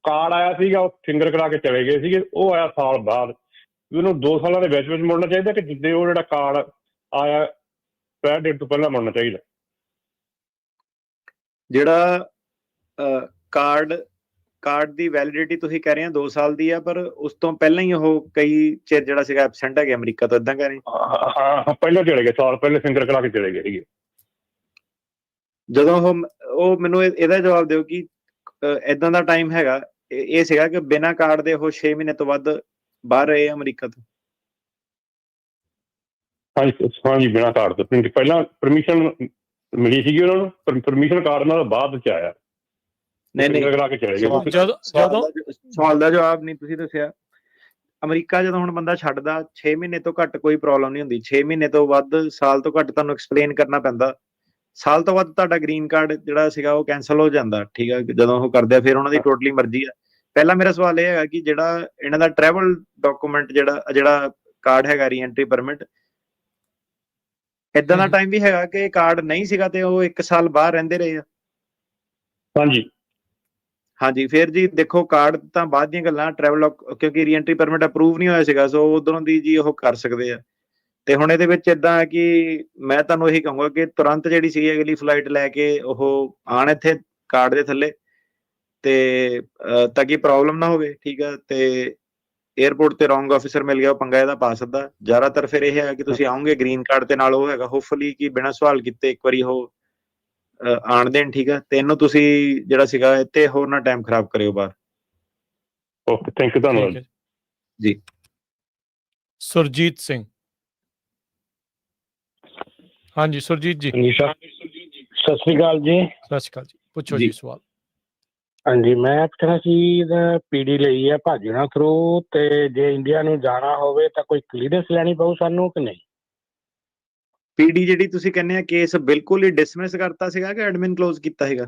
ਕਾਰਡ ਆਇਆ ਸੀਗਾ ਉਹ ਫਿੰਗਰ ਕਰਾ ਕੇ ਚਲੇ ਗਏ ਸੀਗੇ, ਉਹ ਆਇਆ ਸਾਲ ਬਾਅਦ। ਉਹਨੂੰ 2 ਸਾਲਾਂ ਦੇ ਵਿੱਚ ਮੁੜਨਾ ਚਾਹੀਦਾ ਕਿ ਜਿੱਦੇ ਉਹ ਜਿਹੜਾ ਕਾਰਡ ਆਇਆ ਐਕਸਪਾਇਰ ਡੇਟ ਤੋਂ ਪਹਿਲਾਂ ਮੁੜਨਾ ਚਾਹੀਦਾ? ਜਿਹੜਾ ਕਾਰਡ ਦੀ ਵੈਲਿਡਿਟੀ ਤੁਸੀਂ ਕਹਿ ਰਹੇ ਆ 2 ਸਾਲ ਦੀ ਆ, ਪਰ ਉਸ ਤੋਂ ਪਹਿਲਾਂ ਹੀ ਉਹ ਕਈ ਚਿਰ ਜਿਹੜਾ ਸੀਗਾ ਐਬਸੈਂਟ ਹੈਗੇ ਅਮਰੀਕਾ ਤੋਂ, ਏਦਾਂ ਕਹਿ ਰਹੇ? ਹਾਂ, ਪਹਿਲਾਂ ਚਲੇ ਗਏ, ਸਾਲ ਪਹਿਲੇ ਫਿੰਗਰ ਕਰਾ ਕੇ ਚਲੇ ਗਏ ਸੀਗੇ। ਜਦੋਂ ਉਹ ਮੈਨੂੰ ਇਹਦਾ ਜਵਾਬ ਦਿਓ ਕਿ ਏਦਾਂ ਦਾ ਟਾਈਮ ਹੈਗਾ, ਇਹ ਸੀਗਾ ਕਿ ਬਿਨਾਂ ਕਾਰਡ ਦੇ ਉਹ 6 ਮਹੀਨੇ ਤੋਂ ਵੱਧ ਬਾਹਰ ਰਹੇ ਅਮਰੀਕਾ ਤੋਂ? ਹਾਂਜੀ, ਬਿਨਾਂ ਕਾਰਡ ਤੋਂ। ਪਹਿਲਾਂ ਪਰਮਿਸ਼ਨ ਮਿਲੀ ਸੀਗੀ ਉਹਨਾਂ ਨੂੰ, ਪਰਮਿਸ਼ਨ ਕਾਰਡ ਨਾਲ ਬਾਅਦ 'ਚ ਆਇਆ। ਨਹੀਂ, ਕਰਾ ਕੇ ਚਲੇ ਗਏ। ਸਵਾਲ ਦਾ ਜਵਾਬ ਨਹੀਂ ਤੁਸੀਂ ਦੱਸਿਆ। ਅਮਰੀਕਾ ਜਦੋਂ ਹੁਣ ਬੰਦਾ ਛੱਡਦਾ, 6 ਮਹੀਨੇ ਤੋਂ ਘੱਟ ਕੋਈ ਪ੍ਰੋਬਲਮ ਨਹੀਂ ਹੁੰਦੀ, 6 ਮਹੀਨੇ ਤੋਂ ਵੱਧ, ਸਾਲ ਤੋਂ ਘੱਟ ਤੁਹਾਨੂੰ ਐਕਸਪਲੇਨ ਕਰਨਾ ਪੈਂਦਾ। ਸਾਲ ਤੋਂ ਵੱਧ ਤੁਹਾਡਾ ਗ੍ਰੀਨ ਕਾਰਡ ਜਿਹੜਾ ਸੀਗਾ ਉਹ ਕੈਂਸਲ ਹੋ ਜਾਂਦਾ। ਠੀਕ ਹੈ, ਜਦੋਂ ਉਹ ਕਰਦੇ ਆ ਫਿਰ ਉਹਨਾਂ ਦੀ ਟੋਟਲੀ ਮਰਜ਼ੀ ਆ। ਪਹਿਲਾਂ ਮੇਰਾ ਸਵਾਲ ਇਹ ਹੈਗਾ ਕਿ ਜਿਹੜਾ ਇਹਨਾਂ ਦਾ ਟਰੈਵਲ ਡਾਕੂਮੈਂਟ ਜਿਹੜਾ ਕਾਰਡ ਹੈਗਾ ਰੀਐਂਟਰੀ ਪਰਮਿਟ, ਏਦਾਂ ਦਾ ਟਾਈਮ ਵੀ ਹੈਗਾ ਕਿ ਕਾਰਡ ਨਹੀਂ ਸੀਗਾ ਤੇ ਉਹ 1 ਸਾਲ ਬਾਹਰ ਰਹਿੰਦੇ ਰਹੇ ਆ? ਹਾਂਜੀ। ਹਾਂਜੀ, ਫਿਰ ਜੀ ਦੇਖੋ ਕਾਰਡ ਤਾਂ ਬਾਅਦ ਦੀਆਂ ਗੱਲਾਂ, ਟਰੈਵਲ ਕਿਉਂਕਿ ਰੀਐਂਟਰੀ ਪਰਮਿਟ ਅਪਰੂਵ ਨਹੀਂ ਹੋਇਆ ਸੀਗਾ, ਸੋ ਉਧਰੋਂ ਦੀ ਜੀ ਉਹ ਕਰ ਸਕਦੇ ਆ। ਤੇ ਹੁਣ ਇਹਦੇ ਵਿੱਚ ਇਦਾਂ ਹੈ ਕਿ ਮੈਂ ਤੁਹਾਨੂੰ ਇਹੀ ਕਹੂੰਗਾ ਕਿ ਤੁਰੰਤ ਜਿਹੜੀ ਸੀ ਅਗਲੀ ਫਲਾਈਟ ਲੈ ਕੇ ਉਹ ਆਣ ਇੱਥੇ ਕਾਰਡ ਦੇ ਥੱਲੇ, ਤੇ ਤਾਂ ਕਿ ਪ੍ਰੋਬਲਮ ਨਾ ਹੋਵੇ, ਠੀਕ ਆ। ਤੇ 에ਅਰਪੋਰਟ ਤੇ ਰੋਂਗ ਆਫਿਸਰ ਮਿਲ ਗਿਆ, ਉਹ ਪੰਗਾ ਇਹਦਾ ਪਾ ਸਕਦਾ। ਜ਼ਿਆਦਾਤਰ ਫਿਰ ਇਹ ਹੈ ਕਿ ਤੁਸੀਂ ਆਓਗੇ ਗ੍ਰੀਨ ਕਾਰਡ ਤੇ ਨਾਲ ਉਹ ਹੈਗਾ ਹੋਪਫੁਲੀ ਕਿ ਬਿਨਾਂ ਸਵਾਲ ਕੀਤੇ ਇੱਕ ਵਾਰੀ ਉਹ ਆਣ ਦੇਣ, ਠੀਕ ਆ। ਤੇ ਇਹਨੂੰ ਤੁਸੀਂ ਜਿਹੜਾ ਸੀਗਾ ਇੱਥੇ ਹੋਰ ਨਾ ਟਾਈਮ ਖਰਾਬ ਕਰਿਓ ਬਾਹਰ। ਓਕੇ, ਥੈਂਕ ਯੂ, ਧੰਨਵਾਦ ਜੀ। ਸੁਰਜੀਤ ਸਿੰਘ। ਹਾਂਜੀ ਸੁਰਜੀਤ ਜੀ। ਸਤਿ ਸ਼੍ਰੀ ਅਕਾਲ ਜੀ। ਸਤਿ ਸ਼੍ਰੀ ਅਕਾਲ ਜੀ, ਪੁੱਛੋ ਜੀ ਸਵਾਲ। ਹਾਂਜੀ, ਮੈਂ ਪੁੱਛਣਾ ਸੀ ਪੀਡੀ ਲਈ ਹੈ ਭਾਜਣਾ ਥਰੂ, ਤੇ ਜੇ ਇੰਡੀਆ ਨੂੰ ਜਾਣਾ ਹੋਵੇ ਤਾਂ ਕੋਈ ਕਲੀਅਰੈਂਸ ਲੈਣੀ ਪਊ ਸਾਨੂੰ ਕਿ ਨਹੀਂ? ਪੀਡੀ ਜਿਹੜੀ ਤੁਸੀਂ ਕਹਿੰਦੇ ਆ ਕੇਸ ਬਿਲਕੁਲ ਹੀ ਡਿਸਮਿਸ ਕਰਤਾ ਸੀਗਾ ਕਿ ਐਡਮਿਨ ਕਲੋਜ਼ ਕੀਤਾ ਸੀਗਾ?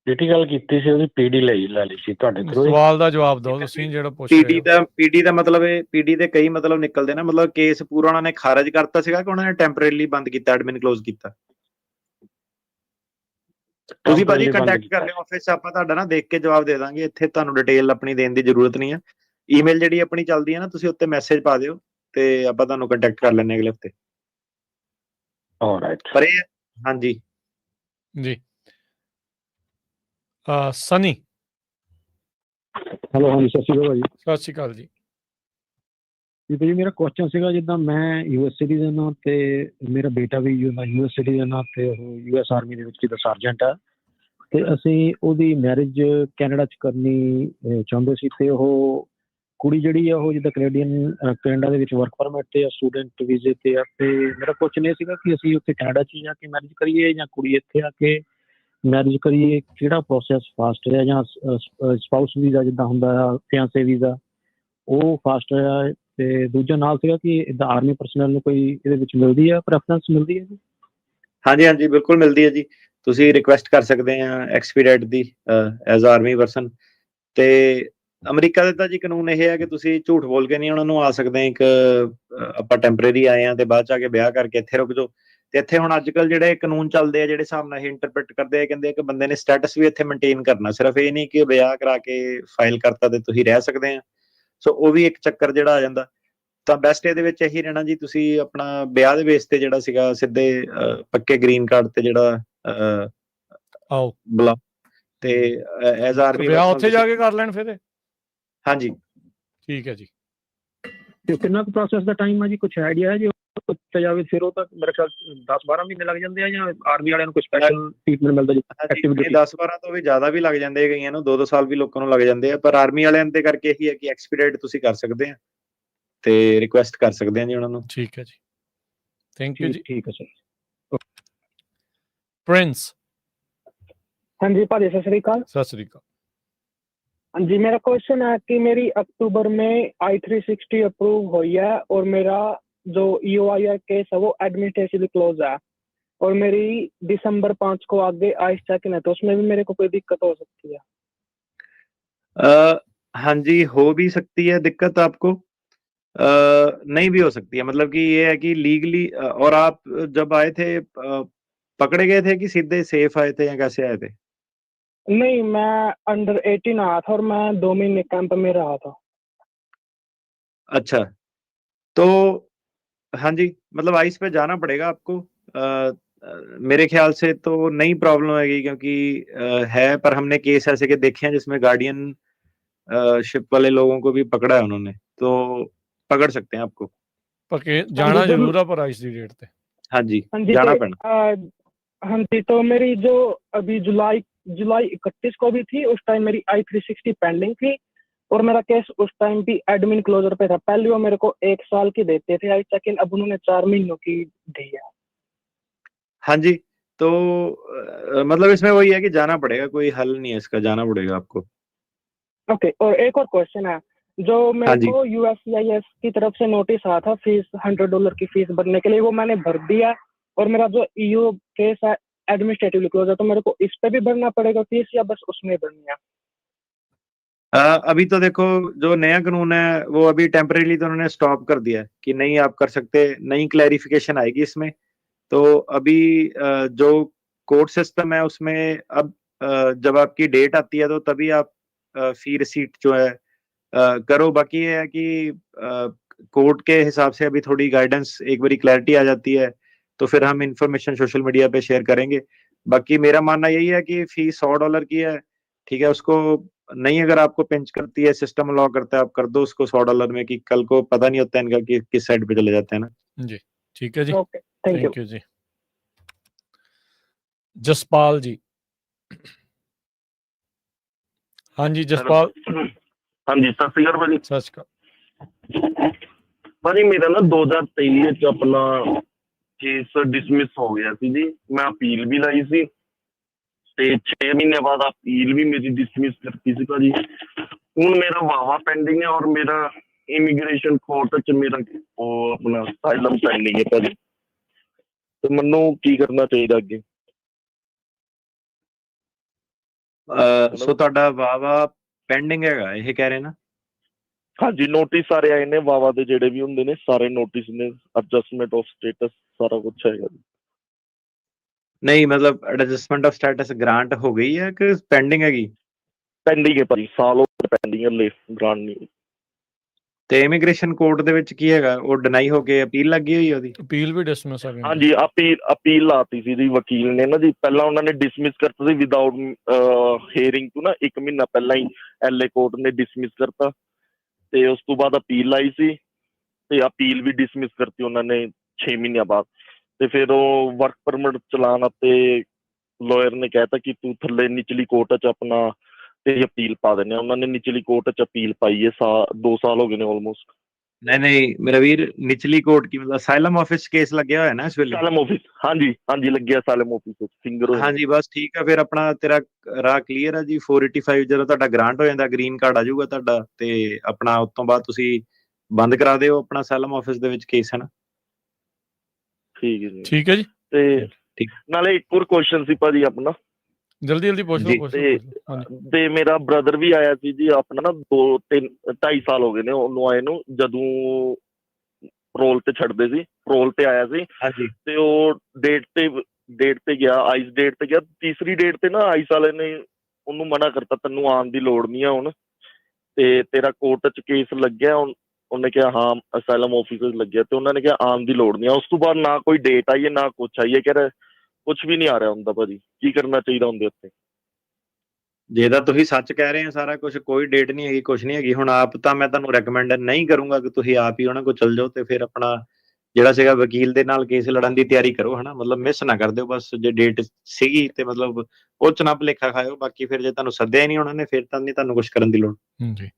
ਜਿਹੜੀ ਗੱਲ ਕੀਤੀ ਸੀ ਉਹਦੀ ਪੀਡੀ ਲੈ ਲਈ ਸੀ ਤੁਹਾਡੇ ਥਰੂ। ਸਵਾਲ ਦਾ ਜਵਾਬ ਦਿਓ ਤੁਸੀਂ ਜਿਹੜਾ ਪੁੱਛ ਰਹੇ ਹੋ। ਪੀਡੀ ਦਾ ਮਤਲਬ ਇਹ, ਪੀਡੀ ਦੇ ਕਈ ਮਤਲਬ ਨਿਕਲਦੇ ਨੇ, ਮਤਲਬ ਕੇਸ ਪੂਰਾ ਉਹਨਾਂ ਨੇ ਖਾਰਜ ਕਰਤਾ ਸੀਗਾ ਕਿ ਉਹਨਾਂ ਨੇ ਟੈਂਪਰੇਰੀਲੀ ਬੰਦ ਕੀਤਾ, ਐਡਮਿਨ ਕਲੋਜ਼ ਕੀਤਾ? ਤੁਸੀਂ ਭਾਜੀ ਕੰਟੈਕਟ ਕਰ ਲਿਓ ਆਫਿਸ 'ਚ, ਆਪਾਂ ਤੁਹਾਡਾ ਨਾ ਦੇਖ ਕੇ ਜਵਾਬ ਦੇ ਦਾਂਗੇ। ਇੱਥੇ ਤੁਹਾਨੂੰ ਡਿਟੇਲ ਆਪਣੀ ਦੇਣ ਦੀ ਜ਼ਰੂਰਤ ਨਹੀਂ ਹੈ। ਈਮੇਲ ਜਿਹੜੀ ਆਪਣੀ ਚੱਲਦੀ ਹੈ ਨਾ, ਤੁਸੀਂ ਉੱਤੇ ਮੈਸੇਜ ਪਾ ਦਿਓ ਤੇ ਆਪਾਂ ਤੁਹਾਨੂੰ ਕੰਟੈਕਟ ਕਰ ਲੈਂਦੇ ਅਗਲੇ ਹਫਤੇ। ਆਲਰਾਈਟ। ਪਰ ਇਹ ਹਾਂਜੀ ਜੀ। ਸਨੀ। ਹੈਲੋ, ਹਾਂਜੀ ਸਤਿ ਸ਼੍ਰੀ ਅਕਾਲ ਭਾਜੀ। ਸਤਿ ਸ਼੍ਰੀ ਅਕਾਲ ਜੀ। ਜੀ ਭਾਜੀ ਮੇਰਾ ਕੁਐਸਚਨ ਸੀਗਾ, ਜਿੱਦਾਂ ਮੈਂ ਯੂਐਸ ਸਿਟੀਜ਼ਨ ਹਾਂ ਤੇ ਮੇਰਾ ਬੇਟਾ ਵੀ ਯੂਐਸ ਸਿਟੀਜ਼ਨ ਆ ਤੇ ਉਹ ਯੂਐਸ ਆਰਮੀ ਦੇ ਵਿੱਚ ਜਿੱਦਾਂ ਸਰਜੈਂਟ ਆ, ਤੇ ਅਸੀਂ ਉਹਦੀ ਮੈਰਿਜ ਕੈਨੇਡਾ 'ਚ ਕਰਨੀ ਚਾਹੁੰਦੇ ਸੀ। ਤੇ ਉਹ ਕੁੜੀ ਜਿਹੜੀ ਆ ਉਹ ਜਿੱਦਾਂ ਕੈਨੇਡਾ ਦੇ ਵਿੱਚ ਵਰਕ ਪਰਮਿਟ ਤੇ ਆ, ਸਟੂਡੈਂਟ ਵੀਜ਼ੇ ਤੇ ਆ। ਤੇ ਮੇਰਾ ਕੁਐਸਚਨ ਇਹ ਸੀਗਾ ਕਿ ਅਸੀਂ ਉੱਥੇ ਕੈਨੇਡਾ 'ਚ ਜਾ ਕੇ ਮੈਰਿਜ ਕਰੀਏ ਜਾਂ ਕੁੜੀ ਇੱਥੇ ਆ ਕੇ ਮੈਰਿਜ ਕਰੀਏ, ਕਿਹੜਾ ਪ੍ਰੋਸੈਸ ਫਾਸਟ ਹੈ? ਜਾਂ ਸਪਾਊਸ ਵੀਜ਼ਾ ਜਿੱਦਾਂ ਹੁੰਦਾ ਆ, ਫਿਆਂਸੇ ਵੀਜ਼ਾ, ਉਹ ਫਾਸਟ ਹੈ? ਤੇ ਦੂਜਾ ਨਾਲ ਸੀਗਾ ਕਿ ਇੱਦਾਂ ਆਰਮੀ ਪਰਸਨਲ ਨੂੰ ਕੋਈ ਇਹਦੇ ਵਿੱਚ ਮਿਲਦੀ ਹੈ, ਪ੍ਰੈਫਰੈਂਸ ਮਿਲਦੀ ਹੈ ਜੀ? ਹਾਂਜੀ ਹਾਂਜੀ, ਬਿਲਕੁਲ ਮਿਲਦੀ ਹੈ ਜੀ। ਤੁਸੀਂ ਰਿਕੁਐਸਟ ਕਰ ਸਕਦੇ ਆ ਐਕਸਪੀਡਾਈਟ ਦੀ ਐਜ਼ ਆਰਮੀ ਪਰਸਨ। ਤੇ ਅਮਰੀਕਾ ਦੇ ਤਾਂ ਜੀ ਕਾਨੂੰਨ ਇਹ ਹੈ ਕਿ ਤੁਸੀਂ ਝੂਠ ਬੋਲ ਕੇ ਨਹੀਂ ਉਹਨਾਂ ਨੂੰ ਆ ਸਕਦੇ। ਇੱਕ ਆਪਾਂ ਟੈਂਪਰੇਰੀ ਆਏ ਆ ਤੇ ਬਾਅਦ ਚ ਆ ਕੇ ਵਿਆਹ ਕਰਕੇ ਇੱਥੇ ਰੁਕ ਜਾਓ। ਤੇ ਇੱਥੇ ਹੁਣ ਅੱਜ ਕੱਲ੍ਹ ਜਿਹੜੇ ਕਾਨੂੰਨ ਚੱਲਦੇ ਆ, ਜਿਹੜੇ ਹਿਸਾਬ ਨਾਲ ਇਹ ਇੰਟਰਪ੍ਰੀਟ ਕਰਦੇ ਆ, ਕਹਿੰਦੇ ਕਿ ਬੰਦੇ ਨੇ ਸਟੇਟਸ ਵੀ ਇੱਥੇ ਮੇਨਟੇਨ ਕਰਨਾ, ਸਿਰਫ ਇਹ ਨਹੀਂ ਕਿ ਵਿਆਹ ਕਰਾ ਕੇ ਫਾਈਲ ਕਰਤਾ ਤੇ ਤੁਸੀਂ ਰਹਿ ਸਕਦੇ ਆ। ਸੋ ਉਹ ਵੀ ਇੱਕ ਚੱਕਰ ਜਿਹੜਾ ਆ ਜਾਂਦਾ। ਤਾਂ ਬੈਸਟ ਇਹਦੇ ਵਿੱਚ ਇਹੀ ਰਹਿਣਾ ਜੀ, ਤੁਸੀਂ ਆਪਣਾ ਵਿਆਹ ਦੇ ਬੇਸ ਤੇ ਜਿਹੜਾ ਸੀਗਾ ਸਿੱਧੇ ਪੱਕੇ ਗ੍ਰੀਨ ਕਾਰਡ ਤੇ ਜਿਹੜਾ ਆਓ ਬੁਲਾ ਤੇ ਐਜ਼ ਆਰਮੀ ਵਿਆਹ ਉੱਥੇ ਜਾ ਕੇ ਕਰ ਲੈਣ ਫਿਰ। ਹਾਂਜੀ ਠੀਕ ਹੈ ਜੀ। ਤੇ ਕਿੰਨਾ ਕੁ ਪ੍ਰੋਸੈਸ ਦਾ ਟਾਈਮ ਹੈ ਜੀ, ਕੁਛ ਆਈਡੀਆ ਹੈ ਜੀ? ਉੱਥੇ ਜਾਵੇ ਫਿਰ ਉਹ ਤਾਂ ਮੇਰੇ ਖਿਆਲ 10-12 ਮਹੀਨੇ ਲੱਗ ਜਾਂਦੇ ਆ, ਜਾਂ ਆਰਮੀ ਵਾਲਿਆਂ ਨੂੰ ਕੋਈ ਸਪੈਸ਼ਲ ਟ੍ਰੀਟਮੈਂਟ ਮਿਲਦਾ ਜੀ? ਐਕਟੀਵਿਟੀ 10-12 ਤੋਂ ਵੀ ਜ਼ਿਆਦਾ ਵੀ ਲੱਗ ਜਾਂਦੇ ਆ, ਕਈਆਂ ਨੂੰ 2-2 ਸਾਲ ਵੀ ਲੋਕਾਂ ਨੂੰ ਲੱਗ ਜਾਂਦੇ ਆ। ਪਰ ਆਰਮੀ ਵਾਲਿਆਂ ਦੇ ਕਰਕੇ ਇਹੀ ਹੈ ਕਿ ਐਕਸਪੀਡਾਈਟ ਤੁਸੀਂ ਕਰ ਸਕਦੇ ਆ ਤੇ ਰਿਕੁਐਸਟ ਕਰ ਸਕਦੇ ਆ ਜੀ ਉਹਨਾਂ ਨੂੰ। ਠੀਕ ਹੈ ਜੀ, ਥੈਂਕ ਯੂ ਜੀ। ਠੀਕ ਹੈ ਸਰ। ਪ੍ਰਿੰਸ। ਹਾਂਜੀ ਭਾਜੀ सत श्रीकाल। सत श्रीकाल। हाँ जी, मेरा क्वेश्चन है कि मेरी अक्टूबर में I-360 अप्रूव हुई है और मेरा जो EOI केस है वो एडमिनिस्ट्रेटिवली क्लोज है, और मेरी दिसंबर 5 को आगे आइस चेकिंग है, तो उसमें भी मेरे को कोई दिक्कत हो सकती है? हाँ जी, हो भी सकती है दिक्कत आपको, नहीं भी हो सकती है। मतलब कि ये है कि लीगली, और आप जब आए थे पकड़े गए थे कि सीधे सेफ आए थे या कैसे आए थे? नहीं, मैं अंडर 18 आया था और मैं 2 महीने कैंप में रहा था। अच्छा, तो हाँ जी, मतलब आइस पे जाना पड़ेगा आपको। मेरे ख्याल से तो नई प्रॉब्लम आएगी, क्योंकि है, पर हमने केस ऐसे के देखे हैं जिसमें गार्डियन शिप वाले लोगों को भी पकड़ा है उन्होंने, तो पकड़ सकते हैं आपको। पके जाना जरूर है पर आइस दी डेट पे। हाँ जी, जाना पड़ना। हाँ जी, तो मेरी जो अभी जुलाई 31 को भी थी, उस टाइम मेरी I-360 पेंडिंग थी और मेरा केस उस टाइम भी एडमिन क्लोजर पे था। पहले वो मेरे को 1 साल की देते थे आई चेक इन, अब उन्होंने 4 महीनों की दी है। हाँ जी, तो मतलब इसमें वही है कि जाना पड़ेगा, कोई हल नहीं है इसका, जाना पड़ेगा आपको। ओके, और एक और क्वेश्चन है, जो मेरे को USCIS की तरफ से नोटिस आया था फीस $100 की फीस भरने के लिए, वो मैंने भर दिया, और मेरा जो EU केस है एडमिनिस्ट्रेटिवली क्लोज है, तो मेरे को इस पे भी भरना पड़ेगा फीस या बस उसमें भरनी है? अभी तो देखो जो नया कानून है वो अभी टेम्परेरी तो उन्होंने स्टॉप कर दिया है कि नहीं आप कर सकते, नई क्लैरिफिकेशन आएगी इसमें। तो अभी जो कोर्ट सिस्टम है उसमें अब जब आपकी डेट आती है तो तभी आप फी रिसीट जो है करो। बाकी ये है कि कोर्ट के हिसाब से अभी थोड़ी गाइडेंस एक बारी क्लैरिटी आ जाती है तो फिर हम इंफॉर्मेशन सोशल मीडिया पे शेयर करेंगे। बाकी मेरा मानना यही है कि फी $100 की है, ठीक है, उसको नहीं अगर आपको पिंच करती है, सिस्टम अलाउ करता है, आप कर दो उसको $100 में, कि कल को पता नहीं होता है इनका कि किस साइड पे चले जाते हैं ना जी। ठीक है जी, okay, thank you. Thank you जी। जसपाल जी। हाँ जी जसपाल। ਹਾਂਜੀ ਸਤਿ ਸ਼੍ਰੀ ਅਕਾਲ ਭਾਜੀ। ਸਤਿ ਸ਼੍ਰੀ ਅਕਾਲ ਭਾਜੀ ਮੇਰਾ ਨਾ 2023 ਵਿੱਚ ਆਪਣਾ ਕੇਸ ਡਿਸਮਿਸ ਹੋ ਗਿਆ ਸੀ ਜੀ। ਮੈਂ ਅਪੀਲ ਵੀ ਲਾਈ ਸੀ ਤੇ 6 ਮਹੀਨੇ ਬਾਅਦ ਅਪੀਲ ਵੀ ਮੇਰੀ ਡਿਸਮਿਸ ਕਰਤੀ ਸੀ ਭਾਜੀ। ਹੁਣ ਮੇਰਾ ਵਾਵਾ ਪੈਂਡਿੰਗ ਹੈ ਔਰ ਮੇਰਾ ਇਮੀਗ੍ਰੇਸ਼ਨ ਕੋਰਟ 'ਚ ਮੇਰਾ ਉਹ ਆਪਣਾ ਅਸਾਈਲਮ ਪੈਂਡਿੰਗ ਹੈ ਭਾਜੀ। ਤੇ ਮੈਨੂੰ ਕੀ ਕਰਨਾ ਚਾਹੀਦਾ ਅੱਗੇ? ਸੋ ਤੁਹਾਡਾ ਵਾਵਾ ਪੈਂਡਿੰਗ ਹੈਗਾ ਇਹ ਕਹਿ ਰਹੇ ਨਾ? ਹਾਂਜੀ ਨੋਟਿਸ ਸਾਰੇ ਆਏ ਨੇ ਵਾਵਾ ਦੇ ਜਿਹੜੇ ਵੀ ਹੁੰਦੇ ਨੇ ਸਾਰੇ ਨੋਟਿਸ ਨੇ, ਐਡਜਸਟਮੈਂਟ ਆਫ ਸਟੇਟਸ ਸਾਰਾ ਕੁਛ ਹੈਗਾ ਜੀ। ਨਹੀਂ ਮਤਲਬ ਐਡਜਸਟਮੈਂਟ ਆਫ ਸਟੇਟਸ ਗ੍ਰਾਂਟ ਹੋ ਗਈ ਹੈ ਕਿ ਪੈਂਡਿੰਗ ਹੈਗੀ? ਪੈਂਡਿੰਗ ਹੈ ਭਾਜੀ, ਸਾਲ ਹੋ ਗਿਆ ਪੈਂਡਿੰਗ ਹੈ, ਲੈ ਗ੍ਰਾਂਟ ਨਹੀਂ। ਤੇ ਇਮੀਗ੍ਰੇਸ਼ਨ ਕੋਰਟ ਦੇ ਵਿੱਚ ਕੀ ਹੈਗਾ, ਉਹ ਡਿਨਾਈ ਹੋ ਕੇ ਅਪੀਲ ਲੱਗੀ ਹੋਈ ਉਹਦੀ? ਅਪੀਲ ਵੀ ਡਿਸਮਿਸ ਆ ਗਈ। ਹਾਂਜੀ ਅਪੀਲ ਲਾਤੀ ਸੀ ਜੀ ਵਕੀਲ ਨੇ ਨਾ ਜੀ। ਪਹਿਲਾਂ ਉਹਨਾਂ ਨੇ ਡਿਸਮਿਸ ਕਰਤਾ ਸੀ ਵਿਦਆਊਟ ਹੀਅਰਿੰਗ ਤੋਂ ਨਾ, 1 ਮਹੀਨਾ ਪਹਿਲਾਂ ਹੀ ਐਲਏ ਕੋਰਟ ਨੇ ਡਿਸਮਿਸ ਕਰਤਾ ਤੇ ਉਸ ਤੋਂ ਬਾਅਦ ਅਪੀਲ ਲਾਈ ਸੀ ਤੇ ਅਪੀਲ ਵੀ ਡਿਸਮਿਸ ਕਰਤੀ ਉਹਨਾਂ ਨੇ 6 ਮਹੀਨਿਆਂ ਬਾਅਦ। ਤੇ ਫਿਰ ਉਹ ਵਰਕ ਪਰਮਿਟ ਚਲਾਉਣ ਅਤੇ ਲਾਇਰ ਨੇ ਕਹਿਤਾ ਕਿ ਤੂੰ ਥੱਲੇ ਨਿਚਲੀ ਕੋਰਟ 'ਚ ਆਪਣਾ ਤੇ ਅਪੀਲ ਪਾ ਦਿੰਦੇ ਆ। ਉਹਨਾਂ ਨੇ ਨਿਚਲੀ ਕੋਰਟ 'ਚ ਅਪੀਲ ਪਾਈ ਹੈ, 2 ਸਾਲ ਹੋ ਗਏ ਨੇ ਆਲਮੋਸਟ। ਨਹੀਂ ਮੇਰਾ ਵੀਰ, ਨਿਚਲੀ ਕੋਰਟ ਕੀ ਮਤਲਬ ਅਸਾਈਲਮ ਆਫਿਸ ਕੇਸ ਲੱਗਿਆ ਹੋਇਆ ਨਾ ਇਸ ਵੇਲੇ? ਅਸਾਈਲਮ ਆਫਿਸ, ਹਾਂਜੀ ਲੱਗਿਆ ਅਸਾਈਲਮ ਆਫਿਸ ਵਿੱਚ ਫਿੰਗਰ। ਹਾਂਜੀ ਬਸ ਠੀਕ ਆ, ਫਿਰ ਆਪਣਾ ਤੇਰਾ ਰਾਹ ਕਲੀਅਰ ਆ ਜੀ। 485 ਜਦੋਂ ਤੁਹਾਡਾ ਗ੍ਰਾਂਟ ਹੋ ਜਾਂਦਾ, ਗ੍ਰੀਨ ਕਾਰਡ ਆ ਜਾਊਗਾ ਤੁਹਾਡਾ, ਤੇ ਆਪਣਾ ਉਸ ਤੋਂ ਬਾਅਦ ਤੁਸੀਂ ਬੰਦ ਕਰਾ ਦਿਓ ਆਪਣਾ ਅਸਾਈਲਮ ਆਫਿਸ ਦੇ ਵਿੱਚ ਕੇਸ, ਹੈ ਨਾ? ਠੀਕ ਹੈ ਜੀ। ਠੀਕ ਹੈ ਜੀ। ਤੇ ਨਾਲੇ ਇੱਕ ਹੋਰ ਕੁਐਸਚਨ ਸੀ ਭਾਜੀ ਆਪਣਾ, ਜਲਦੀ ਪੁੱਛ ਲਓ। ਤੇ ਮੇਰਾ ਬ੍ਰਦਰ ਵੀ ਆਇਆ ਸੀ ਜੀ ਆਪਣਾ ਨਾ 2-2.5 ਸਾਲ ਹੋ ਗਏ ਨੇ ਉਹਨੂੰ ਆਏ ਨੂੰ, ਜਦੋਂ ਰੋਲ ਤੇ ਛੱਡਦੇ ਸੀ, ਰੋਲ ਤੇ ਆਇਆ ਸੀ। ਹਾਂਜੀ। ਤੇ ਉਹ ਡੇਟ ਤੇ ਗਿਆ, ਆਈਸ ਡੇਟ ਤੇ ਗਿਆ। ਤੀਸਰੀ ਡੇਟ ਤੇ ਨਾ ਆਈਸ ਵਾਲੇ ਨੇ ਉਹਨੂੰ ਮਨਾ ਕਰਤਾ, ਤੈਨੂੰ ਆਉਣ ਦੀ ਲੋੜ ਨਹੀਂ ਆ ਹੁਣ, ਤੇ ਤੇਰਾ ਕੋਰਟ 'ਚ ਕੇਸ ਲੱਗਿਆ। ਉਹਨੇ ਕਿਹਾ ਹਾਂ ਅਸਾਈਲਮ ਆਫਿਸ ਲੱਗਿਆ, ਤੇ ਉਹਨਾਂ ਨੇ ਕਿਹਾ ਆਉਣ ਦੀ ਲੋੜ ਨਹੀਂ ਆ। ਉਸ ਤੋਂ ਬਾਅਦ ਨਾ ਕੋਈ ਡੇਟ ਆਈ ਹੈ ਨਾ ਕੁਛ ਆਈ ਹੈ, ਕਹਿ ਰਿਹਾ ਕੁਛ ਵੀ ਨਹੀਂ ਆ ਰਿਹਾ ਹੁੰਦਾ। ਭਾਜੀ ਕੀ ਕਰਨਾ ਚਾਹੀਦਾ ਹੁੰਦੇ ਉੱਤੇ? ਜੇ ਤਾਂ ਤੁਸੀਂ ਸੱਚ ਕਹਿ ਰਹੇ ਹੋ ਸਾਰਾ ਕੁਝ, ਕੋਈ ਡੇਟ ਨਹੀਂ ਹੈਗੀ, ਕੁਛ ਨਹੀਂ ਹੈਗੀ। ਹੁਣ ਆਪ ਤਾਂ ਮੈਂ ਤੁਹਾਨੂੰ ਰეკਮੈਂਡ ਨਹੀਂ ਕਰੂੰਗਾ ਕਿ ਤੁਸੀਂ ਆਪ ਹੀ ਉਹਨਾਂ ਕੋਲ ਚਲ ਜਾਓ ਤੇ ਫਿਰ ਆਪਣਾ ਜਿਹੜਾ ਸੀਗਾ ਵਕੀਲ ਦੇ ਨਾਲ ਕੇਸ ਲੜਨ ਦੀ ਤਿਆਰੀ ਕਰੋ, ਹਨਾ। ਮਤਲਬ ਮਿਸ ਨਾ ਕਰ ਦਿਓ ਬਸ। ਜੇ ਡੇਟ ਸੀਗੀ ਤੇ ਮਤਲਬ ਉਹ 'ਚ ਨਾ ਭੁਲੇਖਾ ਖਾਇਓ। ਬਾਕੀ ਫਿਰ ਜੇ ਤੁਹਾਨੂੰ ਸੱਦਿਆ ਹੀ ਨਹੀਂ ਉਹਨਾਂ ਨੇ, ਫਿਰ ਤਾਂ ਨਹੀਂ ਤੁਹਾਨੂੰ ਕੁਛ ਕਰਨ ਦੀ ਲੋੜ। ਜੀ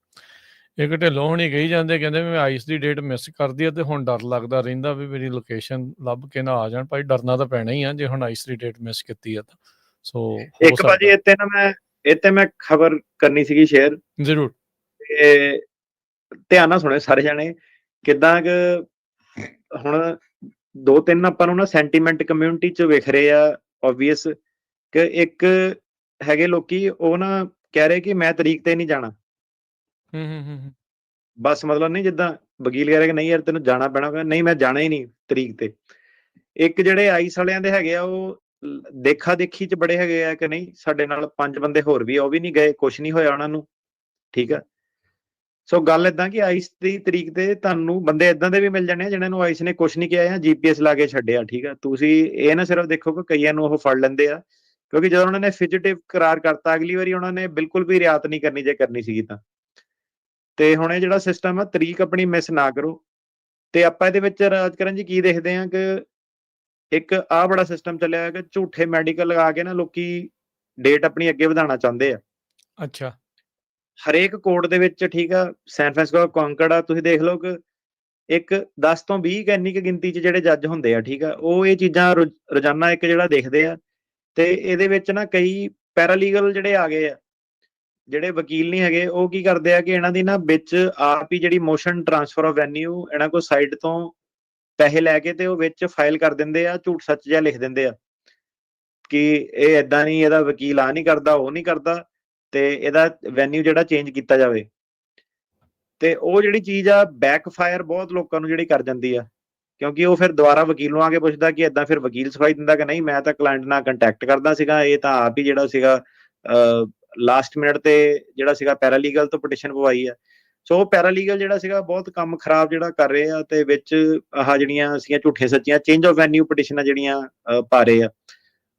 ਇੱਕ ਢਿੱਲੋਂ ਹੁਣੀ ਕਹੀ ਜਾਂਦੇ, ਕਹਿੰਦੇ ਮੈਂ ਆਈਸ ਦੀ ਡੇਟ ਮਿਸ ਕਰਦੀ ਆ ਤੇ ਹੁਣ ਡਰ ਲੱਗਦਾ ਰਹਿੰਦਾ ਵੀ ਮੇਰੀ ਲੋਕੇਸ਼ਨ ਲੱਭ ਕੇ ਨਾ ਆ ਜਾਣ। ਭਾਈ ਡਰਨਾ ਤਾਂ ਪੈਣਾ ਹੀ ਆ ਜੇ ਹੁਣ ਆਈਸ ਦੀ ਡੇਟ ਮਿਸ ਕੀਤੀ ਆ ਤਾਂ। ਸੋ ਇੱਕ ਭਾਜੀ ਇੱਥੇ ਮੈਂ ਖਬਰ ਕਰਨੀ ਸੀਗੀ ਸ਼ੇਅਰ ਜ਼ਰੂਰ, ਤੇ ਧਿਆਨ ਨਾਲ ਸੁਣਿਓ ਸਾਰੇ ਜਾਣੇ। ਕਿੱਦਾਂ ਕਿ ਹੁਣ 2-3 ਆਪਾਂ ਨੂੰ ਨਾ ਸੈਂਟੀਮੈਂਟ ਕਮਿਊਨਿਟੀ 'ਚ ਵਿਖ ਰਹੇ ਆ ਓਬਵੀਅਸ, ਕਿ ਇੱਕ ਹੈਗੇ ਲੋਕੀ ਉਹ ਨਾ ਕਹਿ ਰਹੇ ਕਿ ਮੈਂ ਤਰੀਕ ਤੇ ਨਹੀਂ ਜਾਣਾ। ਬਸ ਮਤਲਬ ਨਹੀਂ, ਜਿੱਦਾਂ ਵਕੀਲ ਕਹਿ ਰਿਹਾ ਕਿ ਨਹੀਂ ਯਾਰ ਤੈਨੂੰ ਜਾਣਾ ਪੈਣਾ, ਨਹੀਂ ਮੈਂ ਜਾਣਾ ਹੀ ਨਹੀਂ ਤਰੀਕ ਤੇ। ਇੱਕ ਜਿਹੜੇ ਆਈਸ ਵਾਲਿਆਂ ਦੇ ਹੈਗੇ ਆ, ਉਹ ਦੇਖਾ ਦੇਖੀ 'ਚ ਬੜੇ ਹੈਗੇ ਆ ਕਿ ਨਹੀਂ ਸਾਡੇ ਨਾਲ 5 ਬੰਦੇ ਹੋਰ ਵੀ ਆ, ਉਹ ਵੀ ਨਹੀਂ ਗਏ, ਕੁਛ ਨਹੀਂ ਹੋਇਆ ਉਹਨਾਂ ਨੂੰ, ਠੀਕ ਆ। ਸੋ ਗੱਲ ਏਦਾਂ ਕਿ ਆਈਸ ਦੀ ਤਰੀਕ ਤੇ ਤੁਹਾਨੂੰ ਬੰਦੇ ਏਦਾਂ ਦੇ ਵੀ ਮਿਲ ਜਾਣੇ ਆ ਜਿਹਨਾਂ ਨੂੰ ਆਈਸ ਨੇ ਕੁਛ ਨਹੀਂ ਕਿਹਾ ਜਾਂ GPS ਲਾ ਕੇ ਛੱਡਿਆ, ਠੀਕ ਆ। ਤੁਸੀਂ ਇਹ ਨਾ ਸਿਰਫ ਦੇਖੋ ਕਿ ਕਈਆਂ ਨੂੰ ਉਹ ਫੜ ਲੈਂਦੇ ਆ, ਕਿਉਂਕਿ ਜਦੋਂ ਉਹਨਾਂ ਨੇ ਫਿਜੀਟਿਵ ਕਰਾਰ ਕਰਤਾ, ਅਗਲੀ ਵਾਰੀ ਉਹਨਾਂ ਨੇ ਬਿਲਕੁਲ ਵੀ ਰਿਆਤ ਨਹੀਂ ਕਰਨੀ ਜੇ ਕਰਨੀ ਸੀਗੀ ਤਾਂ। ਤੇ ਹੁਣ ਇਹ ਜਿਹੜਾ ਸਿਸਟਮ ਆ, ਤਰੀਕ ਆਪਣੀ ਮਿਸ ਨਾ ਕਰੋ। ਤੇ ਆਪਾਂ ਇਹਦੇ ਵਿੱਚ ਰਾਜਕਰਨ ਜੀ ਕੀ ਦੇਖਦੇ ਆ ਕਿ ਇੱਕ ਆਹ ਬੜਾ ਸਿਸਟਮ ਚੱਲਿਆ ਕਿ ਝੂਠੇ ਮੈਡੀਕਲ ਲਗਾ ਕੇ ਨਾ ਲੋਕੀ ਡੇਟ ਆਪਣੀ ਅੱਗੇ ਵਧਾਉਣਾ ਚਾਹੁੰਦੇ ਆ। ਅੱਛਾ। ਹਰੇਕ ਕੋਰਟ ਦੇ ਵਿੱਚ, ਠੀਕ ਆ, ਸੈਨ ਫਰਾਂਸਿਸਕੋ, ਕੌਂਕੜ ਆ, ਤੁਸੀਂ ਦੇਖ ਲਓ ਕਿ ਇੱਕ 10 ਤੋਂ 20 ਇੰਨੀ ਕੁ ਗਿਣਤੀ 'ਚ ਜਿਹੜੇ ਜੱਜ ਹੁੰਦੇ ਆ, ਠੀਕ ਆ, ਉਹ ਇਹ ਚੀਜ਼ਾਂ ਰੋਜ਼ਾਨਾ ਇੱਕ ਜਿਹੜਾ ਦੇਖਦੇ ਆ। ਤੇ ਇਹਦੇ ਵਿੱਚ ਨਾ ਕਈ ਪੈਰਾਲੀਗਲ ਜਿਹੜੇ ਆ ਗਏ ਆ, ਜਿਹੜੇ ਵਕੀਲ ਨਹੀਂ ਹੈਗੇ, ਉਹ ਕੀ ਕਰਦੇ ਆ ਕਿ ਇਹਨਾਂ ਦੀ ਨਾ ਵਿੱਚ ਆਪ ਹੀ ਜਿਹੜੀ ਮੋਸ਼ਨ ਟ੍ਰਾਂਸਫਰ ਆਫ ਵੈਨਿਊ ਇਹਨਾਂ ਕੋਲ ਸਾਈਡ ਤੋਂ ਪੈਸੇ ਲੈ ਕੇ ਤੇ ਉਹ ਵਿੱਚ ਫਾਈਲ ਕਰ ਦਿੰਦੇ ਆ, ਝੂਠ ਸੱਚ ਜਿਹਾ ਲਿਖ ਦਿੰਦੇ ਆ ਕਿ ਇਹ ਏਦਾਂ ਨਹੀਂ, ਇਹਦਾ ਵਕੀਲ ਆ ਨਹੀਂ ਕਰਦਾ, ਉਹ ਨਹੀਂ ਕਰਦਾ, ਤੇ ਇਹਦਾ ਵੈਨਿਊ ਜਿਹੜਾ ਚੇਂਜ ਕੀਤਾ ਜਾਵੇ। ਤੇ ਉਹ ਜਿਹੜੀ ਚੀਜ਼ ਆ ਬੈਕਫਾਇਰ ਬਹੁਤ ਲੋਕਾਂ ਨੂੰ ਜਿਹੜੀ ਕਰ ਜਾਂਦੀ ਆ ਕਿਉਂਕਿ ਉਹ ਫਿਰ ਦੁਬਾਰਾ ਵਕੀਲ ਨੂੰ ਆ ਕੇ ਪੁੱਛਦਾ ਕਿ ਏਦਾਂ, ਫਿਰ ਵਕੀਲ ਸਫਾਈ ਦਿੰਦਾ ਕਿ ਨਹੀਂ ਮੈਂ ਤਾਂ ਕਲਾਇੰਟ ਨਾਲ ਕੰਟੈਕਟ ਕਰਦਾ ਸੀਗਾ, ਇਹ ਤਾਂ ਆਪ ਹੀ ਜਿਹੜਾ ਸੀਗਾ ਲਾਸਟ ਮਿੰਟ ਤੇ ਜਿਹੜਾ ਸੀਗਾ ਪੈਰਾਲੀਗਲ ਤੋਂ ਪਟੀਸ਼ਨ ਪਵਾਈ ਆ। ਸੋ ਪੈਰਾਲੀਗਲ ਜਿਹੜਾ ਸੀਗਾ ਬਹੁਤ ਕੰਮ ਖਰਾਬ ਜਿਹੜਾ ਕਰ ਰਹੇ ਆ, ਤੇ ਵਿੱਚ ਆਹ ਜਿਹੜੀਆਂ ਸੀਗੀਆਂ ਝੂਠੀਆਂ ਸੱਚੀਆਂ ਚੇਂਜ ਆਫ ਵੈਨਿਊ ਪਟੀਸ਼ਨਾਂ ਜਿਹੜੀਆਂ ਪਾ ਰਹੇ ਆ,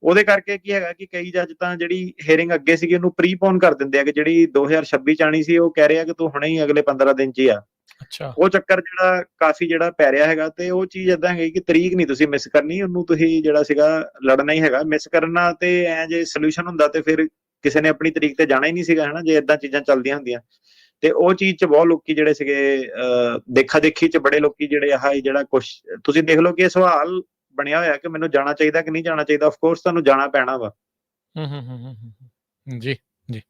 ਉਹਦੇ ਕਰਕੇ ਕੀ ਹੈਗਾ ਕਿ ਕਈ ਜੱਜ ਤਾਂ ਜਿਹੜੀ ਹੀਅਰਿੰਗ ਅੱਗੇ ਸੀਗੀ ਉਹਨੂੰ ਪ੍ਰੀਪੋਨ ਕਰ ਦਿੰਦੇ ਆ, ਕਿ ਜਿਹੜੀ 2026 ਚ ਆਣੀ ਸੀ ਉਹ ਕਹਿ ਰਹੇ ਆ ਕਿ ਤੂੰ ਹੁਣੇ ਹੀ ਅਗਲੇ 15 ਦਿਨ ਚ ਹੀ ਆ। ਅੱਛਾ, ਉਹ ਚੱਕਰ ਜਿਹੜਾ ਕਾਫੀ ਜਿਹੜਾ ਪੈ ਰਿਹਾ ਹੈਗਾ, ਤੇ ਉਹ ਚੀਜ਼ ਏਦਾਂ ਹੈਗੀ ਕਿ ਤਰੀਕ ਨਹੀਂ ਤੁਸੀਂ ਮਿਸ ਕਰਨੀ, ਉਹਨੂੰ ਤੁਸੀਂ ਜਿਹੜਾ ਸੀਗਾ ਲੜਨਾ ਹੀ ਹੈਗਾ। ਮਿਸ ਕਰਨਾ ਤੇ ਐ ਜੇ ਸੋਲੂਸ਼ਨ ਹੁੰਦਾ ਤੇ ਫਿਰ ਕਿਸੇ ਨੇ ਆਪਣੀ ਤਰੀਕ ਤੇ ਜਾਣਾ ਹੀ ਨਹੀਂ ਸੀਗਾ, ਹਨਾ, ਜੇ ਏਦਾਂ ਚੀਜ਼ਾਂ ਚੱਲਦੀਆਂ ਹੁੰਦੀਆਂ। ਤੇ ਉਹ ਚੀਜ਼ 'ਚ ਬਹੁਤ ਲੋਕੀ ਜਿਹੜੇ ਸੀਗੇ ਦੇਖਾ ਦੇਖੀ 'ਚ ਬੜੇ ਲੋਕੀ ਜਿਹੜੇ ਆਹ ਜਿਹੜਾ ਕੁਛ ਤੁਸੀਂ ਦੇਖ ਲਓ ਕਿ ਇਹ ਸਵਾਲ ਬਣਿਆ ਹੋਇਆ ਕਿ ਮੈਨੂੰ ਜਾਣਾ ਚਾਹੀਦਾ ਕਿ ਨਹੀਂ ਜਾਣਾ ਚਾਹੀਦਾ। ਆਫ ਕੋਰਸ ਤੁਹਾਨੂੰ ਜਾਣਾ ਪੈਣਾ ਵਾ। ਜੀ ਜੀ।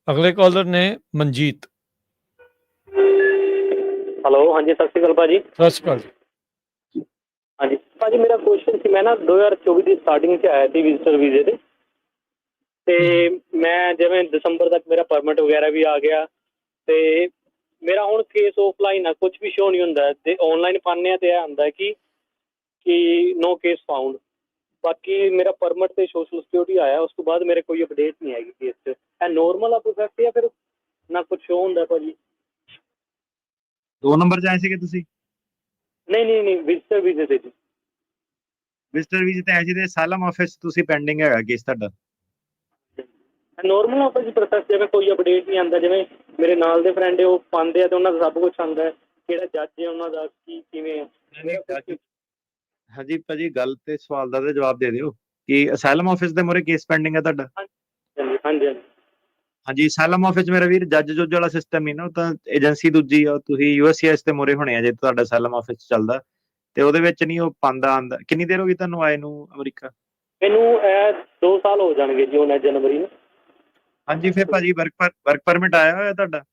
ਅਗਲੇ ਕਾਲਰ ਨੇ ਮਨਜੀਤ। ਹੈਲੋ, ਹਾਂਜੀ, ਸਤਿ ਸ਼੍ਰੀ ਅਕਾਲ ਭਾਜੀ। ਸਤਿ ਸ਼੍ਰੀ ਅਕਾਲ ਜੀ। ਹਾਂਜੀ ਭਾਜੀ, ਮੇਰਾ ਕੁਐਸਚਨ ਸੀ, ਮੈਂ ਨਾ 2024 ਦੀ ਸਟਾਰਟਿੰਗ 'ਚ ਆਇਆ ਸੀ ਵਿਜ਼ਟਰ ਵੀਜ਼ੇ ਤੇ ਮੈਂ ਜਿਵੇਂ ਦਸੰਬਰ ਤੱਕ ਮੇਰਾ ਪਰਮਿਟ ਵਗੈਰਾ ਵੀ ਆ ਗਿਆ, ਤੇ ਮੇਰਾ ਹੁਣ ਕੇਸ ਆਫਲਾਈਨ ਆ, ਕੁਝ ਵੀ ਸ਼ੋ ਨਹੀਂ ਹੁੰਦਾ, ਤੇ ਆਨਲਾਈਨ ਪਾਉਂਦੇ ਆ ਤੇ ਇਹ ਆਉਂਦਾ ਕਿ ਨੋ ਕੇਸ ਫਾਊਂਡ। ਬਾਕੀ ਮੇਰਾ ਪਰਮਿਟ ਤੇ ਸੋਸ਼ਲ ਸਿਕਿਉਰਿਟੀ ਆਇਆ, ਉਸ ਤੋਂ ਬਾਅਦ ਮੇਰੇ ਕੋਈ ਅਪਡੇਟ ਨਹੀਂ ਹੈਗੀ ਕੇਸ 'ਚ। ਇਹ ਨੋਰਮਲ ਆ ਪ੍ਰੋਸੈਸ ਜਾਂ ਫਿਰ ਨਾ ਕੁਝ ਸ਼ੋ ਹੁੰਦਾ ਭਾਜੀ? 2 ਨੰਬਰ 'ਚ ਆਏ ਸੀਗੇ ਤੁਸੀਂ? ਨਹੀਂ, ਵਿਜ਼ਟਰ ਵੀਜ਼ੇ ਤੇ ਜੀ। ਵਿਜ਼ਟਰ ਵੀਜ਼ੇ ਤੇ ਆਏ ਸੀ ਤੇ ਅਸਾਈਲਮ ਆਫਿਸ ਤੁਸੀਂ ਪੈਂਡਿੰਗ ਹੈਗਾ ਕੇਸ ਤੁਹਾਡਾ? ਨੋਰਮਲ ਆ ਭਾਜੀ ਪ੍ਰੋਸੈਸ, ਜਿਵੇਂ ਕੋਈ ਅਪਡੇਟ ਨਹੀਂ ਆਉਂਦਾ, ਜਿਵੇਂ ਮੇਰੇ ਨਾਲ ਦੇ ਫਰੈਂਡ ਉਹ ਪਾਉਂਦੇ ਆ ਤੇ ਉਹਨਾਂ ਦਾ ਸਭ ਕੁਝ ਆਉਂਦਾ ਹੈ, ਕਿਹੜਾ ਜੱਜ ਹੈ ਉਹਨਾਂ ਦਾ, ਕਿਵੇਂ ਹਾਂਜੀ ਭਾਜੀ, ਗੱਲ ਤੇ ਸਵਾਲ ਦਾ ਤੇ ਜਵਾਬ ਦੇ ਦਿਓ ਕਿ ਅਸਾਈਲਮ ਆਫਿਸ ਦੇ ਮੂਹਰੇ ਕੇਸ ਪੈਂਡਿੰਗ ਹੈ ਤੁਹਾਡਾ? ਹਾਂਜੀ। ਹਾਂਜੀ, ਅਸਾਈਲਮ ਆਫਿਸ ਮੇਰਾ ਵੀਰ ਜੱਜ ਜੁੱਜ ਵਾਲਾ ਸਿਸਟਮ ਹੀ ਨਾ, ਉਹ ਤਾਂ ਏਜੰਸੀ ਦੂਜੀ ਆ। ਤੁਸੀਂ USCIS ਦੇ ਮੂਹਰੇ ਹੋਣੇ ਆ ਜੇ ਤੁਹਾਡਾ ਅਸਾਈਲਮ ਆਫਿਸ ਚੱਲਦਾ, ਤੇ ਉਹਦੇ ਵਿੱਚ ਨਹੀਂ ਉਹ ਪਾਉਂਦਾ ਆਉਂਦਾ। ਕਿੰਨੀ ਦੇਰ ਹੋ ਗਈ ਤੁਹਾਨੂੰ ਆਏ ਨੂੰ ਅਮਰੀਕਾ? ਮੈਨੂੰ ਇਹ 2 ਸਾਲ ਹੋ ਜਾਣਗੇ ਜੀ ਹੁਣ ਜਨਵਰੀ ਨੂੰ। ਹਾਂਜੀ, ਫਿਰ ਭਾਜੀ ਵਰਕ ਪਰਮਿਟ ਆਇਆ ਹੋਇਆ ਤੁਹਾਡਾ?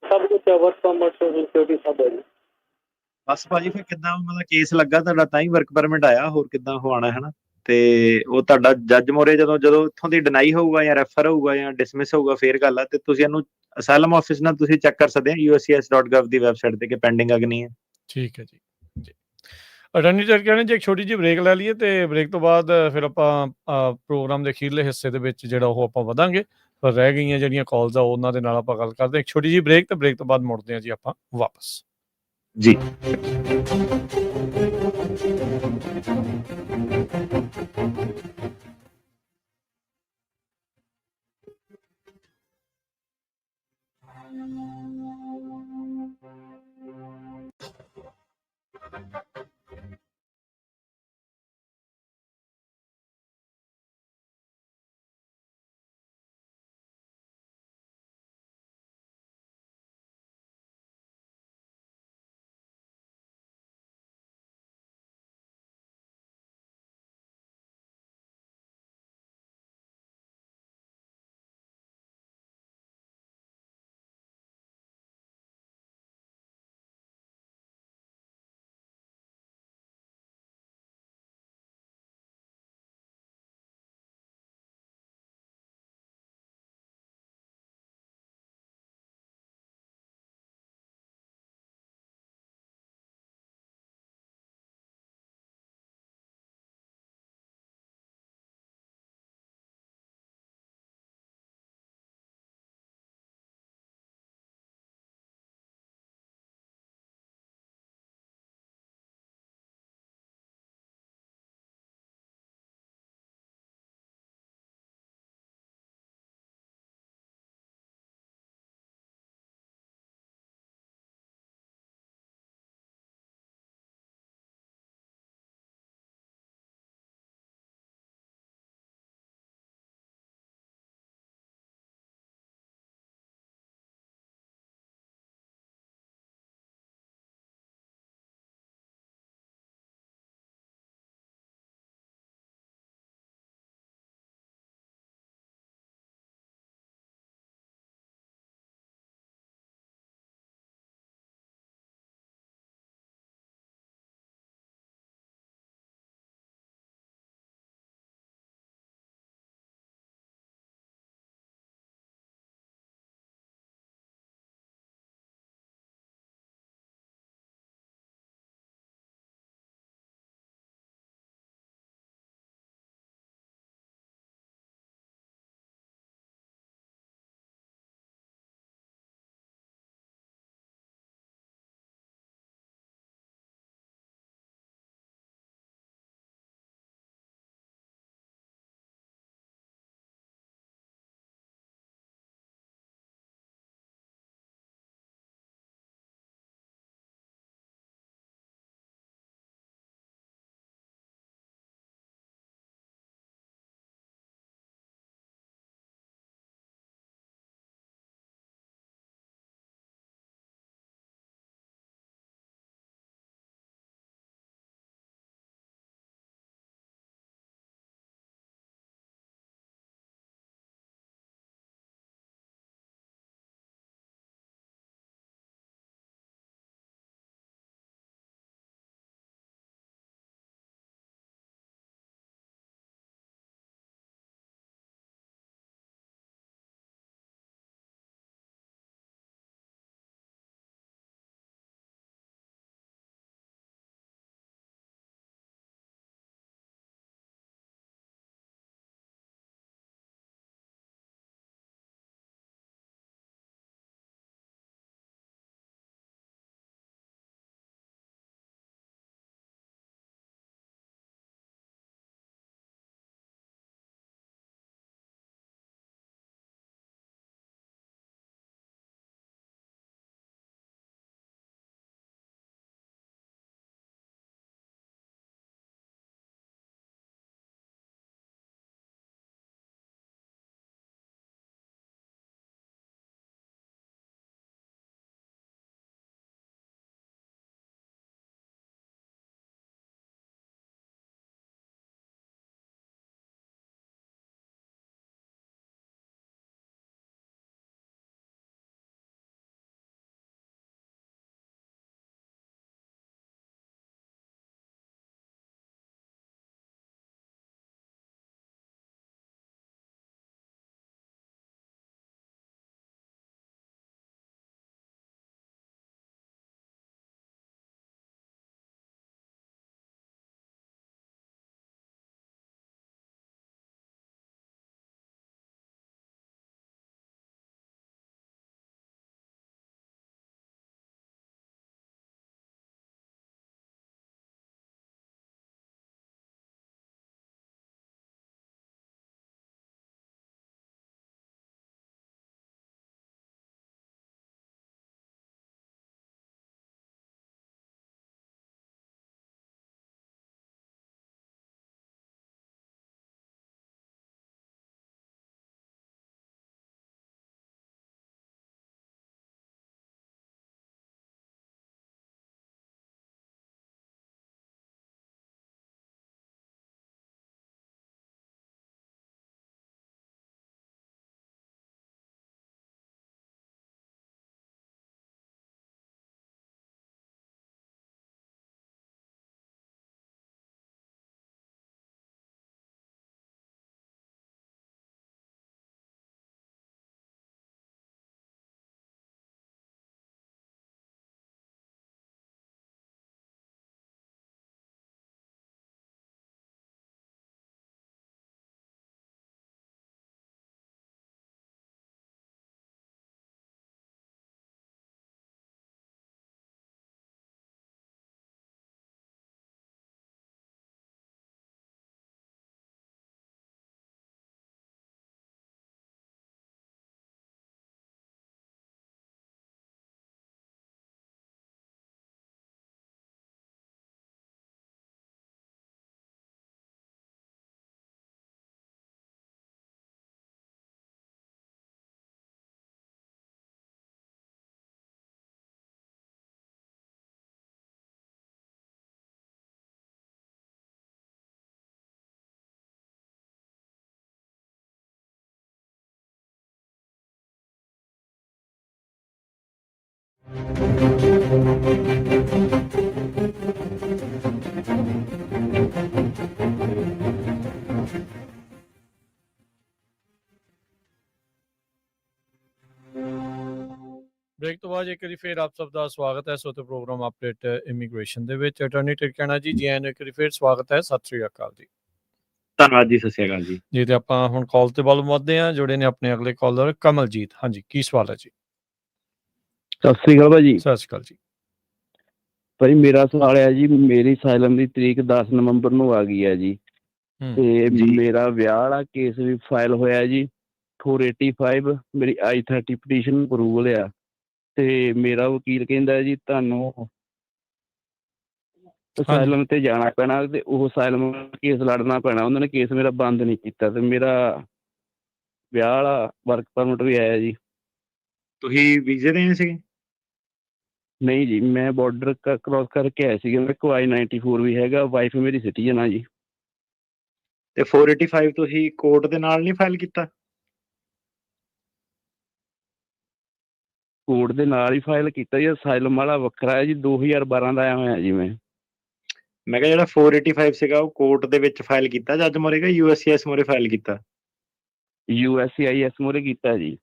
ਸਭ ਕੁਝ ਹੈ, ਵਰਕ ਪਰਮਿਟ, ਸੋਸ਼ਲ ਸਿਕਿਉਰਿਟੀ ਸਭ ਹੈ ਜੀ। ਬਸ ਭਾਜੀ, ਫਿਰ ਕਿੱਦਾਂ ਉਹਨਾਂ ਦਾ ਕੇਸ ਲੱਗਾ ਤੁਹਾਡਾ ਤਾਂ ਹੀ ਵਰਕ ਪਰਮਿਟ ਆਇਆ, ਹੋਰ ਕਿੱਦਾਂ ਹੋ ਆਣਾ ਹੈ ਨਾ। ਤੇ ਉਹ ਤੁਹਾਡਾ ਜੱਜ ਮੋਰੇ ਜਦੋਂ ਇੱਥੋਂ ਦੀ ਡਿਨਾਈ ਹੋਊਗਾ ਜਾਂ ਰੈਫਰ ਹੋਊਗਾ ਜਾਂ ਡਿਸਮਿਸ ਹੋਊਗਾ, ਫੇਰ ਗੱਲ ਆ। ਤੇ ਤੁਸੀਂ ਇਹਨੂੰ ਅਸਾਈਲਮ ਆਫਿਸ ਨਾਲ ਤੁਸੀਂ ਚੈੱਕ ਕਰ ਸਕਦੇ ਹੋ USCIS.gov ਦੀ ਵੈਬਸਾਈਟ ਤੇ ਕਿ ਪੈਂਡਿੰਗ ਆ ਕਿ ਨਹੀਂ ਹੈ। ਠੀਕ ਹੈ ਜੀ। ਅਟਾਰਨੀ ਜਨਰਲ ਕਹਿੰਦੇ ਜੇ ਇੱਕ ਛੋਟੀ ਜਿਹੀ ਬ੍ਰੇਕ ਲੈ ਲਈਏ, ਤੇ ਬ੍ਰੇਕ ਤੋਂ ਬਾਅਦ ਫਿਰ ਆਪਾਂ ਪ੍ਰੋਗਰਾਮ ਦੇ ਅਖੀਰਲੇ ਹਿੱਸੇ ਦੇ ਵਿੱਚ ਜਿਹੜਾ ਉਹ ਆਪਾਂ ਵਧਾਂਗੇ। ਪਰ ਰਹਿ ਗਈਆਂ ਜਿਹੜੀਆਂ ਕਾਲਸ ਆ ਉਹਨਾਂ ਦੇ ਨਾਲ ਆਪਾਂ ਗੱਲ ਕਰਦੇ ਹਾਂ। ਇੱਕ ਛੋਟੀ ਜਿਹੀ ਬ੍ਰੇਕ, ਤੇ ਬ੍ਰੇਕ ਤੋਂ ਬਾਅਦ ਮੁੜਦੇ ਹਾਂ ਜੀ ਆਪਾਂ ਵਾਪਸ ਜੀ। ਬ੍ਰੇਕ ਤੋਂ ਬਾਅਦ ਇੱਕ ਵਾਰੀ ਫਿਰ ਆਪ ਸਭ ਦਾ ਸਵਾਗਤ ਹੈ ਸੋਤੇ ਪ੍ਰੋਗਰਾਮ ਅਪਡੇਟ ਇਮੀਗ੍ਰੇਸ਼ਨ ਦੇ ਵਿੱਚ। ਅਟਾਰਨੀ ਟਿਕਾਣਾ ਜੀ ਆਇਆਂ ਨੂੰ ਇੱਕ ਵਾਰੀ ਫਿਰ ਸਵਾਗਤ ਹੈ। ਸਤਿ ਸ੍ਰੀ ਅਕਾਲ ਜੀ। ਧੰਨਵਾਦ ਜੀ, ਸਤਿ ਸ੍ਰੀ ਅਕਾਲ ਜੀ। ਜੀ ਤੇ ਆਪਾਂ ਹੁਣ ਕਾਲ ਤੇ ਵੱਲ ਵਧਦੇ ਹਾਂ। ਜੁੜੇ ਨੇ ਆਪਣੇ ਅਗਲੇ ਕਾਲਰ ਕਮਲਜੀਤ। ਹਾਂਜੀ, ਕੀ ਸਵਾਲ ਹੈ ਜੀ? ਸਤਿ ਸ੍ਰੀ ਅਕਾਲ ਭਾਜੀ। ਸਤਿ ਸ੍ਰੀ ਅਕਾਲ ਜੀ। ਭਾਜੀ ਮੇਰਾ ਸਵਾਲ ਹੈ ਜੀ, ਮੇਰੀ ਸਾਇਲਮ ਦੀ ਤਰੀਕ 10 ਨਵੰਬਰ ਨੂੰ ਆ ਗਈ ਹੈ ਜੀ, ਤੇ ਮੇਰਾ ਵਿਆਹ ਵਾਲਾ ਕੇਸ ਵੀ ਫਾਈਲ ਹੋਇਆ ਜੀ 485। ਮੇਰੀ I-30 ਪਟੀਸ਼ਨ ਅਪਰੂਵਲ ਆ, ਤੇ ਮੇਰਾ ਵਕੀਲ ਕਹਿੰਦਾ ਜੀ ਤੁਹਾਨੂੰ ਅਸਾਈਲਮ ਤੇ ਜਾਣਾ ਪੈਣਾ ਤੇ ਉਹ ਅਸਾਈਲਮ ਕੇਸ ਲੜਨਾ ਪੈਣਾ। ਉਹਨਾਂ ਨੇ ਕੇਸ ਮੇਰਾ ਬੰਦ ਨਹੀਂ ਕੀਤਾ ਤੇ ਮੇਰਾ ਵਿਆਹ ਵਾਲਾ ਵਰਕ ਪਰਮਿਟ ਵੀ ਆਇਆ ਜੀ। ਤੁਸੀਂ ਵੀਜ਼ੇ ਤੇ ਆਏ ਸੀਗੇ? ਨਹੀਂ ਜੀ, ਮੈਂ ਬਾਰਡਰ ਕ੍ਰੋਸ ਕਰਕੇ ਆਇਆ ਸੀਗਾ। ਮੇਰੇ ਕੋਲ I-94 ਵੀ ਹੈਗਾ, ਵਾਈਫ ਮੇਰੀ ਸਿਟੀਜ਼ਨ ਆ ਜੀ। ਤੇ 485 ਤੁਸੀਂ ਕੋਰਟ ਦੇ ਨਾਲ ਨਹੀਂ ਫਾਈਲ ਕੀਤਾ? ਕੋਰਟ ਦੇ ਨਾਲ ਹੀ ਫਾਈਲ ਕੀਤਾ ਜੀ। ਅਸਾਈਲਮ ਵਾਲਾ ਵੱਖਰਾ ਹੈ ਜੀ, 2012 ਦਾ ਆਇਆ ਹੋਇਆ ਜੀ ਮੈਂ ਕਿਹਾ ਜਿਹੜਾ 485 ਸੀਗਾ ਉਹ ਕੋਰਟ ਦੇ ਵਿੱਚ ਫਾਈਲ ਕੀਤਾ ਜੱਜ ਮੋਰੇ ਕਿ USCIS ਮੋਰੇ ਫਾਈਲ ਕੀਤਾ? USCIS ਮੋਰੇ ਕੀਤਾ ਜੀ।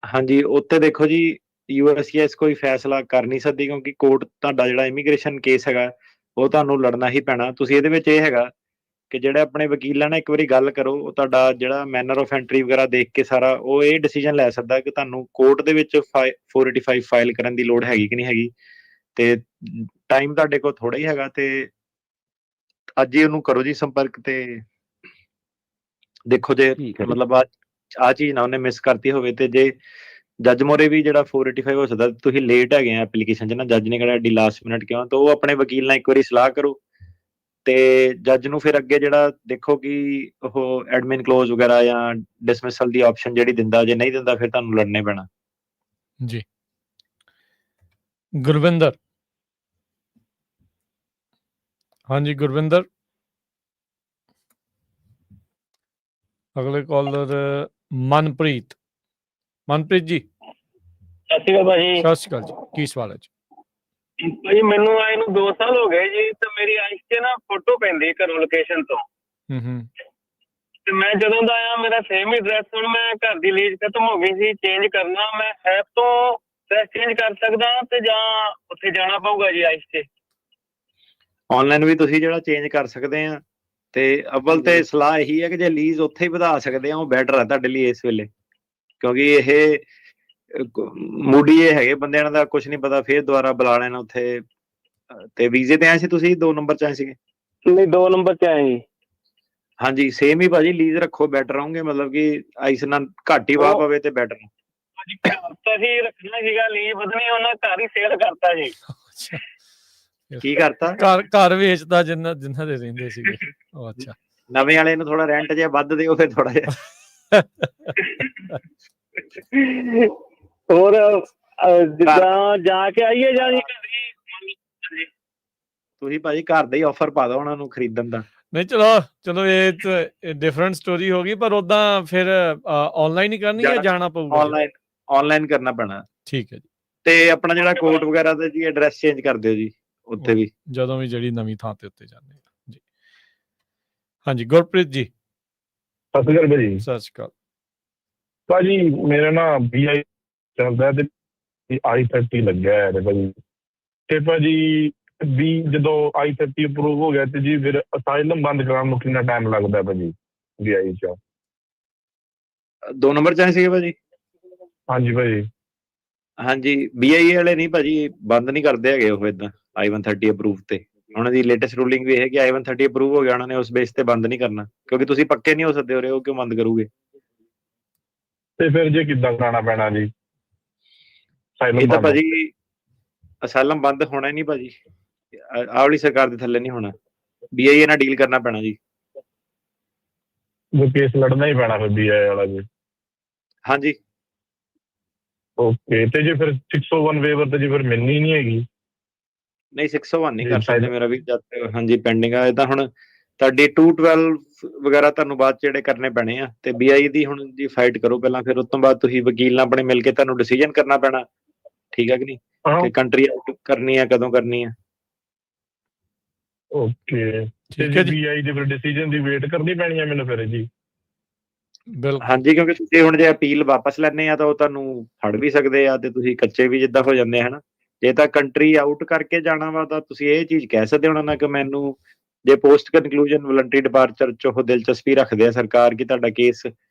ਹਾਂਜੀ, ਉੱਤੇ ਦੇਖੋ ਜੀ USCIS ਕੋਈ ਫੈਸਲਾ ਕਰ ਨਹੀਂ ਸਕਦੀ ਕਿਉਂਕਿ ਕੋਰਟ ਤੁਹਾਡਾ ਜਿਹੜਾ ਇਮੀਗ੍ਰੇਸ਼ਨ ਕੇਸ ਹੈਗਾ ਉਹ ਤੁਹਾਨੂੰ ਲੜਨਾ ਹੀ ਪੈਣਾ। ਤੁਸੀਂ ਇਹਦੇ ਵਿੱਚ ਇਹ ਹੈਗਾ ਕਿ ਜਿਹੜੇ ਆਪਣੇ ਵਕੀਲਾਂ ਨਾਲ ਇੱਕ ਵਾਰੀ ਗੱਲ ਕਰੋ, ਉਹ ਤੁਹਾਡਾ ਜਿਹੜਾ ਮੈਨਰ ਆਫ ਐਂਟਰੀ ਵਗੈਰਾ ਦੇਖ ਕੇ ਸਾਰਾ ਉਹ ਇਹ ਡਿਸੀਜਨ ਲੈ ਸਕਦਾ ਕਿ ਤੁਹਾਨੂੰ ਕੋਰਟ ਦੇ ਵਿੱਚ 485 ਫਾਈਲ ਕਰਨ ਦੀ ਲੋੜ ਹੈਗੀ ਕਿ ਨਹੀਂ ਹੈਗੀ। ਤੇ ਟਾਈਮ ਤੁਹਾਡੇ ਕੋਲ ਥੋੜਾ ਹੀ ਹੈਗਾ ਤੇ ਅੱਜ ਹੀ ਉਹਨੂੰ ਕਰੋ ਜੀ ਸੰਪਰਕ। ਤੇ ਦੇਖੋ ਜੇ ਮਤਲਬ ਆਹ ਚੀਜ਼ ਨਾ ਉਹਨੇ ਮਿਸ ਕਰਤੀ ਹੋਵੇ ਤੇ ਜੇ ਜੱਜ ਮੋਰੇ ਵੀ ਜਿਹੜਾ 485 ਹੋ ਸਕਦਾ ਤੁਸੀਂ ਲੇਟ ਹੈਗੇ ਆ ਐਪਲੀਕੇਸ਼ਨ 'ਚ ਨਾ, ਜੱਜ ਨੇ ਕਿਹੜਾ ਲਾਸਟ ਮਿੰਟ ਕਿਉਂ, ਤਾਂ ਉਹ ਆਪਣੇ ਵਕੀਲ ਨਾਲ ਇੱਕ ਵਾਰੀ ਸਲਾਹ ਕਰੋ ਤੇ ਜੱਜ ਨੂੰ ਫਿਰ ਅੱਗੇ ਜਿਹੜਾ ਦੇਖੋ ਕਿ ਉਹ ਐਡਮਿਨ ਕਲੋਜ਼ ਵਗੈਰਾ ਜਾਂ ਡਿਸਮਿਸਲ ਦੀ ਆਪਸ਼ਨ ਜਿਹੜੀ ਦਿੰਦਾ, ਜੇ ਨਹੀਂ ਦਿੰਦਾ ਫਿਰ ਤੁਹਾਨੂੰ ਲੜਨੇ ਪੈਣਾ ਜੀ। ਗੁਰਵਿੰਦਰ। ਹਾਂਜੀ ਗੁਰਵਿੰਦਰ। ਅਗਲੇ ਕਾਲਰ ਮਨਪ੍ਰੀਤ। ਮਨਪ੍ਰੀਤ ਜੀ। ਸਤਿ ਸ਼੍ਰੀ ਅਕਾਲ ਭਾਜੀ। ਸਤਿ ਸ਼੍ਰੀ ਅਕਾਲ ਜੀ, ਕੀ ਸਵਾਲ ਹੈ ਜੀ? ਭਾਜੀ ਮੈਨੂੰ ਆਏ ਨੂੰ 2 ਸਾਲ ਹੋ ਗਏ ਜੀ, ਤੇ ਮੇਰੀ ਆਈਸ ਤੇ ਨਾ ਫੋਟੋ ਪੈਂਦੀ ਘਰੋਂ ਲੋਕੇਸ਼ਨ ਤੋਂ। ਤੇ ਮੈਂ ਜਦੋਂ ਦਾ ਆਇਆ ਮੇਰਾ ਸੇਮ ਹੀ ਐਡਰੈਸ, ਹੁਣ ਮੈਂ ਘਰ ਦੀ ਲੀਜ਼ ਖਤਮ ਹੋ ਗਈ ਸੀ, ਚੇਂਜ ਕਰਨਾ, ਮੈਂ ਐਪ ਤੋਂ ਐਡਰੈਸ ਚੇਂਜ ਕਰ ਸਕਦਾ ਤੇ ਜਾਂ ਉੱਥੇ ਜਾਣਾ ਪਊਗਾ ਜੀ ਆਈਸ ਤੇ? ਆਨਲਾਈਨ ਵੀ ਤੁਸੀਂ ਜਿਹੜਾ ਚੇਂਜ ਕਰ ਸਕਦੇ ਆ। ਤੇ ਅਵਲ ਤੇ ਸਲਾਹ ਇਹੀ ਹੈ ਕਿ ਜੇ ਲੀਜ਼ ਉੱਥੇ ਹੀ ਵਧਾ ਸਕਦੇ ਆ ਉਹ ਬੈਟਰ ਹੈ ਤੁਹਾਡੇ ਲਈ ਇਸ ਵੇਲੇ, ਕਿਉਂਕਿ ਇਹ ਮੂਡੀ ਇਹ ਹੈਗੇ ਬੰਦਿਆਂ ਦਾ ਕੁਝ ਨਹੀਂ ਪਤਾ, ਫਿਰ ਦੁਬਾਰਾ ਬੁਲਾ ਲੈਣਾ ਉੱਥੇ। ਤੇ ਵੀਜ਼ੇ ਤੇ ਆਏ ਸੀ ਤੁਸੀਂ? 2 ਨੰਬਰ 'ਚ ਆਏ ਸੀਗੇ? ਨਹੀਂ 2 ਨੰਬਰ 'ਚ ਆਏ ਜੀ। ਹਾਂਜੀ ਸੇਮ ਹੀ ਭਾਜੀ, ਲੀਜ਼ ਰੱਖੋ ਬੈਟਰ ਰਹੋਗੇ, ਮਤਲਬ ਕਿ ਆਈਸ ਨਾਲ ਘੱਟ ਹੀ ਵਾਹ ਪਵੇ ਤੇ ਬੈਟਰ। ਤੁਸੀਂ ਰੱਖਣਾ ਸੀਗਾ ਲੀਜ਼ ਵਧਣੀ, ਉਹਨਾਂ ਘਰ ਹੀ ਸੇਲ ਕਰਤਾ ਜੀ। ਕੀ ਕਰਤਾ? ਘਰ ਵੇਚਦਾ ਜਿੰਨਾ ਦੇ ਰਹਿੰਦੇ ਸੀਗੇ। ਉਹ ਅੱਛਾ, ਨਵੇਂ ਵਾਲੇ ਨੂੰ ਥੋੜਾ ਰੈਂਟ ਜਿਹਾ ਵੱਧ ਦਿਓ ਫਿਰ ਥੋੜਾ ਜਿਹਾ। ਹੋਰ ਜਿੱਦਾਂ ਜਾ ਕੇ ਆਈਏ ਜਾਂ ਤੁਸੀਂ ਭਾਜੀ ਘਰ ਦਾ ਹੀ ਆਫਰ ਪਾ ਦਿਓ ਉਹਨਾਂ ਨੂੰ ਖਰੀਦਣ ਦਾ। ਨਹੀਂ ਚਲੋ ਇਹ ਡਿਫਰੈਂਟ ਸਟੋਰੀ ਹੋ ਗਈ, ਪਰ ਉਦਾਂ ਫਿਰ ਆਨਲਾਈਨ ਹੀ ਕਰਨੀ ਹੈ, ਜਾਣਾ ਪਊਗਾ? ਆਨਲਾਈਨ ਕਰਨਾ ਪੈਣਾ। ਠੀਕ ਹੈ ਜੀ। ਤੇ ਆਪਣਾ ਜਿਹੜਾ ਕੋਰਟ ਵਗੈਰਾ ਦਾ ਜੀ ਐਡਰੈਸ ਚੇਂਜ ਕਰ ਦਿਓ ਜੀ ਉੱਥੇ ਵੀ, ਜਦੋਂ ਵੀ ਜਿਹੜੀ ਨਵੀਂ ਥਾਂ ਤੇ ਉੱਤੇ ਜਾਂਦੇ ਆ ਜੀ। ਹਾਂਜੀ ਗੁਰਪ੍ਰੀਤ ਜੀ। ਸਤਿ ਸ਼੍ਰੀ ਅਕਾਲ ਭਾਜੀ। ਸਤਿ ਸ਼੍ਰੀ ਅਕਾਲ ਭਾਜੀ। ਮੇਰਾ ਨਾ BI ਚੱਲਦਾ ਤੇ I-30 ਲੱਗਿਆ ਹੈ ਭਾਜੀ, ਤੇ ਭਾਜੀ ਵੀ ਜਦੋਂ I-30 ਅਪਰੂਵ ਹੋ ਗਿਆ ਤੇ ਜੀ ਫਿਰ ਅਸਾਈਲਮ ਬੰਦ ਕਰਾਉਣ ਨੂੰ ਕਿੰਨਾ ਟਾਈਮ ਲੱਗਦਾ ਭਾਜੀ BI 'ਚ? 2 ਨੰਬਰ 'ਚ ਆਏ ਸੀਗੇ ਭਾਜੀ? ਹਾਂਜੀ ਭਾਜੀ। ਹਾਂਜੀ BI ਵਾਲੇ ਨਹੀਂ ਭਾਜੀ ਬੰਦ ਨਹੀਂ ਕਰਦੇ ਹੈਗੇ ਉਹ ਏਦਾਂ I-130 ਅਪਰੂਵ ਤੇ। ਉਹਨਾਂ ਦੀ ਲੇਟੈਸਟ ਰੂਲਿੰਗ ਵੀ ਇਹ ਹੈ ਕਿ I-130 ਅਪਰੂਵ ਹੋ ਗਿਆ, ਉਹਨਾਂ ਨੇ ਉਸ ਬੇਸ ਤੇ ਬੰਦ ਨਹੀਂ ਕਰਨਾ, ਕਿਉਂਕਿ ਤੁਸੀਂ ਪੱਕੇ ਨਹੀਂ ਹੋ ਸਕਦੇ ਹੋ ਰਹੇ, ਉਹ ਕਿਉਂ ਬੰਦ ਕਰੂਗੇ? ਤੇ ਫਿਰ ਜੇ ਕਿੱਦਾਂ ਕਰਾਉਣਾ ਪੈਣਾ ਜੀ? ਇਹ ਤਾਂ ਭਾਜੀ ਅਸਾਈਲਮ ਬੰਦ ਹੋਣਾ ਹੀ ਨਹੀਂ ਭਾਜੀ, ਆਹ ਵਾਲੀ ਸਰਕਾਰ ਦੇ ਥੱਲੇ ਨਹੀਂ ਹੋਣਾ, BI ਨਾਲ ਡੀਲ ਕਰਨਾ ਪੈਣਾ ਜੀ। ਕੇਸ ਲੜਨਾ ਹੀ ਪੈਣਾ ਫਿਰ BI ਵਾਲਾ ਜੀ? ਹਾਂਜੀ। ਓਕੇ। ਤੇ ਜੇ ਫਿਰ 601 ਵੇਵਰ ਤੇ ਜੀ ਫਿਰ ਮਿਲਣੀ ਨਹੀਂ ਹੈਗੀ? ਨਹੀਂ 601 ਨਹੀਂ ਕਰ ਸਕਦੇ ਮੇਰਾ ਵੀ, ਹਾਂਜੀ ਪੈਂਡਿੰਗ ਆ। ਇਹ ਤਾਂ ਹੁਣ ਤੁਹਾਡੀ 212 ਵਗੈਰਾ ਤੁਹਾਨੂੰ ਬਾਅਦ 'ਚ ਜਿਹੜੇ ਕਰਨੇ ਪੈਣੇ ਆ, ਤੇ BI ਦੀ ਹੁਣ ਜੀ ਫਾਈਟ ਕਰੋ ਪਹਿਲਾਂ, ਫਿਰ ਉਸ ਤੋਂ ਬਾਅਦ ਤੁਸੀਂ ਵਕੀਲ ਨਾਲ ਆਪਣੇ ਮਿਲ ਕੇ ਤੁਹਾਨੂੰ ਡਿਸੀਜਨ ਕਰਨਾ ਪੈਣਾ, ਠੀਕ ਹੈ ਕਿ ਨਹੀਂ? ਕਿ ਕੰਟਰੀ ਆਊਟ ਕਰਨੀ ਹੈ, ਕਦੋਂ ਕਰਨੀ ਹੈ। ਓਕੇ, ਤੇ ਜੀ BI ਦੇ ਫਿਰ ਡਿਸੀਜਨ ਦੀ ਵੇਟ ਕਰਨੀ ਪੈਣੀ ਹੈ ਮੈਨੂੰ ਫਿਰ ਜੀ? ਹਾਂਜੀ, ਕਿਉਂਕਿ ਤੁਸੀਂ ਹੁਣ ਜੇ ਅਪੀਲ ਵਾਪਸ ਲੈਣੇ ਆ ਤਾਂ ਉਹ ਤੁਹਾਨੂੰ ਫੜ ਵੀ ਸਕਦੇ ਆ ਤੇ ਤੁਸੀਂ ਕੱਚੇ ਵੀ ਜਿੱਦਾਂ ਹੋ ਜਾਂਦੇ ਹਨ। ਜੇ ਤਾਂ ਕੰਟਰੀ ਆਊਟ ਕਰਕੇ ਜਾਣਾ ਵਾ ਤਾਂ ਤੁਸੀਂ ਇਹ ਚੀਜ਼ ਕਹਿ ਸਕਦੇ ਹੋ ਉਹਨਾਂ ਨਾਲ ਕਿ ਮੈਨੂੰ ਜੇ ਪੋਸਟ ਕਨਕਲੂਜਨ ਵਲੰਟਰੀ ਡਿਪਾਰਚਰ 'ਚ ਉਹ ਦਿਲਚਸਪੀ ਰੱਖਦੇ ਆ ਸਰਕਾਰ ਕਿ ਤੁਹਾਡਾ ਕੇਸ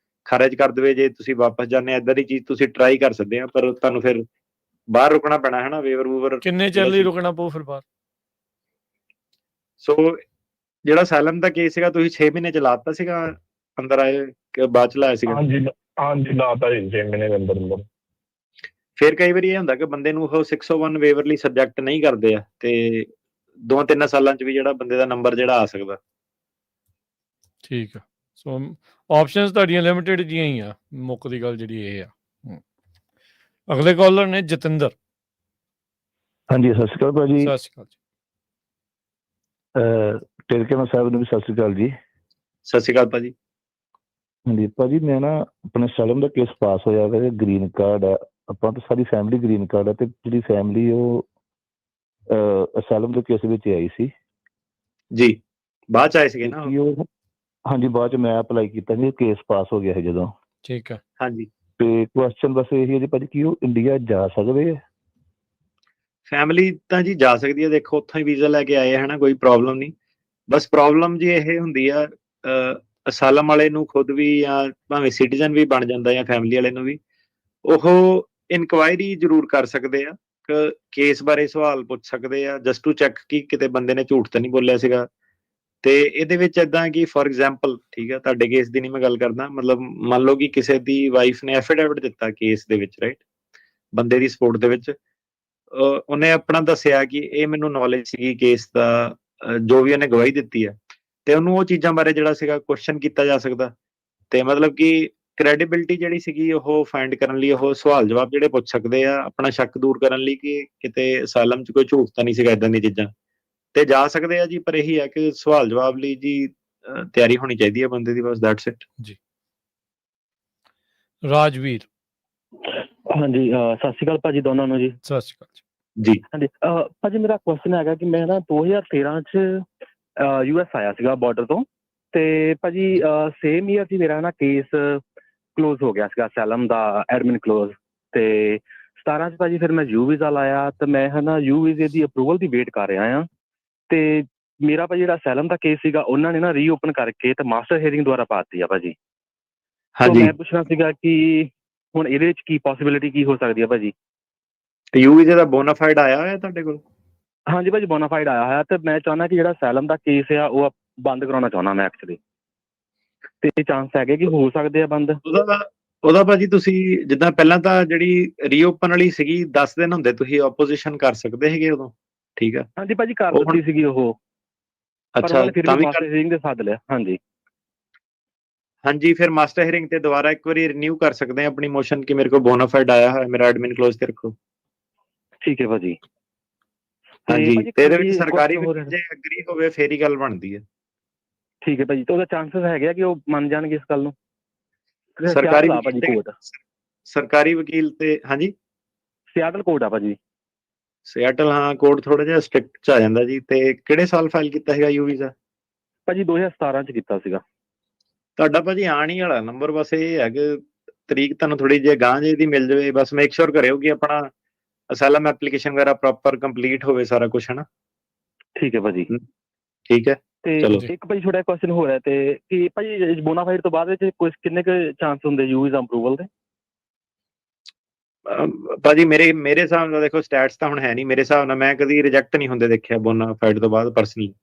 ਖਾਰਜ ਕਰ ਦੇਵੇ ਜੇ ਤੁਸੀਂ ਵਾਪਸ ਜਾਂਦੇ ਆ, ਇੱਦਾਂ ਦੀ ਚੀਜ਼ ਤੁਸੀਂ ਟਰਾਈ ਕਰ ਸਕਦੇ ਆ, ਪਰ ਤੁਹਾਨੂੰ ਫਿਰ ਬਾਹਰ ਰੁਕਣਾ ਪੈਣਾ ਹੈ ਨਾ, ਵੇਵਰ ਵੂਵਰ। ਕਿੰਨੇ ਚਿਰ ਲਈ ਰੁਕਣਾ ਪਊ ਫਿਰ ਬਾਹਰ? ਸੋ ਜਿਹੜਾ ਅਸਾਈਲਮ ਦਾ ਕੇਸ ਸੀਗਾ ਤੁਸੀਂ 6 ਮਹੀਨੇ ਚ ਲਾਤਾ ਸੀਗਾ ਅੰਦਰ ਆਏ ਕਿ ਬਾਅਦ ਚ ਲਾਇਆ ਸੀਗਾ? ਹਾਂਜੀ ਲਾਤਾ ਜੀ 6 ਮਹੀਨੇ ਦੇ ਅੰਦਰ ਅੰਦਰ। ਫਿਰ ਕਈ ਵਾਰੀ ਇਹ ਹੁੰਦਾ ਕਿ ਬੰਦੇ ਨੂੰ ਉਹ 601 ਵੇਵਰ ਲਈ ਸਬਜੈਕਟ ਨਹੀਂ ਕਰਦੇ ਆ ਤੇ 2-3 ਸਾਲਾਂ ਚ ਵੀ ਜਿਹੜਾ ਬੰਦੇ ਦਾ ਨੰਬਰ ਜਿਹੜਾ ਆ ਸਕਦਾ। ਠੀਕ ਆ, ਸੋ ਆਪਸ਼ਨਸ ਤੁਹਾਡੀਆਂ ਲਿਮਿਟਿਡ ਜੀਆਂ ਹੀ ਆ, ਮੁੱਖ ਦੀ ਗੱਲ ਜਿਹੜੀ ਇਹ ਆ। ਅਗਲੇ ਕਾਲਰ ਨੇ ਜਤਿੰਦਰ। ਹਾਂਜੀ, ਸਤਿ ਸ਼੍ਰੀ ਅਕਾਲ ਭਾਜੀ। ਸਤਿ ਸ਼੍ਰੀ ਅਕਾਲ ਜੀ। ਟਿਲਕੇਮਾ ਸਾਹਿਬ ਨੂੰ ਵੀ ਸਤਿ ਸ਼੍ਰੀ ਅਕਾਲ ਜੀ। ਸਤਿ ਸ਼੍ਰੀ ਅਕਾਲ ਭਾਜੀ। ਹਾਂਜੀ ਭਾਜੀ, ਮੈਂ ਨਾ ਆਪਣੇ ਅਸਾਈਲਮ ਦਾ ਕੇਸ ਪਾਸ ਹੋਇਆ ਵਾ, ਗ੍ਰੀਨ ਕਾਰਡ ਆ, ਆਪਾਂ ਤਾਂ ਸਾਰੀ ਫੈਮਿਲੀ ਗ੍ਰੀਨ ਕਾਰਡ ਆ, ਤੇ ਜਿਹੜੀ ਫੈਮਿਲੀ ਉਹ ਅਸਾਈਲਮ ਦੇ ਕੇਸ ਵਿੱਚ ਆਈ ਸੀ ਜੀ। ਬਾਅਦ ਚ ਆਏ ਸੀਗੇ ਨਾ ਉਹ? ਹਾਂਜੀ, ਬਾਅਦ ਚ ਮੈਂ ਅਪਲਾਈ ਕੀਤਾ ਜੀ, ਕੇਸ ਪਾਸ ਹੋ ਗਿਆ ਹੈ ਜਦੋਂ। ਠੀਕ ਆ। ਹਾਂਜੀ, ਤੇ ਕੁਐਸਚਨ ਬਸ ਇਹ ਹੈ ਜੀ ਭਾਜੀ ਕਿ ਉਹ ਇੰਡੀਆ ਜਾ ਸਕਦੇ ਆ? ਫੈਮਿਲੀ ਤਾਂ ਜੀ ਜਾ ਸਕਦੀ ਹੈ, ਦੇਖੋ ਉੱਥੋਂ ਹੀ ਵੀਜ਼ਾ ਲੈ ਕੇ ਆਏ ਹੈ ਨਾ, ਕੋਈ ਪ੍ਰੋਬਲਮ ਨਹੀਂ। ਬਸ ਪ੍ਰੋਬਲਮ ਜੀ ਇਹ ਹੁੰਦੀ ਆ ਅਸਾਲਮ ਵਾਲੇ ਨੂੰ ਖੁਦ ਵੀ ਜਾਂ ਭਾਵੇਂ ਸਿਟੀਜ਼ਨ ਵੀ ਬਣ ਜਾਂਦਾ ਜਾਂ ਫੈਮਿਲੀ ਵਾਲੇ ਨੂੰ ਵੀ, ਉਹ ਇਨਕੁਆਇਰੀ ਜ਼ਰੂਰ ਕਰ ਸਕਦੇ ਆ, ਕੇਸ ਬਾਰੇ ਸਵਾਲ ਪੁੱਛ ਸਕਦੇ ਆ ਜਸਟ ਟੂ ਚੈੱਕ ਕਿ ਕਿਤੇ ਬੰਦੇ ਨੇ ਝੂਠ ਤਾਂ ਨਹੀਂ ਬੋਲਿਆ ਸੀਗਾ। ਤੇ ਇਹਦੇ ਵਿੱਚ ਏਦਾਂ ਕਿ ਫੋਰ ਐਗਜ਼ਾਮਪਲ, ਠੀਕ ਆ, ਤੁਹਾਡੇ ਕੇਸ ਦੀ ਨਹੀਂ ਮੈਂ ਗੱਲ ਕਰਦਾ, ਮਤਲਬ ਮੰਨ ਲਓ ਕਿ ਕਿਸੇ ਦੀ ਵਾਈਫ ਨੇ ਐਫੀਡੇਵਿਟ ਦਿੱਤਾ ਕੇਸ ਦੇ ਵਿੱਚ, ਰਾਈਟ, ਬੰਦੇ ਦੀ ਸਪੋਰਟ ਦੇ ਵਿੱਚ, ਉਹਨੇ ਆਪਣਾ ਦੱਸਿਆ ਕਿ ਇਹ ਮੈਨੂੰ ਨੌਲੇਜ ਸੀਗੀ ਕੇਸ ਦਾ, ਜੋ ਵੀ ਉਹਨੇ ਗਵਾਹੀ ਦਿੱਤੀ ਹੈ, ਤੇ ਉਹਨੂੰ ਉਹ ਚੀਜ਼ਾਂ ਬਾਰੇ ਜਿਹੜਾ ਸੀਗਾ ਕੁਐਸਚਨ ਕੀਤਾ ਜਾ ਸਕਦਾ। ਤੇ ਮਤਲਬ ਕਿ ਕ੍ਰੈਡੀਬਿਲਿਟੀ ਜਿਹੜੀ ਸੀਗੀ ਉਹ ਫਾਈਂਡ ਕਰਨ ਲਈ ਉਹ ਸਵਾਲ ਜਵਾਬ ਜਿਹੜੇ ਪੁੱਛ ਸਕਦੇ ਆ, ਆਪਣਾ ਸ਼ੱਕ ਦੂਰ ਕਰਨ ਲਈ ਕਿ ਕਿਤੇ ਅਸਾਲਮ 'ਚ ਕੋਈ ਝੂਠ ਤਾਂ ਨਹੀਂ ਸੀਗਾ, ਇਦਾਂ ਦੀਆਂ ਚੀਜ਼ਾਂ ਤੇ ਜਾ ਸਕਦੇ ਆ ਜੀ। ਪਰ ਇਹੀ ਹੈ ਕਿ ਸਵਾਲ ਜਵਾਬ ਲਈ ਜੀ ਤਿਆਰੀ ਹੋਣੀ ਚਾਹੀਦੀ ਹੈ ਬੰਦੇ ਦੀ, ਬਸ ਦੈਟਸ ਇਟ ਜੀ। ਰਾਜਵੀਰ। ਹਾਂਜੀ, ਸਤਿ ਸ਼੍ਰੀ ਅਕਾਲ ਭਾਜੀ ਦੋਨਾਂ ਨੂੰ ਜੀ। ਸਤਿ ਸ਼੍ਰੀ ਅਕਾਲ ਜੀ। ਹਾਂਜੀ ਭਾਜੀ, ਮੇਰਾ ਕੁਐਸਚਨ ਹੈਗਾ ਕਿ ਮੈਂ ਨਾ 2013 ਚ US ਆਇਆ ਸੀਗਾ ਬਾਰਡਰ ਤੋਂ, ਤੇ ਭਾਜੀ ਸੇਮ ਈਅਰ 'ਚ ਮੇਰਾ ਨਾ ਕੇਸ ਕਲੋਜ਼ ਹੋ ਗਿਆ ਸੀਗਾ ਅਸਾਈਲਮ ਦਾ, ਐਡਮਿਨ ਕਲੋਜ਼। ਤੇ 17 ਚ ਭਾਜੀ ਫਿਰ ਮੈਂ ਯੂ ਵੀਜ਼ਾ ਲਾਇਆ, ਤੇ ਮੈਂ ਹੈ ਨਾ ਯੂ ਵੀਜ਼ੇ ਦੀ ਅਪਰੂਵਲ ਦੀ ਵੇਟ ਕਰ ਰਿਹਾ ਹਾਂ। ਤੇ ਮੇਰਾ ਭਾਜੀ ਜਿਹੜਾ ਅਸਾਈਲਮ ਦਾ ਕੇਸ ਸੀਗਾ ਉਹਨਾਂ ਨੇ ਨਾ ਰੀਓਪਨ ਕਰਕੇ ਤੇ ਮਾਸਟਰ ਹੀਅਰਿੰਗ ਦੁਆਰਾ ਪਾ ਦਿੱਤੀ ਆ ਭਾਜੀ। ਹਾਂਜੀ, ਮੈਂ ਪੁੱਛਣਾ ਸੀਗਾ ਕਿ ਹੁਣ ਇਹਦੇ ਵਿੱਚ ਕੀ ਪੋਸੀਬਿਲਿਟੀ ਕੀ ਹੋ ਸਕਦੀ ਹੈ ਭਾਜੀ? ਤੇ ਯੂ ਵੀਜ਼ੇ ਦਾ ਬੋਨਾਫਾਈਡ ਆਇਆ ਹੋਇਆ ਤੁਹਾਡੇ ਕੋਲ? ਹਾਂਜੀ ਭਾਜੀ, ਬੋਨਾਫਾਈਡ ਆਇਆ ਹੋਇਆ, ਤੇ ਮੈਂ ਚਾਹੁੰਦਾ ਕਿ ਜਿਹੜਾ ਅਸਾਈਲਮ ਦਾ ਕੇਸ ਆ ਉਹ ਬੰਦ ਕਰਾਉਣਾ ਚਾਹੁੰਦਾ ਮੈਂ ਐਕਚੁਅਲੀ, ਤੇ ਚਾਂਸ ਹੈਗੇ ਕਿ ਹੋ ਸਕਦੇ ਆ ਬੰਦ? ਉਹਦਾ ਭਾਜੀ ਤੁਸੀਂ ਜਿੱਦਾਂ ਪਹਿਲਾਂ ਤਾਂ ਜਿਹੜੀ ਰੀਓਪਨ ਵਾਲੀ ਸੀਗੀ 10 ਦਿਨ ਹੁੰਦੇ ਤੁਸੀਂ ਆਪੋਜੀਸ਼ਨ ਕਰ ਸਕਦੇ ਹੈਗੇ ਉਦੋਂ, ਠੀਕ ਆ? ਹਾਂਜੀ ਭਾਜੀ, ਕਰ ਦਿੱਤੀ ਸੀਗੀ ਉਹ। ਅੱਛਾ, ਤਾਂ ਵੀ ਮਾਸਟਰ ਹੀਅਰਿੰਗ ਦੇ ਸੱਦ ਲਿਆ। ਹਾਂਜੀ ਹਾਂਜੀ, ਫਿਰ ਮਾਸਟਰ ਹੀਅਰਿੰਗ ਤੇ ਦੁਬਾਰਾ ਇੱਕ ਵਾਰੀ ਰਿਨਿਊ ਕਰ ਸਕਦੇ ਆ ਆਪਣੀ ਮੋਸ਼ਨ ਕਿ ਮੇਰੇ ਕੋਲ ਬੋਨਾਫਾਈਡ ਆਇਆ ਹੋਇਆ, ਮੇਰਾ ਐਡਮਿਨ ਕਲੋਜ਼ ਤੇ ਰੱਖੋ। ਠੀਕ ਹੈ ਭਾਜੀ। ਹਾਂਜੀ, ਤੇ ਇਹਦੇ ਵਿੱਚ ਸਰਕਾਰੀ ਜੇ ਐਗਰੀ ਹੋਵੇ ਫੇਰ ਹੀ ਗੱਲ ਬਣਦੀ ਹੈ। ਠੀਕ ਹੈ ਭਾਜੀ, ਤੇ ਉਹਦਾ ਚਾਂਸਸ ਹੈਗੇ ਆ ਕਿ ਉਹ ਮੰਨ ਜਾਣਗੇ ਇਸ ਗੱਲ ਨੂੰ? ਸਰਕਾਰੀ ਵਕੀਲ ਤੇ ਹਾਂਜੀ ਸਿਆਟਲ ਕੋਰਟ ਆ ਭਾਜੀ। ਸਿਆਟਲ, ਹਾਂ, ਕੋਰਟ ਥੋੜਾ ਜਿਹਾ ਸਟ੍ਰਿਕਟ ਚ ਆ ਜਾਂਦਾ ਜੀ। ਤੇ ਕਿਹੜੇ ਸਾਲ ਫਾਈਲ ਕੀਤਾ ਹੈਗਾ ਯੂ ਵੀਜ਼ਾ? ਭਾਜੀ 2017 ਚ ਕੀਤਾ ਸੀਗਾ। ਤੁਹਾਡਾ ਭਾਜੀ ਆਣ ਹੀ ਵਾਲਾ ਨੰਬਰ, ਬਸ ਇਹ ਹੈ ਕਿ ਤਰੀਕ ਤੁਹਾਨੂੰ ਥੋੜੀ ਜਿਹੀ ਗਾਂਹ ਜਿਹੀ ਦੀ ਮਿਲ ਜਾਵੇ, ਬਸ ਮੇਕ ਸ਼ੋਰ ਕਰਿਓ ਕਿ ਆਪਣਾ ਅਸਾਈਲਮ ਐਪਲੀਕੇਸ਼ਨ ਵਗੈਰਾ ਪ੍ਰੋਪਰ ਕੰਪਲੀਟ ਹੋਵੇ ਸਾਰਾ ਕੁਝ, ਹੈ ਨਾ? ਠੀਕ ਹੈ ਭਾਜੀ। ਠੀਕ ਹੈ, ਤੇ ਇੱਕ ਭਾਜੀ ਛੋਟਾ ਕੁਐਸਚਨ ਹੋ ਰਿਹਾ, ਤੇ ਕਿ ਭਾਜੀ ਬੋਨਾਫਾਈਡ ਤੋਂ ਬਾਅਦ ਵਿੱਚ ਕੁਝ ਕਿੰਨੇ ਕੁ ਚਾਂਸ ਹੁੰਦੇ ਯੂ ਵੀਜ਼ਾ ਅਪਰੂਵਲ ਦੇ? ਭਾਜੀ ਮੇਰੇ ਹਿਸਾਬ ਨਾਲ ਦੇਖੋ ਸਟੈਟਸ ਤਾਂ ਹੁਣ ਹੈ ਨਹੀਂ, ਮੇਰੇ ਹਿਸਾਬ ਨਾਲ ਮੈਂ ਕਦੀ ਰਿਜੈਕਟ ਨਹੀਂ ਹੁੰਦੇ ਦੇਖਿਆ ਬੋਨਾਫਾਈਡ ਤੋਂ ਬਾਅਦ ਪਰਸਨਲੀ।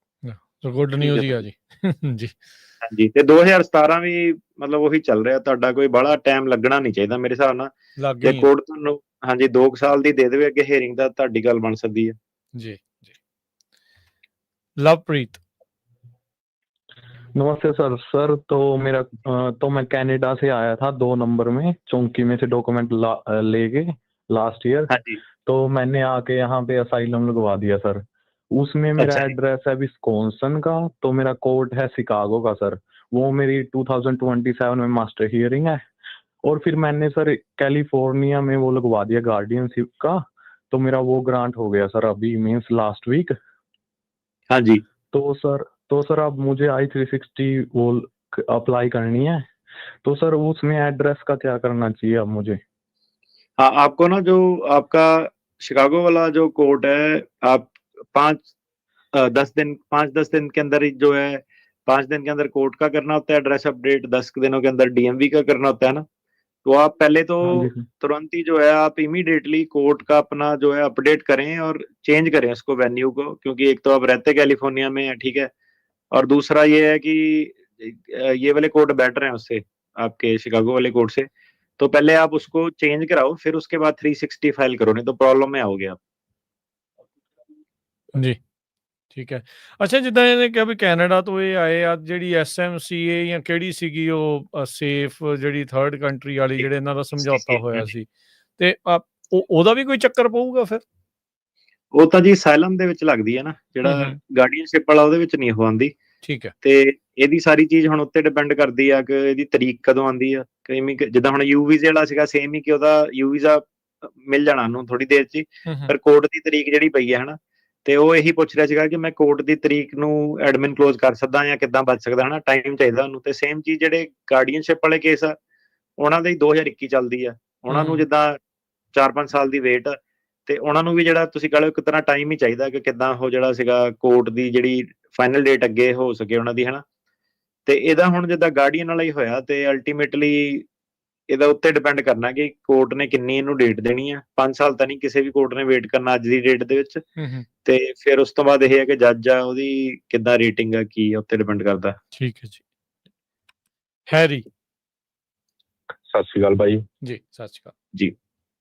ਗੁੱਡ ਨਿਊਜ਼ ਹੀ ਆ ਜੀ। ਜੀ ਹਾਂਜੀ, ਤੇ 2017 ਵੀ ਮਤਲਬ ਉਹੀ ਚੱਲ ਰਿਹਾ, ਤੁਹਾਡਾ ਕੋਈ ਬੜਾ ਟਾਈਮ ਲੱਗਣਾ ਨਹੀਂ ਚਾਹੀਦਾ ਮੇਰੇ ਹਿਸਾਬ ਨਾਲ। ਤੇ ਕੋਰਟ ਤੁਹਾਨੂੰ ਹਾਂਜੀ 2 ਸਾਲ ਦੀ ਦੇ ਦੇਵੇ ਅੱਗੇ ਹੀਅਰਿੰਗ ਦਾ, ਤੁਹਾਡੀ ਗੱਲ ਬਣ ਸਕਦੀ ਹੈ। ਜੀ ਜੀ। लवप्रीत। नमस्ते सर। तो मैं कनाडा से आया था 2 नंबर में, चौंकी में से डॉक्यूमेंट लेके लास्ट ईयर। तो मैंने आके यहाँ पे असाइलम लगवा दिया सर। उसमें मेरा एड्रेस है विस्कॉन्सिन का, तो मेरा कोर्ट है शिकागो का सर। वो मेरी 2027 में मास्टर हियरिंग है। और फिर मैंने सर कैलिफोर्निया में वो लगवा दिया गार्डियनशिप का, तो मेरा वो ग्रांट हो गया सर अभी मीन्स लास्ट वीक। हाँ जी। तो सर अब मुझे I-360 वो अप्लाई करनी है, तो सर उसमें एड्रेस का क्या करना चाहिए अब मुझे? हाँ, आपको ना जो आपका शिकागो वाला जो कोर्ट है, आप 5-10 दिन के अंदर ही जो है 5 दिन के अंदर कोर्ट का करना होता है एड्रेस अपडेट, 10 दिनों के अंदर DMV का करना होता है ना। तो आप पहले तो तुरंत ही जो है आप इमीडिएटली कोर्ट का अपना जो है अपडेट करें और चेंज करें उसको वेन्यू को, क्योंकि एक तो आप रहते कैलिफोर्निया में है, ठीक है, और दूसरा ये है कि ये वाले कोर्ट बेटर हैं उससे, आपके शिकागो वाले कोर्ट से। तो पहले आप उसको चेंज कराओ, फिर उसके बाद 360 फाइल करो, नहीं तो प्रॉब्लम में आओगे आप। ਜੀ ਠੀਕ ਹੈ। ਅੱਛਾ, ਜਿੱਦਾਂ ਇਹਨੇ ਕਿਹਾ ਵੀ ਕੈਨੇਡਾ ਤੋਂ ਇਹ ਆਏ ਆ, ਜਿਹੜੀ SMCA ਜਾਂ ਕਿਹੜੀ ਸੀਗੀ ਉਹ ਸੇਫ ਜਿਹੜੀ ਥਰਡ ਕੰਟਰੀ ਵਾਲੀ ਜਿਹੜੇ ਇਹਨਾਂ ਦਾ ਸਮਝੌਤਾ ਹੋਇਆ ਸੀ, ਤੇ ਉਹਦਾ ਵੀ ਕੋਈ ਚੱਕਰ ਪਊਗਾ ਫਿਰ? ਉਹ ਤਾਂ ਜੀ ਅਸਾਈਲਮ ਦੇ ਵਿੱਚ ਲੱਗਦੀ ਹੈ ਨਾ, ਜਿਹੜਾ ਗਾਰਡੀਅਨਸ਼ਿਪ ਵਾਲਾ ਉਹਦੇ ਵਿੱਚ ਨਹੀਂ ਉਹ ਆਉਂਦੀ। ਠੀਕ ਹੈ। ਤੇ ਇਹਦੀ ਸਾਰੀ ਚੀਜ਼ ਹੁਣ ਉੱਤੇ ਡਿਪੈਂਡ ਕਰਦੀ ਆ ਕਿ ਇਹਦੀ ਤਰੀਕ ਕਦੋਂ ਆਉਂਦੀ ਆ। ਕਈ ਜਿੱਦਾਂ ਹੁਣ ਯੂ ਵੀਜ਼ੇ ਵਾਲਾ ਸੀਗਾ ਸੇਮ ਹੀ, ਕਿ ਉਹਦਾ ਯੂ ਵੀਜ਼ਾ ਮਿਲ ਜਾਣਾ ਉਹਨੂੰ ਥੋੜੀ ਦੇਰ 'ਚ ਹੀ, ਪਰ ਕੋਰਟ ਦੀ ਤਰੀਕ ਜਿਹੜੀ ਪਈ ਹੈ ਹਨਾ, ਤੇ ਉਹ ਇਹੀ ਪੁੱਛ ਰਿਹਾ ਸੀਗਾ ਕਿ ਮੈਂ ਕੋਰਟ ਦੀ ਤਰੀਕ ਨੂੰ ਐਡਮਿਨ ਕਲੋਜ਼ ਕਰ ਸਕਦਾ ਜਾਂ ਕਿੱਦਾਂ ਬਚ ਸਕਦਾ ਹਨਾ, ਟਾਈਮ ਚਾਹੀਦਾ ਉਹਨੂੰ। ਤੇ ਸੇਮ ਚੀਜ਼ ਜਿਹੜੇ ਗਾਰਡੀਅਨਸ਼ਿਪ ਵਾਲੇ ਕੇਸ ਆ ਉਹਨਾਂ ਦੀ 2021 ਚੱਲਦੀ ਆ, ਉਹਨਾਂ ਨੂੰ ਜਿੱਦਾਂ 4-5 ਸਾਲ ਦੀ ਵੇਟ ਆ, ਤੇ ਉਹਨਾਂ ਨੂੰ ਵੀ ਜਿਹੜਾ ਤੁਸੀਂ ਕਹ ਲਓ ਇੱਕ ਤਰ੍ਹਾਂ ਟਾਈਮ ਹੀ ਚਾਹੀਦਾ ਕਿ ਕਿੱਦਾਂ ਉਹ ਜਿਹੜਾ ਸੀਗਾ ਕੋਰਟ ਦੀ ਜਿਹੜੀ ਫਾਈਨਲ ਡੇਟ ਅੱਗੇ ਹੋ ਸਕੇ ਉਹਨਾਂ ਦੀ ਹਨਾ। ਤੇ ਇਹਦਾ ਹੁਣ ਜਿੱਦਾਂ ਗਾਰਡੀਅਨ ਵਾਲਾ ਹੀ ਹੋਇਆ, ਤੇ ਅਲਟੀਮੇਟਲੀ ਇਹਦਾ ਉੱਤੇ ਡਿਪੈਂਡ ਕਰਨਾ ਕਿ ਕੋਰਟ ਨੇ ਕਿੰਨੀ ਇਹਨੂੰ ਡੇਟ ਦੇਣੀ ਆ। 5 ਸਾਲ ਤਾਂ ਨਹੀਂ ਕਿਸੇ ਵੀ ਕੋਰਟ ਨੇ ਵੇਟ ਕਰਨਾ ਅੱਜ ਦੀ ਡੇਟ ਦੇ ਵਿੱਚ। ਤੇ ਫਿਰ ਉਸ ਤੋਂ ਬਾਅਦ ਇਹ ਹੈ ਕਿ ਜੱਜ ਆ ਉਹਦੀ ਕਿੱਦਾਂ ਰੇਟਿੰਗ ਆ, ਕੀ ਆ, ਉੱਤੇ ਡਿਪੈਂਡ ਕਰਦਾ। ਠੀਕ ਹੈ ਜੀ। ਹੈਰੀ। ਸਤਿ ਸ਼੍ਰੀ ਅਕਾਲ ਭਾਈ। ਜੀ ਸਤਿ ਸ਼੍ਰੀ ਅਕਾਲ ਜੀ।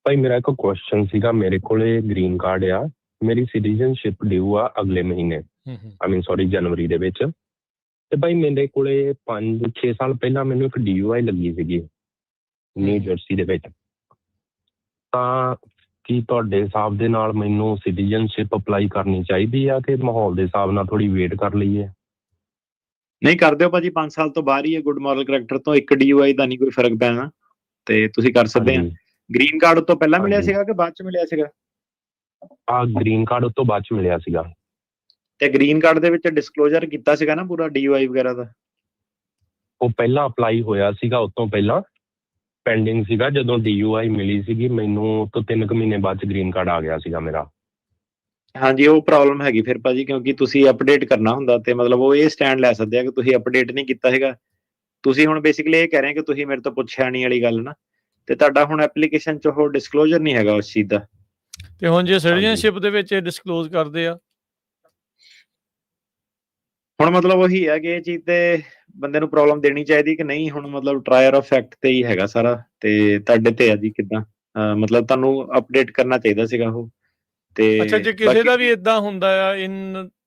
ਭਾਈ ਮੇਰਾ ਇੱਕ ਕੁਐਸਚਨ ਸੀਗਾ, ਮੇਰੇ ਕੋਲੇ ਗ੍ਰੀਨ ਕਾਰਡ ਆ, ਮੇਰੀ ਸਿਟੀਜ਼ਨਸ਼ਿਪ ਡਿਊ ਆ ਅਗਲੇ ਮਹੀਨੇ, ਜਨਵਰੀ ਦੇ ਵਿੱਚ। ਤੇ ਭਾਈ ਮੇਰੇ ਕੋਲੇ 5-6 ਸਾਲ ਪਹਿਲਾਂ ਮੈਨੂੰ ਇੱਕ DUI ਲੱਗੀ ਸੀਗੀ ਨਿਊ ਜਰਸੀ ਦੇ ਵਿੱਚ। ਤਾਂ ਕੀ ਤੁਹਾਡੇ ਹਿਸਾਬ ਦੇ ਨਾਲ ਮੈਨੂੰ ਸਿਟੀਜ਼ਨਸ਼ਿਪ ਅਪਲਾਈ ਕਰਨੀ ਚਾਹੀਦੀ ਆ ਕਿ ਮਾਹੌਲ ਦੇ ਹਿਸਾਬ ਨਾਲ ਥੋੜੀ ਵੇਟ ਕਰ ਲਈਏ? ਨਹੀਂ, ਕਰ ਦਿਓ ਭਾਜੀ, 5 ਸਾਲ ਤੋਂ ਬਾਹਰ ਹੀ ਹੈ ਗੁੱਡ ਮੋਰਲ ਕਰੈਕਟਰ ਤੋਂ, ਇੱਕ DUI ਦਾ ਨਹੀਂ ਕੋਈ ਫਰਕ ਪੈਣਾ, ਤੇ ਤੁਸੀਂ ਕਰ ਸਕਦੇ ਆ। ਗ੍ਰੀਨ ਕਾਰਡ ਉਤੋਂ ਪਹਿਲਾਂ ਮਿਲਿਆ ਸੀਗਾ ਕਿ ਬਾਅਦ ਚ ਮਿਲਿਆ ਸੀਗਾ? ਗ੍ਰੀਨ ਕਾਰਡ ਉਤੋਂ ਬਾਅਦ ਚ ਮਿਲਿਆ ਸੀਗਾ। ਤੇ ਗ੍ਰੀਨ ਕਾਰਡ ਦੇ ਵਿੱਚ ਡਿਸਕਲੋਜ਼ਰ ਕੀਤਾ ਸੀਗਾ ਨਾ ਪੂਰਾ DUI ਵਗੈਰਾ ਦਾ? ਉਹ ਪਹਿਲਾਂ ਅਪਲਾਈ ਹੋਇਆ ਸੀਗਾ, ਉਤੋਂ ਪਹਿਲਾਂ ਪੈਂਡਿੰਗ ਸੀਗਾ। ਜਦੋਂ DUI ਮਿਲੀ ਸੀਗੀ ਮੈਨੂੰ ਤੋਂ 3 ਮਹੀਨੇ ਬਾਅਦ ਚ ਗ੍ਰੀਨ ਕਾਰਡ ਆ ਗਿਆ ਸੀਗਾ ਮੇਰਾ। ਹਾਂਜੀ, ਉਹ ਪ੍ਰੋਬਲਮ ਹੈਗੀ ਫਿਰ ਭਾਜੀ, ਕਿਉਂਕਿ ਤੁਸੀਂ ਅਪਡੇਟ ਕਰਨਾ ਹੁੰਦਾ, ਤੇ ਮਤਲਬ ਉਹ ਇਹ ਸਟੈਂਡ ਲੈ ਸਕਦੇ ਆ ਕਿ ਤੁਸੀਂ ਅਪਡੇਟ ਨਹੀਂ ਕੀਤਾ ਹੈਗਾ। ਤੁਸੀਂ ਹੁਣ ਬੇਸਿਕਲੀ ਇਹ ਕਹਿ ਰਹੇ ਕਿ ਤੁਸੀਂ ਮੇਰੇ ਤੋਂ ਪੁੱਛਿਆ ਨਹੀਂ ਵਾਲੀ ਗੱਲ ਨਾ, ਤੇ ਤੁਹਾਡਾ ਹੁਣ ਐਪਲੀਕੇਸ਼ਨ 'ਚ ਉਹ ਡਿਸਕਲੋਜ਼ਰ ਨਹੀਂ ਹੈਗਾ ਉਸ ਚੀਜ਼ ਦਾ। ਤੇ ਹੁਣ ਜੇ ਸਿਟੀਜ਼ਨਸ਼ਿਪ ਦੇ ਵਿੱਚ ਡਿਸਕਲੋਜ਼ ਕਰਦੇ ਆ, ਹੁਣ ਮਤਲਬ ਉਹੀ ਹੈ ਕਿ ਇਹ ਚੀਜ਼ ਤੇ ਬੰਦੇ ਨੂੰ ਪ੍ਰੋਬਲਮ ਦੇਣੀ ਚਾਹੀਦੀ ਕਿ ਨਹੀਂ। ਹੁਣ ਮਤਲਬ ਟਰਾਇਰ ਆਫ ਫੈਕਟ ਤੇ ਹੀ ਹੈਗਾ ਸਾਰਾ, ਤੇ ਤੁਹਾਡੇ ਤੇ ਆ ਜੀ ਕਿੱਦਾਂ ਮਤਲਬ ਤੁਹਾਨੂੰ ਅਪਡੇਟ ਕਰਨਾ ਚਾਹੀਦਾ ਸੀਗਾ ਉਹ। ਤੇ ਅੱਛਾ, ਜੇ ਕਿਸੇ ਦਾ ਵੀ ਇਦਾਂ ਹੁੰਦਾ ਆ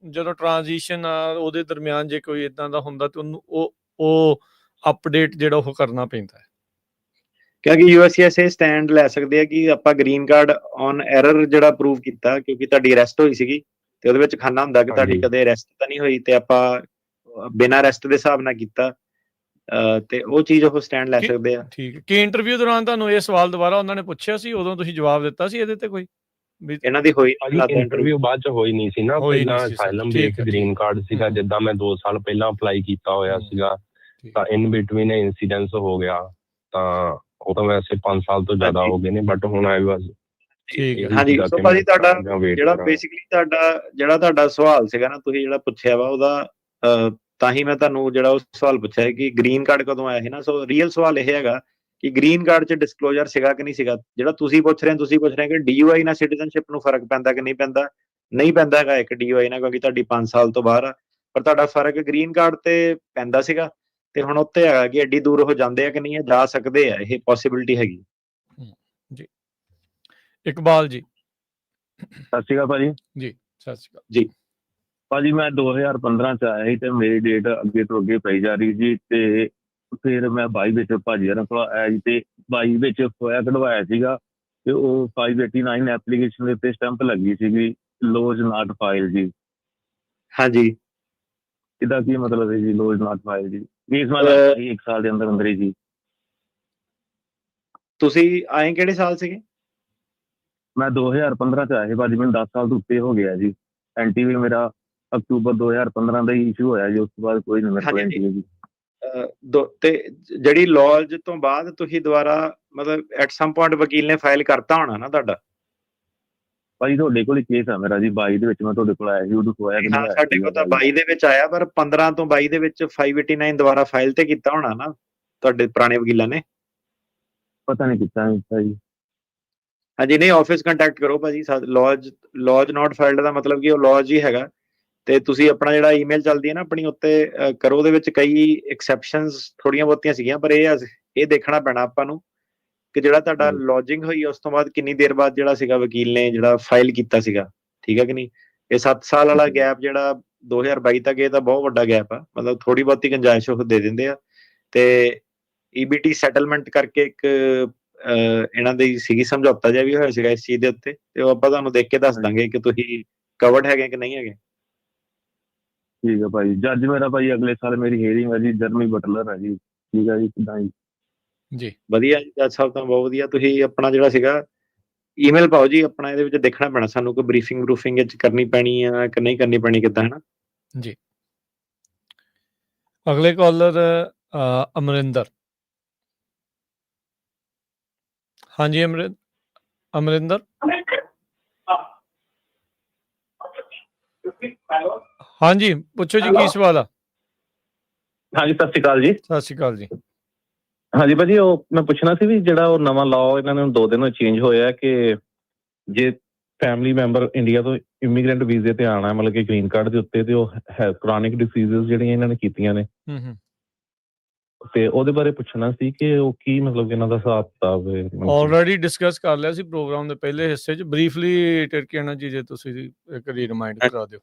ਜਦੋਂ ਟ੍ਰਾਂਜੀਸ਼ਨ ਆ ਉਹਦੇ ਦਰਮਿਆਨ ਜੇ ਕੋਈ ਇਦਾਂ ਦਾ ਹੁੰਦਾ ਤੇ ਉਹਨੂੰ ਉਹ ਅਪਡੇਟ ਜਿਹੜਾ ਉਹ ਕਰਨਾ ਪੈਂਦਾ ਹੈ, ਕਿਉਂਕਿ USCIS ਇਹ ਸਟੈਂਡ ਲੈ ਸਕਦੇ ਆ ਕਿ ਆਪਾਂ ਗ੍ਰੀਨ ਕਾਰਡ ਔਨ ਐਰਰ ਜਿਹੜਾ ਅਪਰੂਵ ਕੀਤਾ, ਕਿਉਂਕਿ ਤੁਹਾਡੀ ਅਰੈਸਟ ਹੋਈ ਸੀਗੀ ਤੇ ਉਹਦੇ ਵਿੱਚ ਖਾਨਾ ਹੁੰਦਾ ਕਿ ਤੁਹਾਡੀ ਕਦੇ ਅਰੈਸਟ ਤਾਂ ਨਹੀਂ ਹੋਈ, ਤੇ ਆਪਾਂ ਬਿਨਾਂ ਅਰੈਸਟ ਦੇ ਹਿਸਾਬ ਨਾਲ ਕੀਤਾ, ਤੇ ਉਹ ਚੀਜ਼ ਉਹ ਸਟੈਂਡ ਲੈ ਸਕਦੇ ਆ। ਠੀਕ। ਕੀ ਇੰਟਰਵਿਊ ਦੌਰਾਨ ਤੁਹਾਨੂੰ ਇਹ ਸਵਾਲ ਦੁਬਾਰਾ ਉਹਨਾਂ ਨੇ ਪੁੱਛਿਆ ਸੀ, ਉਦੋਂ ਤੁਸੀਂ ਜਵਾਬ ਦਿੱਤਾ ਸੀ ਇਹਦੇ ਤੇ ਕੋਈ? ਇਹਨਾਂ ਦੀ ਹੋਈ ਇੰਟਰਵਿਊ ਬਾਅਦ ਚ ਹੋਈ ਨਹੀਂ ਸੀ ਨਾ, ਪਹਿਲਾਂ ਅਸਾਈਲਮ ਦੇ ਗ੍ਰੀਨ ਕਾਰਡ ਸੀਗਾ, ਜਿੱਦਾਂ ਮੈਂ 2 ਸਾਲ ਪਹਿਲਾਂ ਅਪਲਾਈ ਕੀਤਾ ਹੋਇਆ ਸੀਗਾ, ਤਾਂ ਇਨ ਬਿਟਵੀਨ ਇਨਸੀਡੈਂਸ ਹੋ ਗਿਆ, ਤਾਂ ਉਹ ਤਾਂ ਵੈਸੇ 5 ਸਾਲ ਤੋਂ ਜ਼ਿਆਦਾ ਹੋ ਗਏ ਨੇ, ਬਟ ਹੁਣ ਆਈ ਵਾਸ ਠੀਕ ਹੈ। ਹਾਂਜੀ, ਸੋ ਭਾਜੀ ਤੁਹਾਡਾ ਜਿਹੜਾ ਬੇਸਿਕਲੀ ਤੁਹਾਡਾ ਸਵਾਲ ਸੀਗਾ ਨਾ, ਤੁਸੀਂ ਜਿਹੜਾ ਪੁੱਛਿਆ ਵਾ ਉਹਦਾ ਤਾਂ ਹੀ ਮੈਂ ਤੁਹਾਨੂੰ ਜਿਹੜਾ ਉਹ ਸਵਾਲ ਪੁੱਛਿਆ ਕਿ ਗ੍ਰੀਨ ਕਾਰਡ ਕਦੋਂ ਆਇਆ ਸੀ ਨਾ। ਸੋ ਰੀਅਲ ਸਵਾਲ ਇਹ ਹੈਗਾ ਕਿ ਗ੍ਰੀਨ ਕਾਰਡ 'ਚ ਡਿਸਕਲੋਜ਼ਰ ਸੀਗਾ ਕਿ ਨਹੀਂ ਸੀਗਾ। ਜਿਹੜਾ ਤੁਸੀਂ ਪੁੱਛ ਰਹੇ ਕਿ DUI ਨਾਲ ਸਿਟੀਜ਼ਨਸ਼ਿਪ ਨੂੰ ਫਰਕ ਪੈਂਦਾ ਕਿ ਨਹੀਂ ਪੈਂਦਾ, ਨਹੀਂ ਪੈਂਦਾ ਹੈਗਾ ਇੱਕ DUI ਨਾਲ, ਕਿਉਂਕਿ ਤੁਹਾਡੀ 5 ਸਾਲ ਤੋਂ ਬਾਹਰ ਆ। ਪਰ ਤੁਹਾਡਾ ਫਰਕ ਗ੍ਰੀਨ ਕਾਰਡ ਤੇ ਪੈਂਦਾ ਸੀਗਾ, ਤੇ ਹੁਣ ਉੱਤੇ ਹੈਗਾ ਕਿ ਐਡੀ ਦੂਰ ਉਹ ਜਾਂਦੇ ਆ ਕਿ ਨਹੀਂ, ਜਾ ਸਕਦੇ ਆ, ਇਹ ਪੋਸੀਬਿਲਿਟੀ ਹੈਗੀ ਜੀ। ਇਕਬਾਲ ਜੀ। ਸਤਿ ਸ਼੍ਰੀ ਅਕਾਲ ਭਾਜੀ। ਜੀ ਸਤਿ ਸ਼੍ਰੀ ਅਕਾਲ ਜੀ। ਭਾਜੀ ਮੈਂ 2015 ਚ ਆਇਆ ਸੀ, ਤੇ ਮੇਰੀ ਡੇਟ ਅੱਗੇ ਤੋਂ ਅੱਗੇ ਪਈ ਜਾ ਰਹੀ ਜੀ, ਤੇ ਫਿਰ ਮੈਂ 22 ਵਿੱਚ ਭਾਜੀ ਹੋਰਾਂ ਕੋਲ ਆਇਆ ਜੀ, ਤੇ 22 ਵਿੱਚ ਹੋਇਆ ਕਢਵਾਇਆ ਸੀਗਾ, ਤੇ ਉਹ 589 ਐਪਲੀਕੇਸ਼ਨ ਦੇ ਉੱਤੇ ਸਟੈਂਪ ਲੱਗੀ ਸੀਗੀ, ਲੋਜ ਨਾਟ ਫਾਈਲ ਜੀ। ਹਾਂਜੀ, ਇਹਦਾ ਕੀ ਮਤਲਬ ਹੈ ਜੀ, ਲੋਜ ਨਾਟ ਫਾਈਲ ਜੀ? ਕੇਸ ਮਤਲਬ 1 ਸਾਲ ਦੇ ਅੰਦਰ ਅੰਦਰ ਹੀ ਜੀ। ਤੁਸੀਂ ਆਏ ਕਿਹੜੇ ਸਾਲ ਸੀਗੇ? ਮੈਂ 2015 ਚ ਆਇਆ ਸੀ ਭਾਜੀ, ਮੈਨੂੰ 10 ਸਾਲ ਤੋਂ ਉੱਤੇ ਹੋ ਗਿਆ ਜੀ। ਐਨਟੀਵੀ ਮੇਰਾ ਅਕਤੂਬਰ 2015 ਦਾ ਹੀ ਇਸ਼ੂ ਹੋਇਆ ਜੀ, ਉਸ ਤੋਂ ਬਾਅਦ ਕੋਈ ਨਹੀਂ ਮੇਰੇ ਕੋਲ ਐਨਟੀਵੀ ਜੀ। ਤੇ ਜਿਹੜੀ ਲੌਜ ਤੋਂ ਬਾਅਦ ਤੁਸੀਂ ਦੁਬਾਰਾ ਮਤਲਬ ਐਟ ਸਮ ਪੁਆਇੰਟ ਵਕੀਲ ਨੇ ਫਾਈਲ ਕਰਤਾ ਹੋਣਾ ਨਾ ਤੁਹਾਡਾ? ਭਾਜੀ ਤੁਹਾਡੇ ਕੋਲ ਹੀ ਕੇਸ ਆ ਮੇਰਾ ਜੀ, 22 ਦੇ ਵਿੱਚ ਮੈਂ ਤੁਹਾਡੇ ਕੋਲ ਆਇਆ ਸੀ, ਉਦੋਂ ਹੋਇਆ ਕਿ ਹਾਂ ਸਾਡੇ ਕੋਲ ਤਾਂ 22 ਦੇ ਵਿੱਚ ਆਇਆ, ਪਰ 15 ਤੋਂ 22 ਦੇ ਵਿੱਚ 589 ਦੁਬਾਰਾ ਫਾਈਲ ਤੇ ਕੀਤਾ ਹੋਣਾ ਨਾ ਤੁਹਾਡੇ ਪੁਰਾਣੇ ਵਕੀਲਾਂ ਨੇ? ਪਤਾ ਨਹੀਂ ਕੀਤਾ ਜੀ। ਹਾਂਜੀ, ਨਹੀਂ ਆਫਿਸ ਕੰਟੈਕਟ ਕਰੋ ਭਾਜੀ। ਲੌਜ ਨਾਟ ਫਾਈਲਡ ਦਾ ਮਤਲਬ ਕਿ ਉਹ ਲੌਜ ਹੀ ਹੈਗਾ। ਤੇ ਤੁਸੀਂ ਆਪਣਾ ਜਿਹੜਾ ਈਮੇਲ ਚੱਲਦੀ ਹੈ ਨਾ ਆਪਣੀ, ਉੱਤੇ ਕਰੋ। ਉਹਦੇ ਵਿੱਚ ਕਈ ਐਕਸੈਪਸ਼ਨਸ ਥੋੜੀਆਂ ਬਹੁਤੀਆਂ ਸੀਗੀਆਂ, ਪਰ ਇਹ ਦੇਖਣਾ ਪੈਣਾ ਆਪਾਂ ਨੂੰ ਕਿ ਜਿਹੜਾ ਤੁਹਾਡਾ ਲੌਜਿੰਗ ਹੋਈ ਉਸ ਤੋਂ ਬਾਅਦ ਕਿੰਨੀ ਦੇਰ ਬਾਅਦ ਜਿਹੜਾ ਸੀਗਾ ਵਕੀਲ ਨੇ ਜਿਹੜਾ ਫਾਈਲ ਕੀਤਾ ਸੀਗਾ, ਠੀਕ ਹੈ ਕਿ ਨਹੀਂ? ਇਹ 7 ਸਾਲ ਵਾਲਾ ਗੈਪ ਜਿਹੜਾ 2022 ਤੱਕ, ਇਹ ਤਾਂ ਬਹੁਤ ਵੱਡਾ ਗੈਪ ਆ। ਮਤਲਬ ਥੋੜੀ ਬਹੁਤੀ ਗੁੰਜਾਇਸ਼ ਉਹ ਦੇ ਦਿੰਦੇ ਆ। ਤੇ EBT ਸੈਟਲਮੈਂਟ ਕਰਕੇ ਇੱਕ ਇਹਨਾਂ ਦੀ ਸੀਗੀ, ਸਮਝੌਤਾ ਜਿਹਾ ਵੀ ਹੋਇਆ ਸੀਗਾ ਇਸ ਚੀਜ਼ ਦੇ ਉੱਤੇ, ਤੇ ਉਹ ਆਪਾਂ ਤੁਹਾਨੂੰ ਦੇਖ ਕੇ ਦੱਸ ਦਾਂਗੇ ਕਿ ਤੁਸੀਂ ਕਵਰਡ ਹੈਗੇ ਕਿ ਨਹੀਂ ਹੈਗੇ। ਠੀਕ ਹੈ ਭਾਈ। ਜੱਜ ਮੇਰਾ ਭਾਈ ਅਗਲੇ ਸਾਲ ਮੇਰੀ ਹੀਅਰਿੰਗ ਹੈ ਜੀ, ਜਰਮੀ ਬਟਲਰ ਹੈ ਜੀ। ਠੀਕ ਹੈ ਜੀ, ਕਿੱਦਾਂ ਜੀ? ਵਧੀਆ ਜੀ, ਜੱਜ ਸਾਹਿਬ ਤਾਂ ਬਹੁਤ ਵਧੀਆ। ਤੁਸੀਂ ਆਪਣਾ ਜਿਹੜਾ ਸੀਗਾ ਈਮੇਲ ਪਾਓ ਜੀ ਆਪਣਾ, ਇਹਦੇ ਵਿੱਚ ਦੇਖਣਾ ਪੈਣਾ ਸਾਨੂੰ ਕੋਈ ਬਰੀਫਿੰਗ ਵਿੱਚ ਕਰਨੀ ਪੈਣੀ ਆ ਕਿ ਨਹੀਂ ਕਰਨੀ ਪੈਣੀ, ਕਿੱਦਾਂ ਹੈ ਨਾ ਜੀ। ਅਗਲੇ ਕਾਲਰ ਅਮਰਿੰਦਰ। ਹਾਂਜੀ ਅਮਰਿੰਦਰ। ਹਾਂਜੀ ਪੁੱਛੋ ਜੀ, ਕੀ ਸਵਾਲ ਆ? ਹਾਂਜੀ ਸਤਿ ਸ਼੍ਰੀ ਅਕਾਲ ਜੀ। ਸਤਿ ਸ਼੍ਰੀ ਅਕਾਲ ਜੀ। ਹਾਂਜੀ ਭਾਜੀ, ਉਹ ਮੈਂ ਪੁੱਛਣਾ ਸੀ ਵੀ ਜਿਹੜਾ ਉਹ ਨਵਾਂ ਲਾਅ ਇਹਨਾਂ ਨੇ 2 ਦਿਨ ਹੋਏ ਚੇਂਜ ਹੋਇਆ ਕਿ ਜੇ ਫੈਮਿਲੀ ਮੈਂਬਰ ਇੰਡੀਆ ਤੋਂ ਇਮੀਗ੍ਰੈਂਟ ਵੀਜ਼ੇ ਤੇ ਆਉਣਾ, ਮਤਲਬ ਕਿ ਗ੍ਰੀਨ ਕਾਰਡ ਦੇ ਉੱਤੇ, ਤੇ ਉਹ ਕ੍ਰੋਨਿਕ ਡਿਸੀਜ਼ਸ ਜਿਹੜੀਆਂ ਇਹਨਾਂ ਨੇ ਕੀਤੀਆਂ ਨੇ, ਤੇ ਉਹਦੇ ਬਾਰੇ ਪੁੱਛਣਾ ਸੀ ਕਿ ਉਹ ਕੀ ਮਤਲਬ ਕਿ ਇਹਨਾਂ ਦਾ ਹਿਸਾਬ ਕਿਤਾਬ ਹੈ। ਆਲਰੇਡੀ ਡਿਸਕਸ ਕਰ ਲਿਆ ਸੀ ਪ੍ਰੋਗਰਾਮ ਦੇ ਪਹਿਲੇ ਹਿੱਸੇ 'ਚ, ਬਰੀਫਲੀ ਟਿਰਕੀਆਣਾ ਜੀ, ਜੇ ਤੁਸੀਂ ਇੱਕ ਵਾਰੀ ਰਿਮਾਈਂਡ ਕਰਾ ਦਿਓ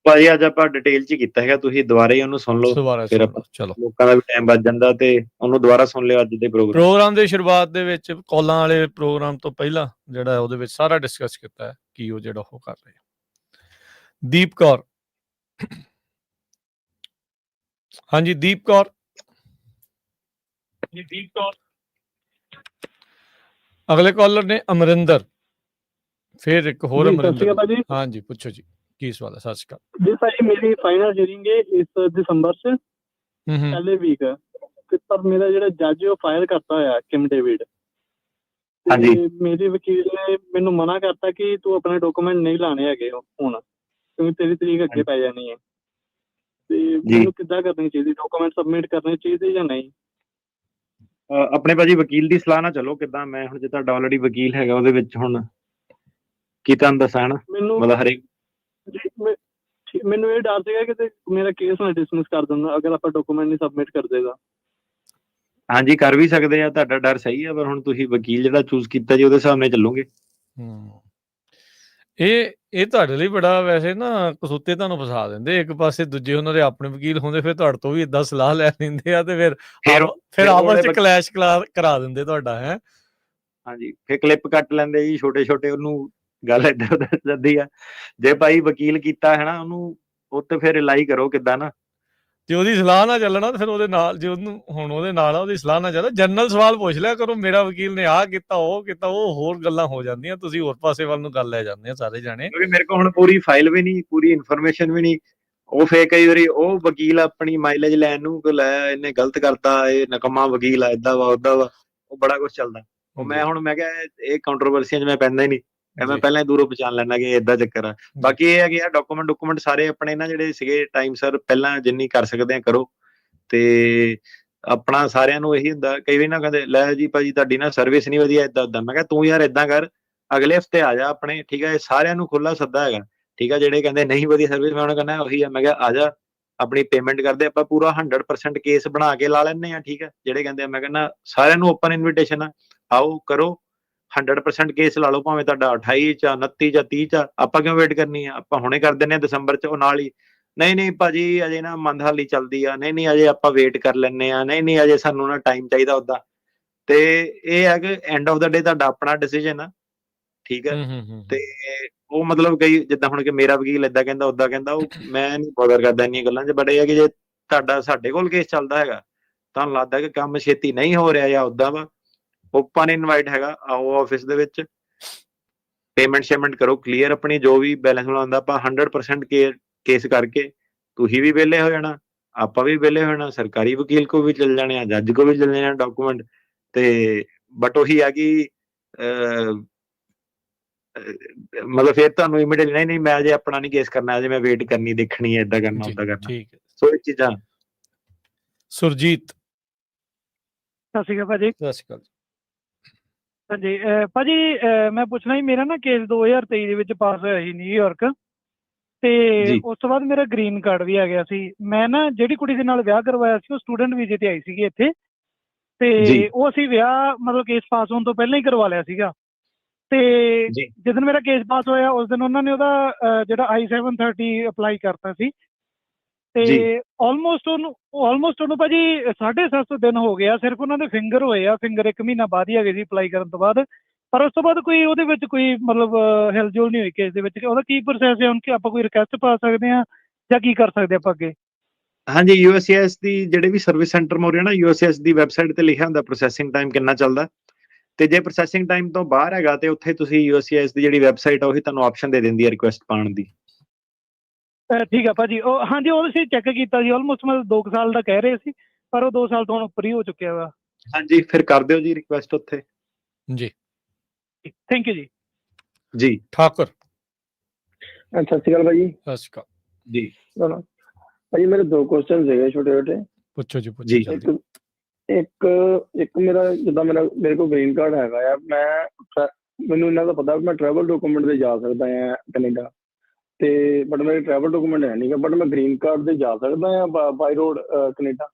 ਭਾਜੀ। ਅੱਜ ਆਪਾਂ ਡਿਟੇਲ 'ਚ ਹੀ ਕੀਤਾ ਹੈਗਾ, ਤੁਸੀਂ ਦੁਬਾਰਾ ਹੀ ਉਹਨੂੰ ਸੁਣ ਲਓ, ਫਿਰ ਆਪਾਂ ਚਲੋ ਲੋਕਾਂ ਦਾ ਵੀ ਟਾਈਮ ਬਚ ਜਾਂਦਾ, ਤੇ ਉਹਨੂੰ ਦੁਬਾਰਾ ਸੁਣ ਲਿਓ। ਅੱਜ ਦੇ ਪ੍ਰੋਗਰਾਮ ਦੇ ਸ਼ੁਰੂਆਤ ਦੇ ਵਿੱਚ ਕਾਲਾਂ ਵਾਲੇ ਪ੍ਰੋਗਰਾਮ ਤੋਂ ਪਹਿਲਾਂ ਜਿਹੜਾ ਉਹਦੇ ਵਿੱਚ ਸਾਰਾ ਡਿਸਕਸ ਕੀਤਾ ਹੈ ਕੀ ਉਹ ਜਿਹੜਾ ਉਹ ਕਰ ਰਹੇ। ਦੀਪ ਕੌਰ। ਹਾਂਜੀ ਦੀਪ ਕੌਰ। ਅਗਲੇ ਕਾਲਰ ਨੇ ਅਮਰਿੰਦਰ, ਫਿਰ ਇੱਕ ਹੋਰ ਅਮਰਿੰਦਰ। ਹਾਂਜੀ ਪੁੱਛੋ ਜੀ, ਕੀ ਸਵਾਲ ਹੈ? ਸਤਿ ਸ਼੍ਰੀ ਅਕਾਲ ਜੀ ਭਾਜੀ। ਮੇਰੀ ਫਾਈਨਲ ਹੀਅਰਿੰਗ ਹੈ ਇਸ ਦਸੰਬਰ 'ਚ, ਪਹਿਲੇ ਵੀਕ, ਪਰ ਮੇਰਾ ਜਿਹੜਾ ਜੱਜ ਉਹ ਫਾਇਰ ਕਰਤਾ ਹੋਇਆ ਕਿਮ ਡੇਵਿਡ। ਮੇਰੇ ਵਕੀਲ ਨੇ ਮੈਨੂੰ ਮਨਾ ਕਰਤਾ ਕਿ ਤੂੰ ਆਪਣੇ ਡਾਕੂਮੈਂਟ ਨਹੀਂ ਲਾਣੇ ਹੈਗੇ ਹੁਣ, ਕਿਉਂਕਿ ਤੇਰੀ ਤਰੀਕ ਅੱਗੇ ਪੈ ਜਾਣੀ ਹੈ। ਤੇ ਮੈਨੂੰ ਕਿੱਦਾਂ ਕਰਨੀ ਚਾਹੀਦੀ? ਡਾਕੂਮੈਂਟ ਸਬਮਿਟ ਕਰਨੇ ਚਾਹੀਦੇ ਜਾਂ ਨਹੀਂ? ਆਪਣੇ ਭਾਜੀ ਵਕੀਲ ਦੀ ਸਲਾਹ ਨਾਲ ਚੱਲੋ। ਕਿੱਦਾਂ ਮੈਂ ਹੁਣ ਜੇ ਤੁਹਾਡਾ ਆਲਰੇਡੀ ਵਕੀਲ ਹੈਗਾ ਉਹਦੇ ਵਿੱਚ ਹੁਣ ਕੀ ਤੁਹਾਨੂੰ ਦੱਸਾਂ ਨਾ, ਮਤਲਬ ਹਰੇਕ ਮੈਨੂੰ ਇਹ ਡਰ ਸੀਗਾ ਕਿ ਮੇਰਾ ਕੇਸ ਨਾ ਡਿਸਮਿਸ ਕਰ ਦਿੰਦਾ ਅਗਰ ਆਪਾਂ ਡਾਕੂਮੈਂਟ ਨਹੀਂ ਸਬਮਿਟ ਕਰ ਦੇਗਾ। ਹਾਂਜੀ ਕਰ ਵੀ ਸਕਦੇ ਆ, ਤੁਹਾਡਾ ਡਰ ਸਹੀ ਆ, ਪਰ ਹੁਣ ਤੁਸੀਂ ਵਕੀਲ ਜਿਹੜਾ ਚੂਜ਼ ਕੀਤਾ ਜੀ ਉਹਦੇ ਹਿਸਾਬ ਨਾਲ ਚੱਲੋਗੇ। ਇਹ ਤੁਹਾਡੇ ਲਈ ਬੜਾ ਵੈਸੇ ਨਾ ਕਸੂਤੇ ਤੁਹਾਨੂੰ ਫਸਾ ਦਿੰਦੇ। ਇੱਕ ਪਾਸੇ ਦੂਜੇ ਉਹਨਾਂ ਦੇ ਆਪਣੇ ਵਕੀਲ ਹੁੰਦੇ, ਫਿਰ ਤੁਹਾਡੇ ਤੋਂ ਵੀ ਏਦਾਂ ਸਲਾਹ ਲੈ ਲੈਂਦੇ ਆ, ਤੇ ਫਿਰ ਆਪਸ ਚ ਕਲੈਸ਼ ਕਰਾ ਦਿੰਦੇ ਤੁਹਾਡਾ। ਹੈ ਹਾਂਜੀ, ਫਿਰ ਕਲਿੱਪ ਕੱਟ ਲੈਂਦੇ ਜੀ ਛੋਟੇ, ਉਹਨੂੰ ਗੱਲ ਏਦਾਂ ਜਾਂਦੀ ਆ। ਜੇ ਭਾਈ ਵਕੀਲ ਕੀਤਾ ਹੈ ਨਾ, ਉਹਨੂੰ ਉੱਤੇ ਫਿਰ ਰਿਲਾਈ ਕਰੋ ਕਿੱਦਾਂ ਨਾ, ਜੇ ਉਹਦੀ ਸਲਾਹ ਨਾਲ ਚੱਲਣਾ ਫਿਰ ਉਹਦੇ ਨਾਲ, ਜੇ ਉਹਨੂੰ ਹੁਣ ਉਹਦੇ ਨਾਲ ਆ ਉਹਦੀ ਸਲਾਹ ਨਾਲ ਚੱਲਣਾ। ਜਨਰਲ ਸਵਾਲ ਪੁੱਛ ਲਿਆ ਕਰੋ, ਮੇਰਾ ਵਕੀਲ ਨੇ ਆਹ ਕੀਤਾ ਉਹ ਕੀਤਾ, ਉਹ ਹੋਰ ਗੱਲਾਂ ਹੋ ਜਾਂਦੀਆਂ, ਤੁਸੀਂ ਹੋਰ ਪਾਸੇ ਵੱਲ ਨੂੰ ਗੱਲ ਲੈ ਜਾਂਦੇ ਆ ਸਾਰੇ ਜਾਣੇ। ਕਿਉਂਕਿ ਮੇਰੇ ਕੋਲ ਹੁਣ ਪੂਰੀ ਫਾਈਲ ਵੀ ਨਹੀਂ, ਪੂਰੀ ਇਨਫੋਰਮੇਸ਼ਨ ਵੀ ਨਹੀਂ। ਉਹ ਫੇਰ ਕਈ ਵਾਰੀ ਉਹ ਵਕੀਲ ਆਪਣੀ ਮਾਈਲੇਜ ਲੈਣ ਨੂੰ ਲੈ ਇਹਨੇ ਗਲਤ ਕਰਤਾ, ਇਹ ਨਕਮਾ ਵਕੀਲ ਆ, ਏਦਾਂ ਵਾ ਓਦਾਂ ਵਾ, ਉਹ ਬੜਾ ਕੁਛ ਚੱਲਦਾ। ਉਹ ਮੈਂ ਕਿਹਾ ਇਹ ਕੰਟਰੋਵਰਸੀਆਂ 'ਚ ਮੈਂ ਪੈਂਦਾ ਹੀ ਨਹੀਂ, ਮੈਂ ਪਹਿਲਾਂ ਹੀ ਦੂਰੋਂ ਪਛਾਣ ਲੈਣਾ ਕਿ ਏਦਾਂ ਚੱਕਰ ਆ। ਬਾਕੀ ਇਹ ਹੈ ਕਿ ਡਾਕੂਮੈਂਟ ਸਾਰੇ ਆਪਣੇ ਨਾ ਜਿਹੜੇ ਸੀਗੇ ਟਾਈਮ ਸਰ ਪਹਿਲਾਂ ਜਿੰਨੀ ਕਰ ਸਕਦੇ ਆ ਕਰੋ। ਤੇ ਆਪਣਾ ਸਾਰਿਆਂ ਨੂੰ ਇਹੀ ਹੁੰਦਾ, ਕਈ ਵਾਰੀ ਨਾ ਕਹਿੰਦੇ ਲੈ ਜੀ ਭਾਜੀ ਤੁਹਾਡੀ ਨਾ ਸਰਵਿਸ ਨਹੀਂ ਵਧੀਆ, ਏਦਾਂ ਏਦਾਂ। ਮੈਂ ਕਿਹਾ ਤੂੰ ਯਾਰ ਏਦਾਂ ਕਰ, ਅਗਲੇ ਹਫ਼ਤੇ ਆ ਜਾ ਆਪਣੇ, ਠੀਕ ਹੈ? ਸਾਰਿਆਂ ਨੂੰ ਖੁੱਲਾ ਸੱਦਾ ਹੈਗਾ, ਠੀਕ ਹੈ? ਜਿਹੜੇ ਕਹਿੰਦੇ ਨਹੀਂ ਵਧੀਆ ਸਰਵਿਸ, ਮੈਂ ਉਹਨਾਂ ਕਹਿੰਦਾ ਉਹੀ ਆ। ਮੈਂ ਕਿਹਾ ਆ ਜਾ, ਆਪਣੀ ਪੇਮੈਂਟ ਕਰਦੇ, ਆਪਾਂ ਪੂਰਾ 100% ਕੇਸ ਬਣਾ ਕੇ ਲਾ ਲੈਂਦੇ ਆ, ਠੀਕ ਹੈ? ਜਿਹੜੇ ਕਹਿੰਦੇ ਮੈਂ ਕਹਿੰਦਾ ਸਾਰਿਆਂ ਨੂੰ ਓਪਨ ਇਨਵੀਟੇਸ਼ਨ ਆ, ਆਓ ਕਰੋ 100% ਕੇਸ ਲਾ ਲਓ, ਭਾਵੇਂ ਤੁਹਾਡਾ 28 ਚ 29 ਜਾਂ 30 ਚ। ਆਪਾਂ ਕਿਉਂ ਵੇਟ ਕਰਨੀ ਆ, ਆਪਾਂ ਹੁਣੇ ਕਰ ਦਿੰਦੇ ਆ ਦਸੰਬਰ ਚ। ਉਹ ਨਾਲ ਹੀ ਨਹੀਂ ਭਾਜੀ ਅਜੇ ਨਾ ਮੰਦਹਾਲੀ ਚੱਲਦੀ ਆ, ਨਹੀਂ ਅਜੇ ਆਪਾਂ ਵੇਟ ਕਰ ਲੈਂਦੇ ਆ, ਨਹੀਂ ਅਜੇ ਸਾਨੂੰ ਨਾ ਟਾਈਮ ਚਾਹੀਦਾ ਉੱਦਾਂ। ਤੇ ਇਹ ਹੈ ਕਿ ਐਂਡ ਆਫ ਦਾ ਡੇ ਤੁਹਾਡਾ ਆਪਣਾ ਡਿਸੀਜਨ ਆ, ਠੀਕ ਹੈ? ਤੇ ਉਹ ਮਤਲਬ ਕਈ ਜਿੱਦਾਂ ਹੁਣ ਕਿ ਮੇਰਾ ਵਕੀਲ ਏਦਾਂ ਕਹਿੰਦਾ ਓਦਾਂ ਕਹਿੰਦਾ, ਉਹ ਮੈਂ ਨਹੀਂ ਬੋਦਰ ਕਰਦਾ ਇੰਨੀਆਂ ਗੱਲਾਂ 'ਚ। ਬਟ ਇਹ ਹੈ ਕਿ ਜੇ ਤੁਹਾਡਾ ਸਾਡੇ ਕੋਲ ਕੇਸ ਚੱਲਦਾ ਹੈਗਾ, ਤੁਹਾਨੂੰ ਲੱਗਦਾ ਕਿ ਕੰਮ ਛੇਤੀ ਨਹੀਂ ਹੋ ਰਿਹਾ ਜਾਂ ਓਦਾਂ ਵਾ, ਓਪਨ ਇਨਵਾਈਟ ਹੈਗਾ, ਆਓ ਆਫਿਸ ਦੇ ਵਿੱਚ, ਪੇਮੈਂਟ ਕਰੋ ਕਲੀਅਰ, ਆਪਣੀ ਜੋ ਵੀ ਬੈਲੈਂਸ ਬਣਾਉਂਦਾ ਆਪਾਂ 100% ਕੇਸ ਕਰਕੇ ਤੁਸੀਂ ਵੀ ਵਿਹਲੇ ਹੋ ਜਾਣਾ, ਆਪਾਂ ਵੀ ਵਿਹਲੇ ਹੋ ਜਾਣਾ, ਸਰਕਾਰੀ ਵਕੀਲ ਕੋ ਵੀ ਚਲ ਜਾਣੇ ਆ, ਜੱਜ ਕੋ ਵੀ ਚਲ ਜਾਣੇ ਆ ਡਾਕੂਮੈਂਟ। ਤੇ ਬਟ ਉਹੀ ਆ ਕਿ ਮਤਲਬ ਫਿਰ ਤੁਹਾਨੂੰ ਇਮੀਡੀਏਟਲੀ ਨਹੀਂ ਮੈਂ ਅਜੇ ਆਪਣਾ ਨਹੀਂ ਕੇਸ ਕਰਨਾ, ਅਜੇ ਮੈਂ ਵੇਟ ਕਰਨੀ ਦੇਖਣੀ ਹੈ, ਏਦਾਂ ਕਰਨਾ ਓਦਾਂ ਕਰਨਾ। ਠੀਕ ਹੈ। ਸੋ ਇਹ ਚੀਜ਼ਾਂ। ਸੁਰਜੀਤ। ਸਤਿ ਸ਼੍ਰੀ ਅਕਾਲ ਭਾਜੀ। ਸਤਿ ਸ਼੍ਰੀ ਅਕਾਲ। ਹਾਂਜੀ ਭਾਜੀ ਮੈਂ ਪੁੱਛਣਾ ਸੀ, ਮੇਰਾ ਨਾ ਕੇਸ 2023 ਦੇ ਵਿੱਚ ਪਾਸ ਹੋਇਆ ਸੀ ਨਿਊਯਾਰਕ, ਤੇ ਉਸ ਤੋਂ ਬਾਅਦ ਮੇਰਾ ਗ੍ਰੀਨ ਕਾਰਡ ਵੀ ਆ ਗਿਆ ਸੀ। ਮੈਂ ਨਾ ਜਿਹੜੀ ਕੁੜੀ ਦੇ ਨਾਲ ਵਿਆਹ ਕਰਵਾਇਆ ਸੀ ਉਹ ਸਟੂਡੈਂਟ ਵੀਜ਼ੇ ਤੇ ਆਈ ਸੀਗੀ ਇੱਥੇ, ਤੇ ਉਹ ਅਸੀਂ ਵਿਆਹ ਮਤਲਬ ਕੇਸ ਪਾਸ ਹੋਣ ਤੋਂ ਪਹਿਲਾਂ ਹੀ ਕਰਵਾ ਲਿਆ ਸੀਗਾ। ਤੇ ਜਿਸ ਦਿਨ ਮੇਰਾ ਕੇਸ ਪਾਸ ਹੋਇਆ ਉਸ ਦਿਨ ਉਹਨਾਂ ਨੇ ਉਹਦਾ ਜਿਹੜਾ I-730 ਅਪਲਾਈ ਕਰਤਾ ਸੀ, ਤੇ ਆਲਮੋਸਟ ਉਹਨੂੰ ਭਾਜੀ 750 ਦਿਨ ਹੋ ਗਿਆ, ਸਿਰਫ ਉਹਨਾਂ ਦੇ ਫਿੰਗਰ ਹੋਏ ਆ, ਫਿੰਗਰ 1 ਮਹੀਨਾ ਬਾਅਦ ਹੀ ਆ ਗਏ ਸੀ ਅਪਲਾਈ ਕਰਨ ਤੋਂ ਬਾਅਦ। ਪਰ ਉਸ ਤੋਂ ਬਾਅਦ ਕੋਈ ਉਹਦੇ ਵਿੱਚ ਕੋਈ ਮਤਲਬ ਹਿਲਜੁਲ ਨਹੀਂ ਹੋਈ ਕੇਸ ਦੇ ਵਿੱਚ। ਉਹਦਾ ਕੀ ਪ੍ਰੋਸੈਸ ਹੈ ਹੁਣ, ਕਿ ਆਪਾਂ ਕੋਈ ਰਿਕੁਐਸਟ ਪਾ ਸਕਦੇ ਹਾਂ ਜਾਂ ਕੀ ਕਰ ਸਕਦੇ ਆਪਾਂ ਅੱਗੇ? ਹਾਂਜੀ, USCIS ਦੀ ਜਿਹੜੇ ਵੀ ਸਰਵਿਸ ਸੈਂਟਰ ਮੋਰੇ ਨਾ, USCIS ਦੀ ਵੈਬਸਾਈਟ ਤੇ ਲਿਖਿਆ ਹੁੰਦਾ ਪ੍ਰੋਸੈਸਿੰਗ ਟਾਈਮ ਕਿੰਨਾ ਚੱਲਦਾ, ਤੇ ਜੇ ਪ੍ਰੋਸੈਸਿੰਗ ਟਾਈਮ ਤੋਂ ਬਾਹਰ ਹੈਗਾ ਤੇ ਉੱਥੇ ਤੁਸੀਂ USCIS ਦੀ ਜਿਹੜੀ ਵੈਬਸਾਈਟ ਆ ਉਹੀ ਤੁਹਾਨੂੰ ਆਪਸ਼ਨ ਦੇ ਦਿੰਦੀ ਹੈ ਰਿਕੁਐਸਟ ਪਾਉਣ ਦੀ। ਠੀਕ ਆ ਭਾਜੀ। ਉਹ ਹਾਂਜੀ ਉਹ ਅਸੀਂ ਚੈੱਕ ਕੀਤਾ ਜੀ, ਆਲਮੋਸਟ ਮਤਲਬ 2 ਸਾਲ ਦਾ ਕਹਿ ਰਹੇ ਸੀ, ਪਰ ਉਹ 2 ਸਾਲ ਤੋਂ ਹੁਣ ਉੱਪਰ ਹੀ ਹੋ ਚੁੱਕਿਆ ਵਾ। ਹਾਂਜੀ, ਫਿਰ ਕਰ ਦਿਓ ਜੀ ਰਿਕੁਐਸਟ ਉੱਥੇ। ਜੀ ਥੈਂਕ ਯੂ ਜੀ। ਜੀ ਠਾਕੁਰ। ਸਤਿ ਸ਼੍ਰੀ ਅਕਾਲ ਭਾਜੀ। ਸਤਿ ਸ਼੍ਰੀ ਅਕਾਲ ਜੀ। ਭਾਜੀ ਮੇਰੇ 2 ਕੁਐਸਚਨ ਸੀਗੇ ਛੋਟੇ ਛੋਟੇ। ਪੁੱਛੋ ਜੀ ਪੁੱਛੋ। ਇੱਕ ਮੇਰਾ ਜਿੱਦਾਂ ਮੇਰੇ ਕੋਲ ਗ੍ਰੀਨ ਕਾਰਡ ਹੈਗਾ ਆ, ਮੈਨੂੰ ਇਹਨਾਂ ਦਾ ਪਤਾ ਮੈਂ ਟਰੈਵਲ ਡਾਕੂਮੈਂਟ ਤੇ ਜਾ ਸਕਦਾ ਆ ਕੈਨੇਡਾ, ਤੇ ਬਟ ਮੇਰੇ ਟਰੈਵਲ ਡਾਕੂਮੈਂਟ ਹੈ ਨਹੀਂਗਾ, ਬਟ ਮੈਂ ਗ੍ਰੀਨ ਕਾਰਡ ਤੇ ਜਾ ਸਕਦਾ ਆ by road Canada?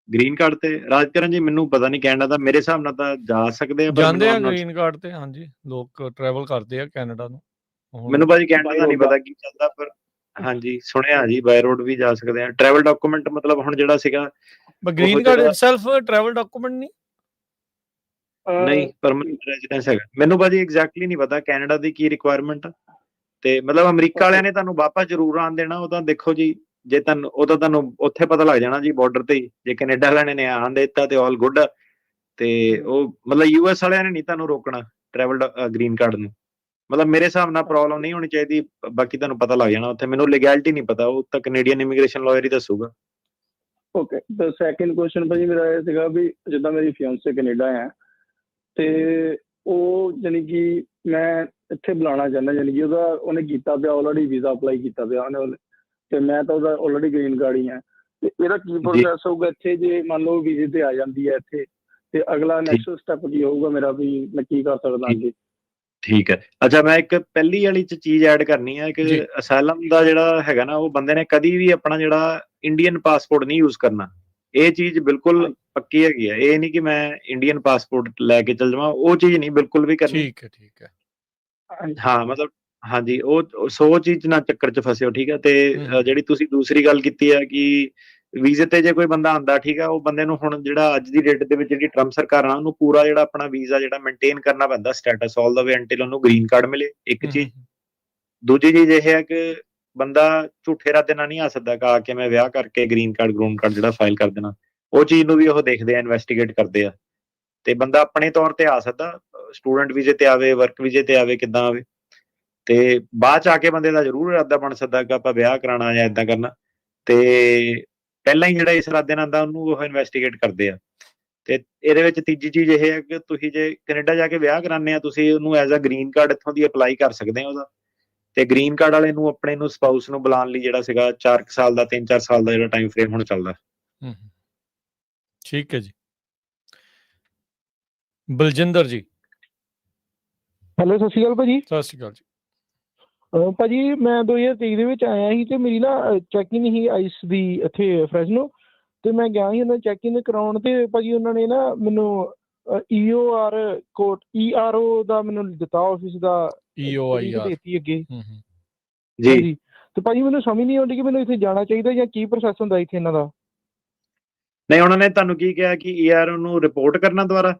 Green card ਤੇ ਰਾਜਕਰਨ ਜੀ ਮੈਨੂੰ ਪਤਾ ਨਹੀਂ, ਕੈਨੇਡਾ ਦਾ ਮੇਰੇ ਹਿਸਾਬ ਨਾਲ ਤਾਂ ਜਾ ਸਕਦੇ ਆ, ਜਾਂਦੇ ਆ ਗ੍ਰੀਨ ਕਾਰਡ ਤੇ। ਹਾਂਜੀ, ਲੋਕ ਟਰੈਵਲ ਕਰਦੇ ਆ ਕੈਨੇਡਾ ਨੂੰ। ਮੈਨੂੰ ਭਾਜੀ ਕੈਨੇਡਾ ਦਾ ਨਹੀਂ ਪਤਾ ਕੀ ਚੱਲਦਾ, ਪਰ ਹਾਂਜੀ ਸੁਣਿਆ ਜੀ ਬਾਈ ਰੋਡ ਵੀ ਜਾ ਸਕਦੇ ਆ। ਟਰੈਵਲ ਡਾਕੂਮੈਂਟ ਮਤਲਬ ਹੁਣ ਜਿਹੜਾ ਸੀਗਾ green card itself travel document ਨਹੀਂ ਪਰਮਨੈਂਟ ਰੈਜ਼ੀਡੈਂਸ ਹੈਗਾ। ਮੈਨੂੰ ਭਾਜੀ ਐਗਜ਼ੈਕਟਲੀ ਨਹੀਂ ਪਤਾ ਕੈਨੇਡਾ ਦੀ ਕੀ ਰਿਕੁਆਇਰਮੈਂਟ, ਤੇ ਮਤਲਬ ਅਮਰੀਕਾ ਵਾਲਿਆਂ ਨੇ ਤੁਹਾਨੂੰ ਵਾਪਸ ਜ਼ਰੂਰ ਆਉਣ ਦੇਣਾ, ਉਹ ਤਾਂ ਦੇਖੋ ਜੀ, ਜੇ ਤੁਹਾਨੂੰ ਉਹ ਤਾਂ ਤੁਹਾਨੂੰ ਉੱਥੇ ਪਤਾ ਲੱਗ ਜਾਣਾ ਜੀ ਬਾਰਡਰ ਤੇ ਹੀ। ਜੇ ਕੈਨੇਡਾ ਵਾਲਿਆਂ ਨੇ ਆਉਣ ਦੇ ਦਿੱਤਾ ਤੇ ਆਲ ਗੁੱਡ, ਤੇ ਉਹ ਮਤਲਬ US ਵਾਲਿਆਂ ਨੇ ਨਹੀਂ ਤੁਹਾਨੂੰ ਰੋਕਣਾ ਟਰੈਵਲ ਗ੍ਰੀਨ ਕਾਰਡ ਨੂੰ। ਮਤਲਬ ਮੇਰੇ ਹਿਸਾਬ ਨਾਲ ਪ੍ਰੋਬਲਮ ਨਹੀਂ ਹੋਣੀ ਚਾਹੀਦੀ, ਬਾਕੀ ਤੁਹਾਨੂੰ ਪਤਾ ਲੱਗ ਜਾਣਾ ਉੱਥੇ। ਮੈਨੂੰ ਲੀਗੈਲਿਟੀ ਨਹੀਂ ਪਤਾ, ਉਹ ਤਾਂ ਕੈਨੇਡੀਅਨ ਇਮੀਗ੍ਰੇਸ਼ਨ ਲਾਇਰ ਹੀ ਦੱਸੂਗਾ। ਓਕੇ, ਤੇ ਸੈਕਿੰਡ ਕੁਐਸਚਨ ਭਾਜੀ ਮੇਰਾ ਇਹ ਸੀਗਾ ਵੀ ਜਿੱਦਾਂ ਮੇਰੀ ਫਿਆਂਸੇ ਕੈਨੇਡਾ ਹੈ, ਤੇ ਉਹ ਜਾਨੀ ਕਿ ਮੈਂ ਇੱਥੇ ਬੁਲਾਉਣਾ ਚਾਹੁੰਦਾ, ਜਾਨੀ ਕਿ ਉਹਨੇ ਕੀਤਾ ਪਿਆ ਆਲਰੇਡੀ ਵੀਜ਼ਾ ਅਪਲਾਈ ਕੀਤਾ ਪਿਆ ਉਹਨੇ, ਤੇ ਮੈਂ ਤਾਂ ਉਹਦਾ ਆਲਰੇਡੀ ਗ੍ਰੀਨ ਕਾਰਡ ਹੀ ਹੈ, ਤੇ ਇਹਦਾ ਕੀ ਪ੍ਰੋਸੈਸ ਹੋਊਗਾ ਇੱਥੇ ਜੇ ਮੰਨ ਲਓ ਵੀਜ਼ੇ ਤੇ ਆ ਜਾਂਦੀ ਹੈ ਇੱਥੇ, ਤੇ ਅਗਲਾ ਨੈਕਸਟ ਸਟੈਪ ਕੀ ਹੋਊਗਾ ਮੇਰਾ, ਵੀ ਮੈਂ ਕੀ ਕਰ ਸਕਦਾ ਅੱਗੇ? ਠੀਕ ਹੈ। ਅੱਛਾ, ਮੈਂ ਇੱਕ ਪਹਿਲੀ ਵਾਲੀ ਚ ਚੀਜ਼ ਐਡ ਕਰਨੀ ਹੈ ਕਿ ਅਸਾਈਲਮ ਦਾ ਜਿਹੜਾ ਹੈਗਾ ਨਾ, ਉਹ ਬੰਦੇ ਨੇ ਕਦੀ ਵੀ ਆਪਣਾ ਜਿਹੜਾ ਇੰਡੀਅਨ ਪਾਸਪੋਰਟ ਨਹੀਂ ਯੂਜ਼ ਕਰਨਾ। ਇਹ ਚੀਜ਼ ਬਿਲਕੁਲ ਪੱਕੀ ਹੈਗੀ ਹੈ। ਇਹ ਨਹੀਂ ਕਿ ਮੈਂ ਇੰਡੀਅਨ ਪਾਸਪੋਰਟ ਲੈ ਕੇ ਚੱਲ ਜਾਵਾਂ, ਉਹ ਚੀਜ਼ ਨਹੀਂ ਬਿਲਕੁਲ ਵੀ ਕਰਨੀ। ਠੀਕ ਹੈ। ਹਾਂ ਮਤਲਬ ਹਾਂਜੀ, ਉਹ ਸੋ ਚੀਜ਼ ਨਾਲ ਚੱਕਰ ਚ ਫਸਿਓ। ਠੀਕ ਹੈ। ਤੇ ਜਿਹੜੀ ਤੁਸੀਂ ਦੂਸਰੀ ਗੱਲ ਕੀਤੀ ਹੈ ਕਿ ਵੀਜ਼ੇ ਤੇ ਜੇ ਕੋਈ ਬੰਦਾ ਆਉਂਦਾ, ਠੀਕ ਹੈ, ਉਹ ਬੰਦੇ ਨੂੰ ਹੁਣ ਜਿਹੜਾ ਅੱਜ ਦੀ ਡੇਟ ਦੇ ਵਿੱਚ ਜਿਹੜੀ ਟਰੰਪ ਸਰਕਾਰ ਆ, ਉਹਨੂੰ ਪੂਰਾ ਜਿਹੜਾ ਆਪਣਾ ਵੀਜ਼ਾ ਜਿਹੜਾ ਮੇਨਟੇਨ ਕਰਨਾ ਪੈਂਦਾ ਸਟੇਟਸ ਆਲ ਦਾ ਵੇ ਅੰਟਿਲ ਉਹਨੂੰ ਗ੍ਰੀਨ ਕਾਰਡ ਮਿਲੇ। ਇੱਕ ਚੀਜ਼। ਦੂਜੀ ਚੀਜ਼ ਇਹ ਹੈ ਕਿ ਬੰਦਾ ਝੂਠੇ ਇਰਾਦੇ ਨਾਲ ਨਹੀਂ ਆ ਸਕਦਾ ਆ ਕੇ ਮੈਂ ਵਿਆਹ ਕਰਕੇ ਗ੍ਰੀਨ ਕਾਰਡ ਜਿਹੜਾ ਫਾਈਲ ਕਰ ਦੇਣਾ। ਉਹ ਚੀਜ਼ ਨੂੰ ਵੀ ਉਹ ਦੇਖਦੇ ਆ, ਇਨਵੈਸਟੀਗੇਟ ਕਰਦੇ ਆ, ਤੇ ਬੰਦਾ ਆਪਣੇ ਤੌਰ ਤੇ ਆ ਸਕਦਾ, ਸਟੂਡੈਂਟ ਵੀਜ਼ੇ ਤੇ ਆਵੇ, ਵਰਕ ਵੀਜ਼ੇ ਤੇ ਆਵੇ, ਕਿੱਦਾਂ ਆਵੇ, ਤੇ ਬਾਅਦ ਚ ਆ ਕੇ ਬੰਦੇ ਦਾ ਜ਼ਰੂਰ ਇਰਾਦਾ ਬਣ ਸਕਦਾ ਕਿ ਆਪਾਂ ਵਿਆਹ ਕਰਾਉਣਾ ਜਾਂ ਏਦਾਂ ਕਰਨਾ, ਤੇ ਪਹਿਲਾਂ ਹੀ ਜਿਹੜਾ ਇਸ ਇਰਾਦੇ ਨਾਲ ਆਉਂਦਾ ਉਹਨੂੰ ਉਹ ਇਨਵੈਸਟੀਗੇਟ ਕਰਦੇ ਆ। ਤੇ ਇਹਦੇ ਵਿੱਚ ਤੀਜੀ ਚੀਜ਼ ਇਹ ਹੈ ਕਿ ਤੁਸੀਂ ਜੇ ਕੈਨੇਡਾ ਜਾ ਕੇ ਵਿਆਹ ਕਰਾਉਂਦੇ ਆ, ਤੁਸੀਂ ਉਹਨੂੰ ਐਜ਼ ਅ ਗ੍ਰੀਨ ਕਾਰਡ ਇੱਥੋਂ ਦੀ ਅਪਲਾਈ ਕਰ ਸਕਦੇ ਹੋ ਉਹਦਾ, ਤੇ ਗ੍ਰੀਨ ਕਾਰਡ ਵਾਲੇ ਨੂੰ ਆਪਣੇ ਨੂੰ ਸਪਾਊਸ ਨੂੰ ਬੁਲਾਉਣ ਲਈ ਜਿਹੜਾ ਸੀਗਾ 4 ਸਾਲ ਦਾ 3-4 ਸਾਲ ਦਾ ਜਿਹੜਾ ਟਾਈਮ ਫਰੇਮ ਹੁਣ ਚੱਲਦਾ। ਠੀਕ ਹੈ ਜੀ। ਬਲਜਿੰਦਰ ਜੀ। ਹੈਲੋ, ਸਤਿ ਸ਼੍ਰੀ ਅਕਾਲ ਭਾਜੀ। ਸਤਿ ਸ਼੍ਰੀ ਅਕਾਲ ਜੀ। ਭਾਜੀ ਮੈਂ 2023 ਦੇ ਵਿੱਚ ਆਇਆ ਸੀ, ਤੇ ਮੇਰੀ ਨਾ ਚੈਕਿੰਗ ਹੀ ਆਈਸ ਦੀ ਇੱਥੇ ਫਰੈਸ਼ਨੋ, ਤੇ ਮੈਂ ਗਿਆ ਸੀ ਉਹਨਾਂ ਚੈਕਿੰਗ ਕਰਾਉਣ, ਤੇ ਭਾਜੀ ਉਹਨਾਂ ਨੇ ਨਾ ਮੈਨੂੰ ERO ਦਾ ਮੈਨੂੰ ਦਿੱਤਾ, ਆਫਿਸ ਦਾ EOIR ਦੇਤੀ ਅੱਗੇ ਜੀ। ਤੇ ਭਾਜੀ ਮੈਨੂੰ ਸਮਝ ਨਹੀਂ ਆਉਂਦੀ ਕਿ ਮੈਨੂੰ ਇੱਥੇ ਜਾਣਾ ਚਾਹੀਦਾ ਜਾਂ ਕੀ ਪ੍ਰੋਸੈਸ ਹੁੰਦਾ ਇੱਥੇ ਇਹਨਾਂ ਦਾ? ਨਹੀਂ, ਉਹਨਾਂ ਨੇ ਤੁਹਾਨੂੰ ਕੀ ਕਿਹਾ ਕਿ ERO ਨੂੰ ਰਿਪੋਰਟ ਕਰਨਾ ਦੁਬਾਰਾ?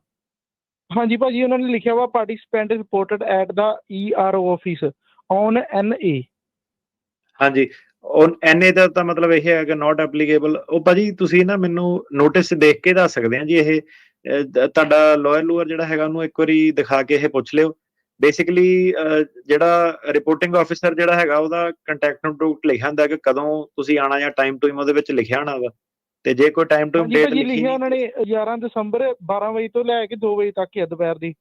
ਹਾਂਜੀ ਭਾਜੀ, ਉਹਨਾਂ ਨੇ ਲਿਖਿਆ ਵਾ participant reported at the ERO office on NA। ਹਾਂਜੀ, ਉਹ NA ਦਾ ਤਾਂ ਮਤਲਬ ਇਹ ਹੈ ਕਿ ਨਾਟ ਐਪਲੀਕੇਬਲ। ਉਹ ਭਾਜੀ ਤੁਸੀਂ ਨਾ ਮੈਨੂੰ ਨੋਟਿਸ ਦੇਖ ਕੇ ਦੱਸ ਸਕਦੇ ਆ ਜੀ। ਇਹ ਤੁਹਾਡਾ ਲਾਇਰ ਜਿਹੜਾ ਹੈਗਾ ਉਹਨੂੰ ਇੱਕ ਵਾਰੀ ਦਿਖਾ ਕੇ ਇਹ ਪੁੱਛ ਲਿਓ ਬੇਸਿਕਲੀ ਜਿਹੜਾ ਰਿਪੋਰਟਿੰਗ ਆਫਿਸਰ ਜਿਹੜਾ ਹੈਗਾ ਉਹਦਾ ਕੰਟੈਕਟ ਨੰਬਰ ਲਿਖਿਆ ਹੁੰਦਾ ਕਿ ਕਦੋਂ ਤੁਸੀਂ ਆਣਾ ਜਾਂ ਟਾਈਮ ਟੂਮ ਉਹਦੇ ਵਿੱਚ ਲਿਖਿਆ ਹੋਣਾ ਵਾ। ਤੇ ਜੇ ਕੋਈ ਟਾਈਮ ਟੂਮ ਡੇਟ ਲਿਖਿਆ ਉਹਨਾਂ ਨੇ 11 ਦਸੰਬਰ 12 ਵਜੇ ਤੋਂ ਲੈ ਕੇ 2 ਵਜੇ ਤੱਕ ਹੈ ਦੁਪਹਿਰ ਦੀ।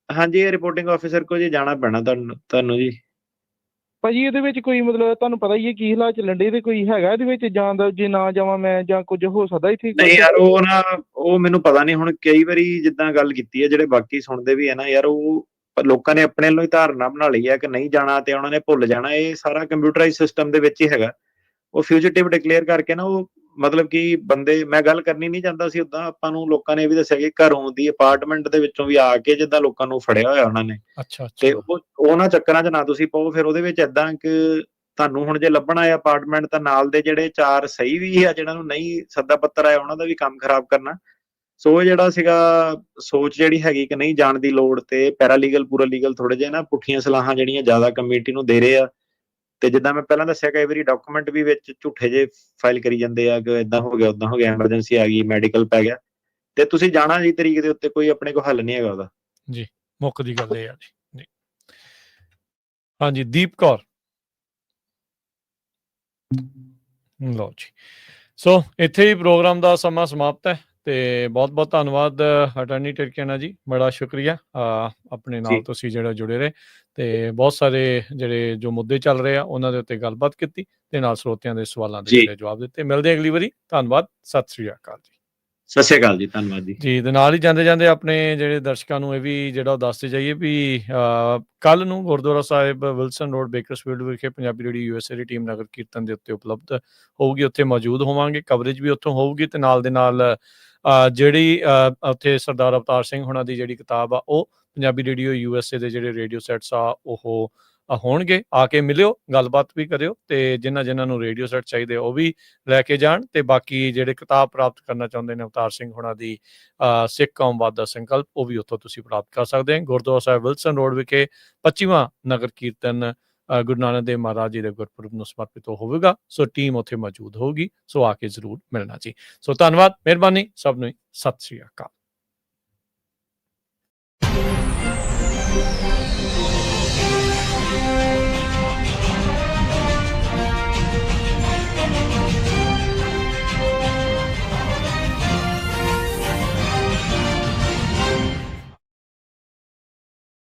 ਹਾਂਜੀ, ਇਹ ਰਿਪੋਰਟਿੰਗ ਆਫਿਸਰ ਕੋਲ ਜੀ ਜਾਣਾ ਪੈਣਾ ਤੁਹਾਨੂੰ ਜੀ। ਭਾਜੀ ਇਹਦੇ ਵਿੱਚ ਕੋਈ ਮਤਲਬ ਤੁਹਾਨੂੰ ਪਤਾ ਹੀ ਹੈ ਕੀ ਹਾਲਾਤ ਚੱਲਣ ਡੇ, ਤੇ ਕੋਈ ਹੈਗਾ ਇਹਦੇ ਵਿੱਚ ਜਾਣ ਦਾ? ਜੇ ਨਾ ਜਾਵਾਂ ਮੈਂ ਜਾਂ ਕੁਝ ਹੋ ਸਕਦਾ ਇੱਥੇ? ਨਹੀਂ ਯਾਰ, ਉਹ ਮੈਨੂੰ ਪਤਾ ਨਹੀਂ। ਹੁਣ ਕਈ ਵਾਰੀ ਜਿੱਦਾਂ ਗੱਲ ਕੀਤੀ ਹੈ, ਜਿਹੜੇ ਬਾਕੀ ਸੁਣਦੇ ਵੀ ਹੈ ਨਾ ਯਾਰ, ਉਹ ਲੋਕਾਂ ਨੇ ਆਪਣੇ ਵੱਲੋਂ ਹੀ ਧਾਰਨਾ ਬਣਾ ਲਈ ਹੈ ਕਿ ਨਹੀਂ ਜਾਣਾ ਤੇ ਉਹਨਾਂ ਨੇ ਭੁੱਲ ਜਾਣਾ। ਇਹ ਸਾਰਾ ਕੰਪਿਊਟਰਾਈਜ਼ ਸਿਸਟਮ ਦੇ ਵਿੱਚ ਹੀ ਹੈਗਾ। ਉਹ ਫਿਊਜੀਟਿਵ ਡਿਕਲੇਅਰ ਕਰਕੇ ਨਾ, ਉਹ ਮਤਲਬ ਕਿ ਬੰਦੇ, ਮੈਂ ਗੱਲ ਕਰਨੀ ਨਹੀਂ ਚਾਹੁੰਦਾ ਸੀ ਉੱਦਾਂ, ਆਪਾਂ ਨੂੰ ਲੋਕਾਂ ਨੇ ਇਹ ਵੀ ਦੱਸਿਆ ਕਿ ਘਰੋਂ ਦੀ ਅਪਾਰਟਮੈਂਟ ਦੇ ਵਿੱਚੋਂ ਵੀ ਆ ਕੇ ਜਿੱਦਾਂ ਲੋਕਾਂ ਨੂੰ ਫੜਿਆ ਹੋਇਆ ਉਹਨਾਂ ਨੇ। ਤੇ ਉਹਨਾਂ ਚੱਕਰਾਂ 'ਚ ਨਾ ਤੁਸੀਂ ਪਾਓ। ਫਿਰ ਉਹਦੇ ਵਿੱਚ ਏਦਾਂ ਕਿ ਤੁਹਾਨੂੰ ਹੁਣ ਜੇ ਲੱਭਣਾ ਹੈ ਅਪਾਰਟਮੈਂਟ, ਤਾਂ ਨਾਲ ਦੇ ਜਿਹੜੇ 4 ਸਹੀ ਵੀ ਆ, ਜਿਹਨਾਂ ਨੂੰ ਨਹੀਂ ਸੱਦਾ ਪੱਤਰ ਆਇਆ, ਉਹਨਾਂ ਦਾ ਵੀ ਕੰਮ ਖਰਾਬ ਕਰਨਾ। ਸੋ ਜਿਹੜਾ ਸੀਗਾ ਸੋਚ ਜਿਹੜੀ ਹੈਗੀ ਕਿ ਨਹੀਂ ਜਾਣ ਦੀ ਲੋੜ, ਤੇ ਪੈਰਾਲੀਗਲ ਪੂਰਾ ਲੀਗਲ ਥੋੜੇ ਜਿਹੇ ਨਾ ਪੁੱਠੀਆਂ ਸਲਾਹਾਂ ਜਿਹੜੀਆਂ ਜ਼ਿਆਦਾ ਕਮੇਟੀ ਨੂੰ ਦੇ ਰਹੇ ਆ। ਤੇ ਜਿੱਦਾਂ ਮੈਂ ਪਹਿਲਾਂ ਦੱਸਿਆ, ਕਈ ਵਾਰੀ ਡਾਕੂਮੈਂਟ ਵੀ ਵਿੱਚ ਝੂਠੇ ਜੇ ਫਾਈਲ ਕਰੀ ਜਾਂਦੇ ਆ ਕਿ ਏਦਾਂ ਹੋ ਗਿਆ, ਉਦਾਂ ਹੋ ਗਿਆ, ਐਮਰਜੈਂਸੀ ਆ ਗਈ, ਮੈਡੀਕਲ ਪੈ ਗਿਆ। ਤੇ ਤੁਸੀਂ ਜਾਣਾ ਜੀ ਤਰੀਕ ਦੇ ਉੱਤੇ, ਕੋਈ ਆਪਣੇ ਕੋਲ ਹੱਲ ਨਹੀਂ ਹੈਗਾ ਉਹਦਾ ਜੀ। ਮੁੱਖ ਦੀ ਗੱਲ ਇਹ ਆ ਜੀ। ਹਾਂਜੀ, ਦੀਪ ਕੌਰ। ਲਓ ਜੀ, ਸੋ ਇੱਥੇ ਹੀ ਪ੍ਰੋਗਰਾਮ ਦਾ ਸਮਾਂ ਸਮਾਪਤ ਹੈ। ਤੇ ਬਹੁਤ ਬਹੁਤ ਧੰਨਵਾਦ ਅਟਾਰਨੀ ਟਿਰਕੇਨਾ ਜੀ, ਬੜਾ ਸ਼ੁਕਰੀਆ ਆਪਣੇ ਨਾਲ ਤੁਸੀਂ ਜਿਹੜਾ ਜੁੜੇ ਰਹੇ ਤੇ ਬਹੁਤ ਸਾਰੇ ਜਿਹੜੇ ਜੋ ਮੁੱਦੇ ਚੱਲ ਰਹੇ ਆ ਉਹਨਾਂ ਦੇ ਉੱਤੇ ਗੱਲਬਾਤ ਕੀਤੀ ਤੇ ਨਾਲ ਸਰੋਤਿਆਂ ਦੇ ਸਵਾਲਾਂ ਦੇ ਜਿਹੜੇ ਜਵਾਬ ਦਿੱਤੇ। ਮਿਲਦੇ ਅਗਲੀ ਵਾਰੀ। ਧੰਨਵਾਦ, ਸਤਿ ਸ੍ਰੀ ਅਕਾਲ ਜੀ। ਸਤਿ ਸ੍ਰੀ ਅਕਾਲ ਜੀ, ਧੰਨਵਾਦ ਜੀ। ਜੀ, ਤੇ ਨਾਲ ਹੀ ਜਾਂਦੇ ਜਾਂਦੇ ਆਪਣੇ ਜਿਹੜੇ ਦਰਸ਼ਕਾਂ ਨੂੰ ਇਹ ਵੀ ਜਿਹੜਾ ਦੱਸਦੇ ਜਾਈਏ ਵੀ ਕੱਲ ਨੂੰ ਗੁਰਦੁਆਰਾ ਸਾਹਿਬ ਵਿਲਸਨ ਰੋਡ ਬੇਕਰਸਫੀਲਡ ਵਿਖੇ ਪੰਜਾਬੀ ਰੇਡੀਓ USA ਦੀ ਟੀਮ ਨਗਰ ਕੀਰਤਨ ਦੇ ਉੱਤੇ ਉਪਲਬਧ ਹੋਊਗੀ। ਉੱਥੇ ਮੌਜੂਦ ਹੋਵਾਂਗੇ, ਕਵਰੇਜ ਵੀ ਉੱਥੋਂ ਹੋਊਗੀ ਤੇ ਨਾਲ ਦੇ ਨਾਲ ਜਿਹੜੀ ਉੱਥੇ ਸਰਦਾਰ ਅਵਤਾਰ ਸਿੰਘ ਹੋਣਾ ਦੀ ਜਿਹੜੀ ਕਿਤਾਬ ਆ, ਉਹ ਪੰਜਾਬੀ ਰੇਡੀਓ USA ਦੇ ਜਿਹੜੇ ਰੇਡੀਓ ਸੈਟਸ ਆ ਉਹ ਹੋਣਗੇ। ਆ ਕੇ ਮਿਲਿਓ, ਗੱਲਬਾਤ ਵੀ ਕਰਿਓ ਤੇ ਜਿਨ੍ਹਾਂ ਨੂੰ ਰੇਡੀਓ ਸੈਟ ਚਾਹੀਦੇ ਉਹ ਵੀ ਲੈ ਕੇ ਜਾਣ। ਤੇ ਬਾਕੀ ਜਿਹੜੇ ਕਿਤਾਬ ਪ੍ਰਾਪਤ ਕਰਨਾ ਚਾਹੁੰਦੇ ਨੇ ਅਵਤਾਰ ਸਿੰਘ ਹੋਣਾ ਦੀ ਸਿੱਖ ਕੌਮਵਾਦ ਦਾ ਸੰਕਲਪ, ਉਹ ਵੀ ਉੱਥੋਂ ਤੁਸੀਂ ਪ੍ਰਾਪਤ ਕਰ ਸਕਦੇ ਹੋ। ਗੁਰਦੁਆਰਾ ਸਾਹਿਬ ਵਿਲਸਨ ਰੋਡ ਵਿਖੇ 25ਵਾਂ ਨਗਰ ਕੀਰਤਨ ਗੁਰੂ ਨਾਨਕ ਦੇਵ ਮਹਾਰਾਜ ਜੀ ਦੇ ਗੁਰਪੁਰਬ ਨੂੰ ਸਮਰਪਿਤ ਹੋਵੇਗਾ। ਸੋ ਟੀਮ ਉੱਥੇ ਮੌਜੂਦ ਹੋਊਗੀ, ਸੋ ਆ ਕੇ ਜ਼ਰੂਰ ਮਿਲਣਾ ਜੀ। ਸੋ ਧੰਨਵਾਦ, ਮਿਹਰਬਾਨੀ, ਸਭ ਨੂੰ ਸਤਿ ਸ੍ਰੀ ਅਕਾਲ।